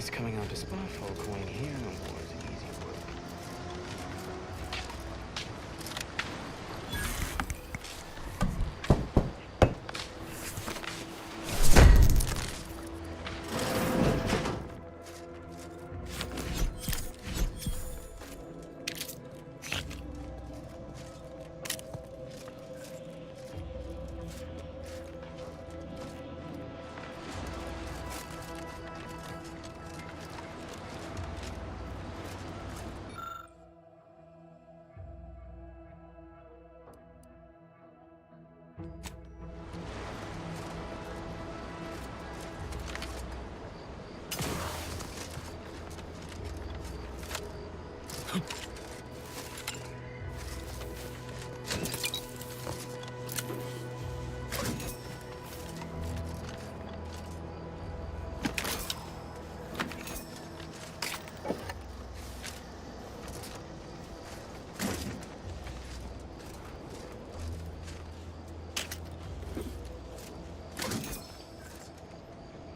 is coming out to spot folk who ain't here no more is easy work.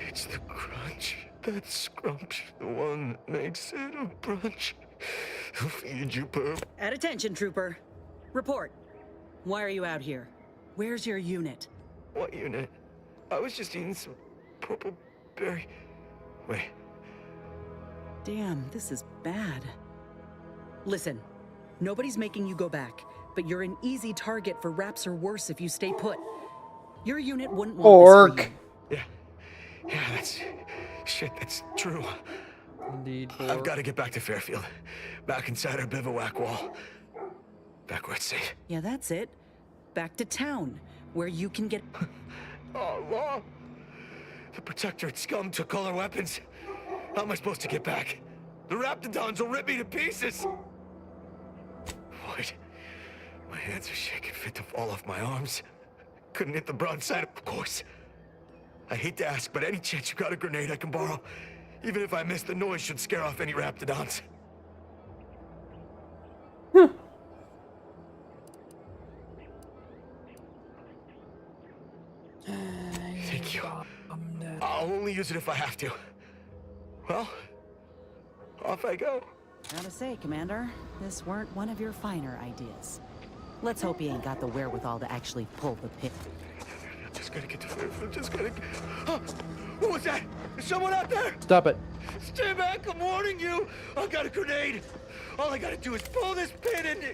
It's the crunch. That scrunch, the one that makes it a brunch. I'll feed you, perp. At attention, Trooper. Report. Why are you out here? Where's your unit? What unit? I was just eating some purple berry. Wait. Damn, this is bad. Listen, nobody's making you go back, but you're an easy target for raps or worse if you stay put. Your unit wouldn't want this for you. Yeah, that's... Shit, that's true. Indeed, I've got to get back to Fairfield. Back inside our bivouac wall. Back where it's safe. Yeah, that's it. Back to town, where you can get... Oh, Law! The Protectorate scum took all our weapons. How am I supposed to get back? The Raptidons will rip me to pieces! What? My hands are shaking fit to fall off my arms. Couldn't hit the broadside, of course. I hate to ask, but any chance you got a grenade I can borrow? Even if I miss, the noise should scare off any Raptidons. Thank you. I'll only use it if I have to. Well, off I go. Gotta say, Commander, this weren't one of your finer ideas. Let's hope he ain't got the wherewithal to actually pull the pin. Just gotta get to Fairfield. Just gotta... Oh, what was that? Is someone out there? Stop it. Stay back, I'm warning you. I've got a grenade. All I gotta do is pull this pin and...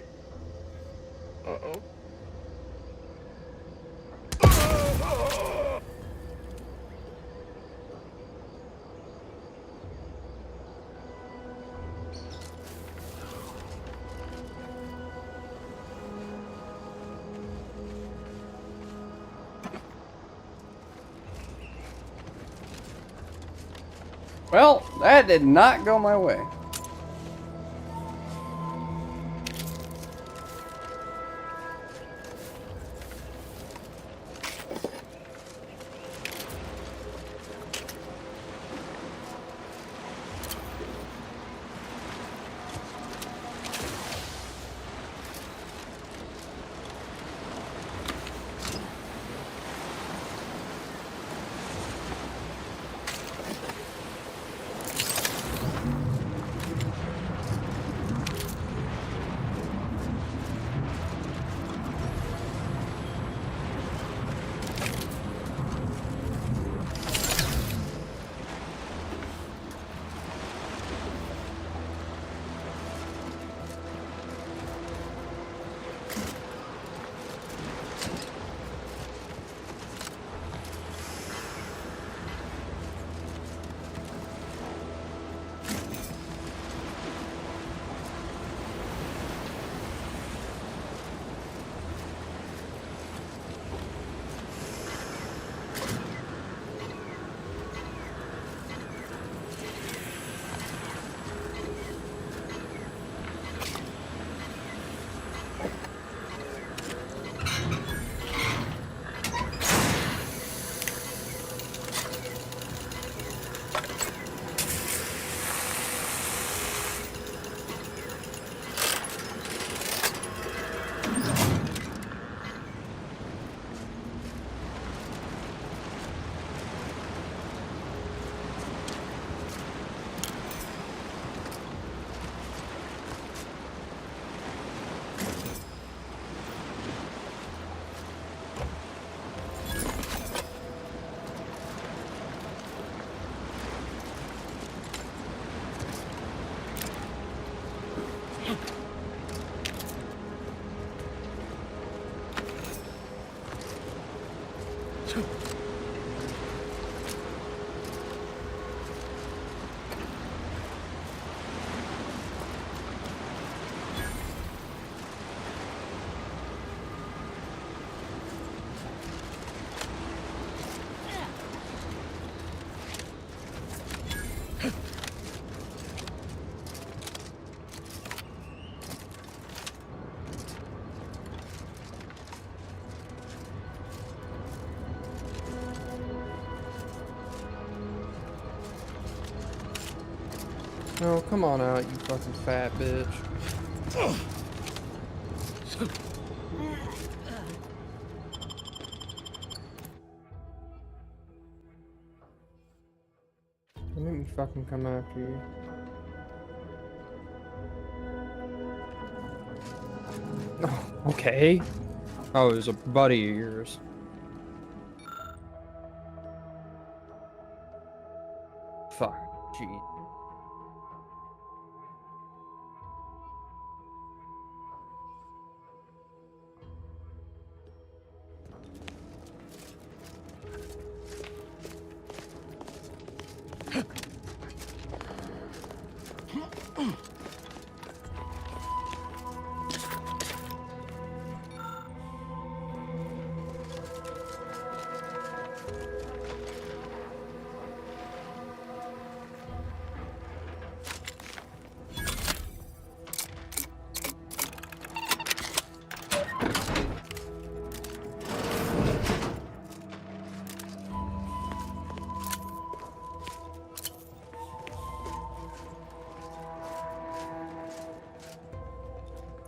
Uh-oh. Well, that did not go my way. Oh, come on out, you fucking fat bitch. Don't make me fucking come after you. Oh, okay. Oh, it was a buddy of yours. Fuck. Gee.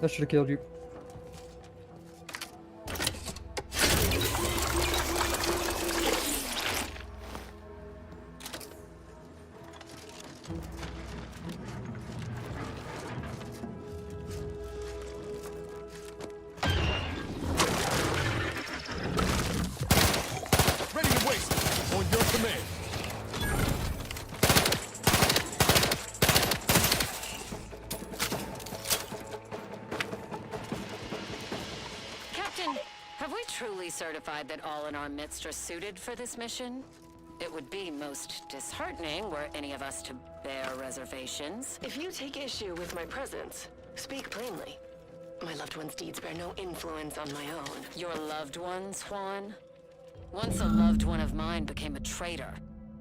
That should have killed you. Ready to waste. On your command. Captain, have we truly certified that all in our midst are suited for this mission? It would be most disheartening were any of us to bear reservations. If you take issue with my presence, speak plainly. My loved one's deeds bear no influence on my own. Your loved ones, Juan? Once a loved one of mine became a traitor,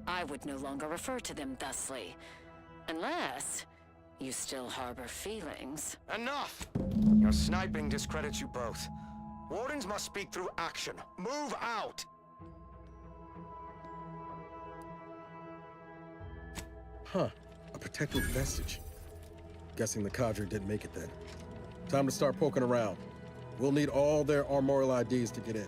I would no longer refer to them thusly. Unless you still harbor feelings. Enough! Your sniping discredits you both. Wardens must speak through action. Move out! Huh. A protected vestige. Guessing the cadre didn't make it then. Time to start poking around. We'll need all their armorial IDs to get in.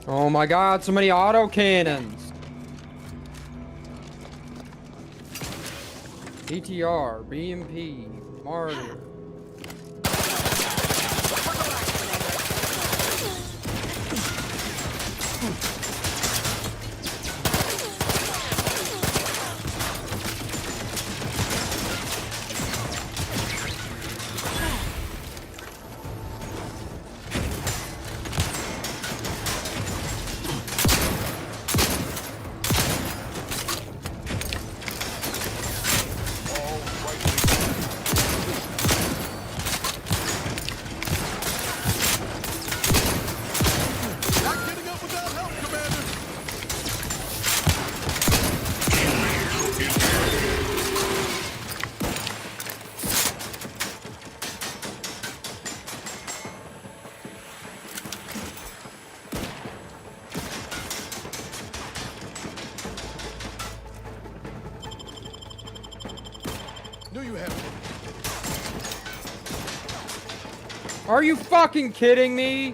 Oh my god, so many auto cannons. BTR, BMP, Martyr. Knew you had one. Are you fucking kidding me?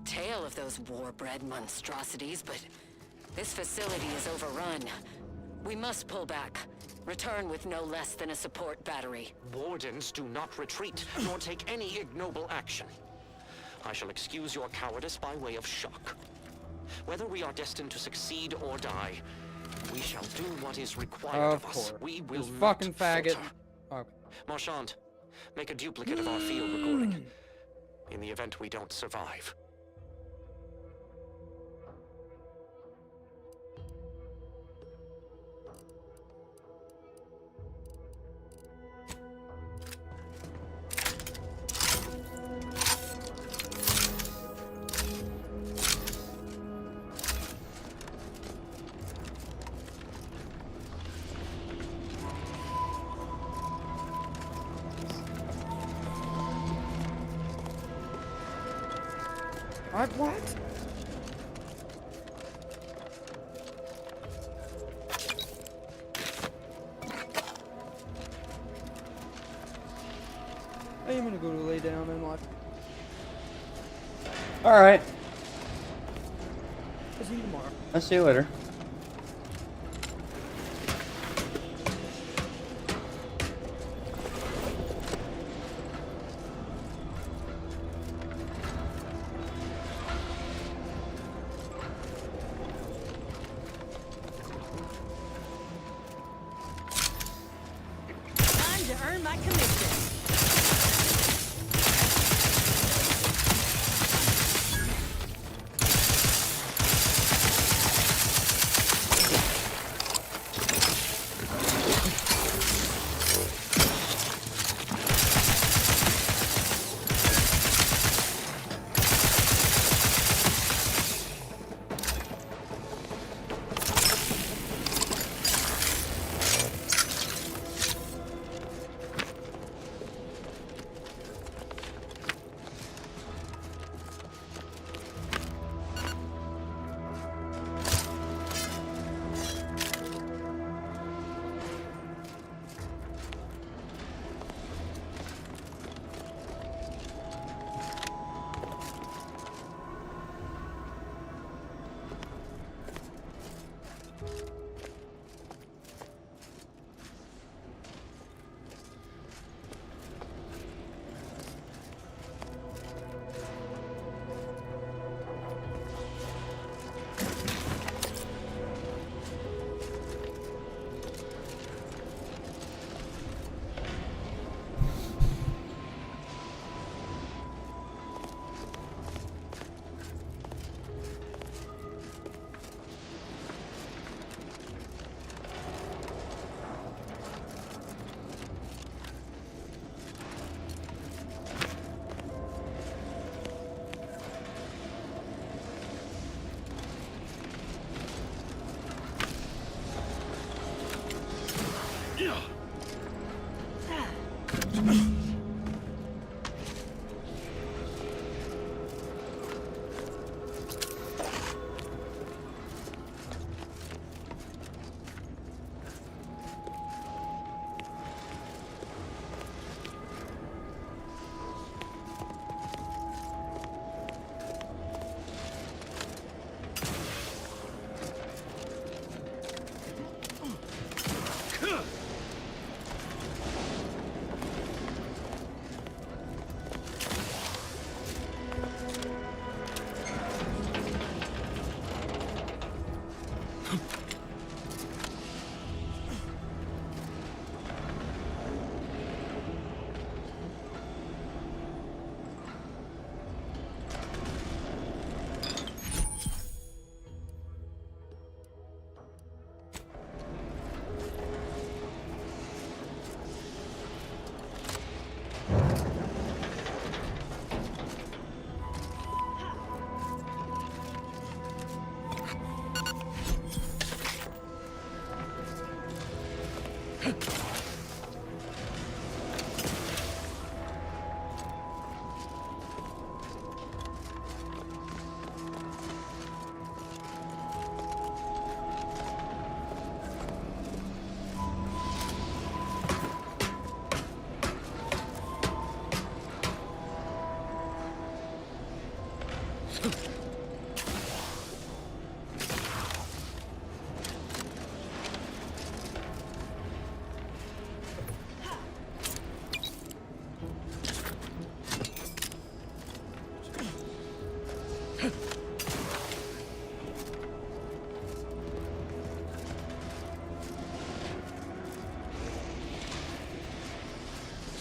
tale of those war-bred monstrosities, but this facility is overrun. We must pull back. Return with no less than a support battery. Wardens do not retreat, nor take any ignoble action. I shall excuse your cowardice by way of shock. Whether we are destined to succeed or die, we shall do what is required of us. We will This not fucking faggot. falter. Okay. Marchand, make a duplicate of our field recording. In the event we don't survive. What? I am gonna go to lay down and watch. Alright. I'll see you tomorrow. I'll see you later. Time to earn my commission.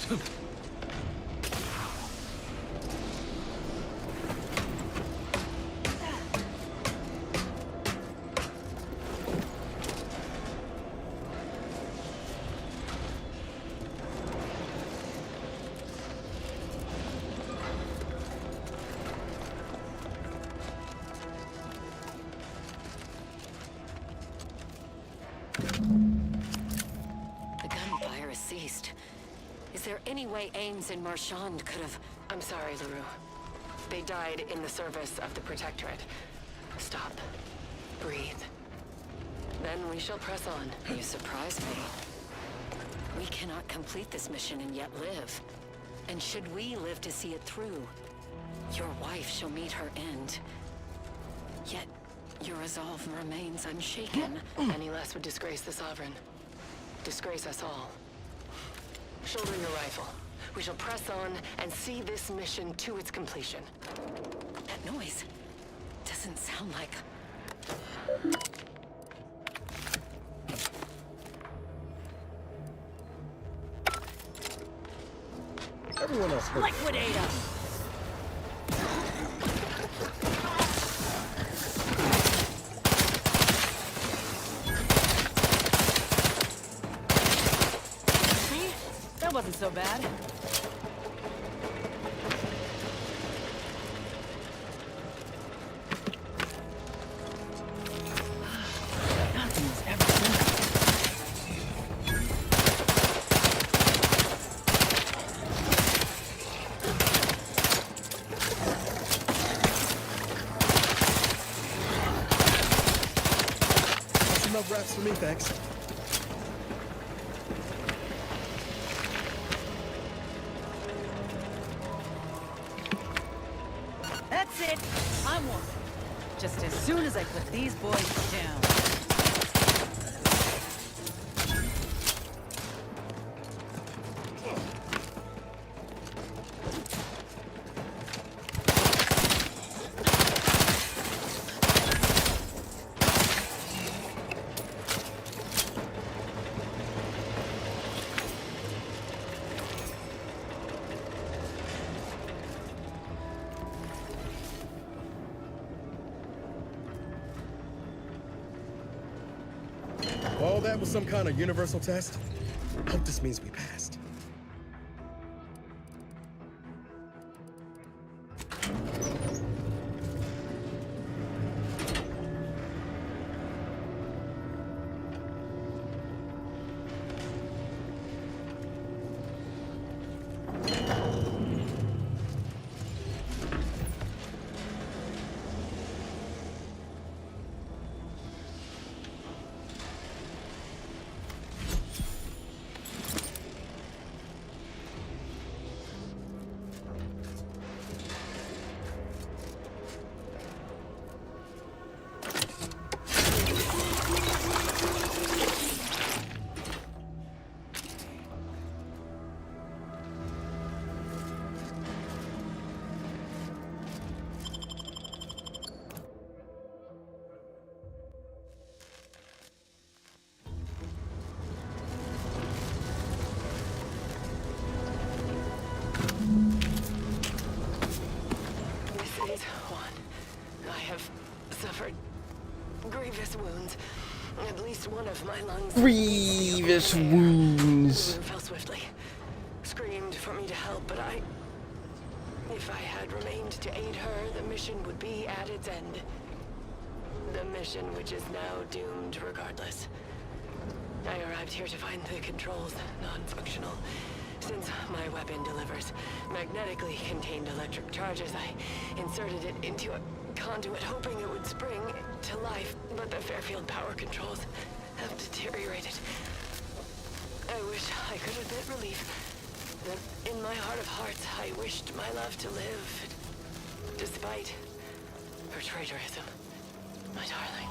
The gunfire has ceased. Is there any way Ames and Marchand could have... I'm sorry, LaRue. They died in the service of the Protectorate. Stop. Breathe. Then we shall press on. You surprise me. We cannot complete this mission and yet live. And should we live to see it through, your wife shall meet her end. Yet, your resolve remains unshaken. Any less would disgrace the Sovereign. Disgrace us all. Shoulder your rifle. We shall press on and see this mission to its completion. That noise doesn't sound like... Everyone else heard. Liquidate him! See? That wasn't so bad. Nothing's ever simple. That's enough wraps for me, thanks. That's it. I'm one. Just as soon as I put these boys down. All that was some kind of universal test? I hope this means we passed. This is one. I have suffered grievous wounds. At least one of my lungs. Grievous wounds. The room fell swiftly. Screamed for me to help, but if I had remained to aid her, the mission would be at its end. The mission which is now doomed regardless. I arrived here to find the controls non-functional. Since my weapon delivers magnetically contained electric charges, I inserted it into a conduit hoping it would spring to life, but the Fairfield power controls have deteriorated. I wish I could admit relief. That in my heart of hearts, I wished my love to live, despite her traitorism. My darling,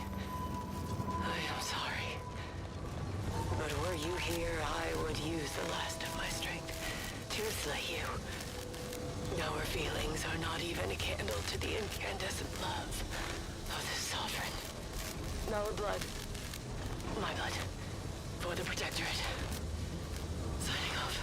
I am sorry. But were you here, I would use the last of my strength to slay you. Our feelings are not even a candle to the incandescent love of the Sovereign. Our blood, my blood, for the Protectorate. Signing off.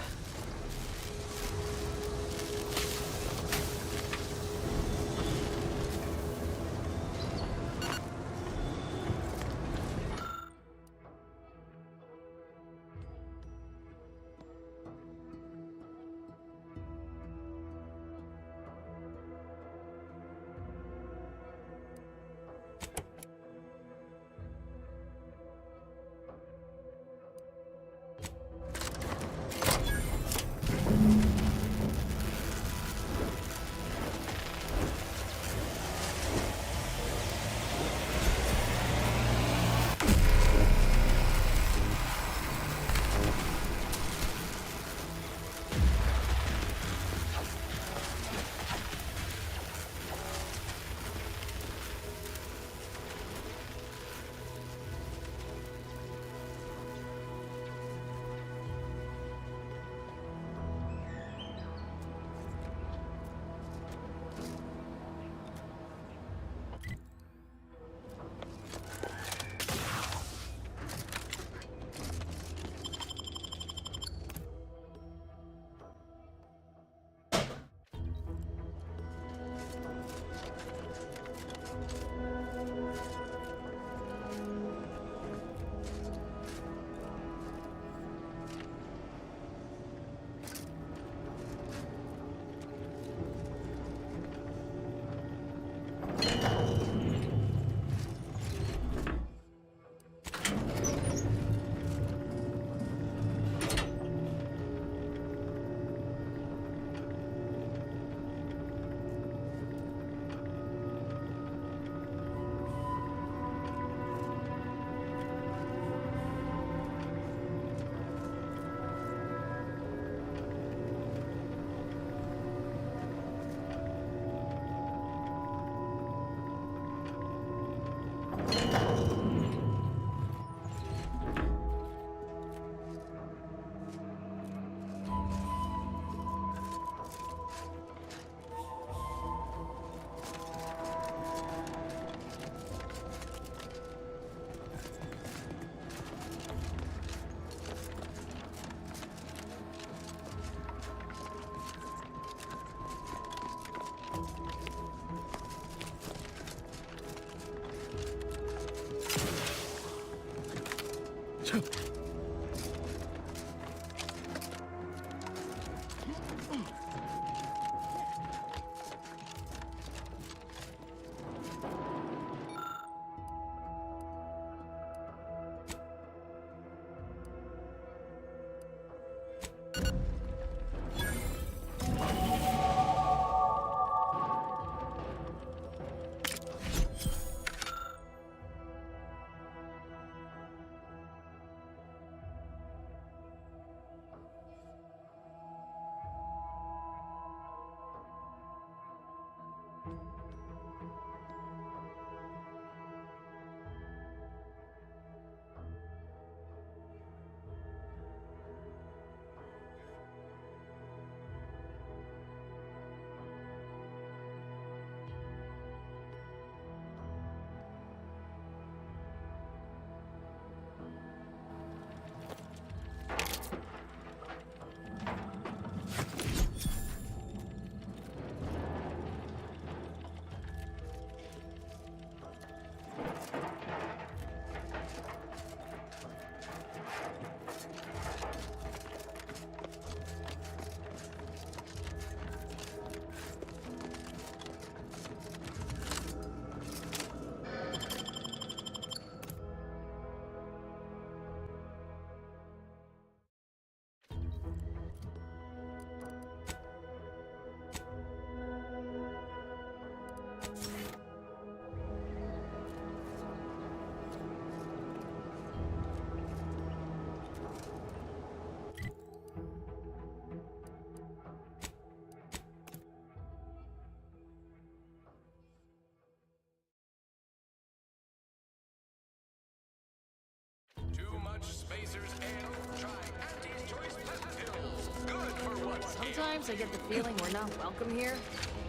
Too much Spacers Ale? Try Auntie's Choice Pep Pills. Good for what's here. Sometimes I get the feeling we're not welcome here.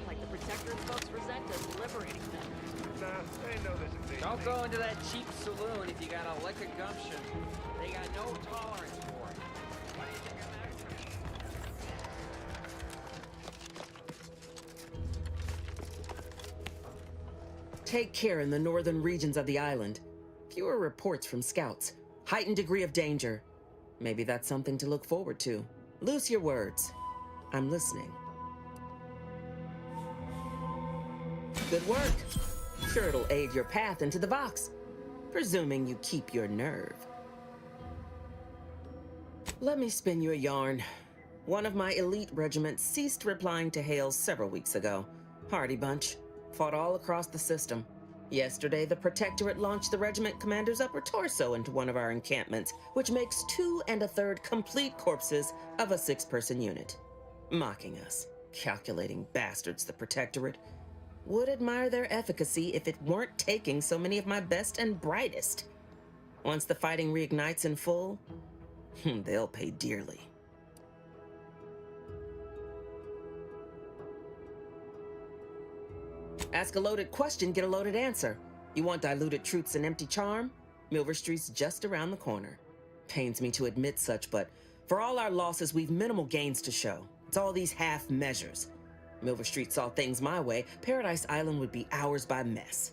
Like the Protectorate folks resent us liberating them. Nah, they know this is Don't go into that cheap saloon if you got a lick of gumption. They got no tolerance for it. What do you think of that? Take care in the northern regions of the island. Fewer reports from scouts. Heightened degree of danger. Maybe that's something to look forward to. Loose your words. I'm listening. Good work. Sure, it'll aid your path into the Vox. Presuming you keep your nerve. Let me spin you a yarn. One of my elite regiments ceased replying to hails several weeks ago. Hardy bunch. Fought all across the system. Yesterday, the Protectorate launched the regiment commander's upper torso into one of our encampments, which makes 2 1/3 complete corpses of a 6-person unit. Mocking us. Calculating bastards, the Protectorate. Would admire their efficacy if it weren't taking so many of my best and brightest. Once the fighting reignites in full, they'll pay dearly. Ask a loaded question, get a loaded answer. You want diluted truths and empty charm? Milver Street's just around the corner. Pains me to admit such, but for all our losses, we've minimal gains to show. It's all these half measures. Milver Street saw things my way, Paradise Island would be ours by mess.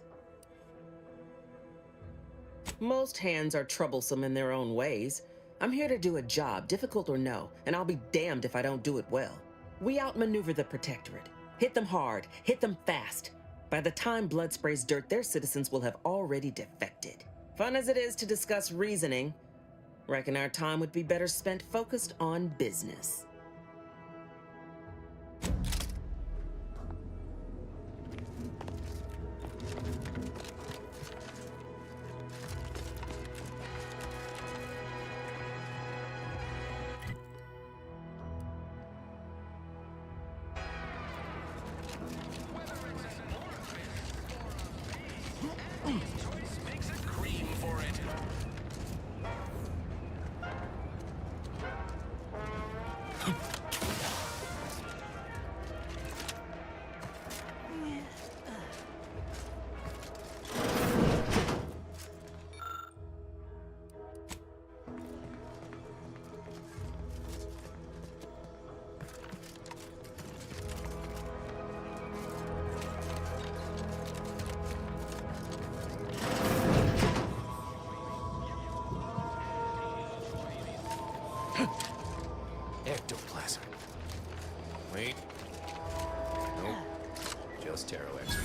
Most hands are troublesome in their own ways. I'm here to do a job, difficult or no, and I'll be damned if I don't do it well. We outmaneuver the Protectorate. Hit them hard, hit them fast. By the time blood sprays dirt, their citizens will have already defected. Fun as it is to discuss reasoning, reckon our time would be better spent focused on business. Choice makes a cream for it. Ectoplasm. Wait. Nope. Just Taro X.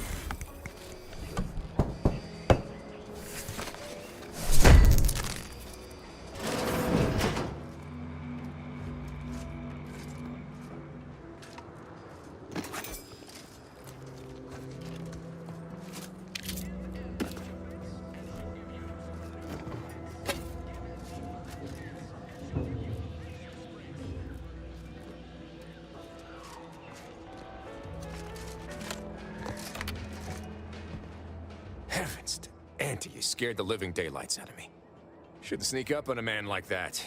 Auntie, you scared the living daylights out of me. Shouldn't sneak up on a man like that.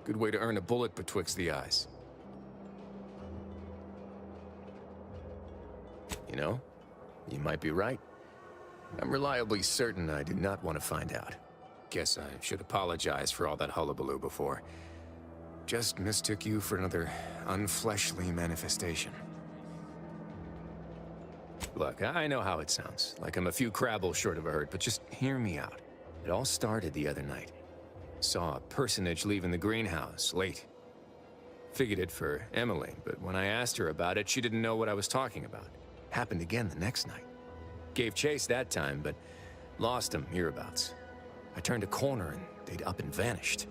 Good way to earn a bullet betwixt the eyes. You know, you might be right. I'm reliably certain I did not want to find out. Guess I should apologize for all that hullabaloo before. Just mistook you for another unfleshly manifestation. Look, I know how it sounds, like I'm a few crabbles short of a hurt, but just hear me out. It all started the other night. Saw a personage leaving the greenhouse, late. Figured it for Emily, but when I asked her about it, she didn't know what I was talking about. Happened again the next night. Gave chase that time, but lost him hereabouts. I turned a corner and they'd up and vanished.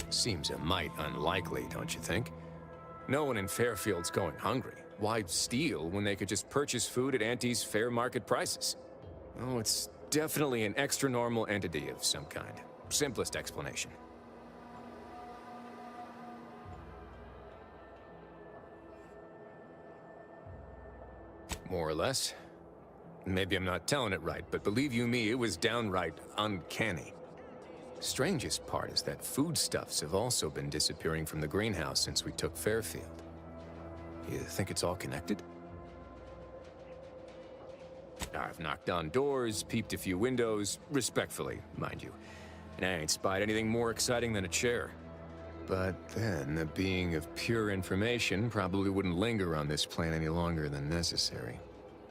Seems a mite unlikely, don't you think? No one in Fairfield's going hungry. Why steal when they could just purchase food at Auntie's fair market prices? Oh, it's definitely an extra-normal entity of some kind. Simplest explanation. More or less. Maybe I'm not telling it right, but believe you me, it was downright uncanny. Strangest part is that foodstuffs have also been disappearing from the greenhouse since we took Fairfield. You think it's all connected? I've knocked on doors, peeped a few windows, respectfully, mind you. And I ain't spied anything more exciting than a chair. But then, a being of pure information probably wouldn't linger on this plane any longer than necessary.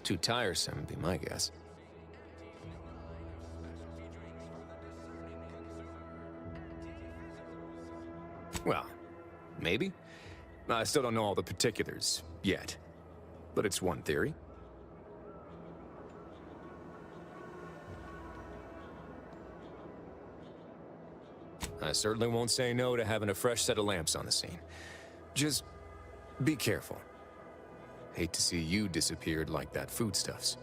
Too tiresome would be my guess. Well, maybe. I still don't know all the particulars yet, but it's one theory. I certainly won't say no to having a fresh set of lamps on the scene. Just be careful. Hate to see you disappeared like that foodstuffs.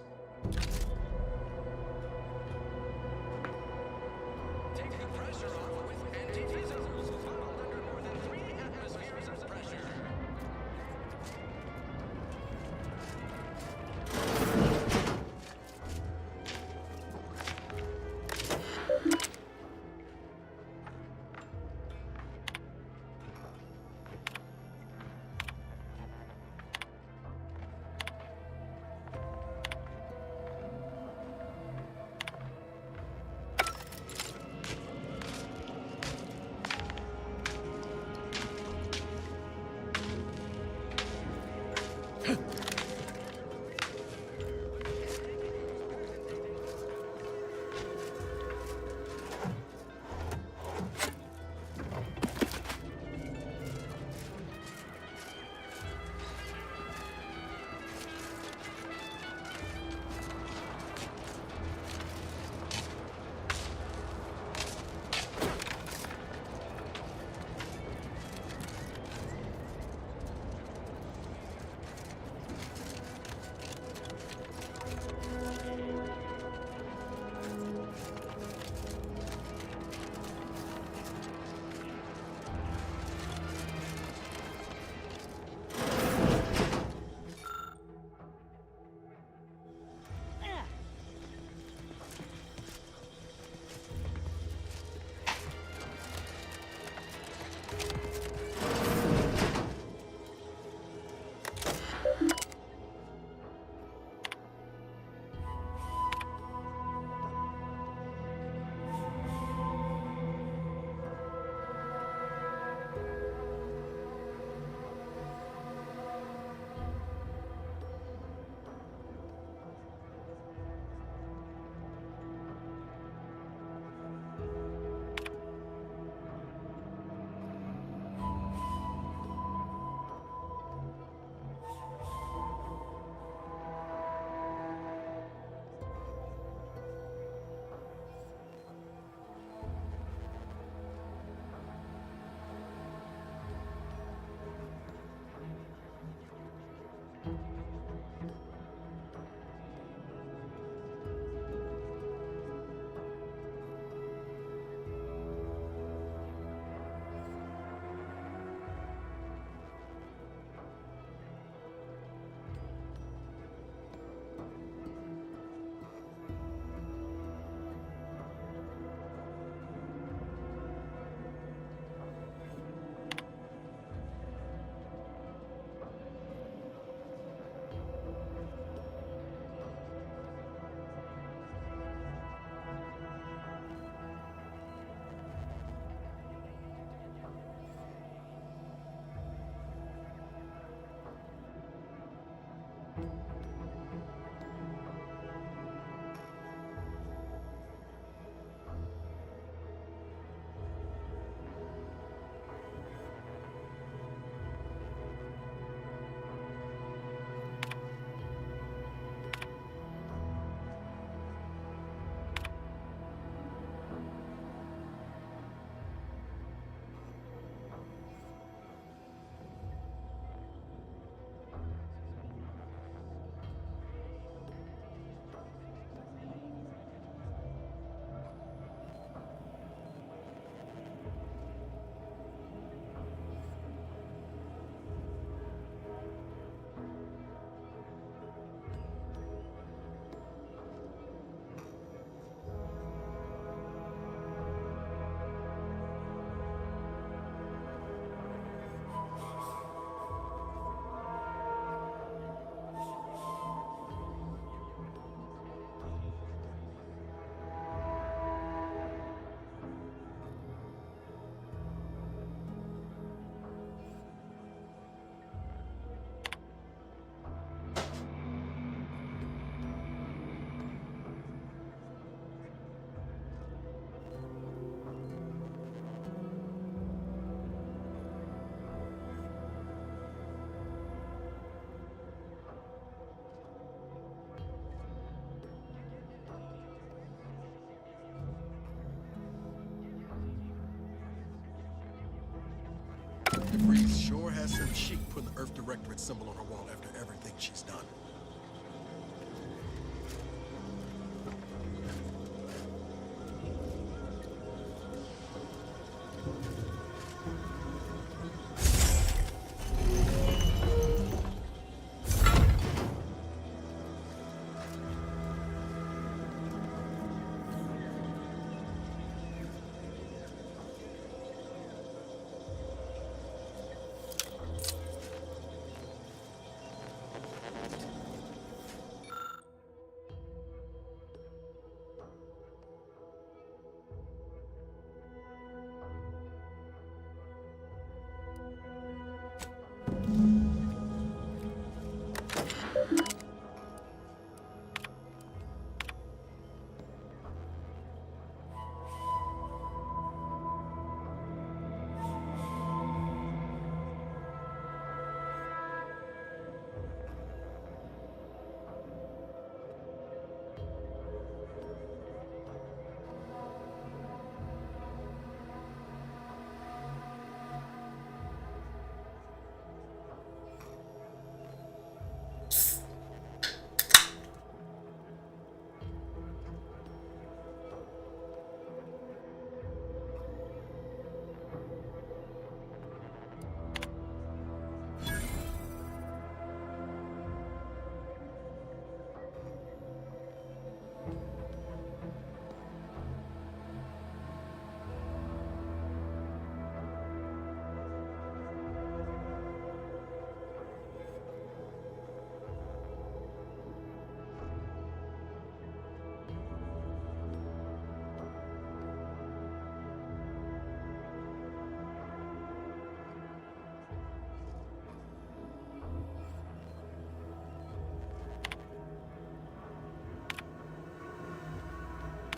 damn chic putting the Earth Directorate symbol on her wall after everything she's done.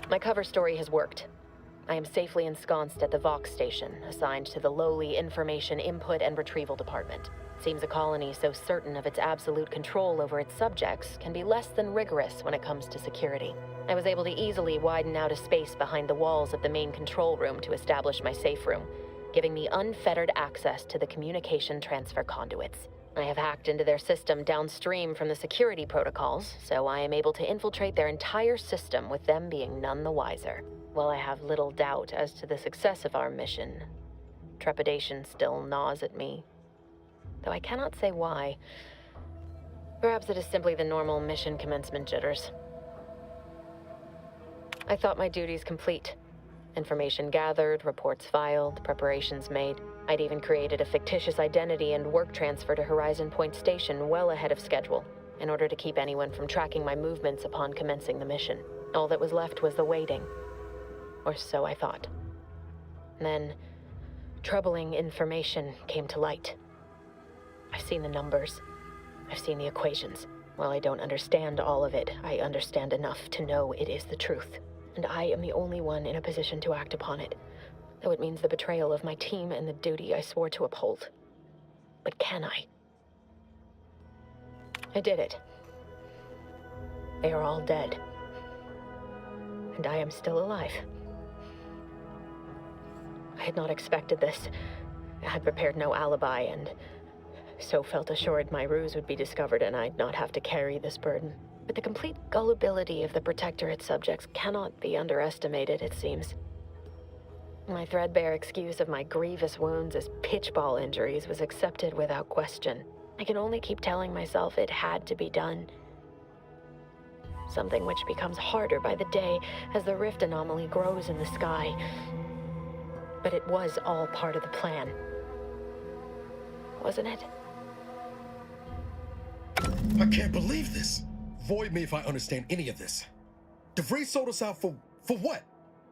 My cover story has worked. I am safely ensconced at the Vox station, assigned to the lowly Information Input and Retrieval Department. Seems a colony so certain of its absolute control over its subjects can be less than rigorous when it comes to security. I was able to easily widen out a space behind the walls of the main control room to establish my safe room, giving me unfettered access to the communication transfer conduits. I have hacked into their system downstream from the security protocols, so I am able to infiltrate their entire system with them being none the wiser. While I have little doubt as to the success of our mission, trepidation still gnaws at me. Though I cannot say why. Perhaps it is simply the normal mission commencement jitters. I thought my duties complete. Information gathered, reports filed, preparations made. I'd even created a fictitious identity and work transfer to Horizon Point Station well ahead of schedule, in order to keep anyone from tracking my movements upon commencing the mission. All that was left was the waiting. Or so I thought. Then, troubling information came to light. I've seen the numbers. I've seen the equations. While I don't understand all of it, I understand enough to know it is the truth. And I am the only one in a position to act upon it, though it means the betrayal of my team and the duty I swore to uphold. But can I? I did it. They are all dead. And I am still alive. I had not expected this. I had prepared no alibi, and so felt assured my ruse would be discovered and I'd not have to carry this burden. But the complete gullibility of the Protectorate subjects cannot be underestimated, it seems. My threadbare excuse of my grievous wounds as pitchball injuries was accepted without question. I can only keep telling myself it had to be done. Something which becomes harder by the day as the rift anomaly grows in the sky. But it was all part of the plan. Wasn't it? I can't believe this. Void me if I understand any of this. DeVries sold us out for what?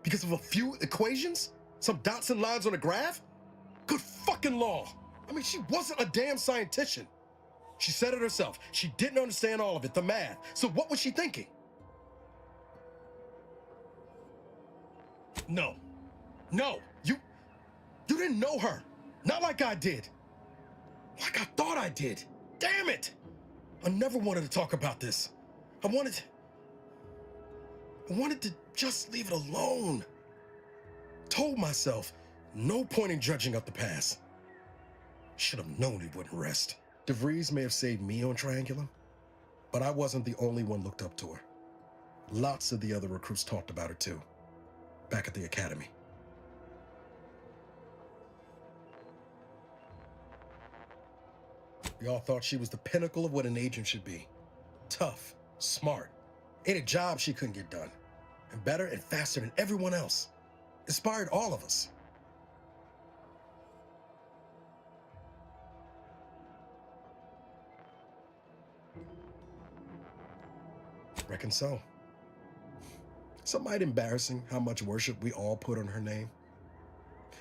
Because of a few equations? Some dots and lines on a graph? Good fucking law. I mean, she wasn't a damn scientist. She said it herself. She didn't understand all of it, the math. So what was she thinking? No. No. You didn't know her. Not like I did. Like I thought I did. Damn it. I never wanted to talk about this. I wanted to just leave it alone. Told myself, no point in judging up the past. Should have known he wouldn't rest. DeVries may have saved me on Triangulum, but I wasn't the only one looked up to her. Lots of the other recruits talked about her too, back at the academy. We all thought she was the pinnacle of what an agent should be. Tough, smart, ain't a job she couldn't get done. And better and faster than everyone else. Inspired all of us. Reckon so. Some might embarrassing how much worship we all put on her name.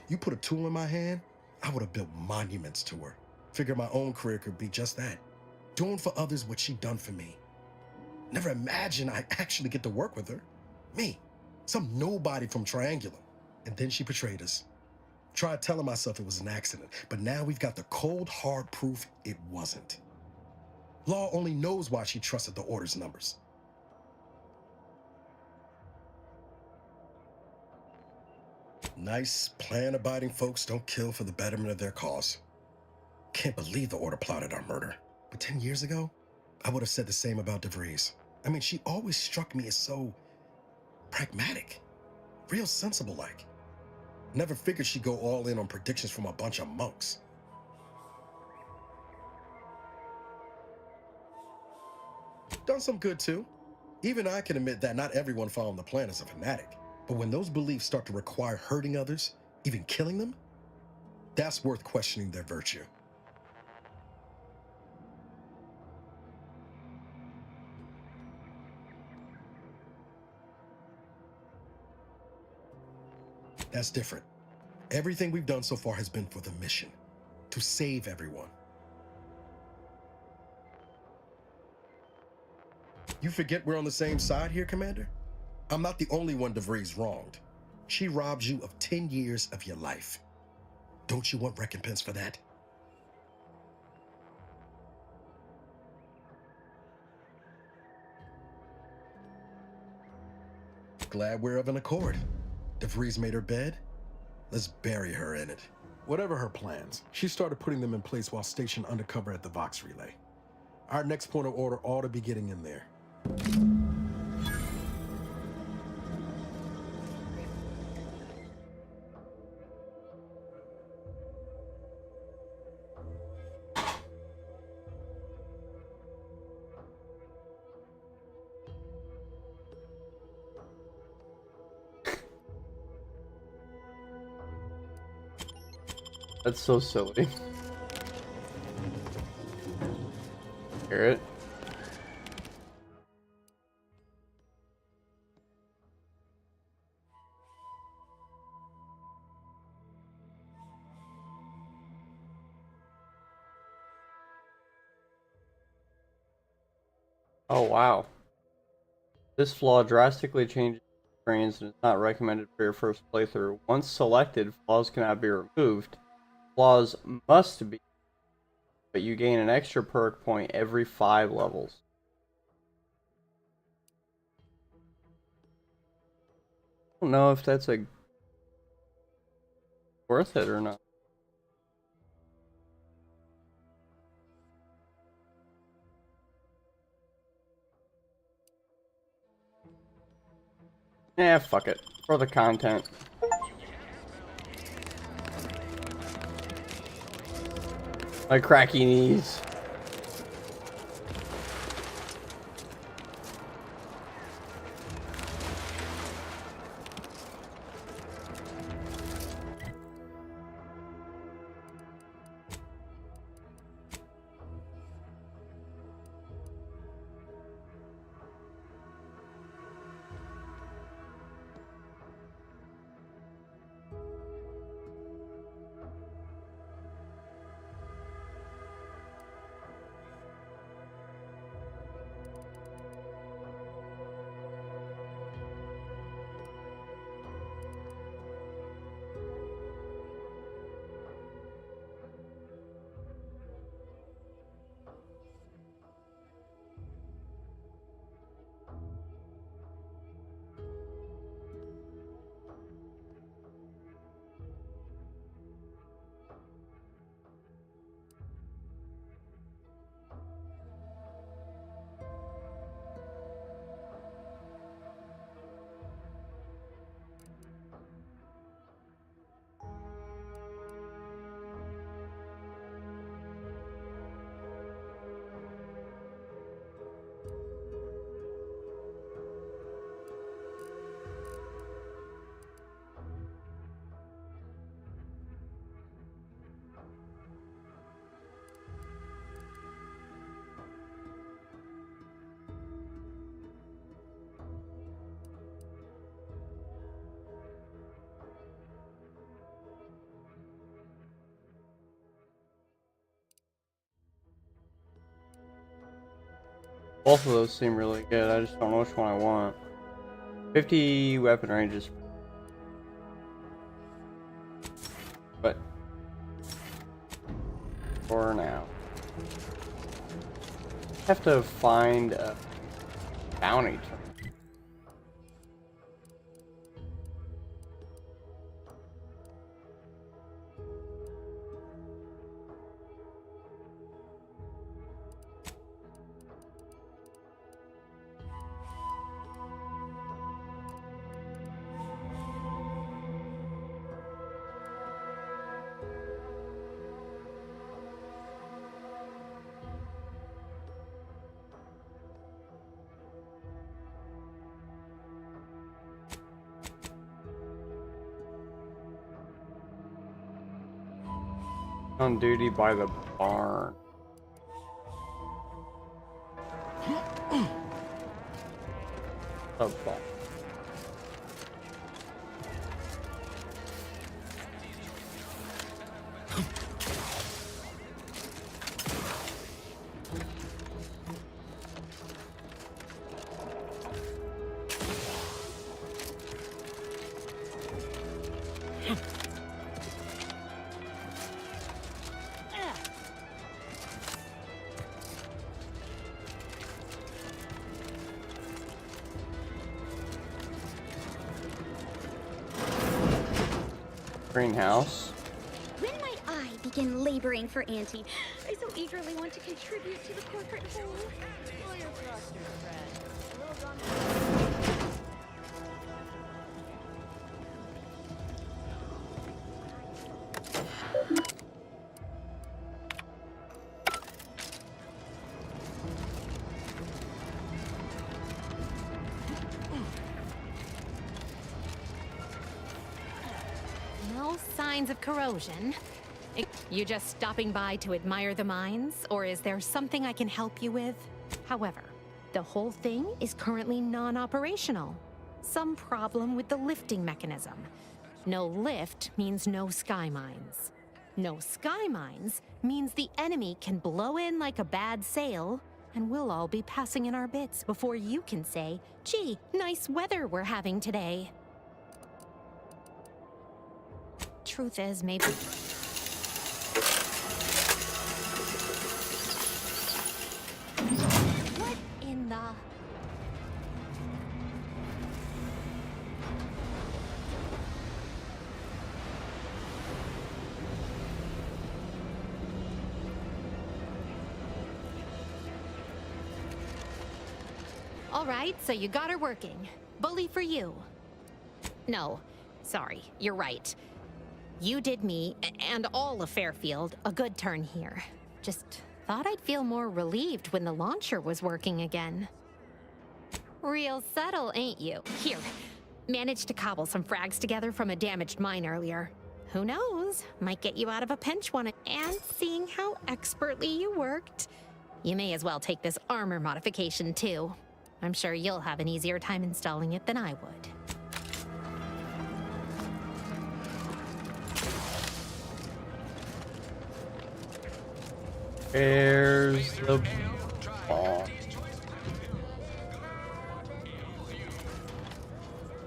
You put a tool in my hand, I would have built monuments to her. Figured my own career could be just that. Doing for others what she done for me. Never imagined I'd actually get to work with her. Me, some nobody from Triangulum. And then she betrayed us. Tried telling myself it was an accident, but now we've got the cold, hard proof it wasn't. Law only knows why she trusted the Order's numbers. Nice, plan-abiding folks don't kill for the betterment of their cause. Can't believe the Order plotted our murder. But 10 years ago, I would have said the same about DeVries. I mean, she always struck me as so pragmatic, real sensible-like. Never figured she'd go all in on predictions from a bunch of monks. Done some good, too. Even I can admit that not everyone following the plan is a fanatic. But when those beliefs start to require hurting others, even killing them, that's worth questioning their virtue. That's different. Everything we've done so far has been for the mission, to save everyone. You forget we're on the same side here, Commander? I'm not the only one DeVries wronged. She robbed you of 10 years of your life. Don't you want recompense for that? Glad we're of an accord. DeVries made her bed. Let's bury her in it. Whatever her plans, she started putting them in place while stationed undercover at the Vox Relay. Our next point of order ought to be getting in there. That's so silly. Hear it? Oh wow. This flaw drastically changes experience and is not recommended for your first playthrough. Once selected, flaws cannot be removed. Flaws must be, but you gain an extra perk point every 5 levels. I don't know if that's worth it or not. Yeah, fuck it. For the content. My cracky knees. Both of those seem really good. I just don't know which one I want. 50 weapon ranges. But for now, have to find a bounty target. On duty by the barn. A barn. Greenhouse. When might I begin laboring for Auntie? I so eagerly want to contribute to the corporate whole. Pull your thrusters, friend. A little gun. No signs of corrosion. You just stopping by to admire the mines, or is there something I can help you with? However, the whole thing is currently non-operational. Some problem with the lifting mechanism. No lift means no sky mines. No sky mines means the enemy can blow in like a bad sail, and we'll all be passing in our bits before you can say, "Gee, nice weather we're having today." Truth is, maybe... What in the... All right, so you got her working. Bully for you. No, sorry, you're right. You did me, and all of Fairfield, a good turn here. Just thought I'd feel more relieved when the launcher was working again. Real subtle, ain't you? Here, managed to cobble some frags together from a damaged mine earlier. Who knows? Might get you out of a pinch one. And seeing how expertly you worked, you may as well take this armor modification too. I'm sure you'll have an easier time installing it than I would. There's the ball.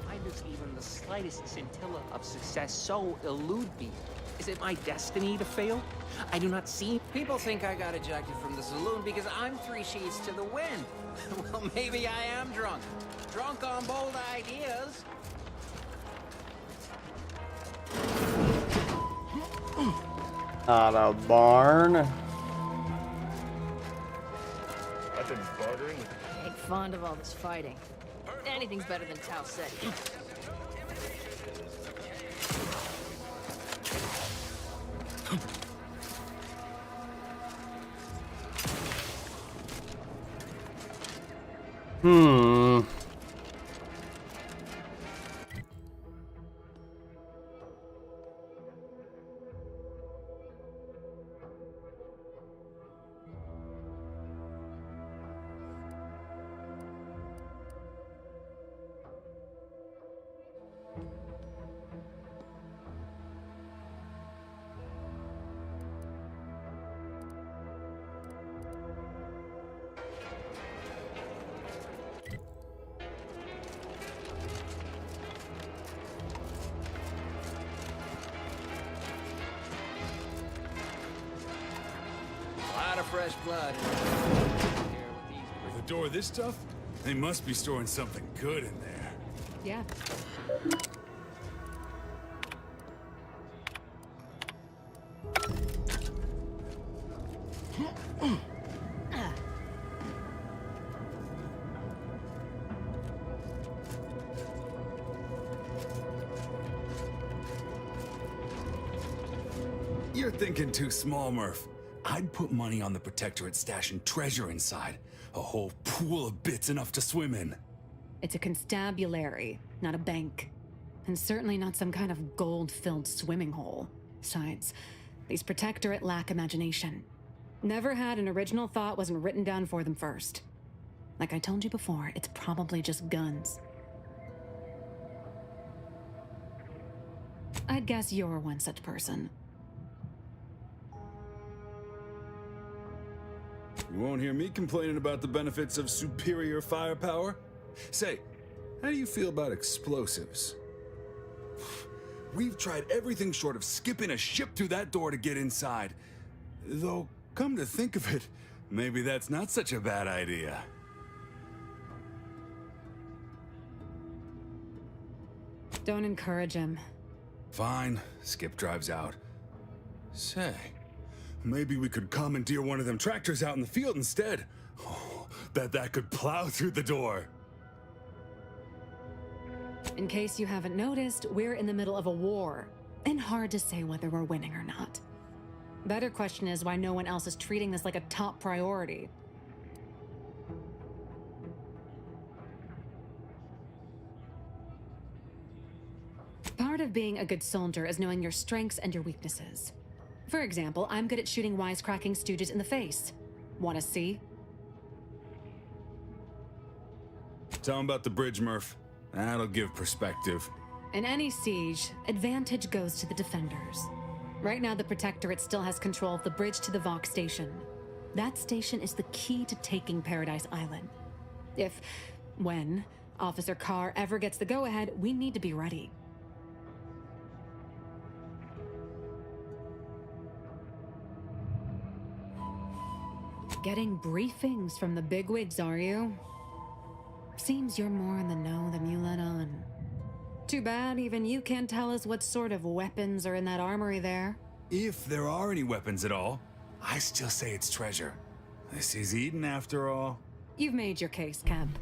Why does even the slightest scintilla of success so elude me? Is it my destiny to fail? I do not see. People think I got ejected from the saloon because I'm 3 sheets to the wind. Well, maybe I am drunk. Drunk on bold ideas. Not a barn. I've been bartering with... I ain't fond of all this fighting. Anything's better than Tau Ceti. fresh blood. With a door this tough, they must be storing something good in there. Yeah. You're thinking too small, Murph. I'd put money on the Protectorate stashing treasure inside. A whole pool of bits enough to swim in. It's a constabulary, not a bank. And certainly not some kind of gold-filled swimming hole. Besides, these Protectorate lack imagination. Never had an original thought wasn't written down for them first. Like I told you before, it's probably just guns. I'd guess you're one such person. You won't hear me complaining about the benefits of superior firepower. Say, how do you feel about explosives? We've tried everything short of skipping a ship through that door to get inside. Though, come to think of it, maybe that's not such a bad idea. Don't encourage him. Fine, Skip drives out. Say, maybe we could commandeer one of them tractors out in the field instead. Oh, bet that could plow through the door. In case you haven't noticed, we're in the middle of a war, and hard to say whether we're winning or not. Better question is why no one else is treating this like a top priority. Part of being a good soldier is knowing your strengths and your weaknesses. For example, I'm good at shooting wisecracking stooges in the face. Want to see? Tell him about the bridge, Murph. That'll give perspective. In any siege, advantage goes to the defenders. Right now, the Protectorate still has control of the bridge to the Vox station. That station is the key to taking Paradise Island. When, Officer Carr ever gets the go-ahead, we need to be ready. Getting briefings from the bigwigs, are you? Seems you're more in the know than you let on. Too bad even you can't tell us what sort of weapons are in that armory there. If there are any weapons at all, I still say it's treasure. This is Eden after all. You've made your case, Kemp.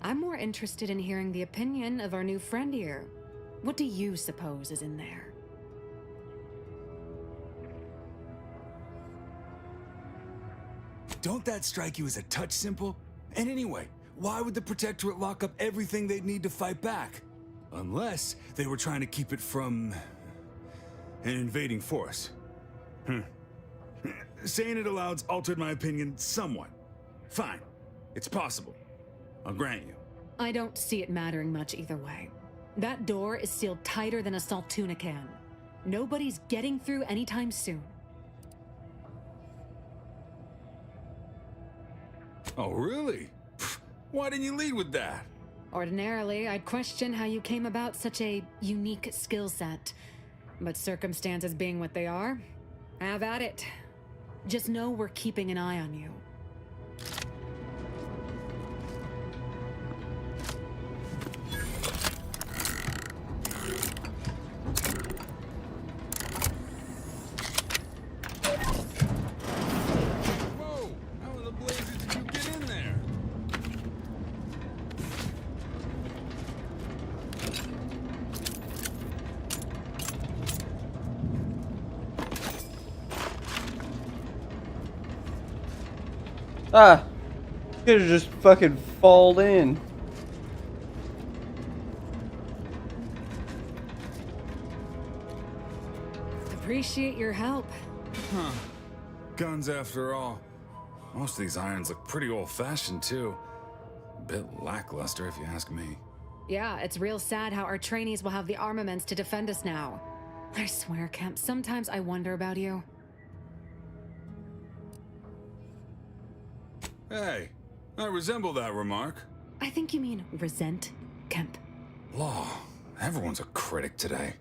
I'm more interested in hearing the opinion of our new friend here. What do you suppose is in there? Don't that strike you as a touch simple? And anyway, why would the Protectorate lock up everything they'd need to fight back? Unless they were trying to keep it from an invading force. Saying it aloud's altered my opinion somewhat. Fine, it's possible. I'll grant you. I don't see it mattering much either way. That door is sealed tighter than a salt tuna can. Nobody's getting through anytime soon. Oh, really? Why didn't you lead with that? Ordinarily, I'd question how you came about such a unique skill set. But circumstances being what they are, have at it. Just know we're keeping an eye on you. Whoa! How in the blazes did you get in there? Ah! Could've just fucking falled in. Appreciate your help. Huh. Guns after all. Most of these irons look pretty old-fashioned, too. A bit lackluster, if you ask me. Yeah, it's real sad how our trainees will have the armaments to defend us now. I swear, Kemp, sometimes I wonder about you. Hey, I resemble that remark. I think you mean resent, Kemp. Law, everyone's a critic today.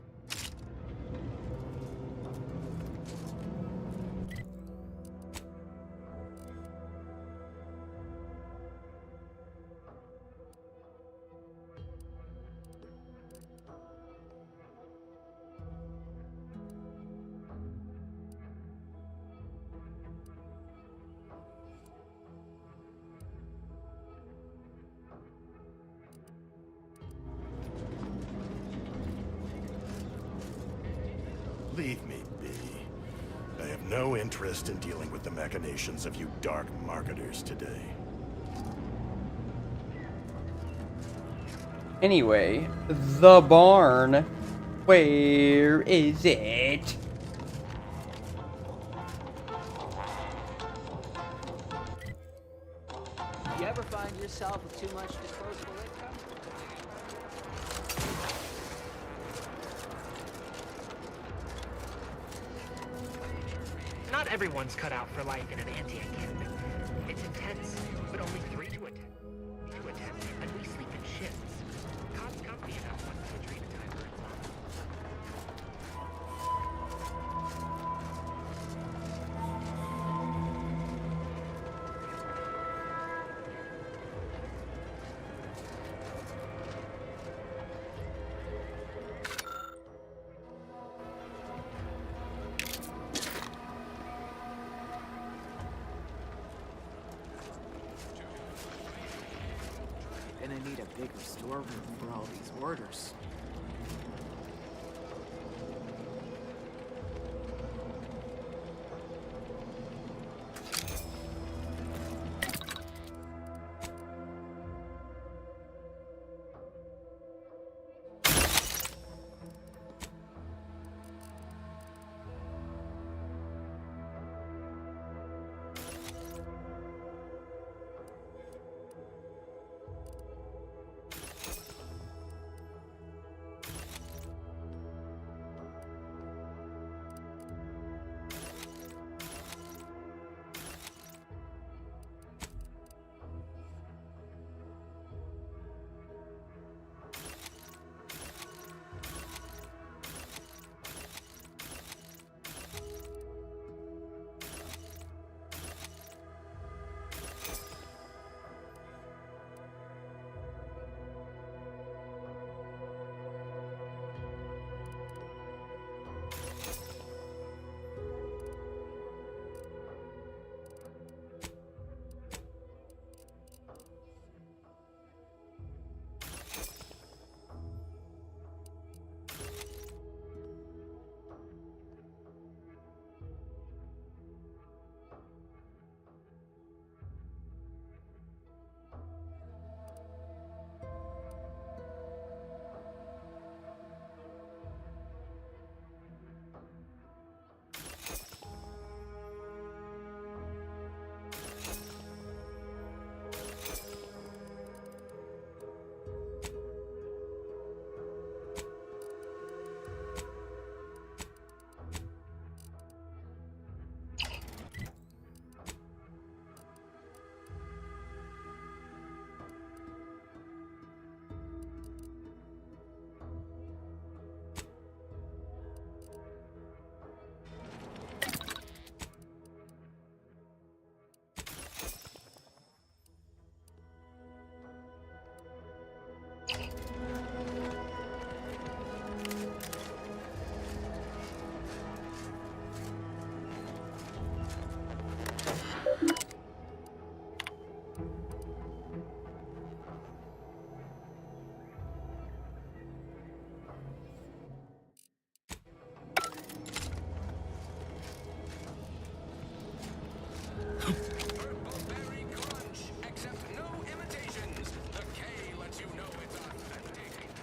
Leave me be. I have no interest in dealing with the machinations of you dark marketers today. Anyway, the barn. Where is it? You ever find yourself with too much disposable income? Not everyone's cut out for life in an anti-encampment. It's intense, but only 3 to attempt, and we sleep in shifts. God's company enough once the dream time burns off. Gonna need a bigger storeroom for all these orders.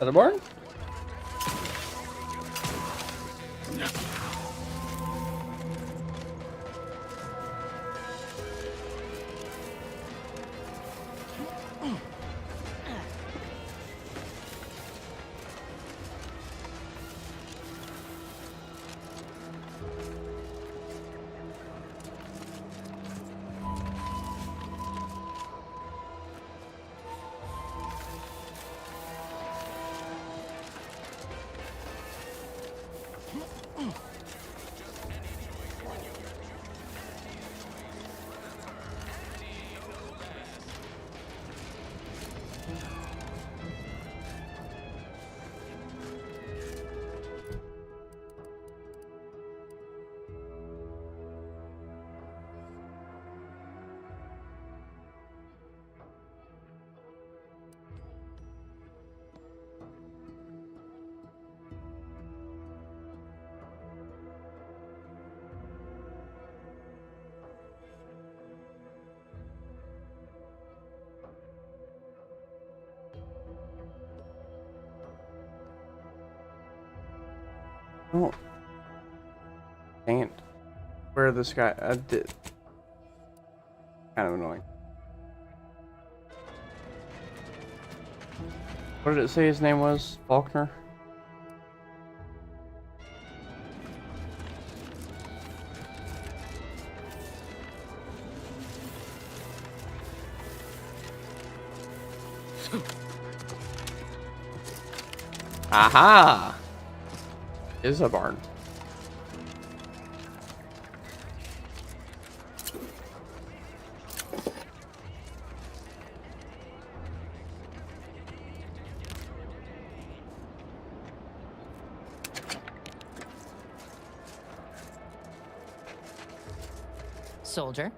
Other barn? Oh, can't. Where this guy? I did. Kind of annoying. What did it say his name was? Faulkner? Aha! Is a barn. Soldier.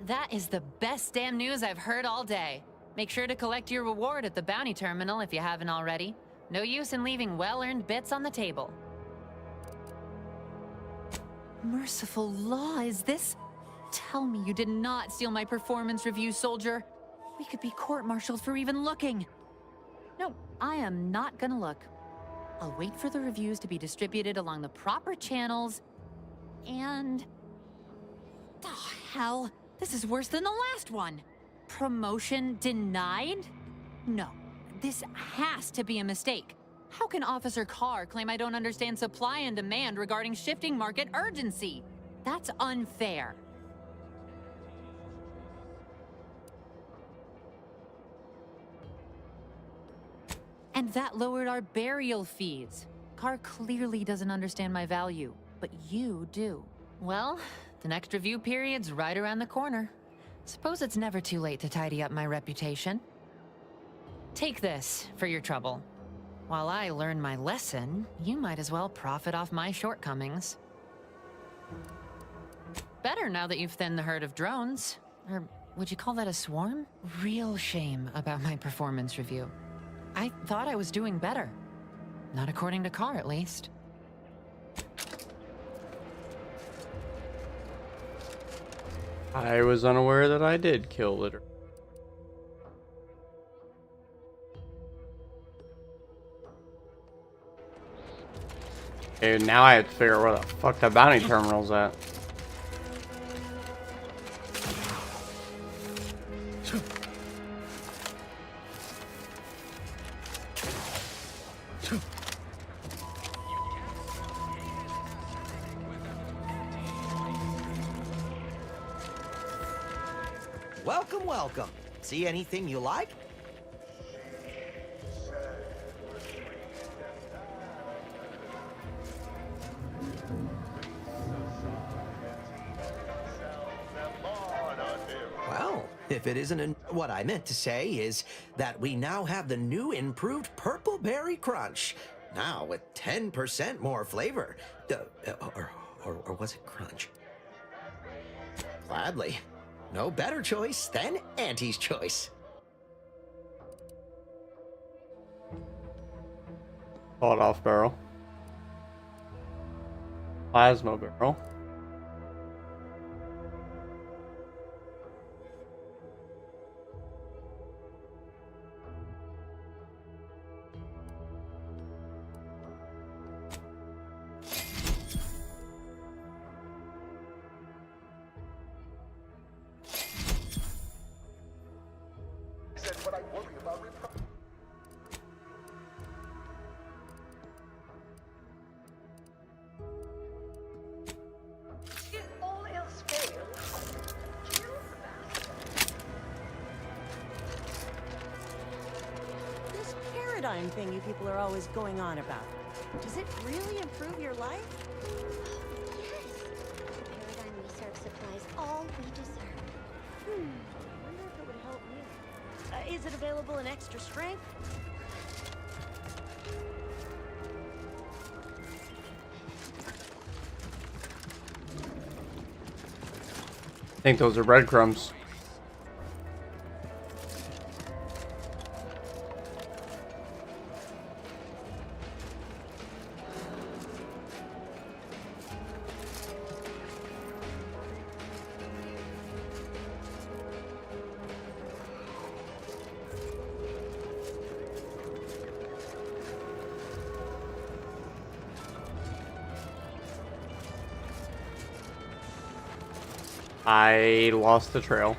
That is the best damn news I've heard all day. Make sure to collect your reward at the bounty terminal if you haven't already. No use in leaving well-earned bits on the table. Merciful law, is this? Tell me you did not steal my performance review, soldier. We could be court-martialed for even looking. No, I am not gonna look. I'll wait for the reviews to be distributed along the proper channels, and... Oh, hell. This is worse than the last one. Promotion denied? No, this has to be a mistake. How can Officer Carr claim I don't understand supply and demand regarding shifting market urgency? That's unfair. And that lowered our burial fees. Carr clearly doesn't understand my value, but you do. Well, the next review period's right around the corner. Suppose it's never too late to tidy up my reputation. Take this for your trouble. While I learn my lesson, you might as well profit off my shortcomings. Better now that you've thinned the herd of drones. Or would you call that a swarm? Real shame about my performance review. I thought I was doing better. Not according to Carr, at least. I was unaware that I did kill litter. Okay, now I have to figure out where the fuck the bounty terminal's at. Welcome, welcome. See anything you like? Well, if it isn't what I meant to say is that we now have the new improved Purple Berry Crunch. Now with 10% more flavor. Or was it crunch? Gladly. No better choice than Auntie's choice. Sawed off barrel. Plasma barrel. Thing you people are always going on about. Does it really improve your life? Yes. The paradigm research supplies all we deserve. I wonder if it would help me. Is it available in extra strength? I think those are breadcrumbs. I lost the trail.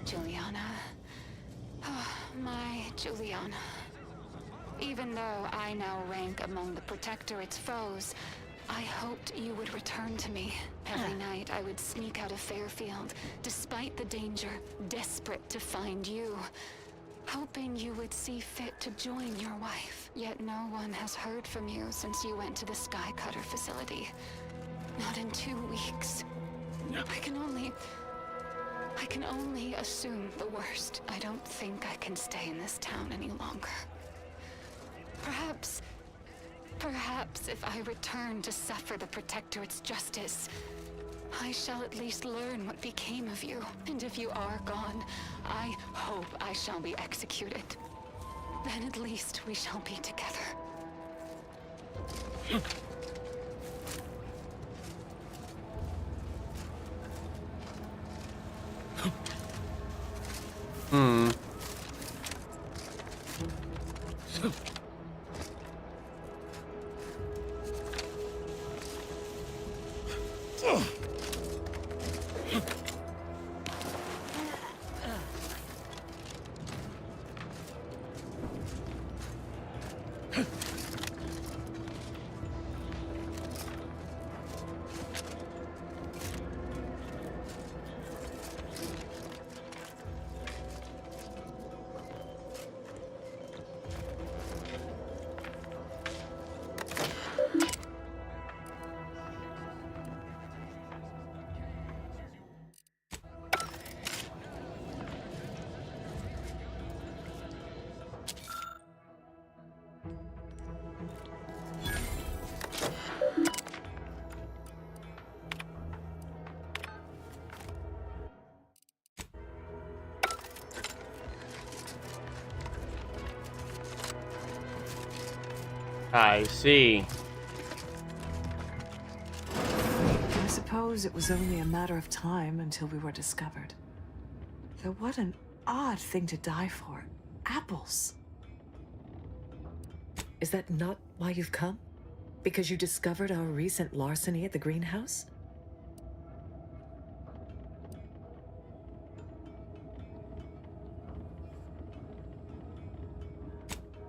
Juliana. Oh, my Juliana. Even though I now rank among the Protectorate's foes, I hoped you would return to me. Every night I would sneak out of Fairfield, despite the danger, desperate to find you. Hoping you would see fit to join your wife. Yet no one has heard from you since you went to the Skycutter facility. Not in 2 weeks. I can only assume the worst. I don't think I can stay in this town any longer. Perhaps if I return to suffer the Protectorate's justice, I shall at least learn what became of you. And if you are gone, I hope I shall be executed. Then at least we shall be together. Hmm. I see. I suppose it was only a matter of time until we were discovered. Though what an odd thing to die for. Apples. Is that not why you've come? Because you discovered our recent larceny at the greenhouse?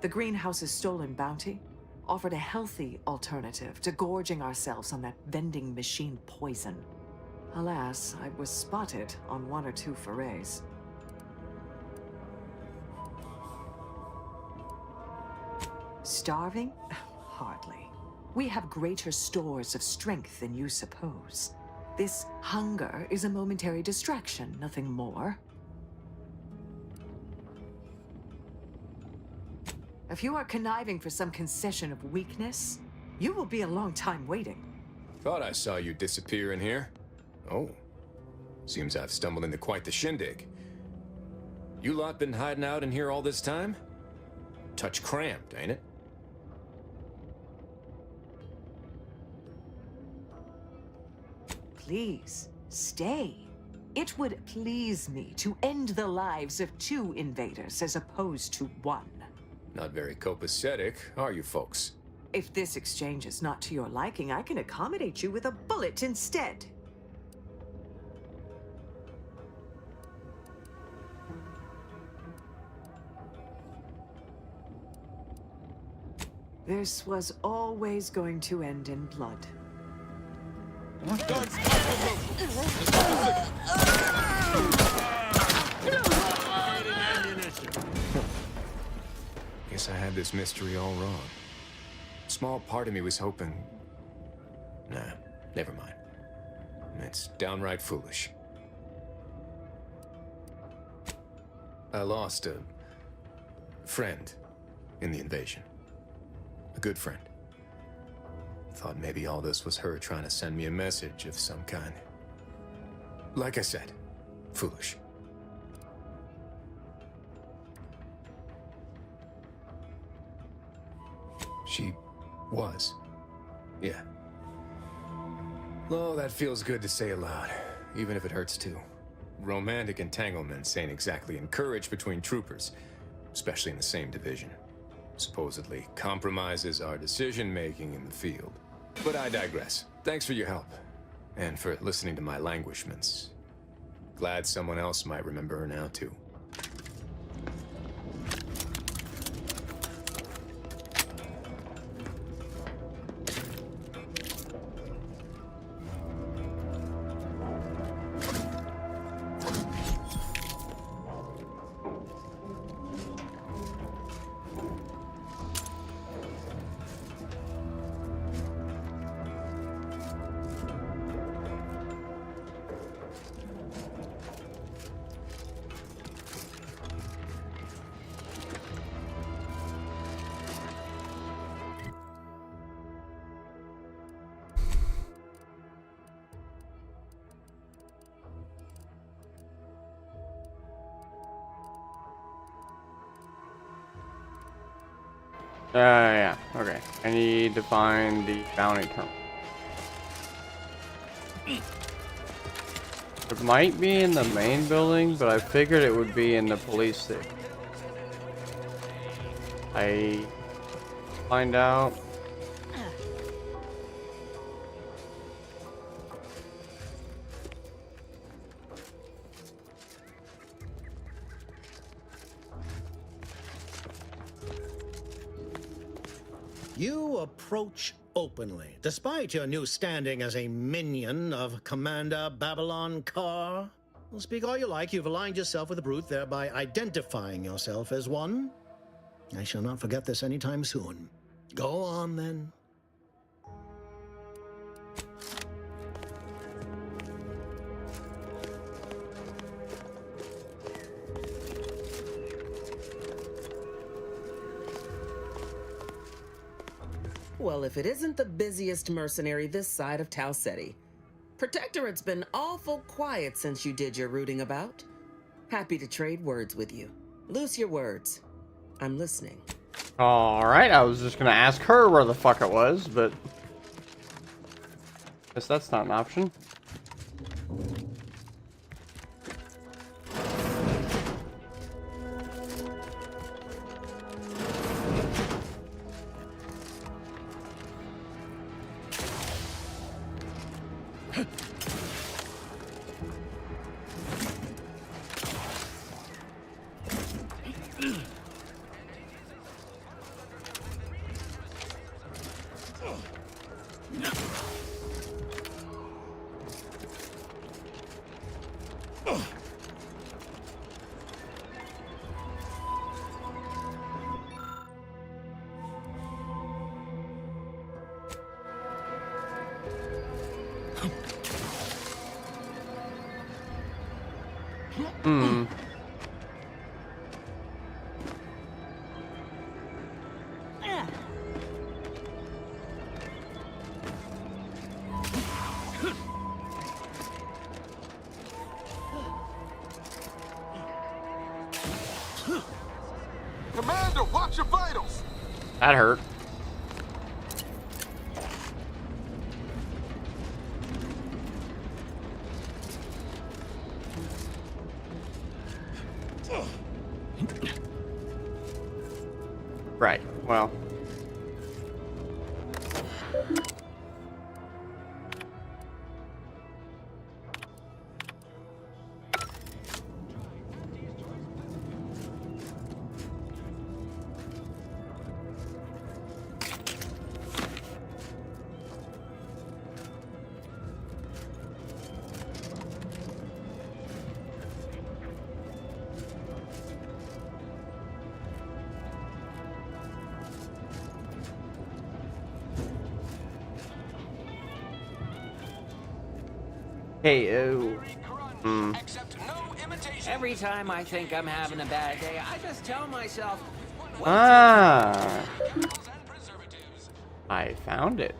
The greenhouse's stolen bounty offered a healthy alternative to gorging ourselves on that vending machine poison. Alas, I was spotted on 1 or 2 forays. Starving? Hardly. We have greater stores of strength than you suppose. This hunger is a momentary distraction, nothing more. If you are conniving for some concession of weakness, you will be a long time waiting. Thought I saw you disappear in here. Oh. Seems I've stumbled into quite the shindig. You lot been hiding out in here all this time? Touch cramped, ain't it? Please, stay. It would please me to end the lives of 2 invaders as opposed to 1. Not very copacetic, are you folks? If this exchange is not to your liking, I can accommodate you with a bullet instead. This was always going to end in blood. Guess I had this mystery all wrong. Small part of me was hoping... Nah, never mind. It's downright foolish. I lost a friend in the invasion. A good friend. Thought maybe all this was her trying to send me a message of some kind. Like I said, foolish. She was. Yeah. Oh, that feels good to say aloud, even if it hurts too. Romantic entanglements ain't exactly encouraged between troopers, especially in the same division. Supposedly compromises our decision-making in the field. But I digress. Thanks for your help, and for listening to my languishments. Glad someone else might remember her now, too. Yeah, okay. I need to find the bounty terminal. It might be in the main building, but I figured it would be in the police station. I find out. You approach openly, despite your new standing as a minion of Commander Babylon Carr. Well, speak all you like, you've aligned yourself with the Brute, thereby identifying yourself as one. I shall not forget this anytime soon. Go on, then. Well, if it isn't the busiest mercenary this side of Tau Ceti. Protectorate's been awful quiet since you did your rooting about. Happy to trade words with you. Loose your words. I'm listening. Alright, I was just gonna ask her where the fuck it was, but guess that's not an option. Hmm. Commander, watch your vitals! That hurt. Right, well. Hey, Every time I think I'm having a bad day, I just tell myself, Ah. I found it.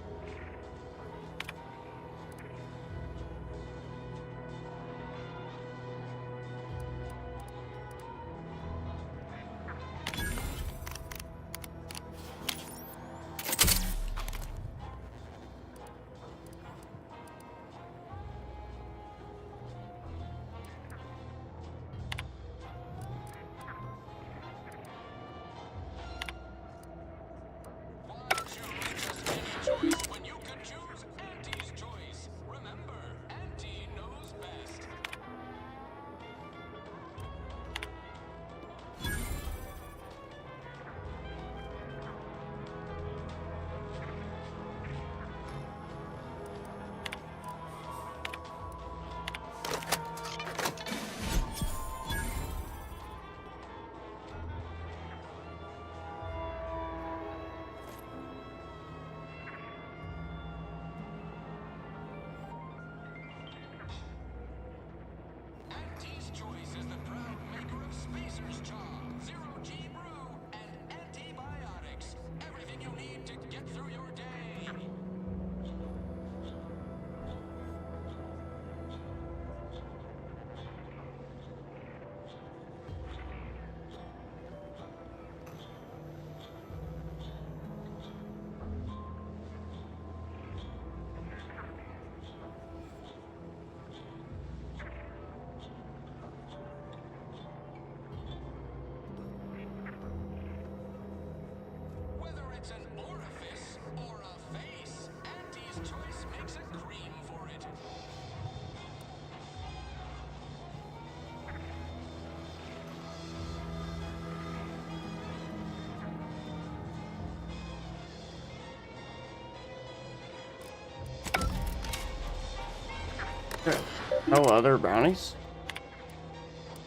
No other brownies?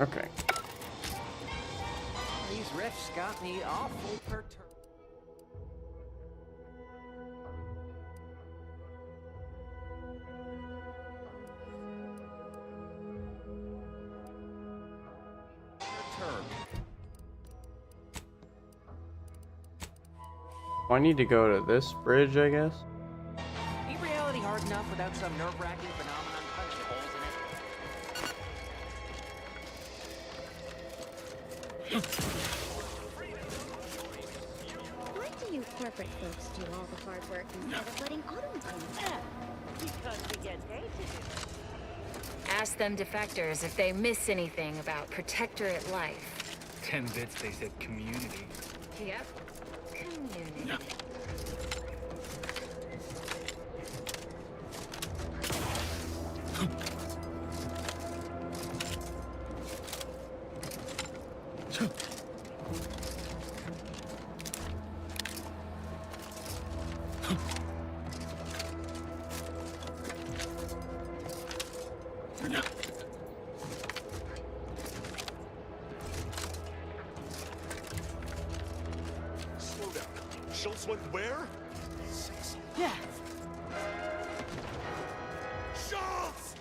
Okay. These riffs got me awful perturbed. I need to go to this bridge, I guess. Ain't reality hard enough without some nerve-wracking phenomenon punching holes in it? Why do you corporate folks do all the hard work instead of letting automaton? Because we get paid to do it. Ask them defectors if they miss anything about Protectorate life. 10 bits, they said community. Yep. Community. Slow down. Schultz went where? Yeah. Schultz!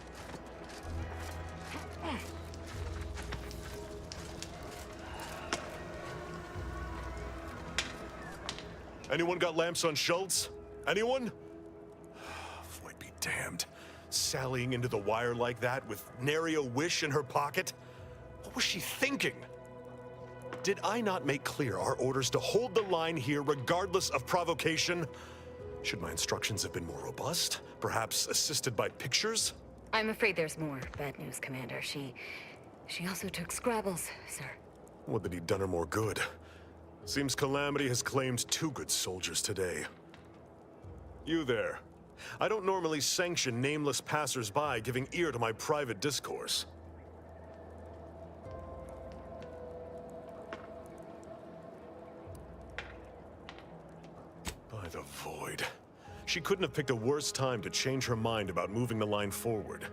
Anyone got lamps on Schultz? Anyone? Void be damned. Sallying into the wire like that with nary a wish in her pocket? What was she thinking? Did I not make clear our orders to hold the line here regardless of provocation? Should my instructions have been more robust? Perhaps assisted by pictures? I'm afraid there's more bad news, Commander. She also took Scrabbles, sir. Would that he'd done her more good. Seems Calamity has claimed 2 good soldiers today. You there. I don't normally sanction nameless passers-by giving ear to my private discourse. By the Void. She couldn't have picked a worse time to change her mind about moving the line forward.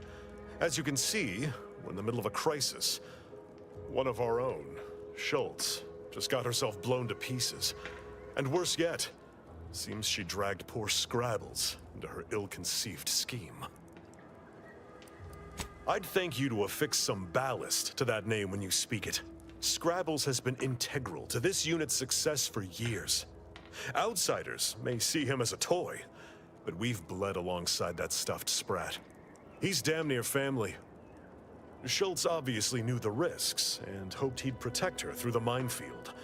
As you can see, we're in the middle of a crisis. One of our own, Schultz, just got herself blown to pieces. And worse yet, seems she dragged poor Scrabbles into her ill-conceived scheme. I'd thank you to affix some ballast to that name when you speak it. Scrabbles has been integral to this unit's success for years. Outsiders may see him as a toy, but we've bled alongside that stuffed sprat. He's damn near family. Schultz obviously knew the risks and hoped he'd protect her through the minefield.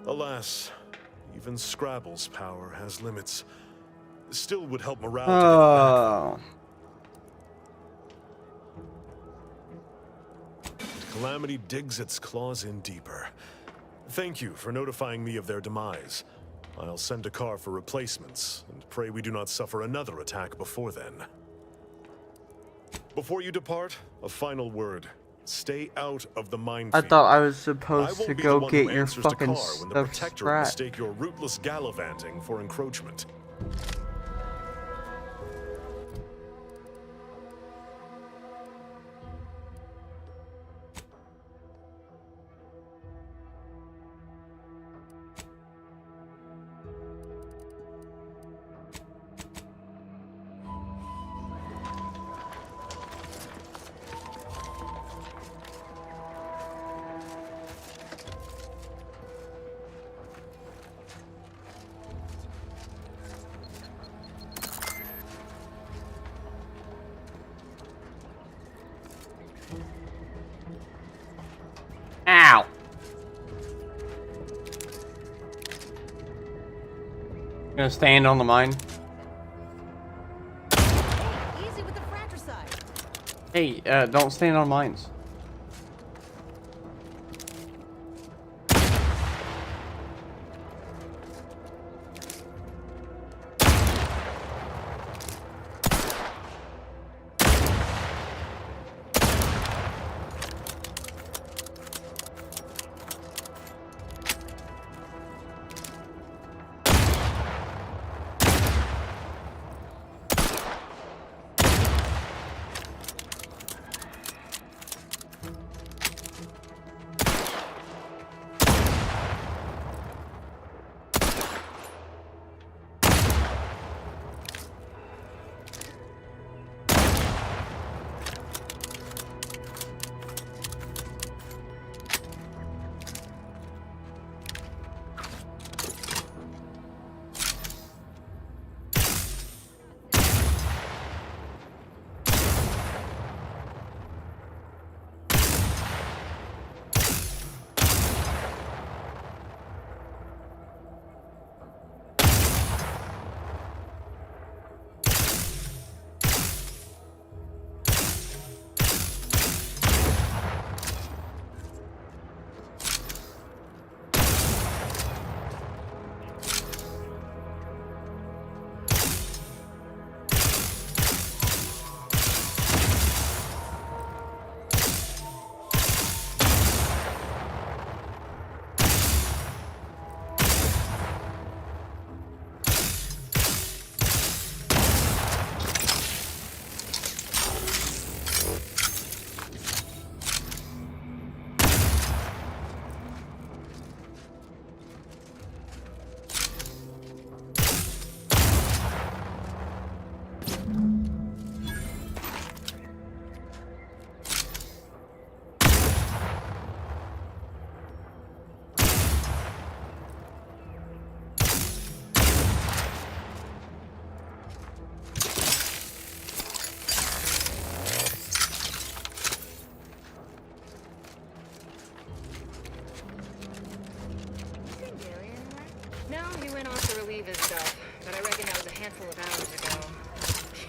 Alas, even Scrabble's power has limits. Still would help morale to get back. Calamity digs its claws in deeper. Thank you for notifying me of their demise. I'll send a car for replacements, and pray we do not suffer another attack before then. Before you depart, a final word. Stay out of the minefield. I thought I was supposed to go get your answers to fucking Carr when the stuffed Protectorate sprat. mistake your rootless gallivanting for encroachment. Ow! Gonna stand on the mine. Easy with the fratricide. Hey, don't stand on mines.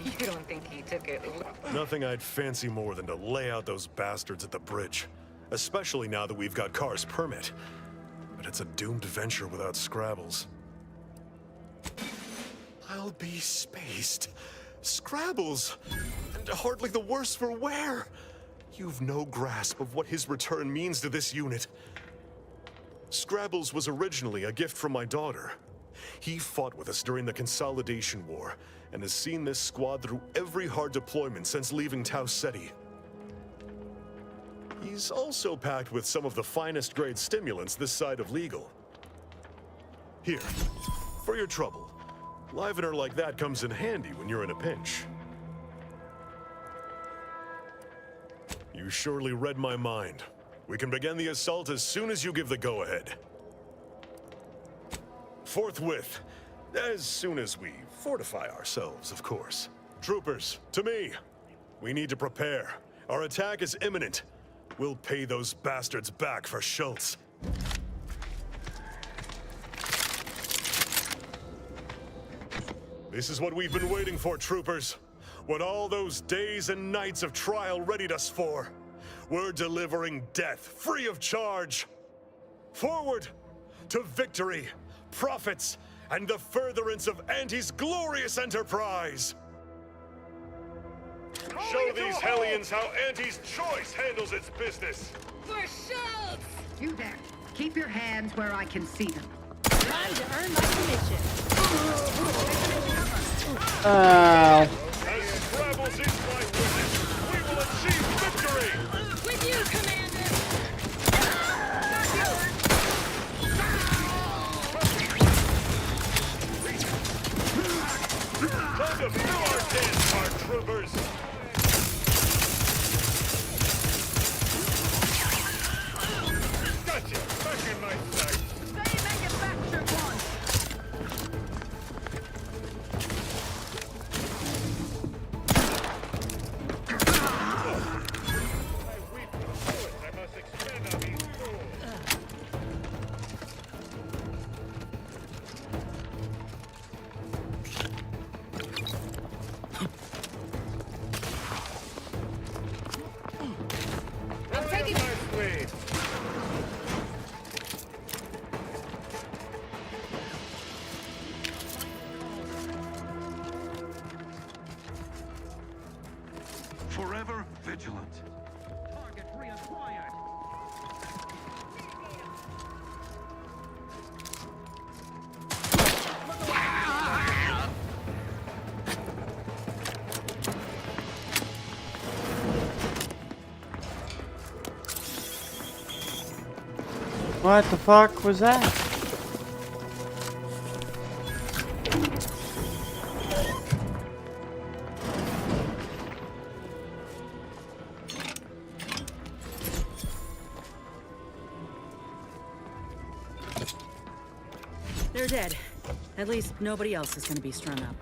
You don't think he took it? Nothing I'd fancy more than to lay out those bastards at the bridge. Especially now that we've got Carr's permit. But it's a doomed venture without Scrabbles. I'll be spaced. Scrabbles! And hardly the worse for wear! You've no grasp of what his return means to this unit. Scrabbles was originally a gift from my daughter. He fought with us during the Consolidation War, and has seen this squad through every hard deployment since leaving Tau Ceti. He's also packed with some of the finest grade stimulants this side of legal. Here, for your trouble. Livener like that comes in handy when you're in a pinch. You surely read my mind. We can begin the assault as soon as you give the go-ahead. Forthwith. As soon as we fortify ourselves, of course. Troopers, to me. We need to prepare. Our attack is imminent. We'll pay those bastards back for Schultz. This is what we've been waiting for, troopers. What all those days and nights of trial readied us for. We're delivering death, free of charge. Forward to victory, profits, and the furtherance of Anti's glorious enterprise. Show these hellions how Anti's choice handles its business. For Schultz! You there. Keep your hands where I can see them. Time to earn my commission. As Scrabbles is my witness, we will achieve victory! With you, Commander! Time to fill our dance card, troopers! Gotcha! Back in my sight! Stay manufactured one! I must expend on these fools! I'm taking Forever vigilant. target reacquired. What the fuck was that? They're dead. At least nobody else is gonna be strung up.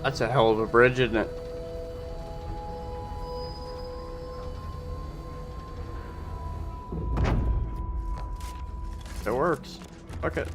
That's a hell of a bridge, isn't it? It works. Fuck it.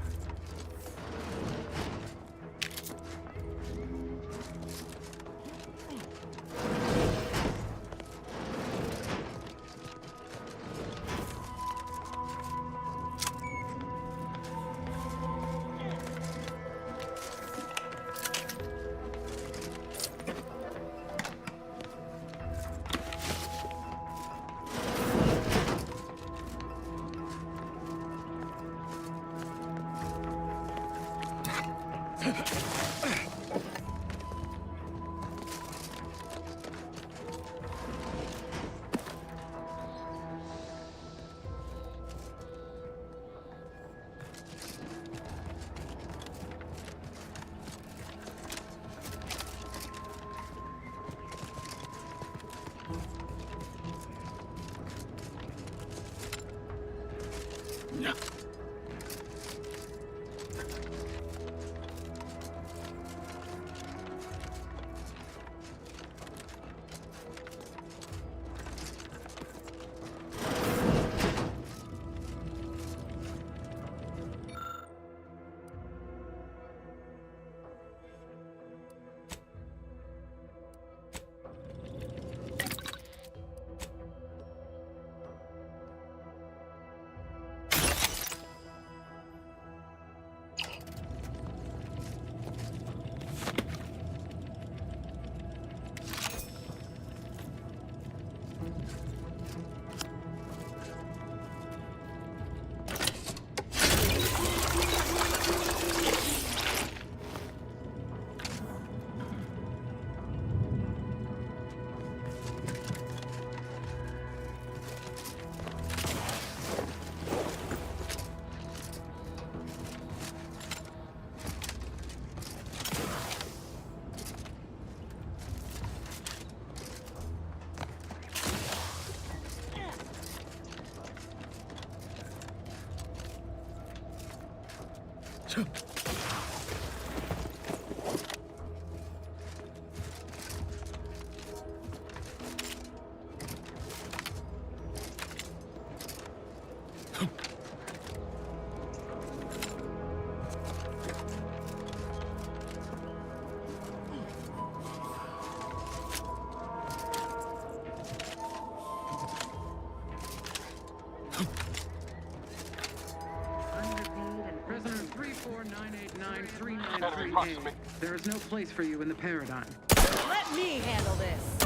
Prisoner 349893938. There is no place for you in the paradigm. Let me handle this.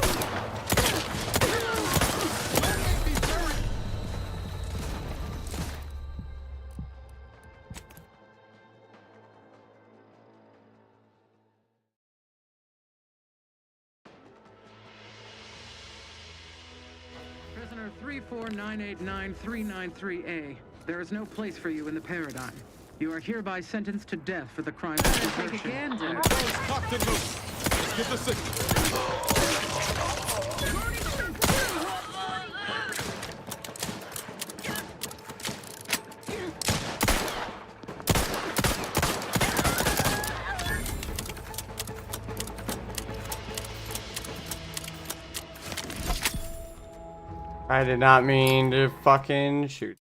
Prisoner 349893938. There is no place for you in the paradigm. You are hereby sentenced to death for the crime of desertion. Take a gander. Locked and loose. Let's get the signal. I did not mean to fucking shoot.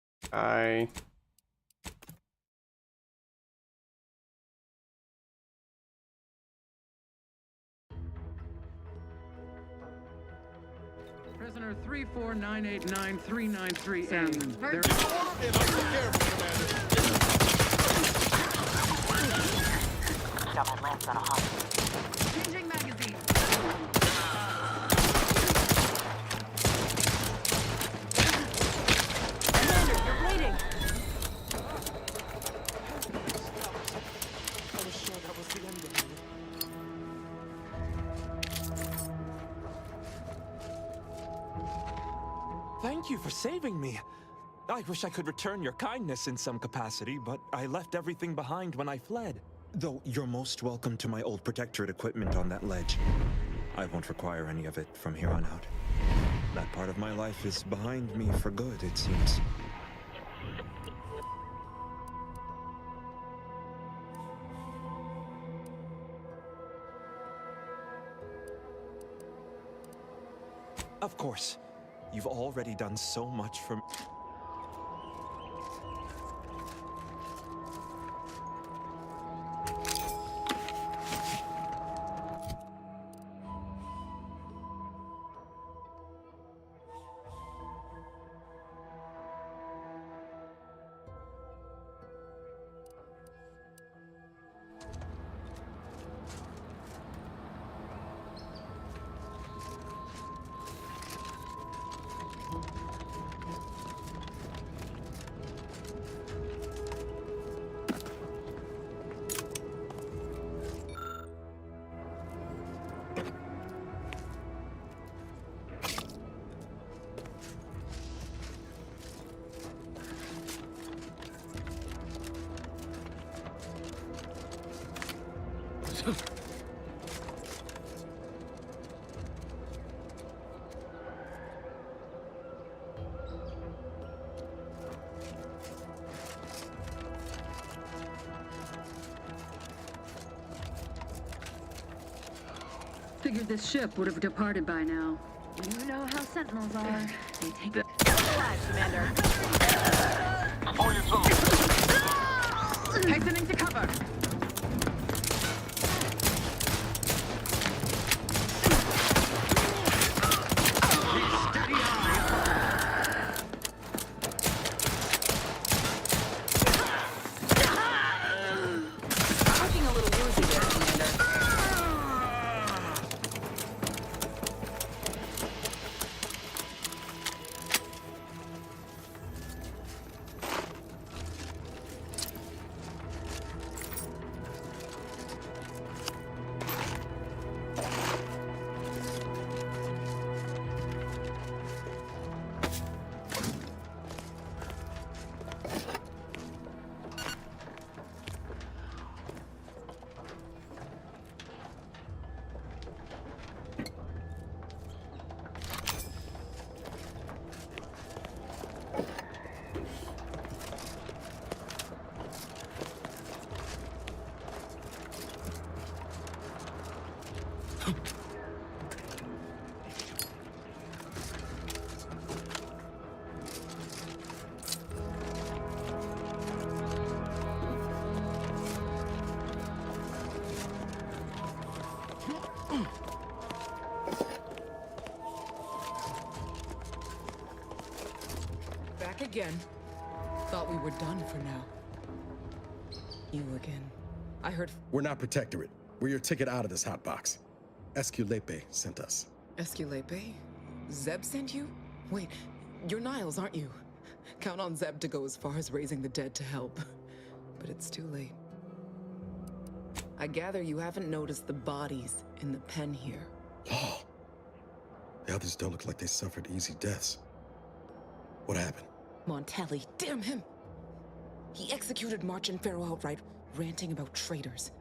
Prisoner 349893938. There Got my lance on a hop. Changing magazine. Commander, you're bleeding. I was sure that was the end of me. Thank you for saving me. I wish I could return your kindness in some capacity, but I left everything behind when I fled. Though you're most welcome to my old Protectorate equipment on that ledge. I won't require any of it from here on out. That part of my life is behind me for good, it seems. Of course. You've already done so much for me. Figured this ship would have departed by now. You know how Sentinels are. They take the Flash, Commander. On your toes. hastening to cover. Looking a little woozy there, Commander. Back again. Thought we were done for now. You again. I heard. We're not Protectorate. We're your ticket out of this hotbox. Esculepe sent us. Esculepe? Zeb sent you? Wait, you're Niles, aren't you? Count on Zeb to go as far as raising the dead to help. But it's too late. I gather you haven't noticed the bodies in the pen here. Oh. The others don't look like they suffered easy deaths. What happened? Montelli, damn him! He executed March and Pharaoh outright, ranting about traitors.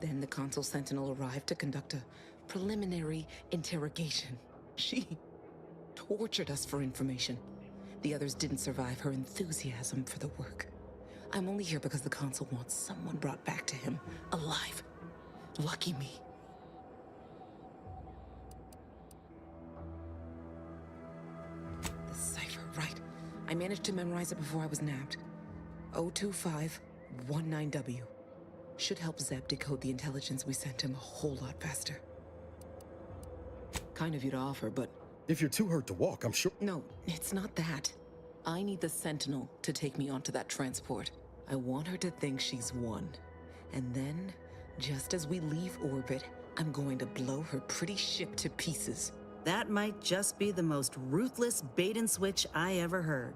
Then the Consul Sentinel arrived to conduct a preliminary interrogation. She tortured us for information. The others didn't survive her enthusiasm for the work. I'm only here because the Consul wants someone brought back to him, alive. Lucky me. The cipher, right. I managed to memorize it before I was nabbed. 02519W. Should help Zeb decode the intelligence we sent him a whole lot faster. Kind of you to offer, but... If you're too hurt to walk, I'm sure... No, it's not that. I need the Sentinel to take me onto that transport. I want her to think she's won. And then, just as we leave orbit, I'm going to blow her pretty ship to pieces. That might just be the most ruthless bait and switch I ever heard.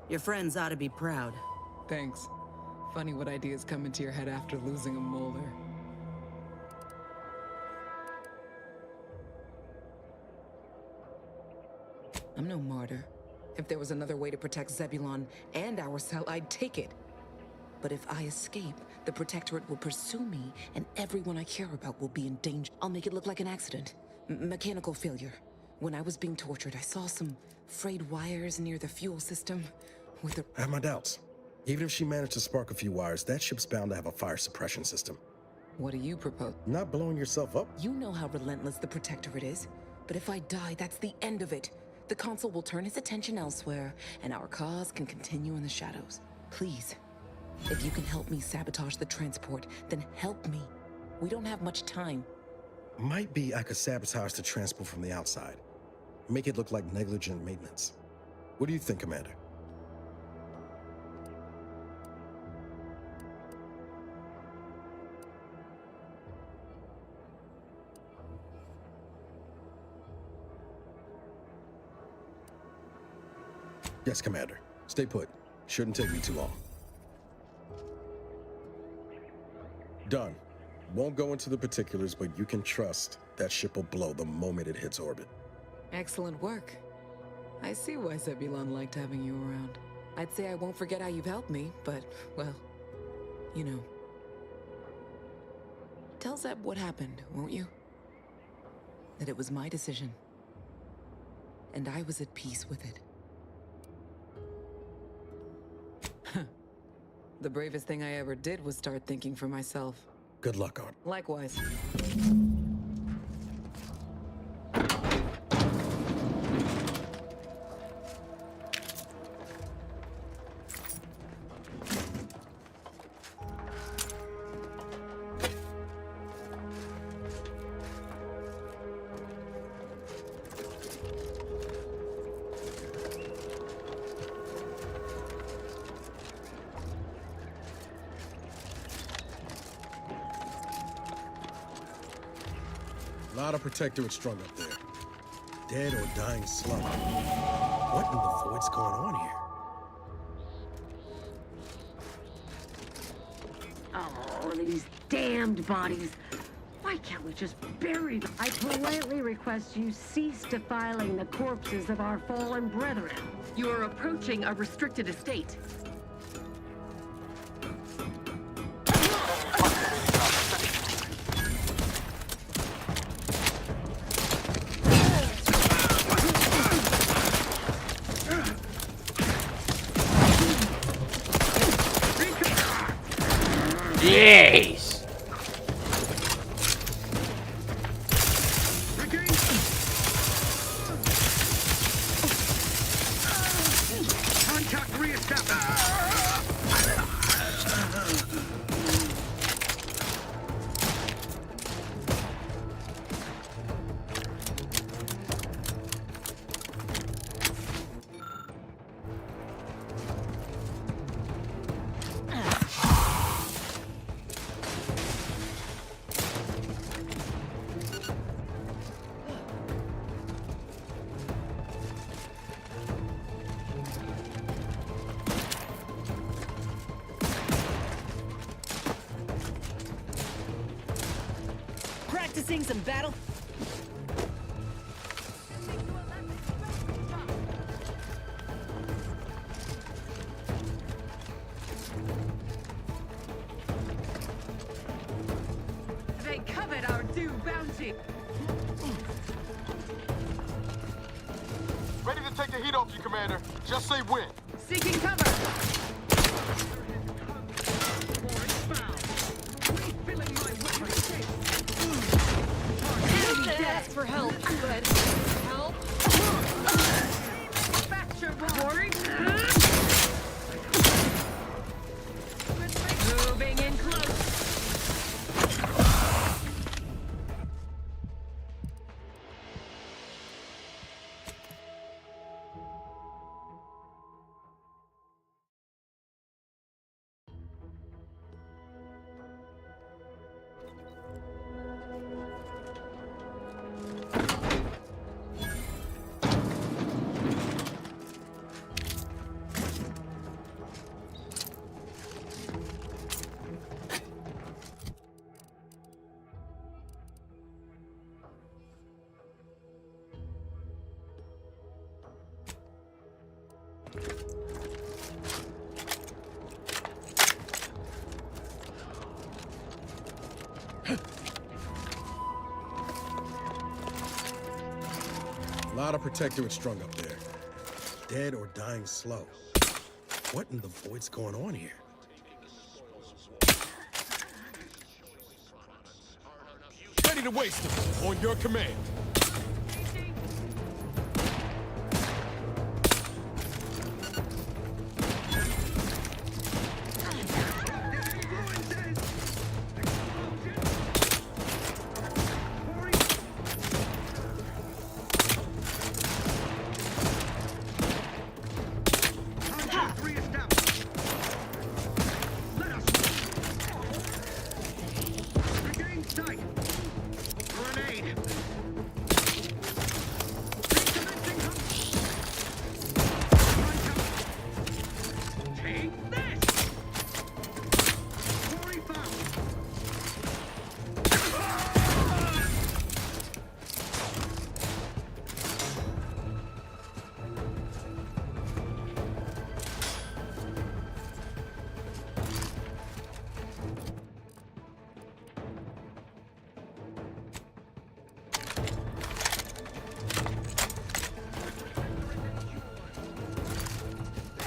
Your friends ought to be proud. Thanks. Funny what ideas come into your head after losing a molar. I'm no martyr. If there was another way to protect Zebulon and our cell, I'd take it. But if I escape, the Protectorate will pursue me, and everyone I care about will be in danger. I'll make it look like an accident. Mechanical failure. When I was being tortured, I saw some frayed wires near the fuel system with the... I have my doubts. Even if she managed to spark a few wires, that ship's bound to have a fire suppression system. What do you propose? Not blowing yourself up? You know how relentless the Protectorate is. But if I die, that's the end of it. The Consul will turn his attention elsewhere, and our cause can continue in the shadows. Please, if you can help me sabotage the transport, then help me. We don't have much time. Might be I could sabotage the transport from the outside. Make it look like negligent maintenance. What do you think, Commander? Yes, Commander. Stay put. Shouldn't take me too long. Done. Won't go into the particulars, but you can trust that ship will blow the moment it hits orbit. Excellent work. I see why Zebulon liked having you around. I'd say I won't forget how you've helped me, but, well, you know. Tell Zeb what happened, won't you? That it was my decision. And I was at peace with it. The bravest thing I ever did was start thinking for myself. Good luck, Art. Likewise. A lot of protectorate strung up there. Dead or dying slow. What in the void's going on here? Oh, these damned bodies. Why can't we just bury them? I politely request you cease defiling the corpses of our fallen brethren. You are approaching a restricted estate. Jeez! Contact reestablished. Practicing some battle. They covet our due bounty. Ready to take the heat off you, Commander. Just say when. Seeking cover. Ask for help, but help? Moving in close. A lot of protectorate strung up there. Dead or dying slow. What in the void's going on here? Ready to waste them. On your command.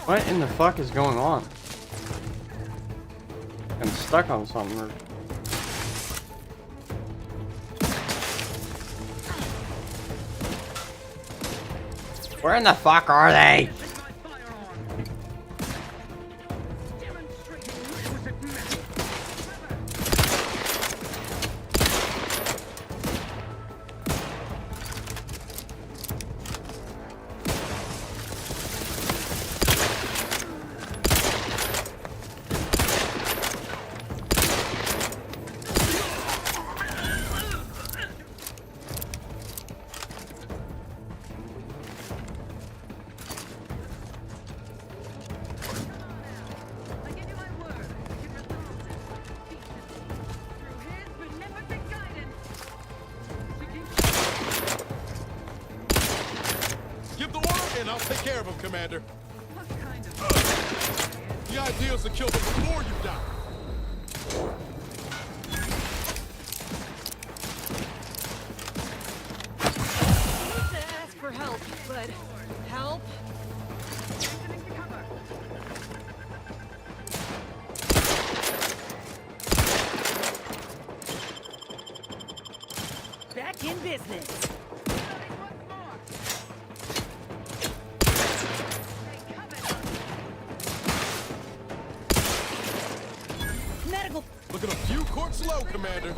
What in the fuck is going on? I'm stuck on something. Or... Where in the fuck are they? Give the order and I'll take care of him, Commander. The idea is to kill them before you die. To ask for help, but help? Back in business. Medical. Looking a few courts low, Commander.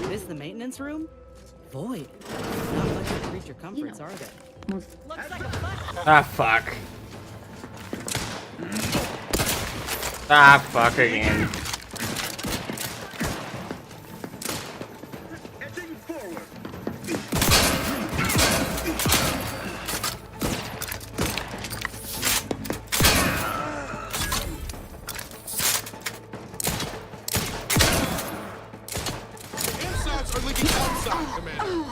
This the maintenance room? Void. Not much of creature comforts, are they? Ah, fuck. Ah, fuck again. Insides are leaking outside, Commander.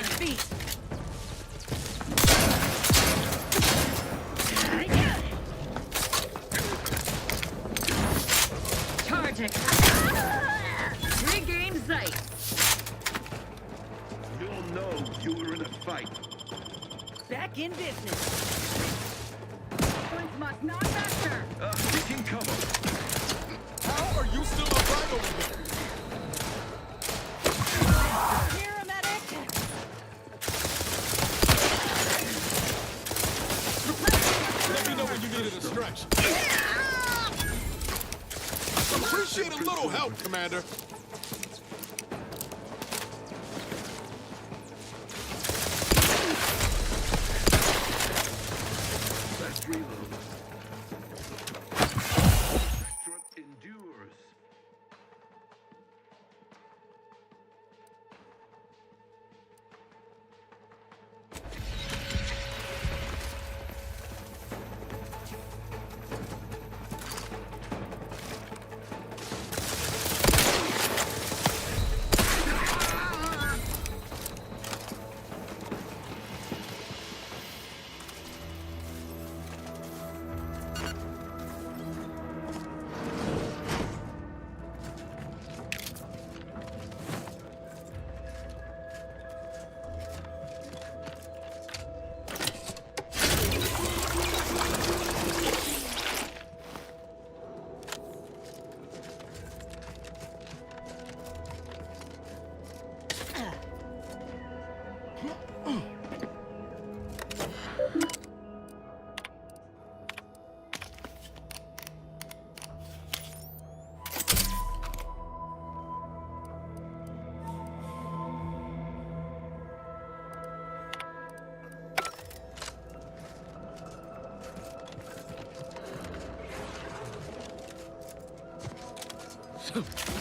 my feet. Charging. Regain sight. You'll know you were in a fight. Back in business. Points must not fester. Taking cover. How are you still alive over there? Paramedic. Let me know when you needed a stretch. Appreciate a little help, Commander. Let's reload. Spectra endures.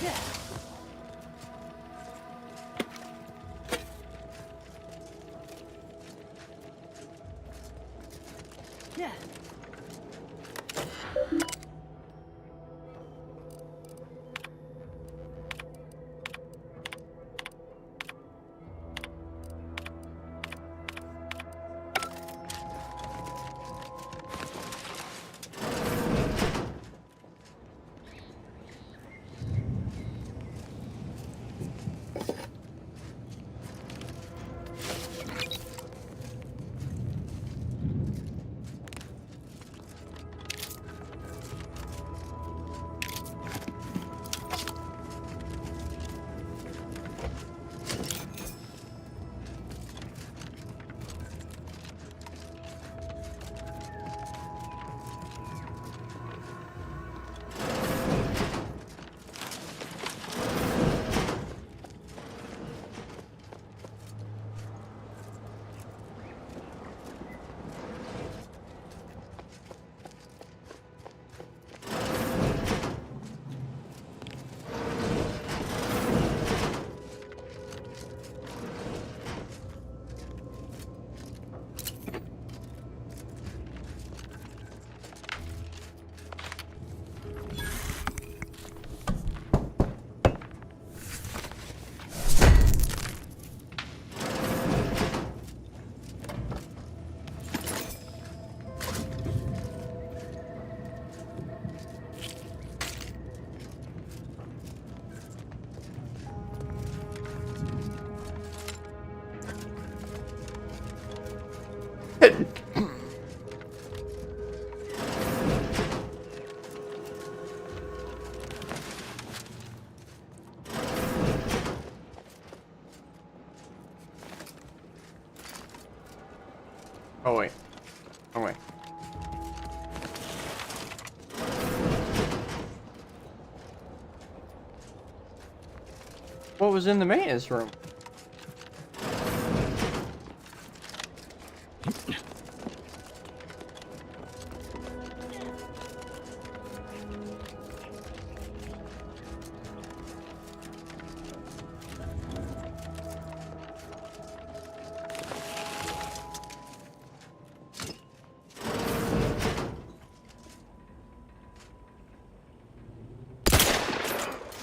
Yeah. Oh wait. Oh wait. What was in the maintenance room?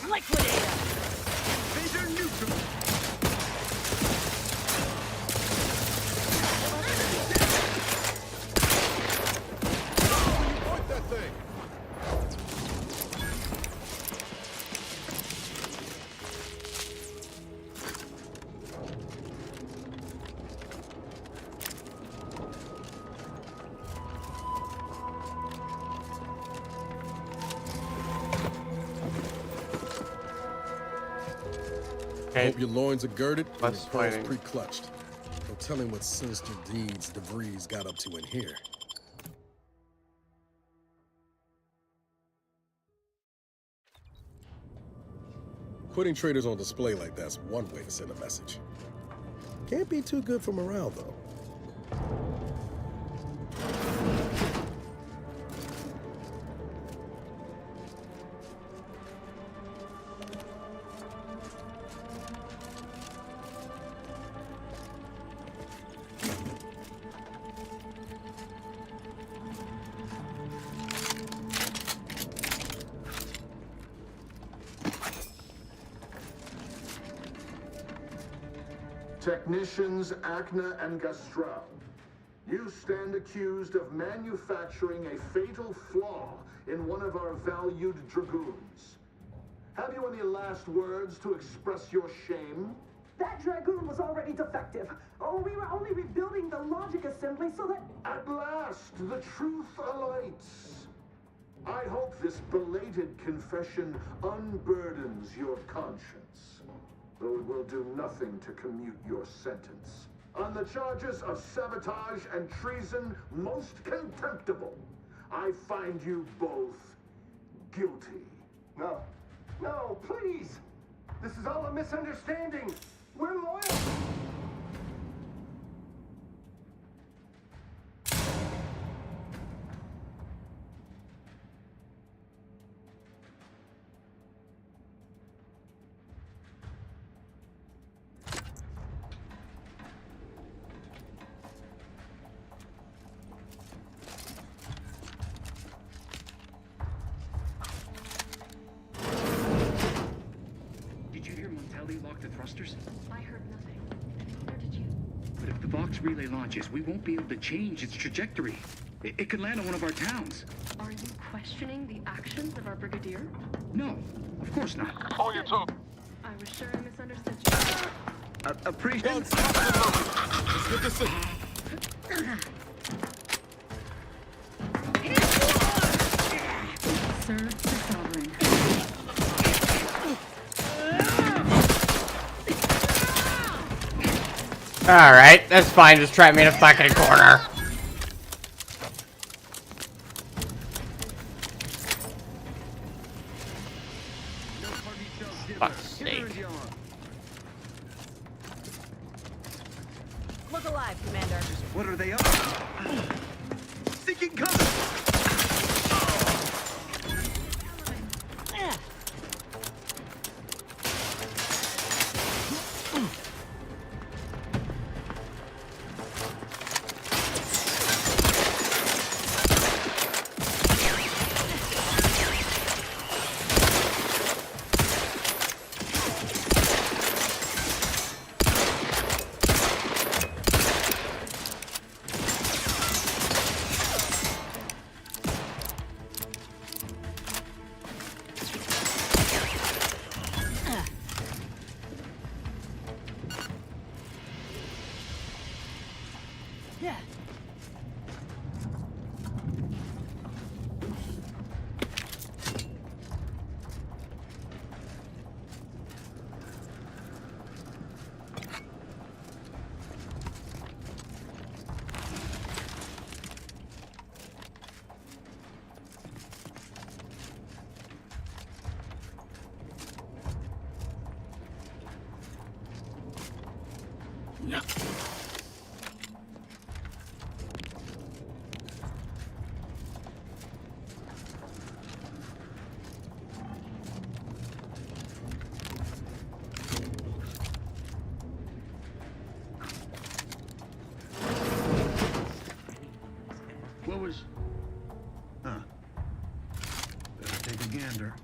Liquidator. Phaser neutral. I hope your loins are girded and your Less pearls fighting. pre-clutched. No telling what sinister deeds DeVries got up to in here. Putting traitors on display like that's one way to send a message. Can't be too good for morale, though. Technicians Acna and Gastral, you stand accused of manufacturing a fatal flaw in one of our valued dragoons. Have you any last words to express your shame? That dragoon was already defective. Oh, we were only rebuilding the logic assembly so that... At last, the truth alights. I hope this belated confession unburdens your conscience, though it will do nothing to commute your sentence. On the charges of sabotage and treason most contemptible, I find you both guilty. No. No, please! This is all a misunderstanding. We're loyal. Lock the thrusters? I heard nothing. Where did you? But if the Vox relay launches, we won't be able to change its trajectory. It could land on one of our towns. Are you questioning the actions of our brigadier? No, of course not. On your toe. I was sure I misunderstood you. Appreciate. Let's get this in. Serve the sovereign. Alright, that's fine. Just trap me in a fucking corner. Fuck's sake. Look alive, Commander. What are they up? Seeking cover! No. What was... Huh. Better take a gander.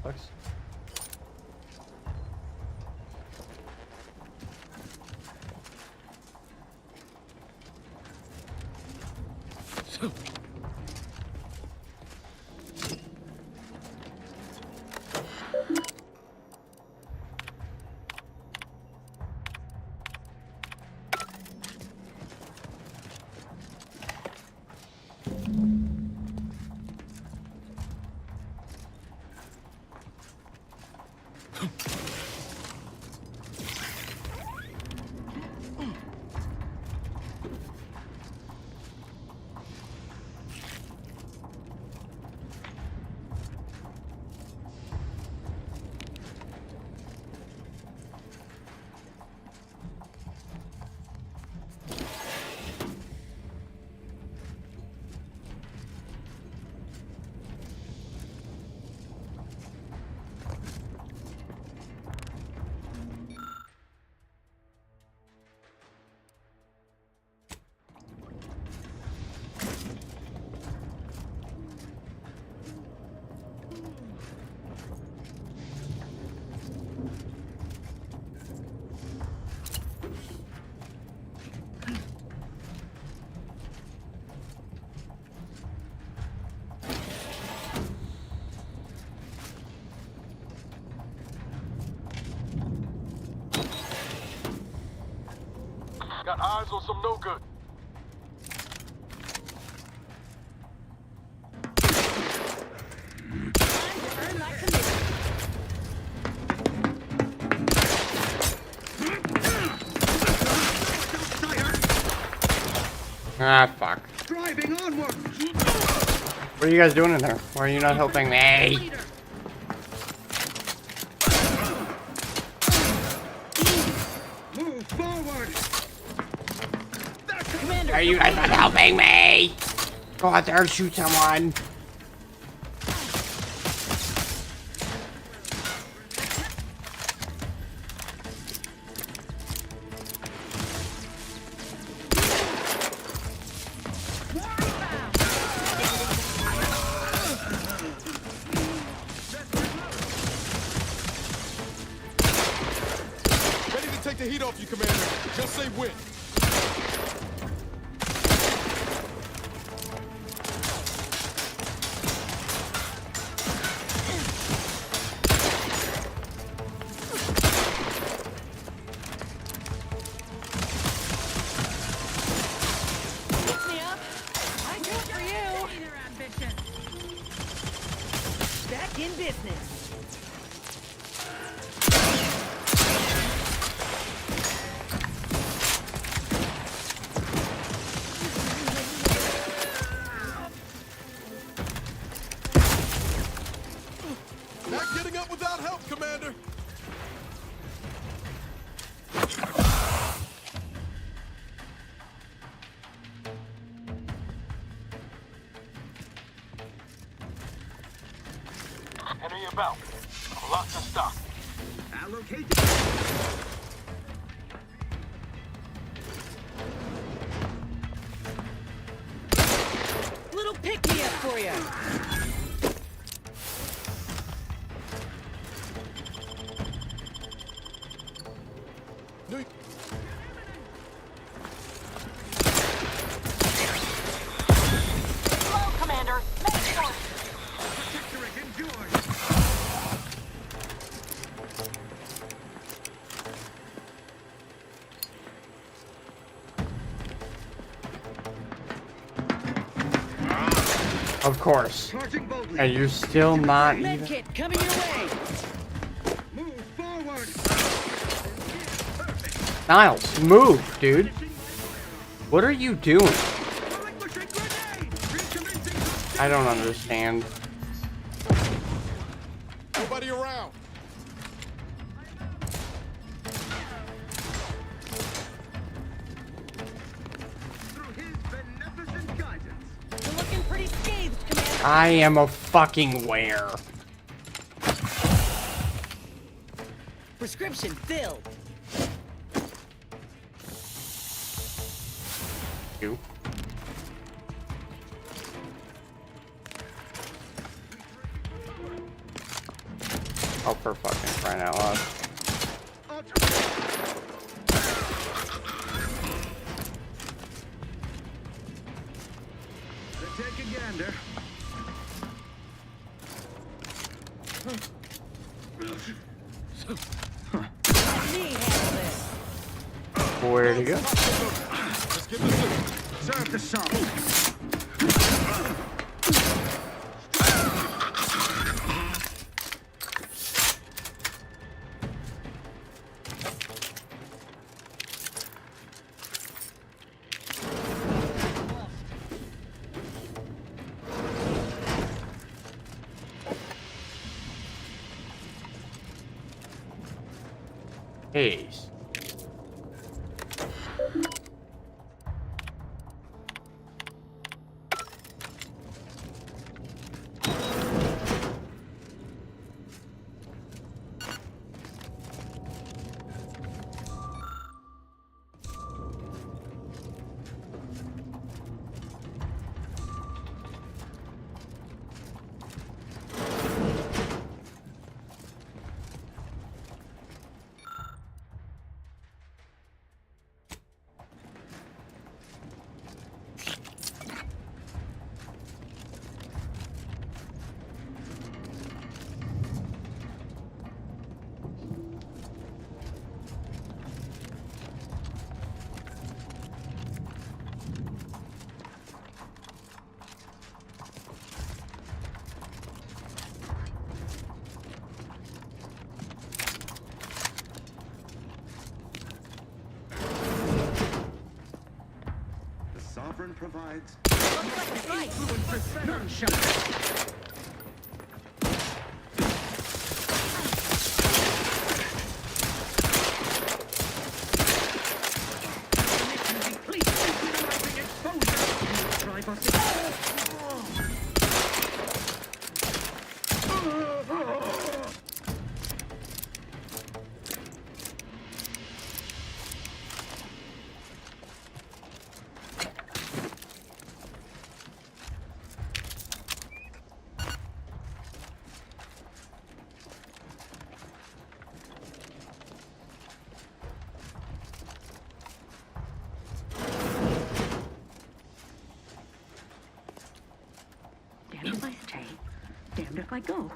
Sucks. Got eyes on some no good. Ah, fuck. Driving onward. What are you guys doing in there? Why are you not helping me? Move forward. Are you guys not helping me? Go out there and shoot someone. Ready to take the heat off you, Commander. Just say when. Pick me up. I do it for you. Back in business. Not getting up without help, Commander. Enemy about. Lots of stock. Allocate. Little pick me up for you. Hello, Commander. Make sure. Of course. And you're still not even... Medkit coming your way. Move forward. Niles, move, dude. What are you doing? I don't understand. Nobody around. You're looking pretty scathed, Commander. I am a fucking where. Prescription filled. You. Oh, for fucking crying out loud. Take a gander. Where'd he go? Let's give this a serve the salt. Ace. Sovereign provides. None shall. Damned if I stay, damned if I go.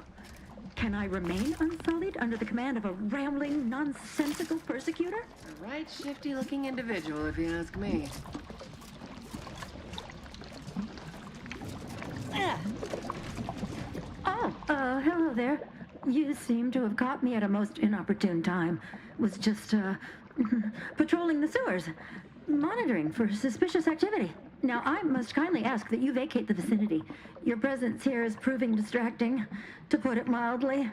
Can I remain unsullied under the command of a rambling, nonsensical persecutor? A right shifty-looking individual, if you ask me. Oh, hello there. You seem to have caught me at a most inopportune time. Was just, patrolling the sewers, monitoring for suspicious activity. Now, I must kindly ask that you vacate the vicinity. Your presence here is proving distracting, to put it mildly.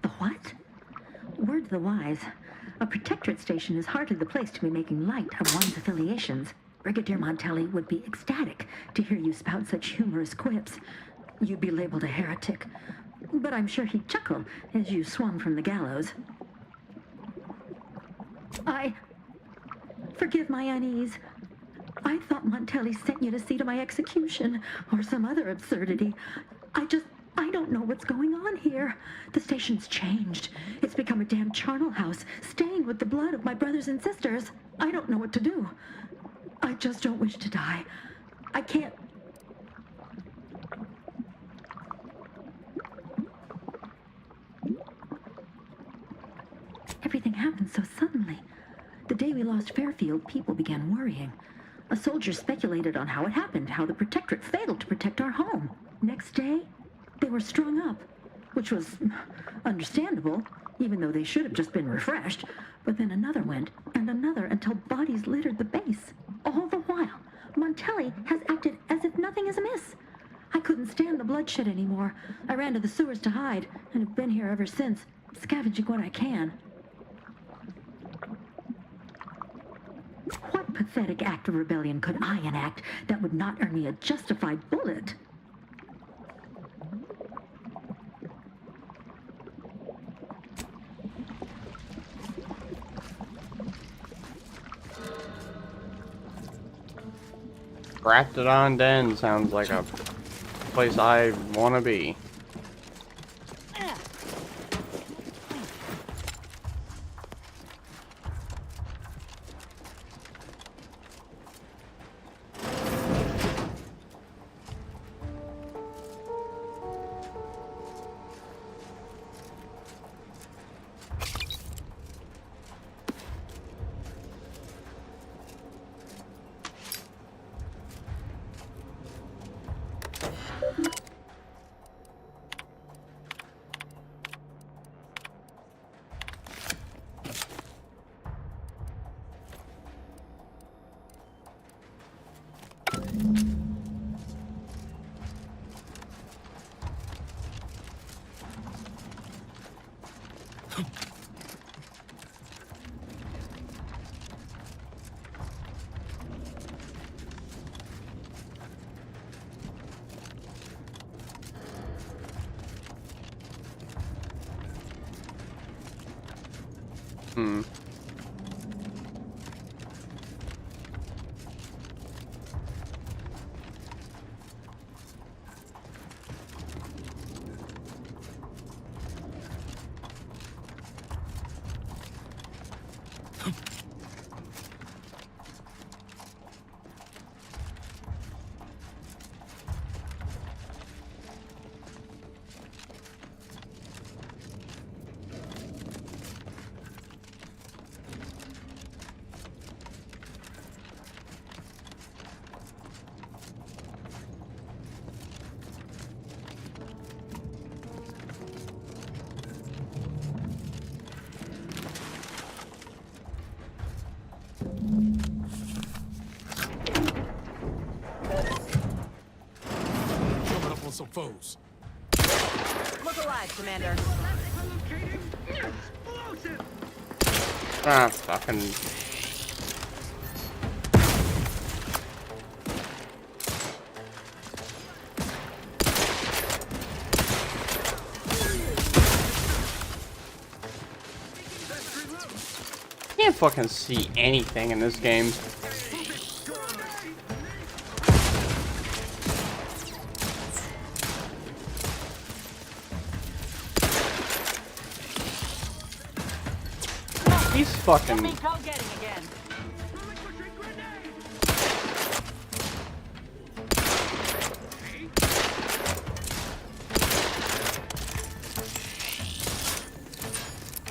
The what? Word to the wise. A protectorate station is hardly the place to be making light of one's affiliations. Brigadier Montelli would be ecstatic to hear you spout such humorous quips. You'd be labeled a heretic. But I'm sure he'd chuckle as you swung from the gallows. Forgive my unease. I thought Montelli sent you to see to my execution, or some other absurdity. I don't know what's going on here. The station's changed. It's become a damn charnel house, stained with the blood of my brothers and sisters. I don't know what to do. I just don't wish to die. I can't... Everything happened so suddenly. The day we lost Fairfield, people began worrying. A soldier speculated on how it happened, how the Protectorate failed to protect our home. Next day, they were strung up, which was understandable, even though they should have just been refreshed. But then another went, and another, until bodies littered the base. All the while, Montelli has acted as if nothing is amiss. I couldn't stand the bloodshed anymore. I ran to the sewers to hide, and have been here ever since, scavenging what I can. What pathetic act of rebellion could I enact that would not earn me a justified bullet? Raptidon Den sounds like a place I want to be. Hmm. Coming up on some foes. Look alive, Commander. Ah, fucking. Can't fucking see anything in this game. He's fucking. Go getting again.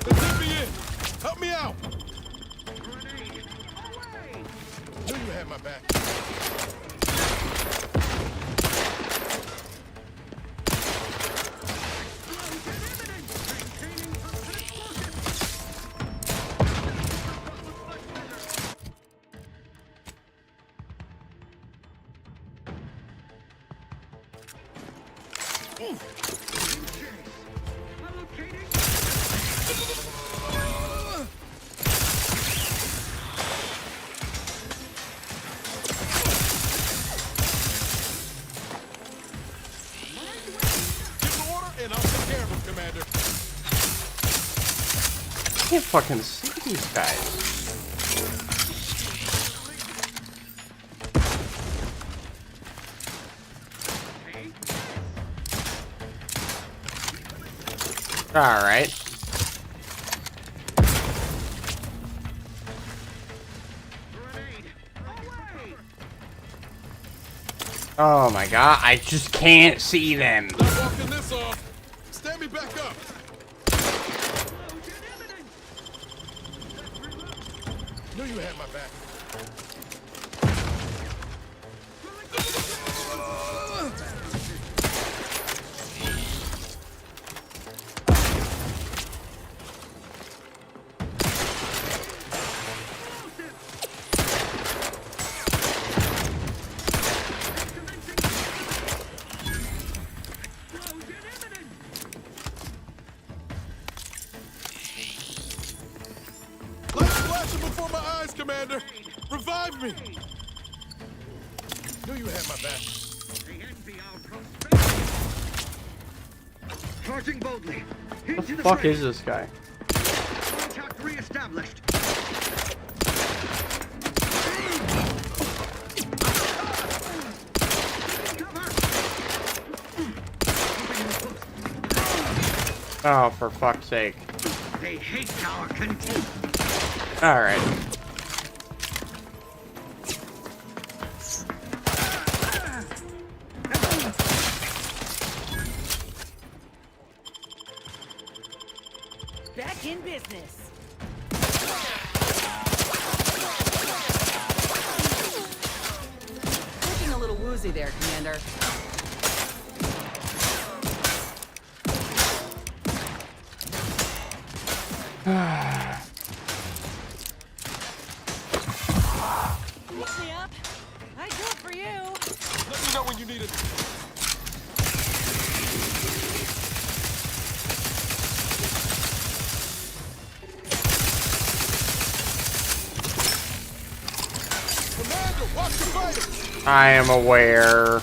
Let me in. Help me out. Knew you had my back. And I'll take care of him, Commander. Can't fucking see these guys. Alright. Oh my god, I just can't see them. Not walking this off. Stand me back up. Knew you had my back. Before my eyes, Commander! Revive me! Knew you had my back. Charging boldly. What the fuck is this guy? Contact Oh, for fuck's sake. They hate our contempt. Alright. Back in business. Looking a little woozy there, Commander. Pick me up. I do it for you. Let me know when you need it. Commander, watch the fighters. I am aware.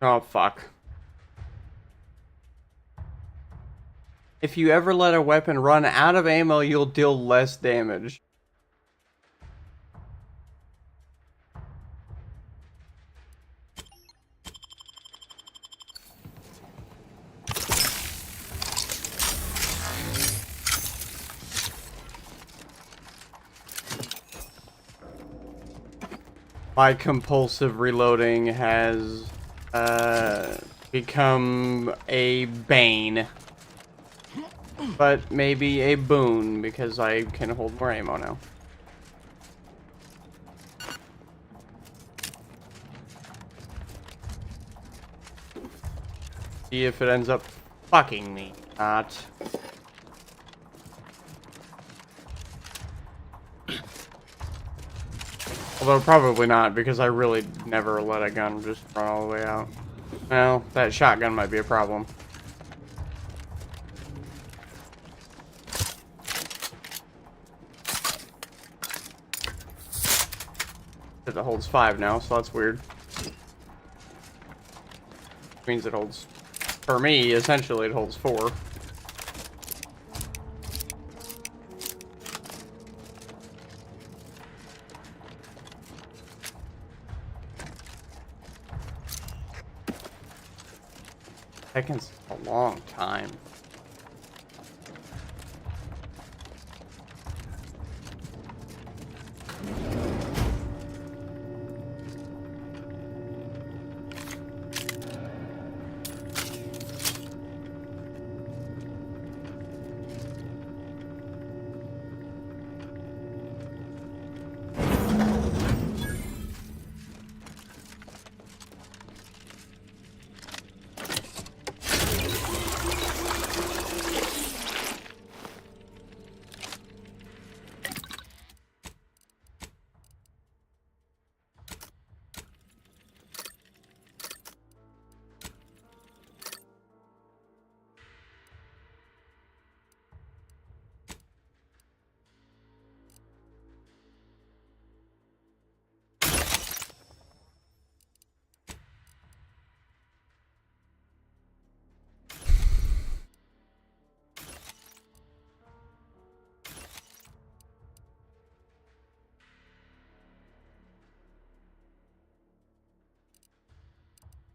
Oh, fuck. If you ever let a weapon run out of ammo, you'll deal less damage. My compulsive reloading has become a bane. But maybe a boon, because I can hold more ammo now. See if it ends up fucking me. Not. Although probably not, because I really never let a gun just run all the way out. Well, that shotgun might be a problem. It holds 5 now, so that's weird. Means it holds, for me, essentially it holds 4. Seconds a long time.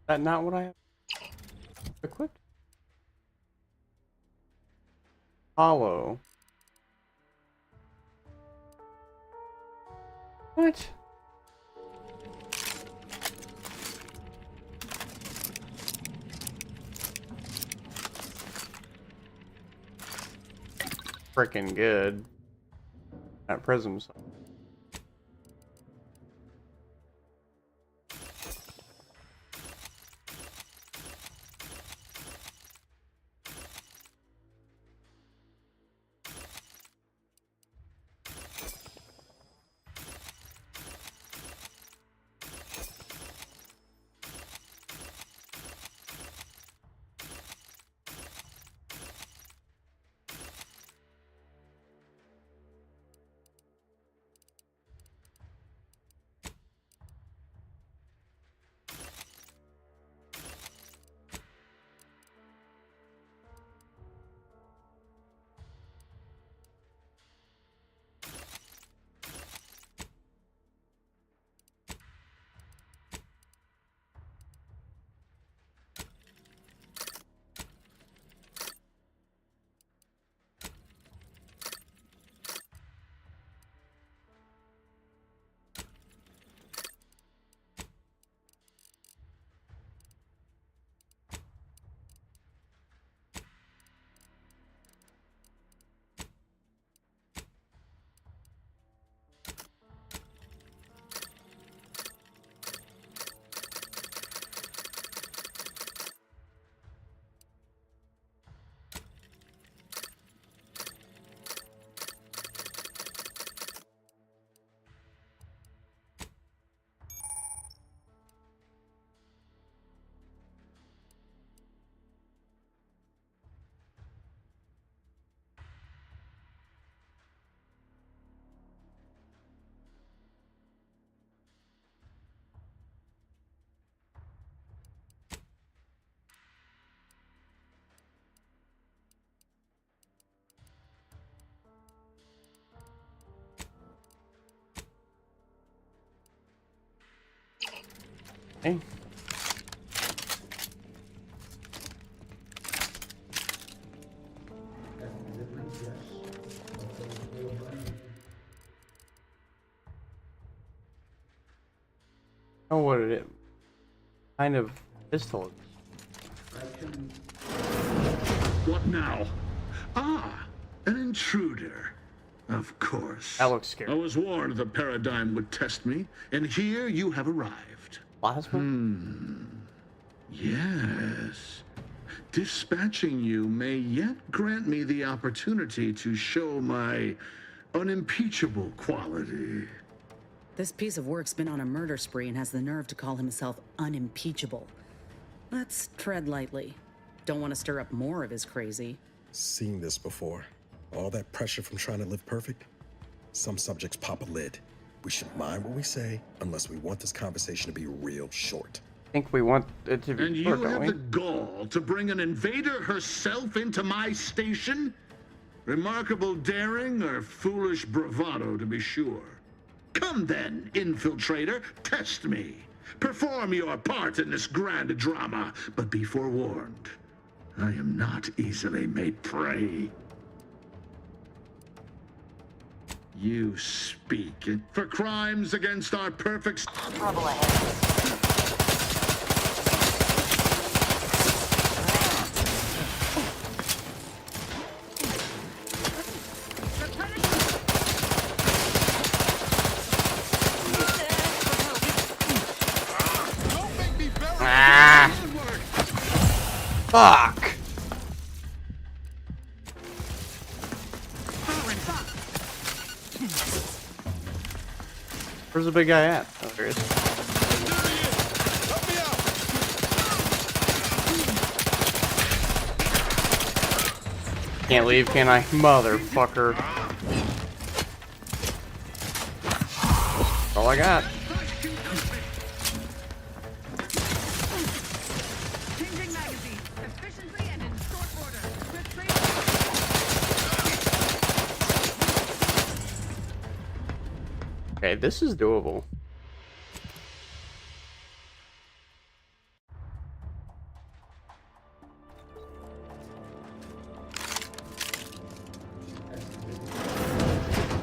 Is that not what I have equipped? Hollow. What? Freaking good. That prism's. Hey. Oh, what it kind of pistol. What now? Ah, an intruder. Of course. That looks scary. I was warned the paradigm would test me, and here you have arrived. Plasma? Yes. Dispatching you may yet grant me the opportunity to show my unimpeachable quality. This piece of work's been on a murder spree and has the nerve to call himself unimpeachable. Let's tread lightly. Don't want to stir up more of his crazy. Seen this before. All that pressure from trying to live perfect. Some subjects pop a lid. We should mind what we say unless we want this conversation to be real short. I think we want it to be And you short, don't have we? the gall to bring an invader herself into my station? Remarkable daring or foolish bravado, to be sure. Come then, infiltrator, test me. Perform your part in this grand drama, but be forewarned. I am not easily made prey. You speak for crimes against our perfect... Trouble ahead. Ah! Fuck! Where's the big guy at? Oh, there he is. Can't leave, can I? Motherfucker. That's all I got. Okay, this is doable.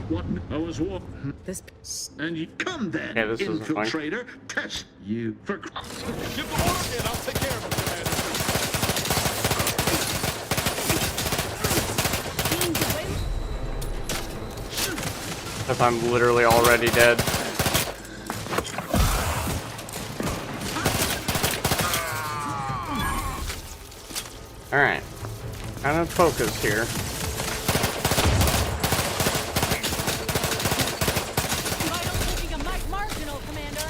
What? I was This... And you come then, Okay, this isn't fine. infiltrator, test you for... Give the order and I'll take care of him, Commander. If I'm literally already dead. Alright. Kind of focus here. Marginal, Commander.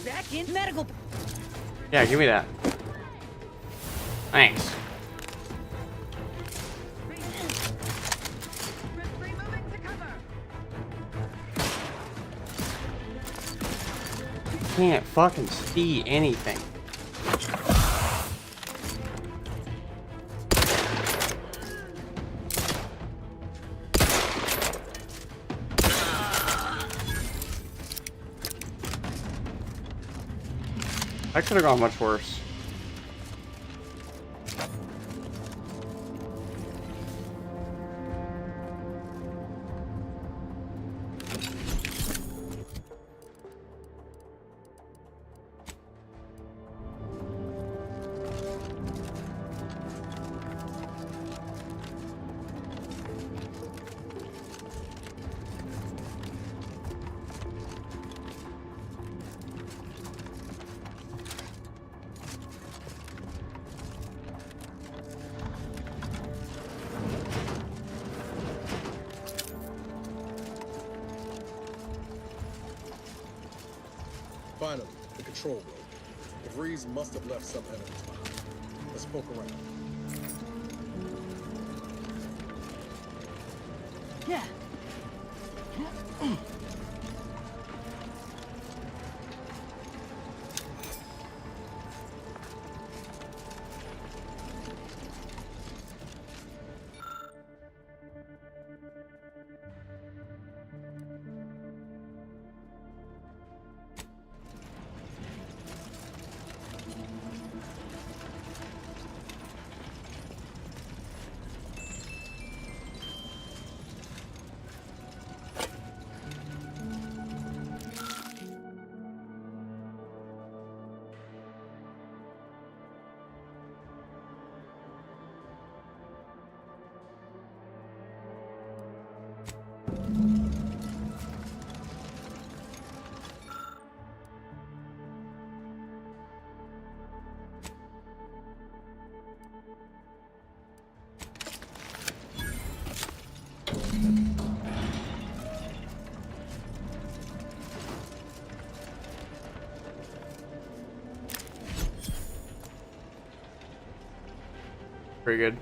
Back in medical. Yeah, give me that. Thanks. Can't fucking see anything. That could have gone much worse. control room. The Vrees must have left some evidence behind. Let's poke around. Yeah. Pretty good.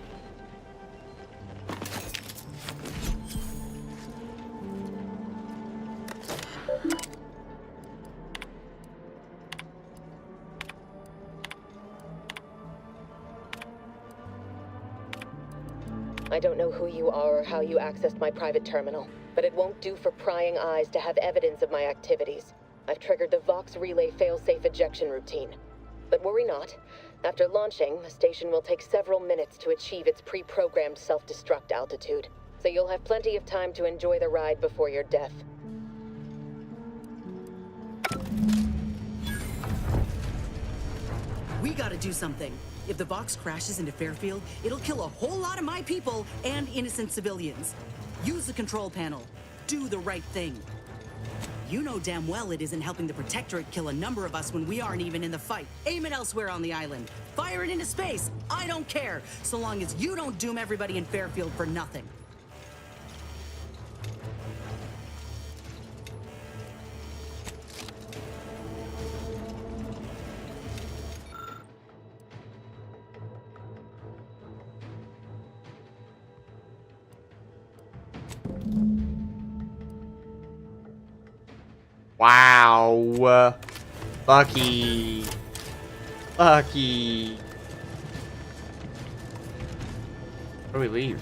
I don't know who you are or how you accessed my private terminal, but it won't do for prying eyes to have evidence of my activities. I've triggered the Vox relay failsafe ejection routine. But worry not. After launching, the station will take several minutes to achieve its pre-programmed self-destruct altitude, so you'll have plenty of time to enjoy the ride before your death. We gotta do something. If the Vox crashes into Fairfield, it'll kill a whole lot of my people and innocent civilians. Use the control panel. Do the right thing. You know damn well it isn't helping the Protectorate kill a number of us when we aren't even in the fight. Aim it elsewhere on the island. Fire it into space. I don't care, so long as you don't doom everybody in Fairfield for nothing. Wow. Lucky. Lucky. Where do we leave?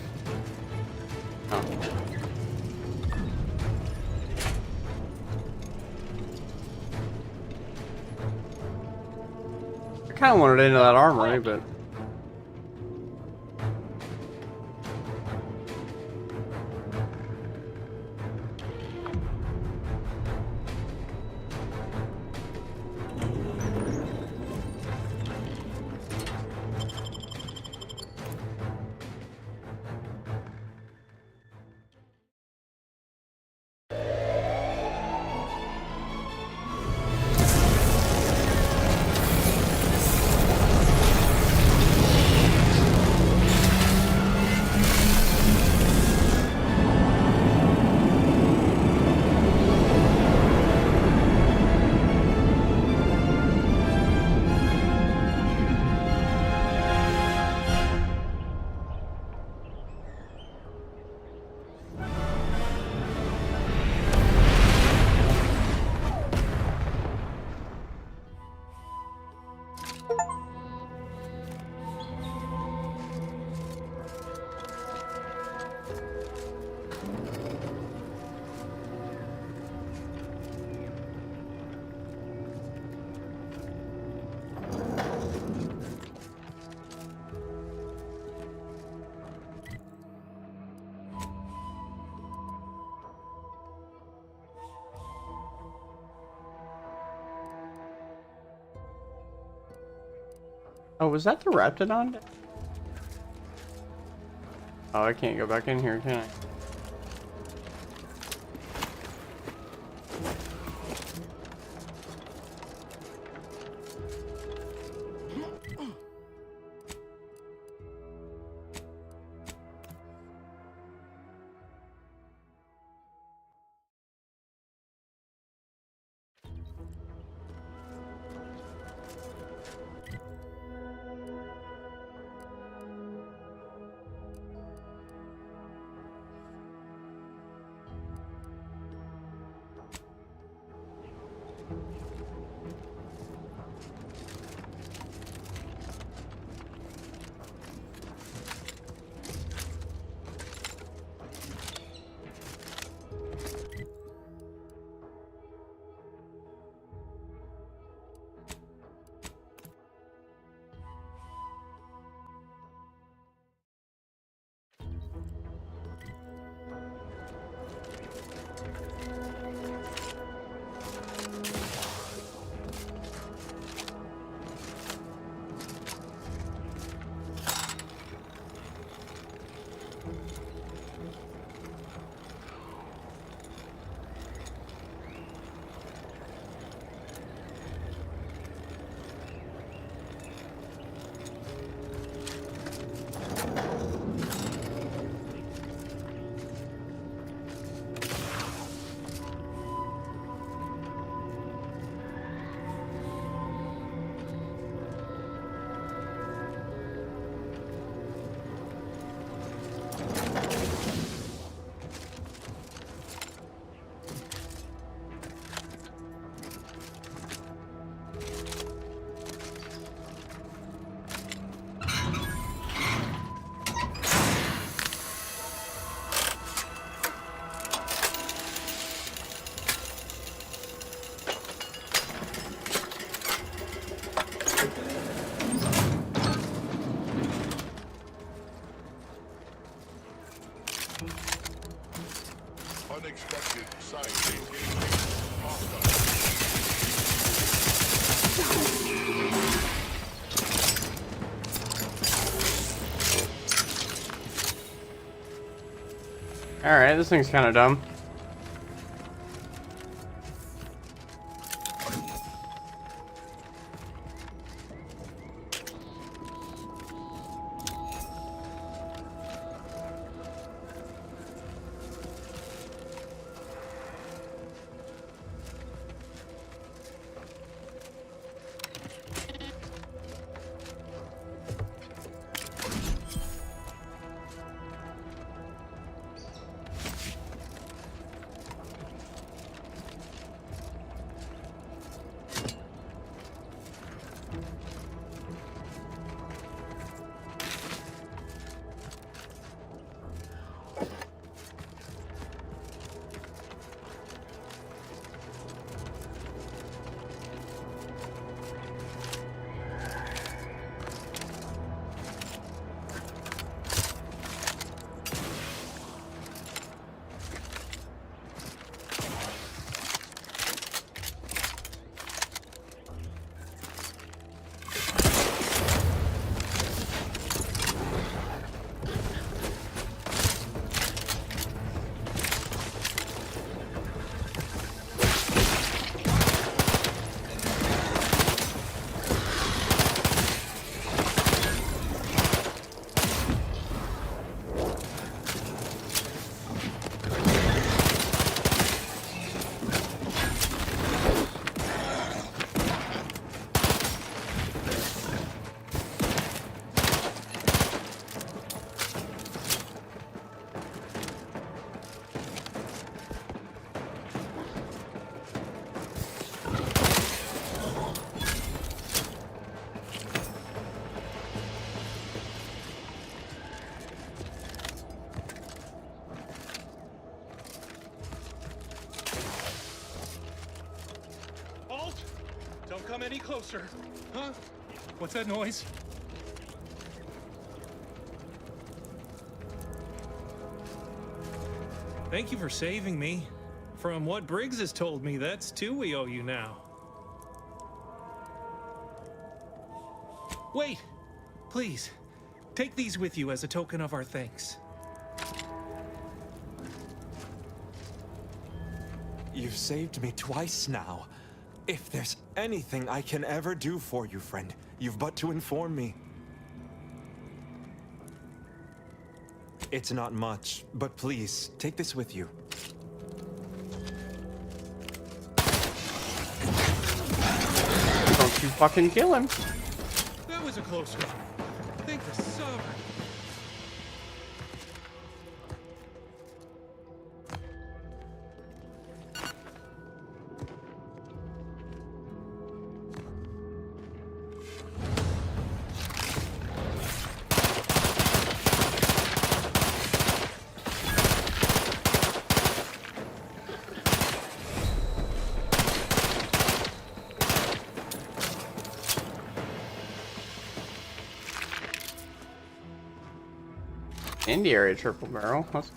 Oh. I kind of wanted into that armory, but... Oh, was that the Raptidon? Oh, I can't go back in here, can I? Unexpected site engagement. Hostile. Alright, this thing's kind of dumb. Don't come any closer. Huh? What's that noise? Thank you for saving me. From what Briggs has told me, that's two we owe you now. Wait! Please, take these with you as a token of our thanks. You've saved me twice now. If there's anything I can ever do for you, friend, you've but to inform me. It's not much, but please, take this with you. Don't you fucking kill him. That was a close one. Thank the Sovereign. Incendiary triple barrel. That's...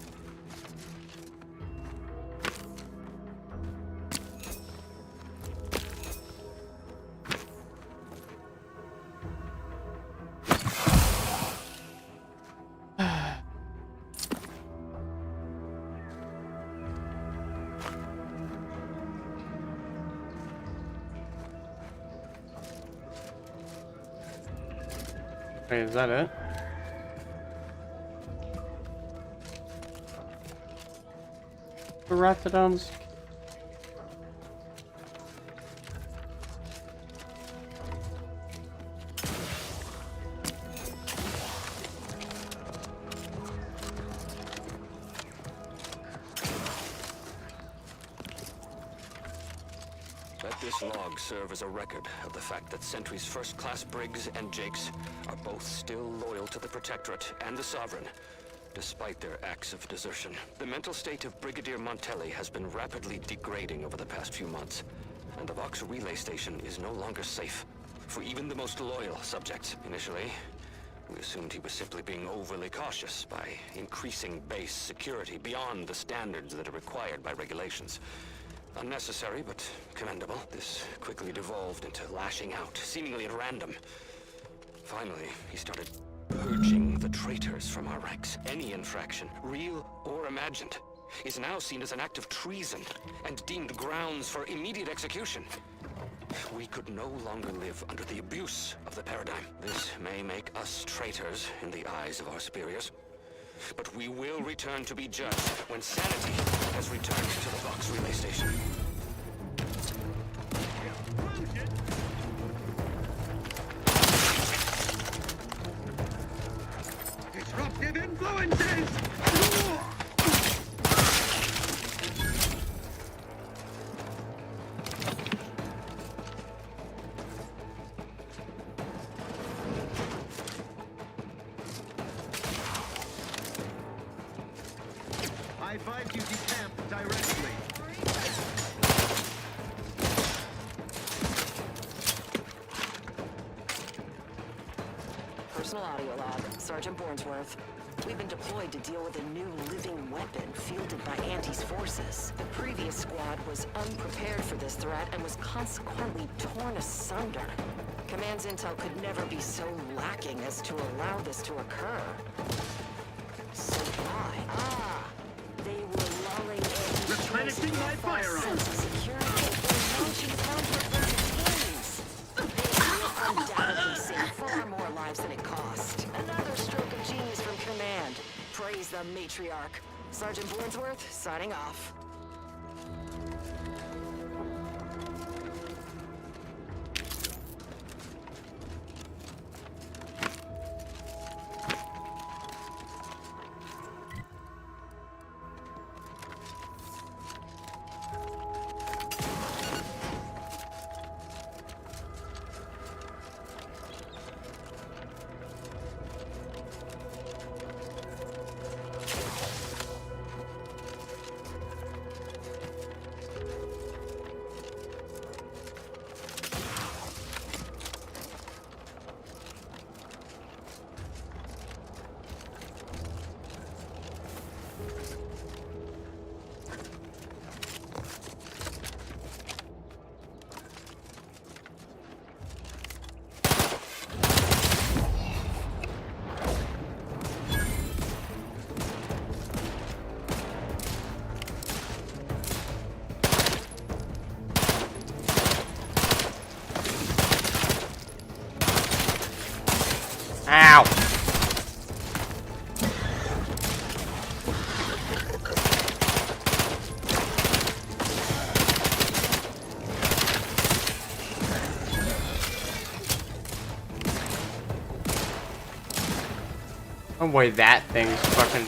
Wait, is that it? The Rathodons. Let this log serve as a record of the fact that Sentry's first-class Briggs and Jakes are both still loyal to the Protectorate and the Sovereign, despite their acts of desertion. The mental state of Brigadier Montelli has been rapidly degrading over the past few months, and the Vox relay station is no longer safe for even the most loyal subjects. Initially, we assumed he was simply being overly cautious by increasing base security beyond the standards that are required by regulations. Unnecessary, but commendable. This quickly devolved into lashing out, seemingly at random. Finally, he started purging the traitors from our ranks. Any infraction, real or imagined, is now seen as an act of treason and deemed grounds for immediate execution. We could no longer live under the abuse of the paradigm. This may make us traitors in the eyes of our superiors, but we will return to be judged when sanity has returned to the Vox relay station. Disruptive influences! I advise you decamp directly. Personal audio log, Sergeant Bornsworth. We've been deployed to deal with a new living weapon fielded by Auntie's forces. The previous squad was unprepared for this threat and was consequently torn asunder. Command's intel could never be so lacking as to allow this to occur. So why? They were lulling Auntie's Replenishing my firearms. sense of security and launching counter-offensive teams. They will undoubtedly save far more lives than it cost. Another stroke of genius from Command. Praise the matriarch. Sergeant Bornsworth, signing off. Ow! Oh boy, that thing's fucking...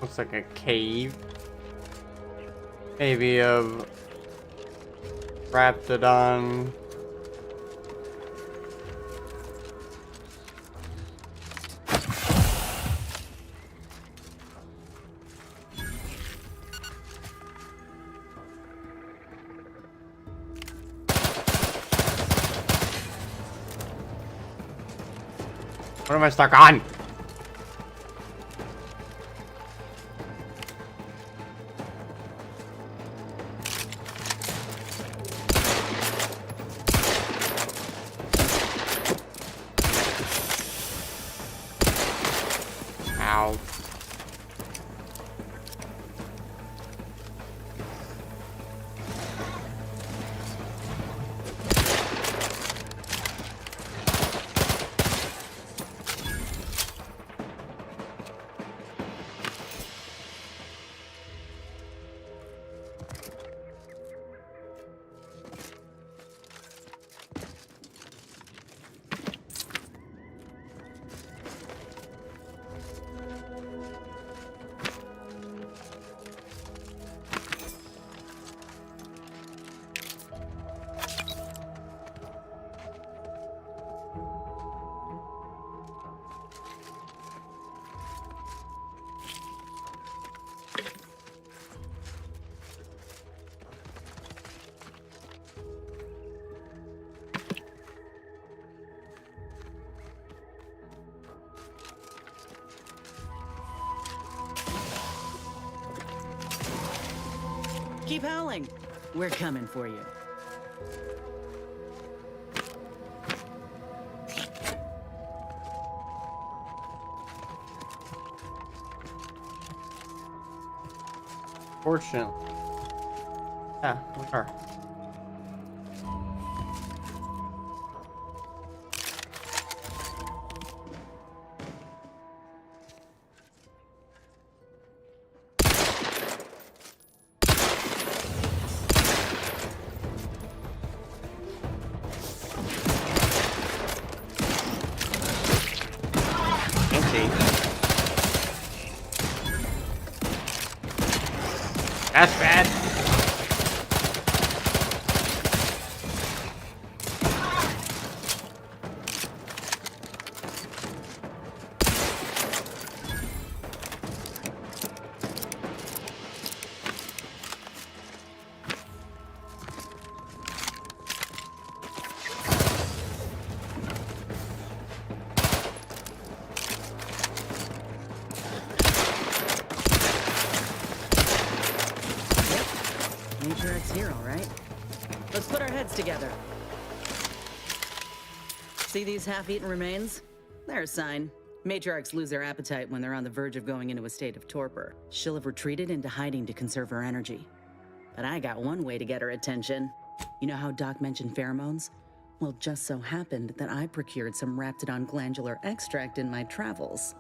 Looks like a cave. Maybe a Raptidon. What am I stuck on? Ow. Keep howling. We're coming for you. Fortunately. Yeah, we are. That's bad. Matriarch's here, all right. Let's put our heads together. See these half-eaten remains? They're a sign. Matriarchs lose their appetite when they're on the verge of going into a state of torpor. She'll have retreated into hiding to conserve her energy. But I got one way to get her attention. You know how Doc mentioned pheromones? Well, just so happened that I procured some Raptidon glandular extract in my travels.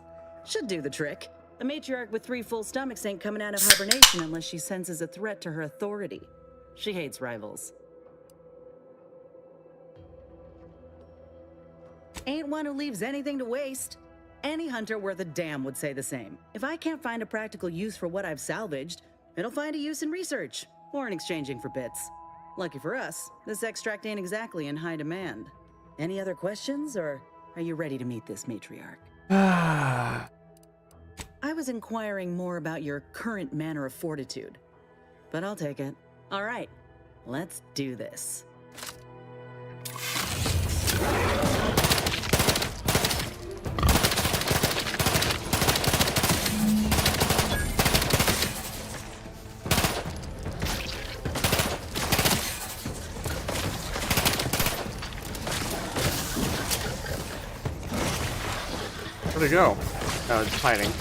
Should do the trick. A matriarch with 3 full stomachs ain't coming out of hibernation unless she senses a threat to her authority. She hates rivals. Ain't one who leaves anything to waste. Any hunter worth a damn would say the same. If I can't find a practical use for what I've salvaged, it'll find a use in research, or in exchanging for bits. Lucky for us, this extract ain't exactly in high demand. Any other questions, or are you ready to meet this matriarch? I was inquiring more about your current manner of fortitude, but I'll take it. All right, let's do this. Where'd it go? Oh, it's hiding.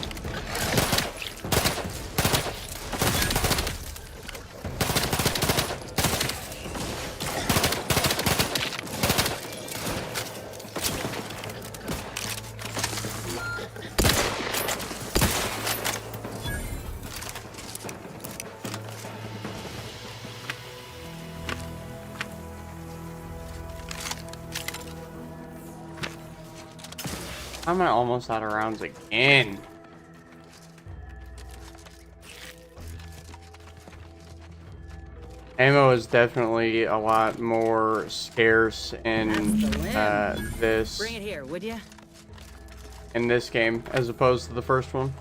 I'm almost out of rounds again. Ammo is definitely a lot more scarce in this Bring it here, would you? in this game as opposed to the first one.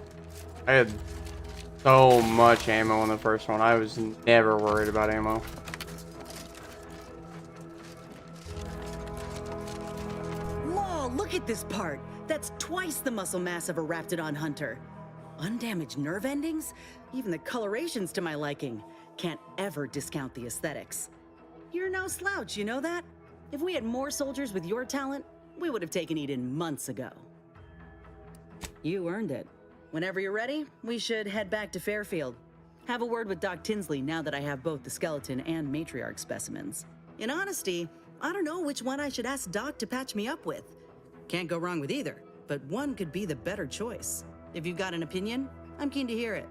I had so much ammo in the first one. I was never worried about ammo. Whoa, look at this part. That's twice the muscle mass of a Raptidon hunter. Undamaged nerve endings? Even the coloration's to my liking. Can't ever discount the aesthetics. You're no slouch, you know that? If we had more soldiers with your talent, we would have taken Eden months ago. You earned it. Whenever you're ready, we should head back to Fairfield. Have a word with Doc Tinsley now that I have both the skeleton and matriarch specimens. In honesty, I don't know which one I should ask Doc to patch me up with. Can't go wrong with either, but one could be the better choice. If you've got an opinion, I'm keen to hear it.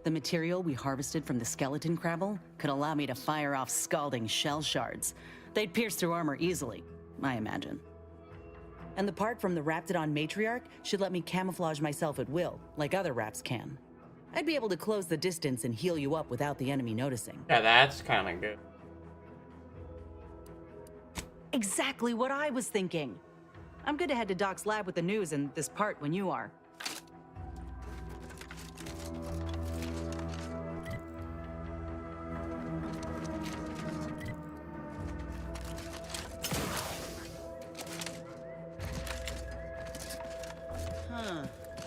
The material we harvested from the skeleton crabble could allow me to fire off scalding shell shards. They'd pierce through armor easily, I imagine. And the part from the Raptidon matriarch should let me camouflage myself at will, like other Raps can. I'd be able to close the distance and heal you up without the enemy noticing. Yeah, that's kind of good. Exactly what I was thinking. I'm good to head to Doc's lab with the news and this part when you are.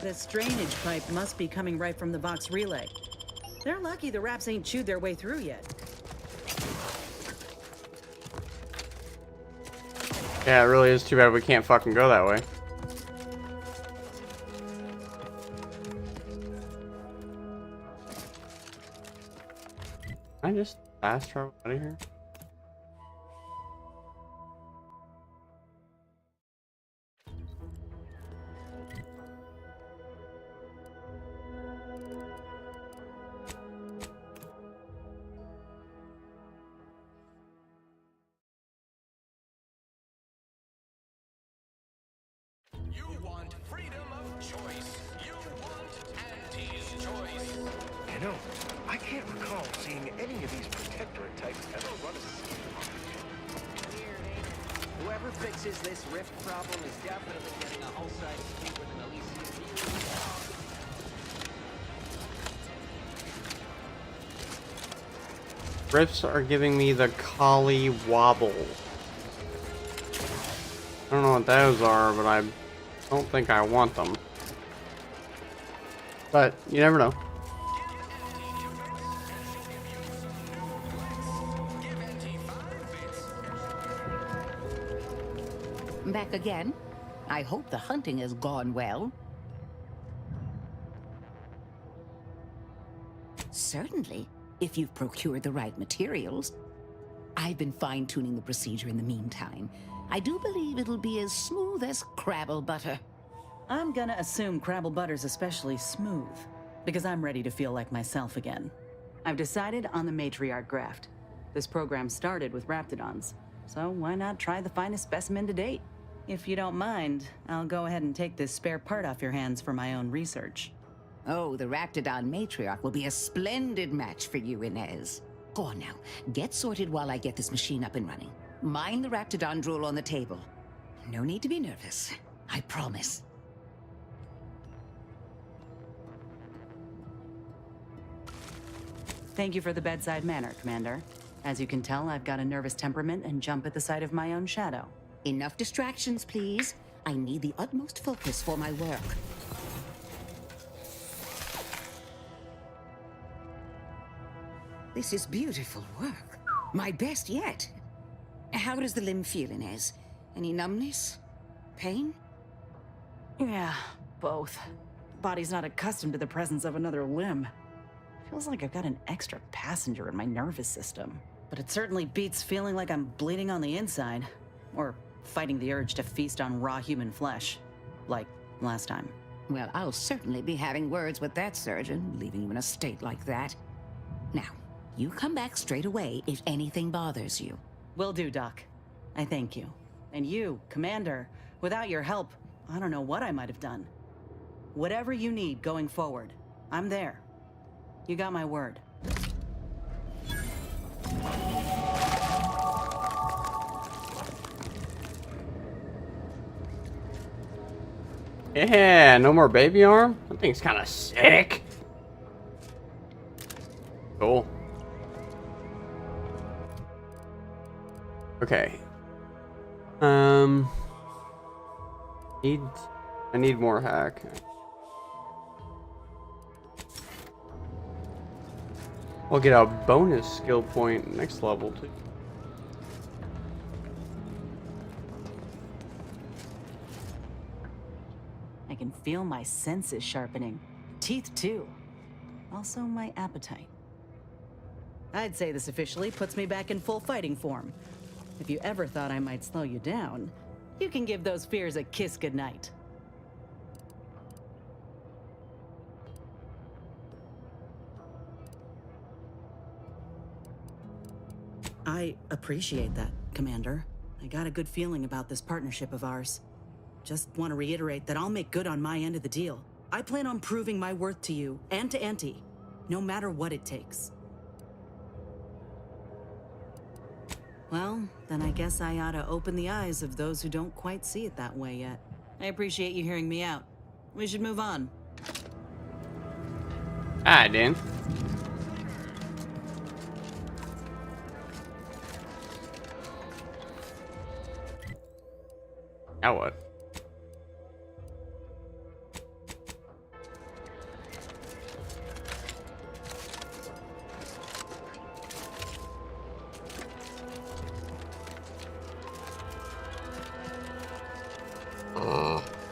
This drainage pipe must be coming right from the Vox relay. They're lucky the Raps ain't chewed their way through yet. Yeah, it really is too bad we can't fucking go that way. Can I just fast travel out of here? You want freedom of choice. You want Auntie's choice. You know, I can't recall seeing any of these protectorate types ever run a Whoever fixes this rift problem is definitely getting a whole side speed with an Elysian view. Rifts are giving me the collie wobble. I don't know what those are, but I don't think I want them. But you never know. Back again? I hope the hunting has gone well. Certainly, if you've procured the right materials. I've been fine-tuning the procedure in the meantime. I do believe it'll be as smooth as Crabble butter. I'm gonna assume Crabble butter's especially smooth, because I'm ready to feel like myself again. I've decided on the matriarch graft. This program started with Raptidons, so why not try the finest specimen to date? If you don't mind, I'll go ahead and take this spare part off your hands for my own research. Oh, the Raptidon matriarch will be a splendid match for you, Inez. Go on now, get sorted while I get this machine up and running. Mind the Raptidon drool on the table. No need to be nervous, I promise. Thank you for the bedside manner, Commander. As you can tell, I've got a nervous temperament and jump at the sight of my own shadow. Enough distractions, please. I need the utmost focus for my work. This is beautiful work. My best yet. How does the limb feel, Inez? Any numbness? Pain? Yeah, both. Body's not accustomed to the presence of another limb. Feels like I've got an extra passenger in my nervous system. But it certainly beats feeling like I'm bleeding on the inside. Or fighting the urge to feast on raw human flesh. Like last time. Well, I'll certainly be having words with that surgeon, leaving you in a state like that. Now, you come back straight away if anything bothers you. Will do, Doc. I thank you. And you, Commander, without your help, I don't know what I might have done. Whatever you need going forward, I'm there. You got my word. Yeah, no more baby arm? That thing's kind of sick. Cool. Okay. I need more hack. I'll get a bonus skill point next level too. I can feel my senses sharpening. Teeth too. Also my appetite. I'd say this officially puts me back in full fighting form. If you ever thought I might slow you down, you can give those fears a kiss goodnight. I appreciate that, Commander. I got a good feeling about this partnership of ours. Just want to reiterate that I'll make good on my end of the deal. I plan on proving my worth to you and to Auntie, no matter what it takes. Well, then I guess I ought to open the eyes of those who don't quite see it that way yet. I appreciate you hearing me out. We should move on. Alright, Dan. Now what?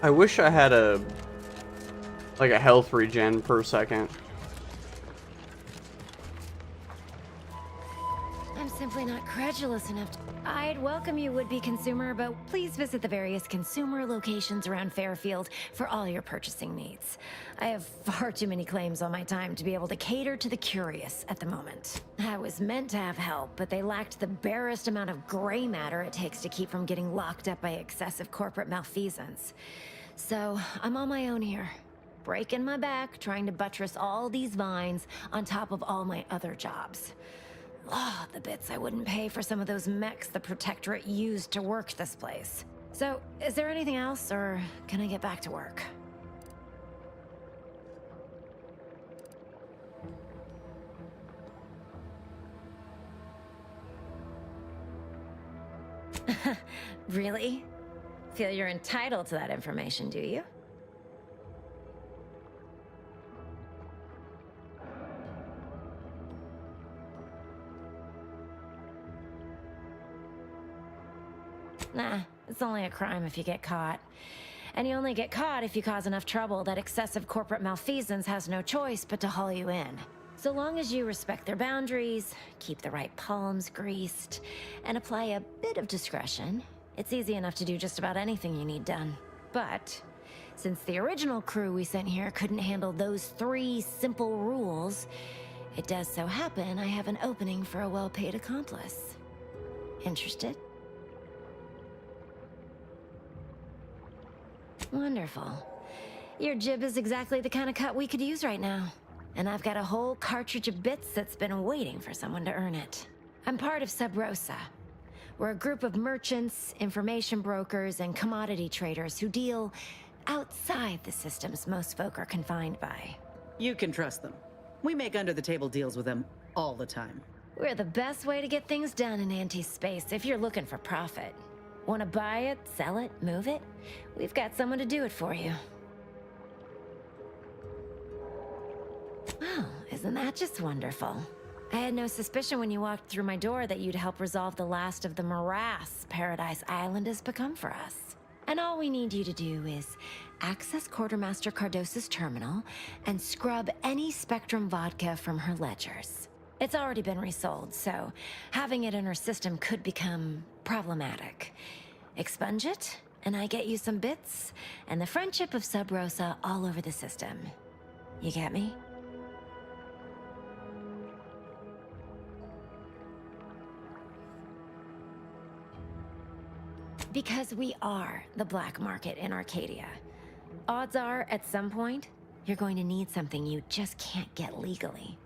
I wish I had a health regen per second. I'm simply not credulous enough to... I'd welcome you, would-be consumer, but please visit the various consumer locations around Fairfield for all your purchasing needs. I have far too many claims on my time to be able to cater to the curious at the moment. I was meant to have help, but they lacked the barest amount of gray matter it takes to keep from getting locked up by excessive corporate malfeasance. So, I'm on my own here. Breaking my back, trying to buttress all these vines on top of all my other jobs. Oh, the bits I wouldn't pay for some of those mechs the Protectorate used to work this place. So, is there anything else, or can I get back to work? Really? Feel you're entitled to that information, do you? Nah, it's only a crime if you get caught. And you only get caught if you cause enough trouble that excessive corporate malfeasance has no choice but to haul you in. So long as you respect their boundaries, keep the right palms greased, and apply a bit of discretion, it's easy enough to do just about anything you need done. But since the original crew we sent here couldn't handle those 3 simple rules, it does so happen I have an opening for a well-paid accomplice. Interested? Wonderful. Your jib is exactly the kind of cut we could use right now. And I've got a whole cartridge of bits that's been waiting for someone to earn it. I'm part of Sub Rosa. We're a group of merchants, information brokers, and commodity traders who deal outside the systems most folk are confined by. You can trust them. We make under-the-table deals with them all the time. We're the best way to get things done in anti-space if you're looking for profit. Want to buy it, sell it, move it? We've got someone to do it for you. Well, isn't that just wonderful? I had no suspicion when you walked through my door that you'd help resolve the last of the morass Paradise Island has become for us. And all we need you to do is access Quartermaster Cardos's terminal and scrub any Spectrum vodka from her ledgers. It's already been resold, so having it in her system could become problematic. Expunge it, and I get you some bits, and the friendship of Sub Rosa all over the system. You get me? Because we are the black market in Arcadia. Odds are, at some point, you're going to need something you just can't get legally.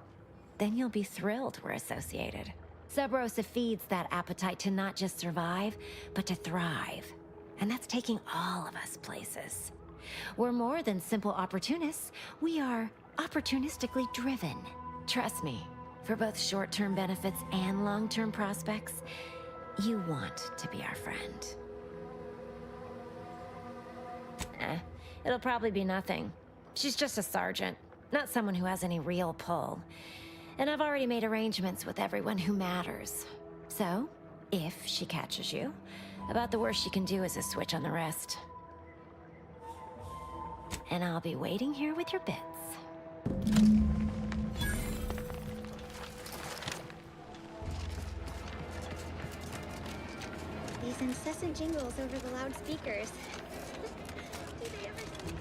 then you'll be thrilled we're associated. Sub Rosa feeds that appetite to not just survive, but to thrive. And that's taking all of us places. We're more than simple opportunists. We are opportunistically driven. Trust me, for both short-term benefits and long-term prospects, you want to be our friend. It'll probably be nothing. She's just a sergeant, not someone who has any real pull. And I've already made arrangements with everyone who matters. So, if she catches you, about the worst she can do is a switch on the rest. And I'll be waiting here with your bits. These incessant jingles over the loudspeakers. Do they ever cease?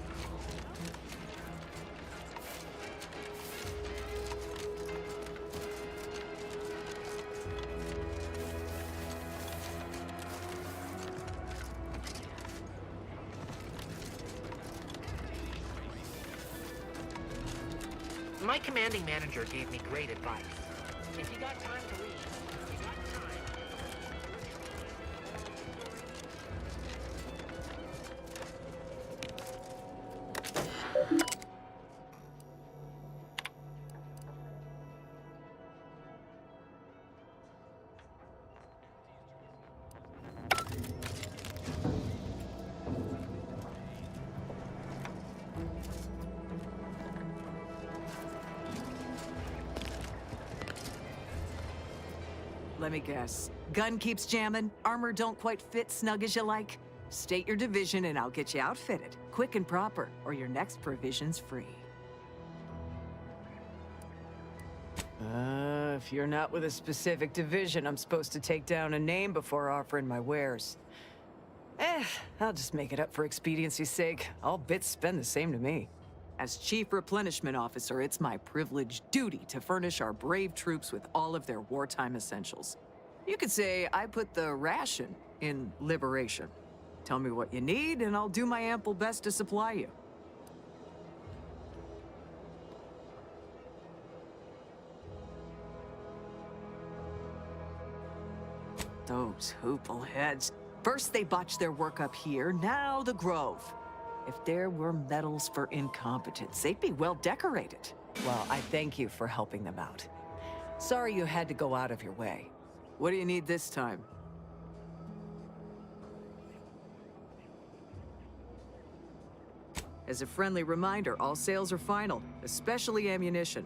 My commanding manager gave me great advice. If you got time to leave, you got time. Let me guess. Gun keeps jamming, armor don't quite fit snug as you like. State your division and I'll get you outfitted, quick and proper, or your next provision's free. If you're not with a specific division, I'm supposed to take down a name before offering my wares. I'll just make it up for expediency's sake. All bits spend the same to me. As Chief Replenishment Officer, it's my privileged duty to furnish our brave troops with all of their wartime essentials. You could say I put the ration in liberation. Tell me what you need, and I'll do my ample best to supply you. Those hoople heads. First they botched their work up here, now the Grove. If there were medals for incompetence, they'd be well decorated. Well, I thank you for helping them out. Sorry you had to go out of your way. What do you need this time? As a friendly reminder, all sales are final, especially ammunition.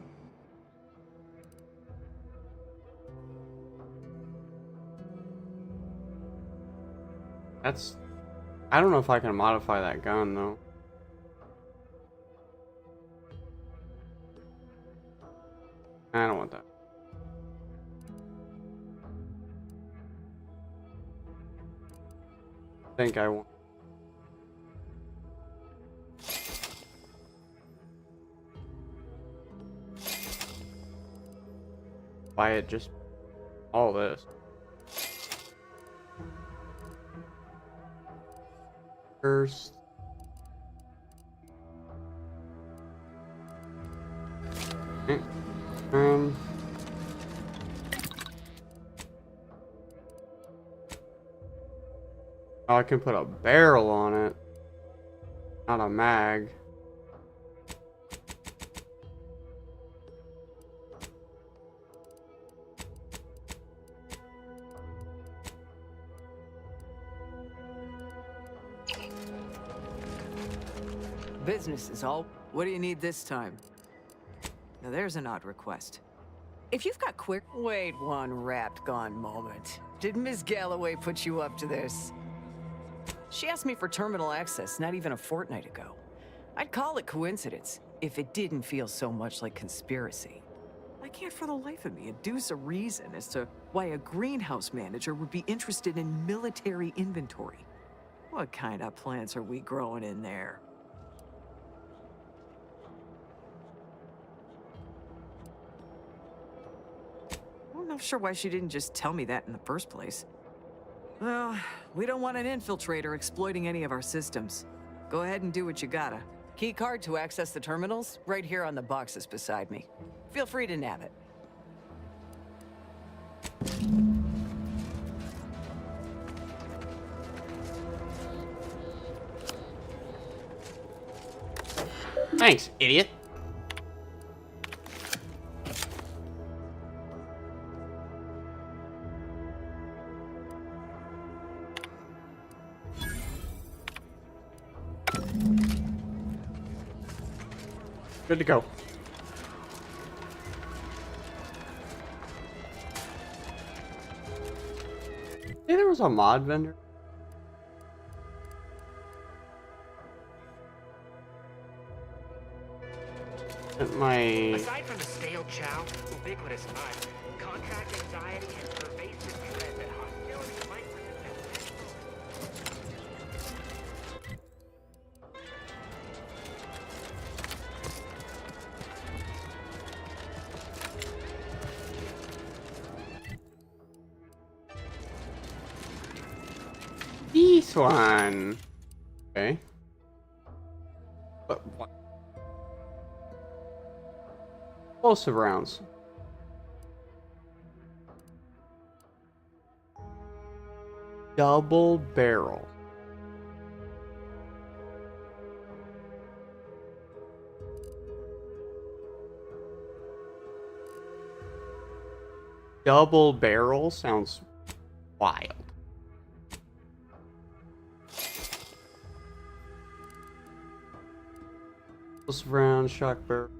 That's... I don't know if I can modify that gun, though. I don't want that. I think I want... buy it just... all this. First. Okay. Oh, I can put a barrel on it, not a mag. Business is all. What do you need this time? Now there's an odd request. If you've got quick... Wait one rapt gone moment. Did Ms. Galloway put you up to this? She asked me for terminal access not even a fortnight ago. I'd call it coincidence if it didn't feel so much like conspiracy. I can't for the life of me adduce a reason as to why a greenhouse manager would be interested in military inventory. What kind of plants are we growing in there? I'm not sure why she didn't just tell me that in the first place. Well, we don't want an infiltrator exploiting any of our systems. Go ahead and do what you gotta. Key card to access the terminals, right here on the boxes beside me. Feel free to nab it. Thanks, idiot. Good to go. Hey, there was a mod vendor. Aside from the stale chow, ubiquitous mud, contract anxiety, and pervasive dread that hostility might present. This one. Okay. But what? Explosive rounds. Double barrel. Double barrel sounds wild. Explosive round, shock barrel.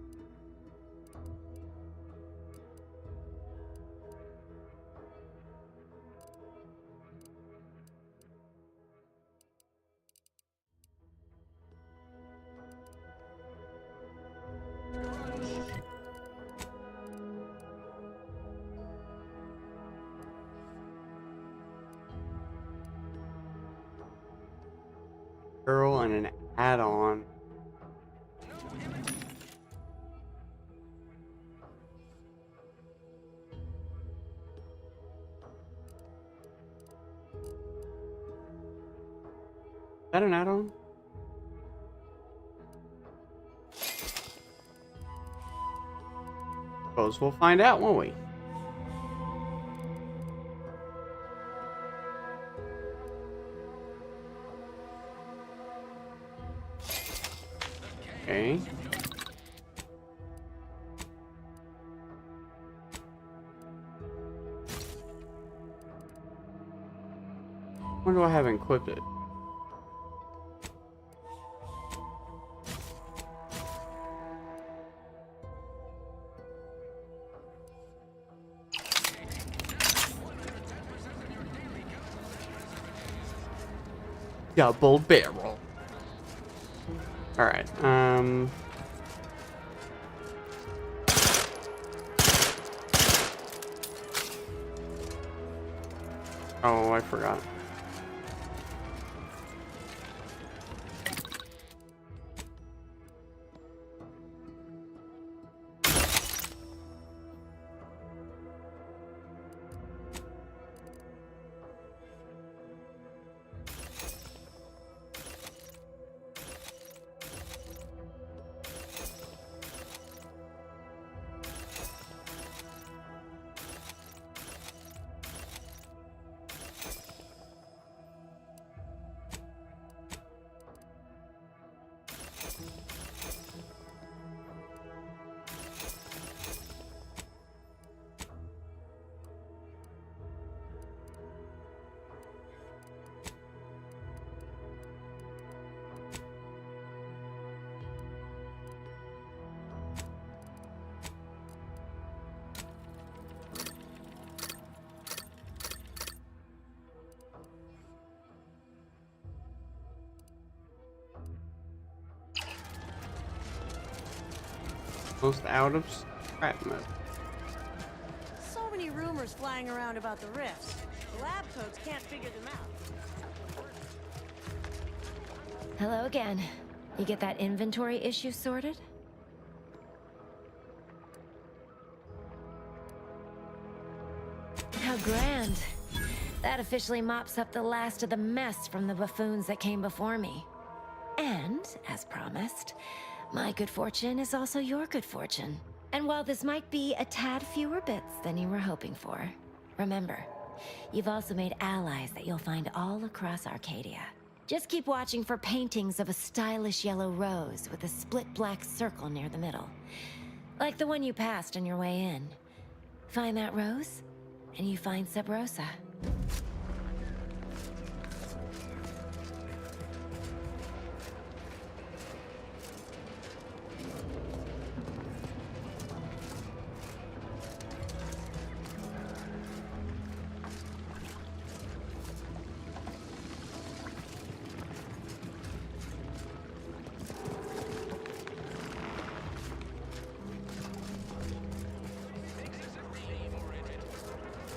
Barrel and an add-on. Is that an add-on? Suppose we'll find out, won't we? Okay. When do I have equipped it? Double barrel. Alright, oh, I forgot. Most out of scrap metal. So many rumors flying around about the rifts. The lab coats can't figure them out. Hello again. You get that inventory issue sorted? How grand. That officially mops up the last of the mess from the buffoons that came before me. And, as promised, my good fortune is also your good fortune. And while this might be a tad fewer bits than you were hoping for, remember, you've also made allies that you'll find all across Arcadia. Just keep watching for paintings of a stylish yellow rose with a split black circle near the middle. Like the one you passed on your way in. Find that rose, and you find Sub Rosa.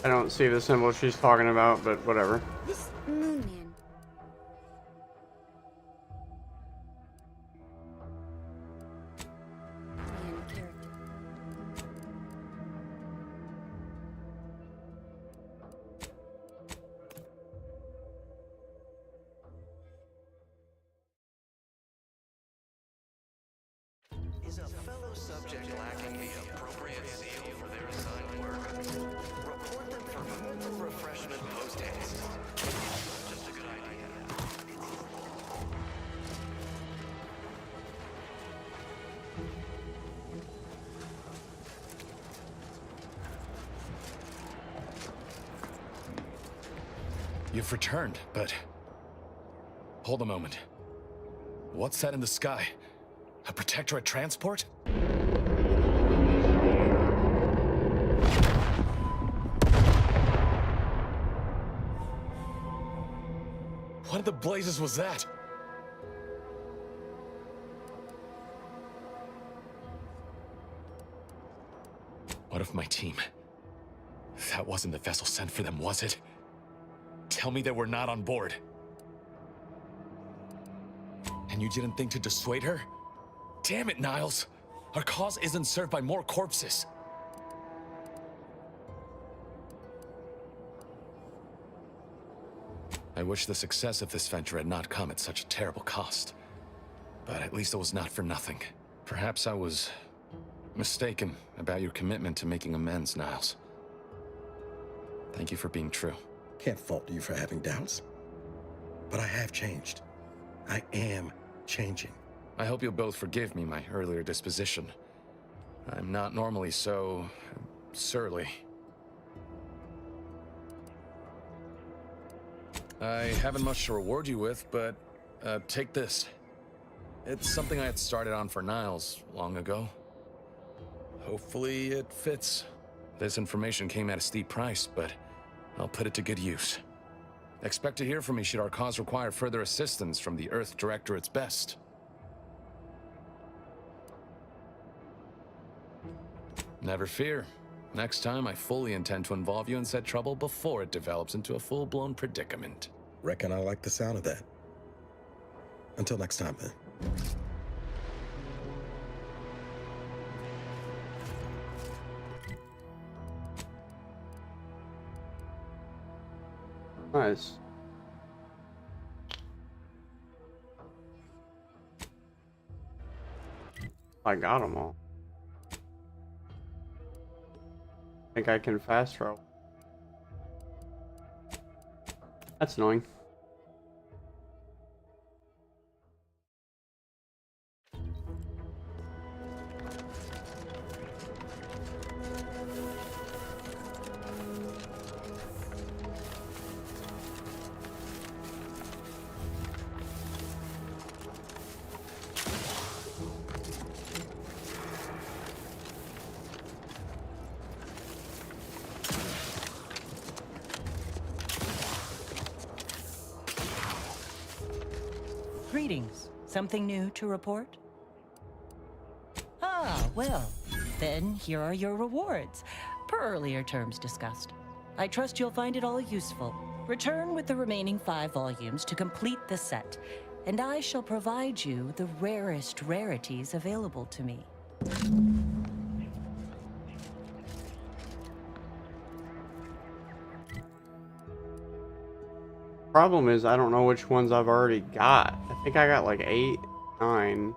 I don't see the symbol she's talking about, but whatever. This Moon Man. Man character. Is a fellow subject lacking the appropriate zeal for their assigned work? Report them for food and refreshment post haste. Just a good idea. You've returned, but... Hold a moment. What's that in the sky? A Protectorate transport? What in the blazes was that? What of my team? That wasn't the vessel sent for them, was it? Tell me they were not on board. And you didn't think to dissuade her? Damn it, Niles! Our cause isn't served by more corpses. I wish the success of this venture had not come at such a terrible cost. But at least it was not for nothing. Perhaps I was mistaken about your commitment to making amends, Niles. Thank you for being true. Can't fault you for having doubts. But I have changed. I am changing. I hope you'll both forgive me my earlier disposition. I'm not normally so... surly. I haven't much to reward you with, but take this. It's something I had started on for Niles long ago. Hopefully it fits. This information came at a steep price, but I'll put it to good use. Expect to hear from me should our cause require further assistance from the Earth Directorate's best. Never fear. Next time, I fully intend to involve you in said trouble before it develops into a full-blown predicament. Reckon I like the sound of that. Until next time, then. Nice. I got them all. Think I can fast travel. That's annoying. Greetings. Something new to report? Ah, well, then here are your rewards, per earlier terms discussed. I trust you'll find it all useful. Return with the remaining 5 volumes to complete the set, and I shall provide you the rarest rarities available to me. Problem is, I don't know which ones I've already got. I think I got like 8, 9.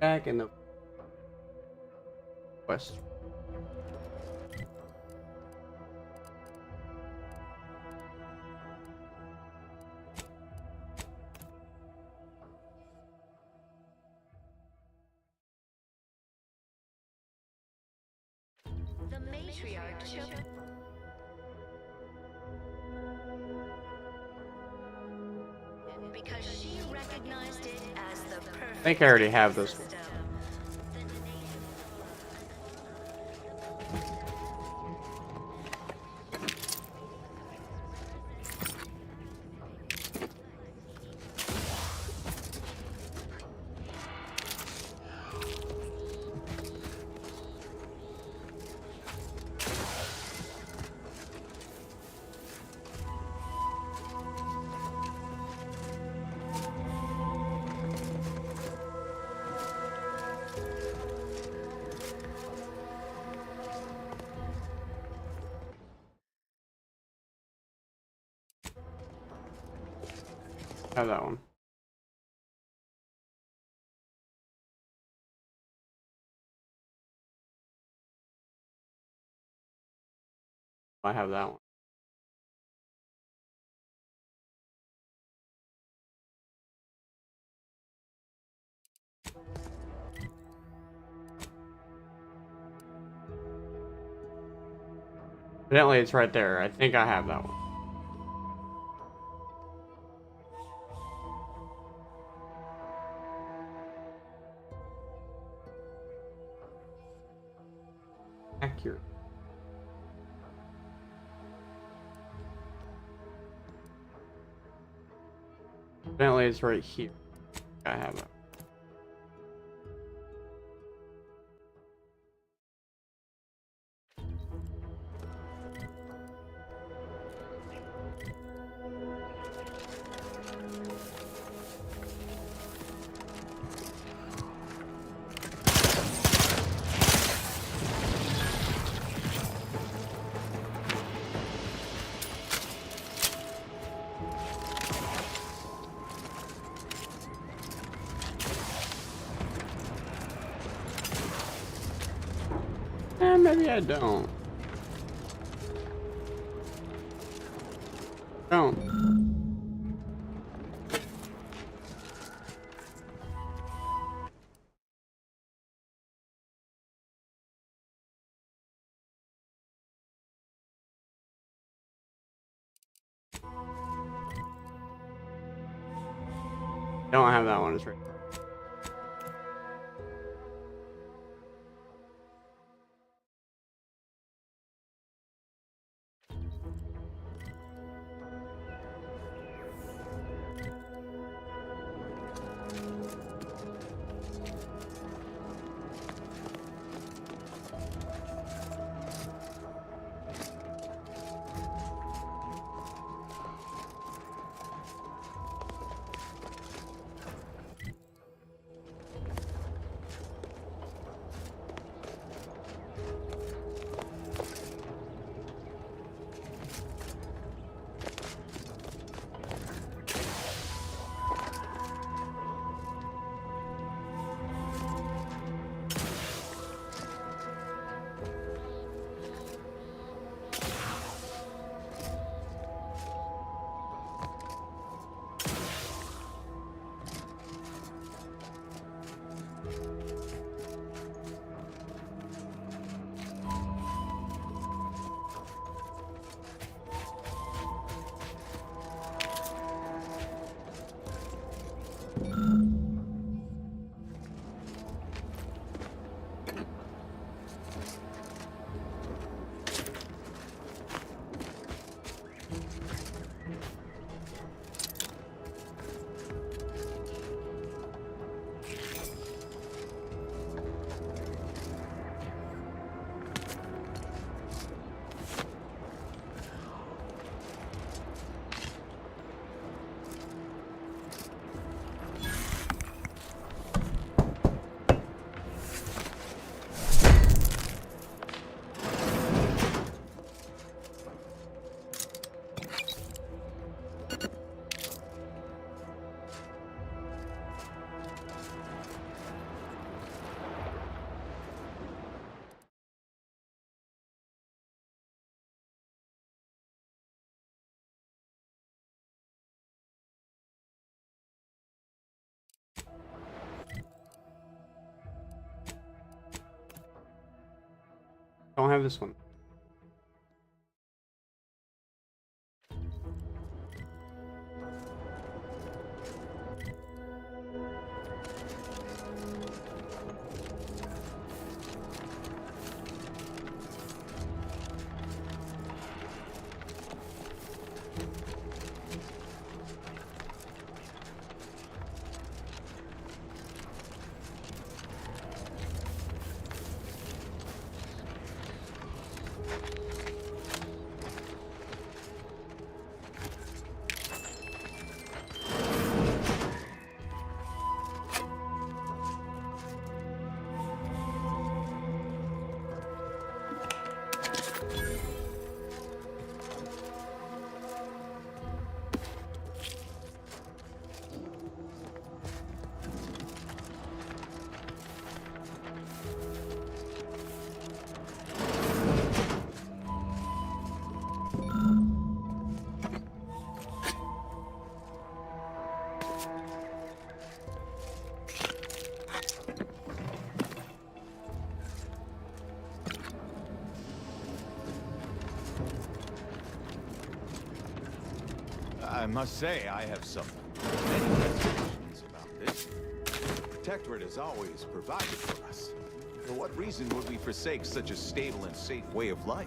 Back in the west. The matriarch chose. Because she recognized it as the perfect. I think I already have this one. Have that one. I have that one. Evidently, it's right there. I think I have that one. Accurate. Evidently, it's right here. I have it. Maybe I don't. Don't have that one. It's right. Don't have this one. I must say, I have some many reservations about this. The Protectorate has always provided for us. For what reason would we forsake such a stable and safe way of life?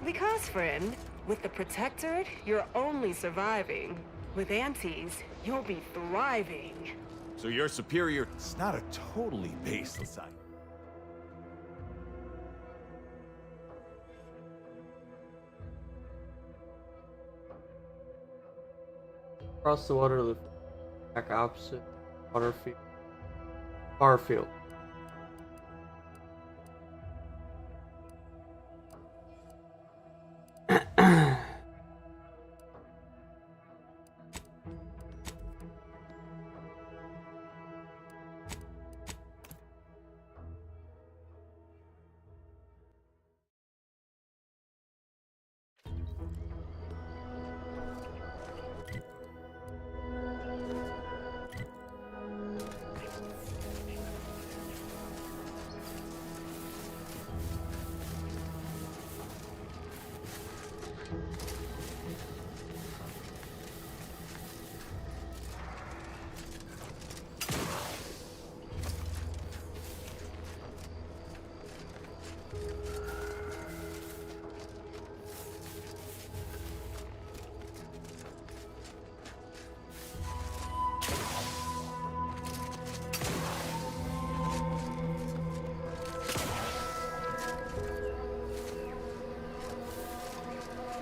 Because, friend, with the Protectorate, you're only surviving. With Antes, you'll be thriving. So your superior... It's not a totally baseless idea. Across the water, the back opposite water field. Bar field.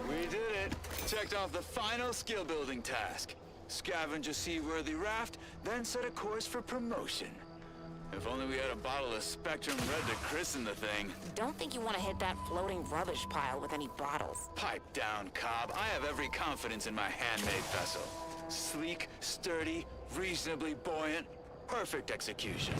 We did it! Checked off the final skill building task. Scavenge a seaworthy raft, then set a course for promotion. If only we had a bottle of Spectrum Red to christen the thing. Don't think you want to hit that floating rubbish pile with any bottles. Pipe down, Cobb. I have every confidence in my handmade vessel. Sleek, sturdy, reasonably buoyant, perfect execution.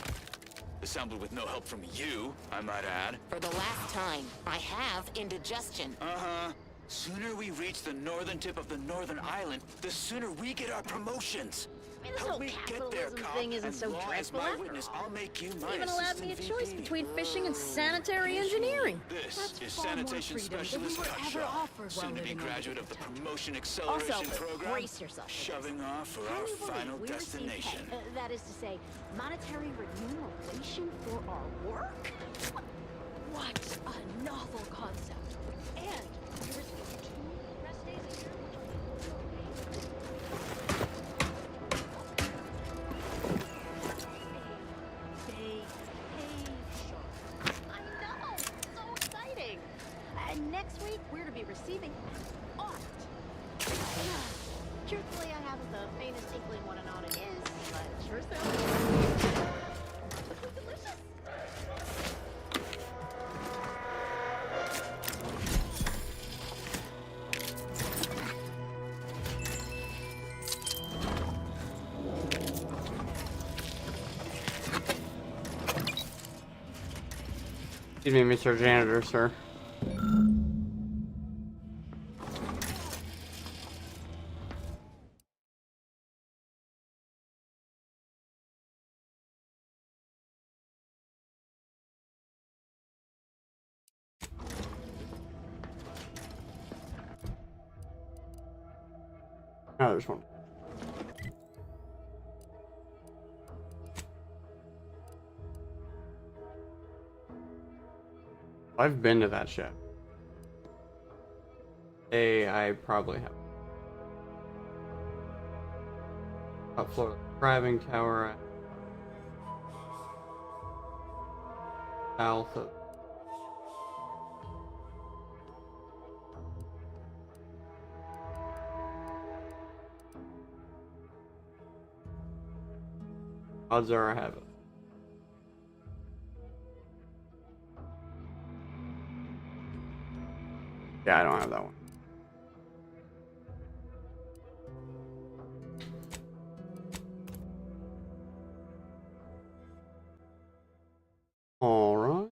Assembled with no help from you, I might add. For the last time, I have indigestion. Uh-huh. Sooner we reach the northern tip of the northern island, the sooner we get our promotions. I mean, this Help whole me get there, capitalism Cobb. thing isn't And so law is dreadful my after witness. all. I'll make you my Even allowed me a assistant choice VP. between fishing and sanitary engineering. This That's is far more sanitation freedom than we specialist were ever Cutshaw, offered while soon to be living on graduate the of the promotion acceleration Also, program. brace yourself for this. Shoving off for Can our you believe final we receive destination. pay? That is to say, monetary remuneration for our work? What a novel concept. And we receive 2 rest days a year, I know! So exciting! And next week, we're to be receiving an audit. Truthfully, I haven't the faintest inkling what an audit is, but it sure sounds delicious. Excuse me, Mr. Janitor, sir. Oh, there's one. I've been to that ship. I probably have. Top floor of the crabbing tower. South of. Odds are I have it. Yeah, I don't have that one. All right.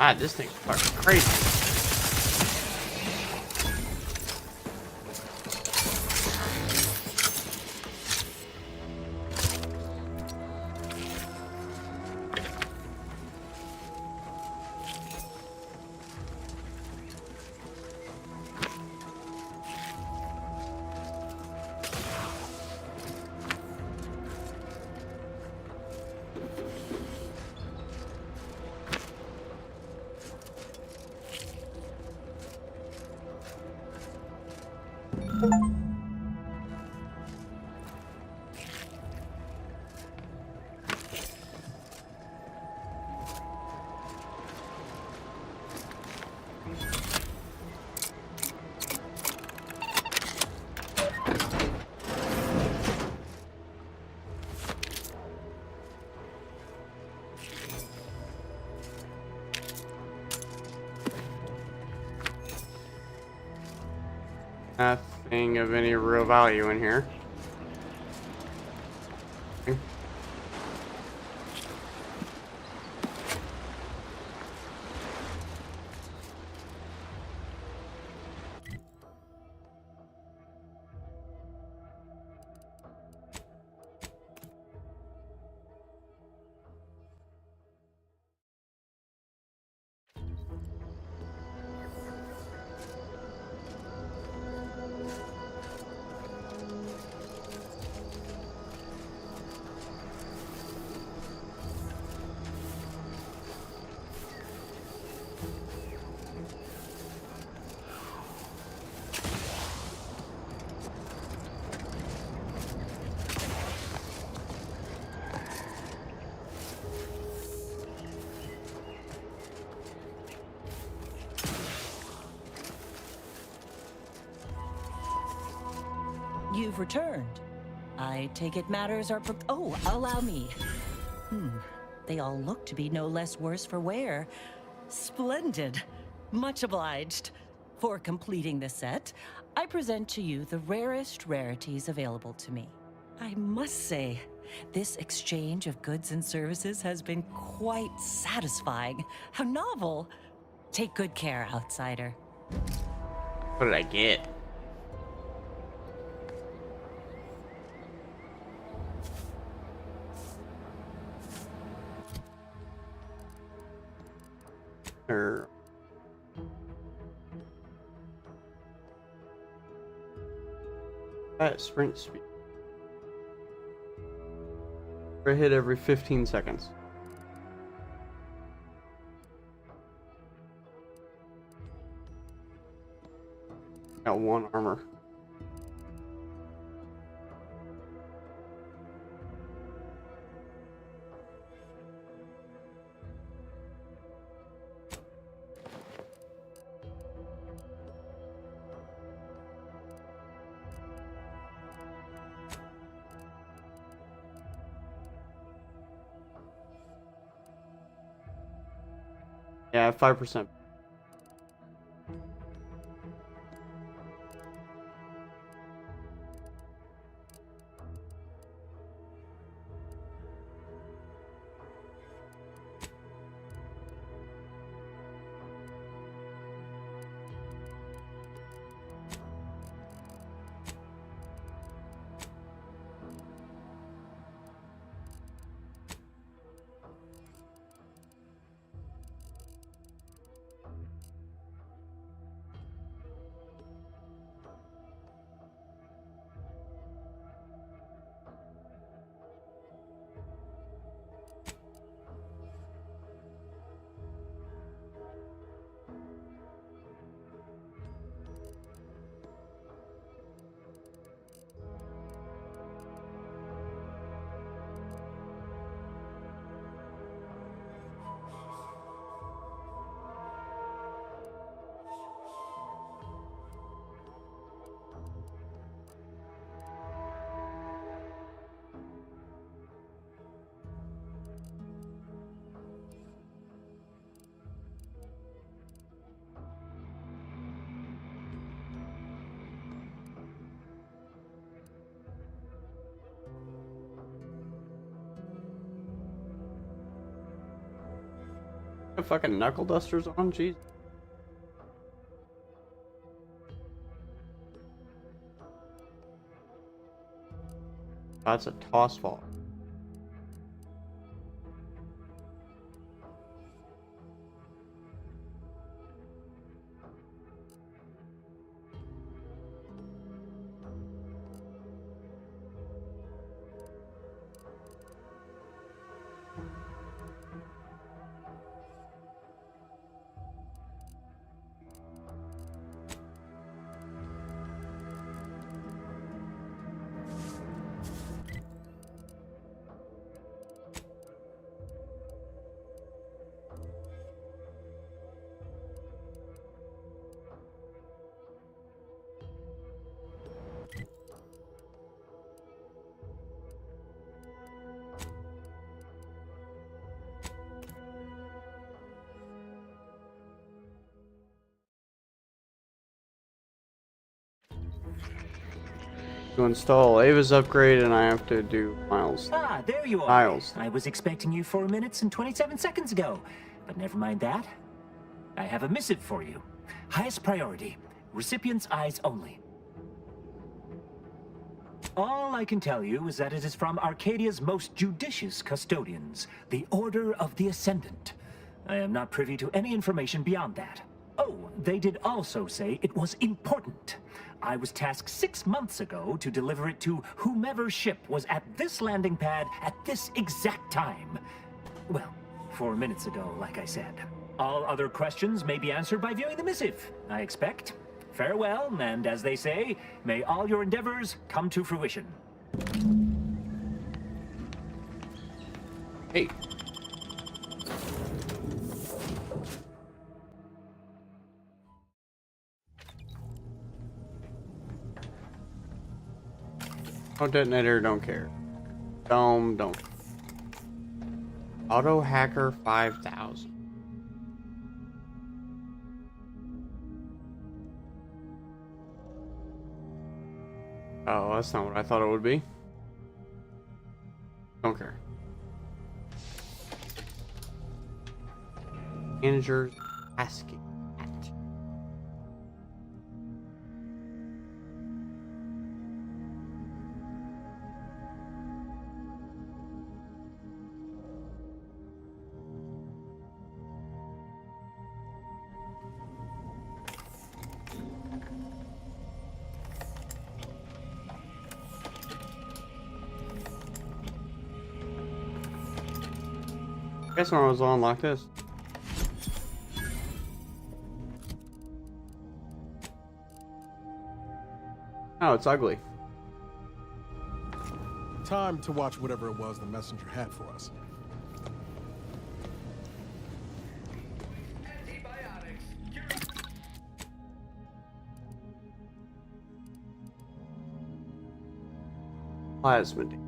Ah, this thing's fucking crazy. Nothing of any real value in here. You've returned. I take it matters are oh, allow me. They all look to be no less worse for wear. Splendid. Much obliged. For completing the set, I present to you the rarest rarities available to me. I must say, this exchange of goods and services has been quite satisfying. How novel. Take good care, outsider. What did I get? Sprint speed. A hit every 15 seconds. Got 1 armor. Yeah, 5%. Fucking knuckle dusters on, jeez. That's a toss ball. To install Ava's upgrade, and I have to do Miles. Ah, there you are. Miles. I was expecting you 4 minutes and 27 seconds ago, but never mind that. I have a missive for you. Highest priority. Recipient's eyes only. All I can tell you is that it is from Arcadia's most judicious custodians, the Order of the Ascendant. I am not privy to any information beyond that. Oh, they did also say it was important. I was tasked 6 months ago to deliver it to whomever ship was at this landing pad at this exact time. Well, 4 minutes ago, like I said. All other questions may be answered by viewing the missive, I expect. Farewell, and as they say, may all your endeavors come to fruition. Hey. Oh, detonator, don't care. Dome, don't. Auto hacker 5000. Oh, that's not what I thought it would be. Don't care. Manager asking. I guess when I was on like this. Oh, it's ugly. Time to watch whatever it was the messenger had for us. Plasmid.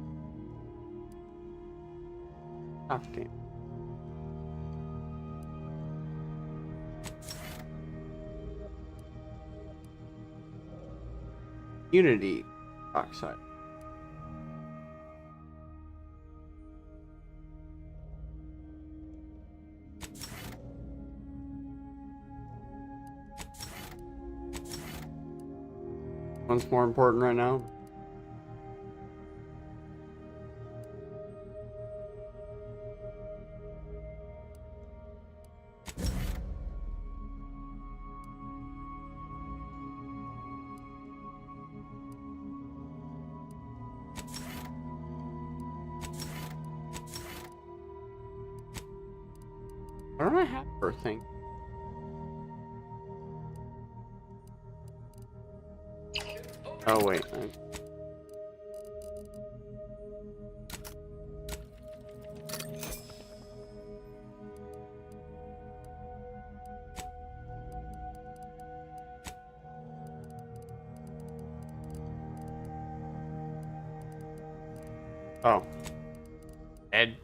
Tough game. Unity oxide. One's more important right now. What do I have for a thing? Oh wait. Oh. Ed.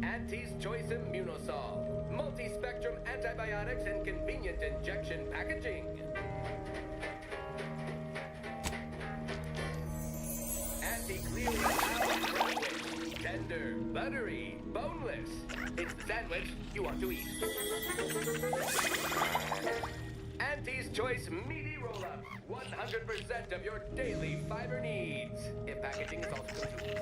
Auntie's Choice Immunosol. Multi-spectrum antibiotics in convenient injection packaging. Anti-clear sandwich. Tender, buttery, boneless. It's the sandwich you want to eat. Auntie's Choice Meaty Roll-Up. 100% of your daily fiber needs. If packaging is also complete.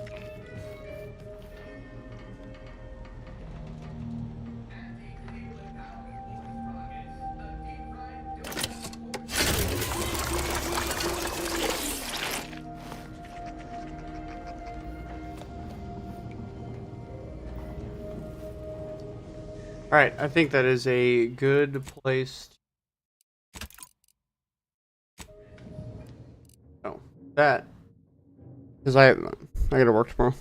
Alright, I think that is a good place. Oh, that. Because I gotta work tomorrow.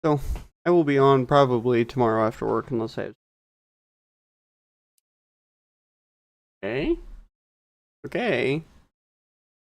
So, I will be on probably tomorrow after work unless I have. Okay. Okay.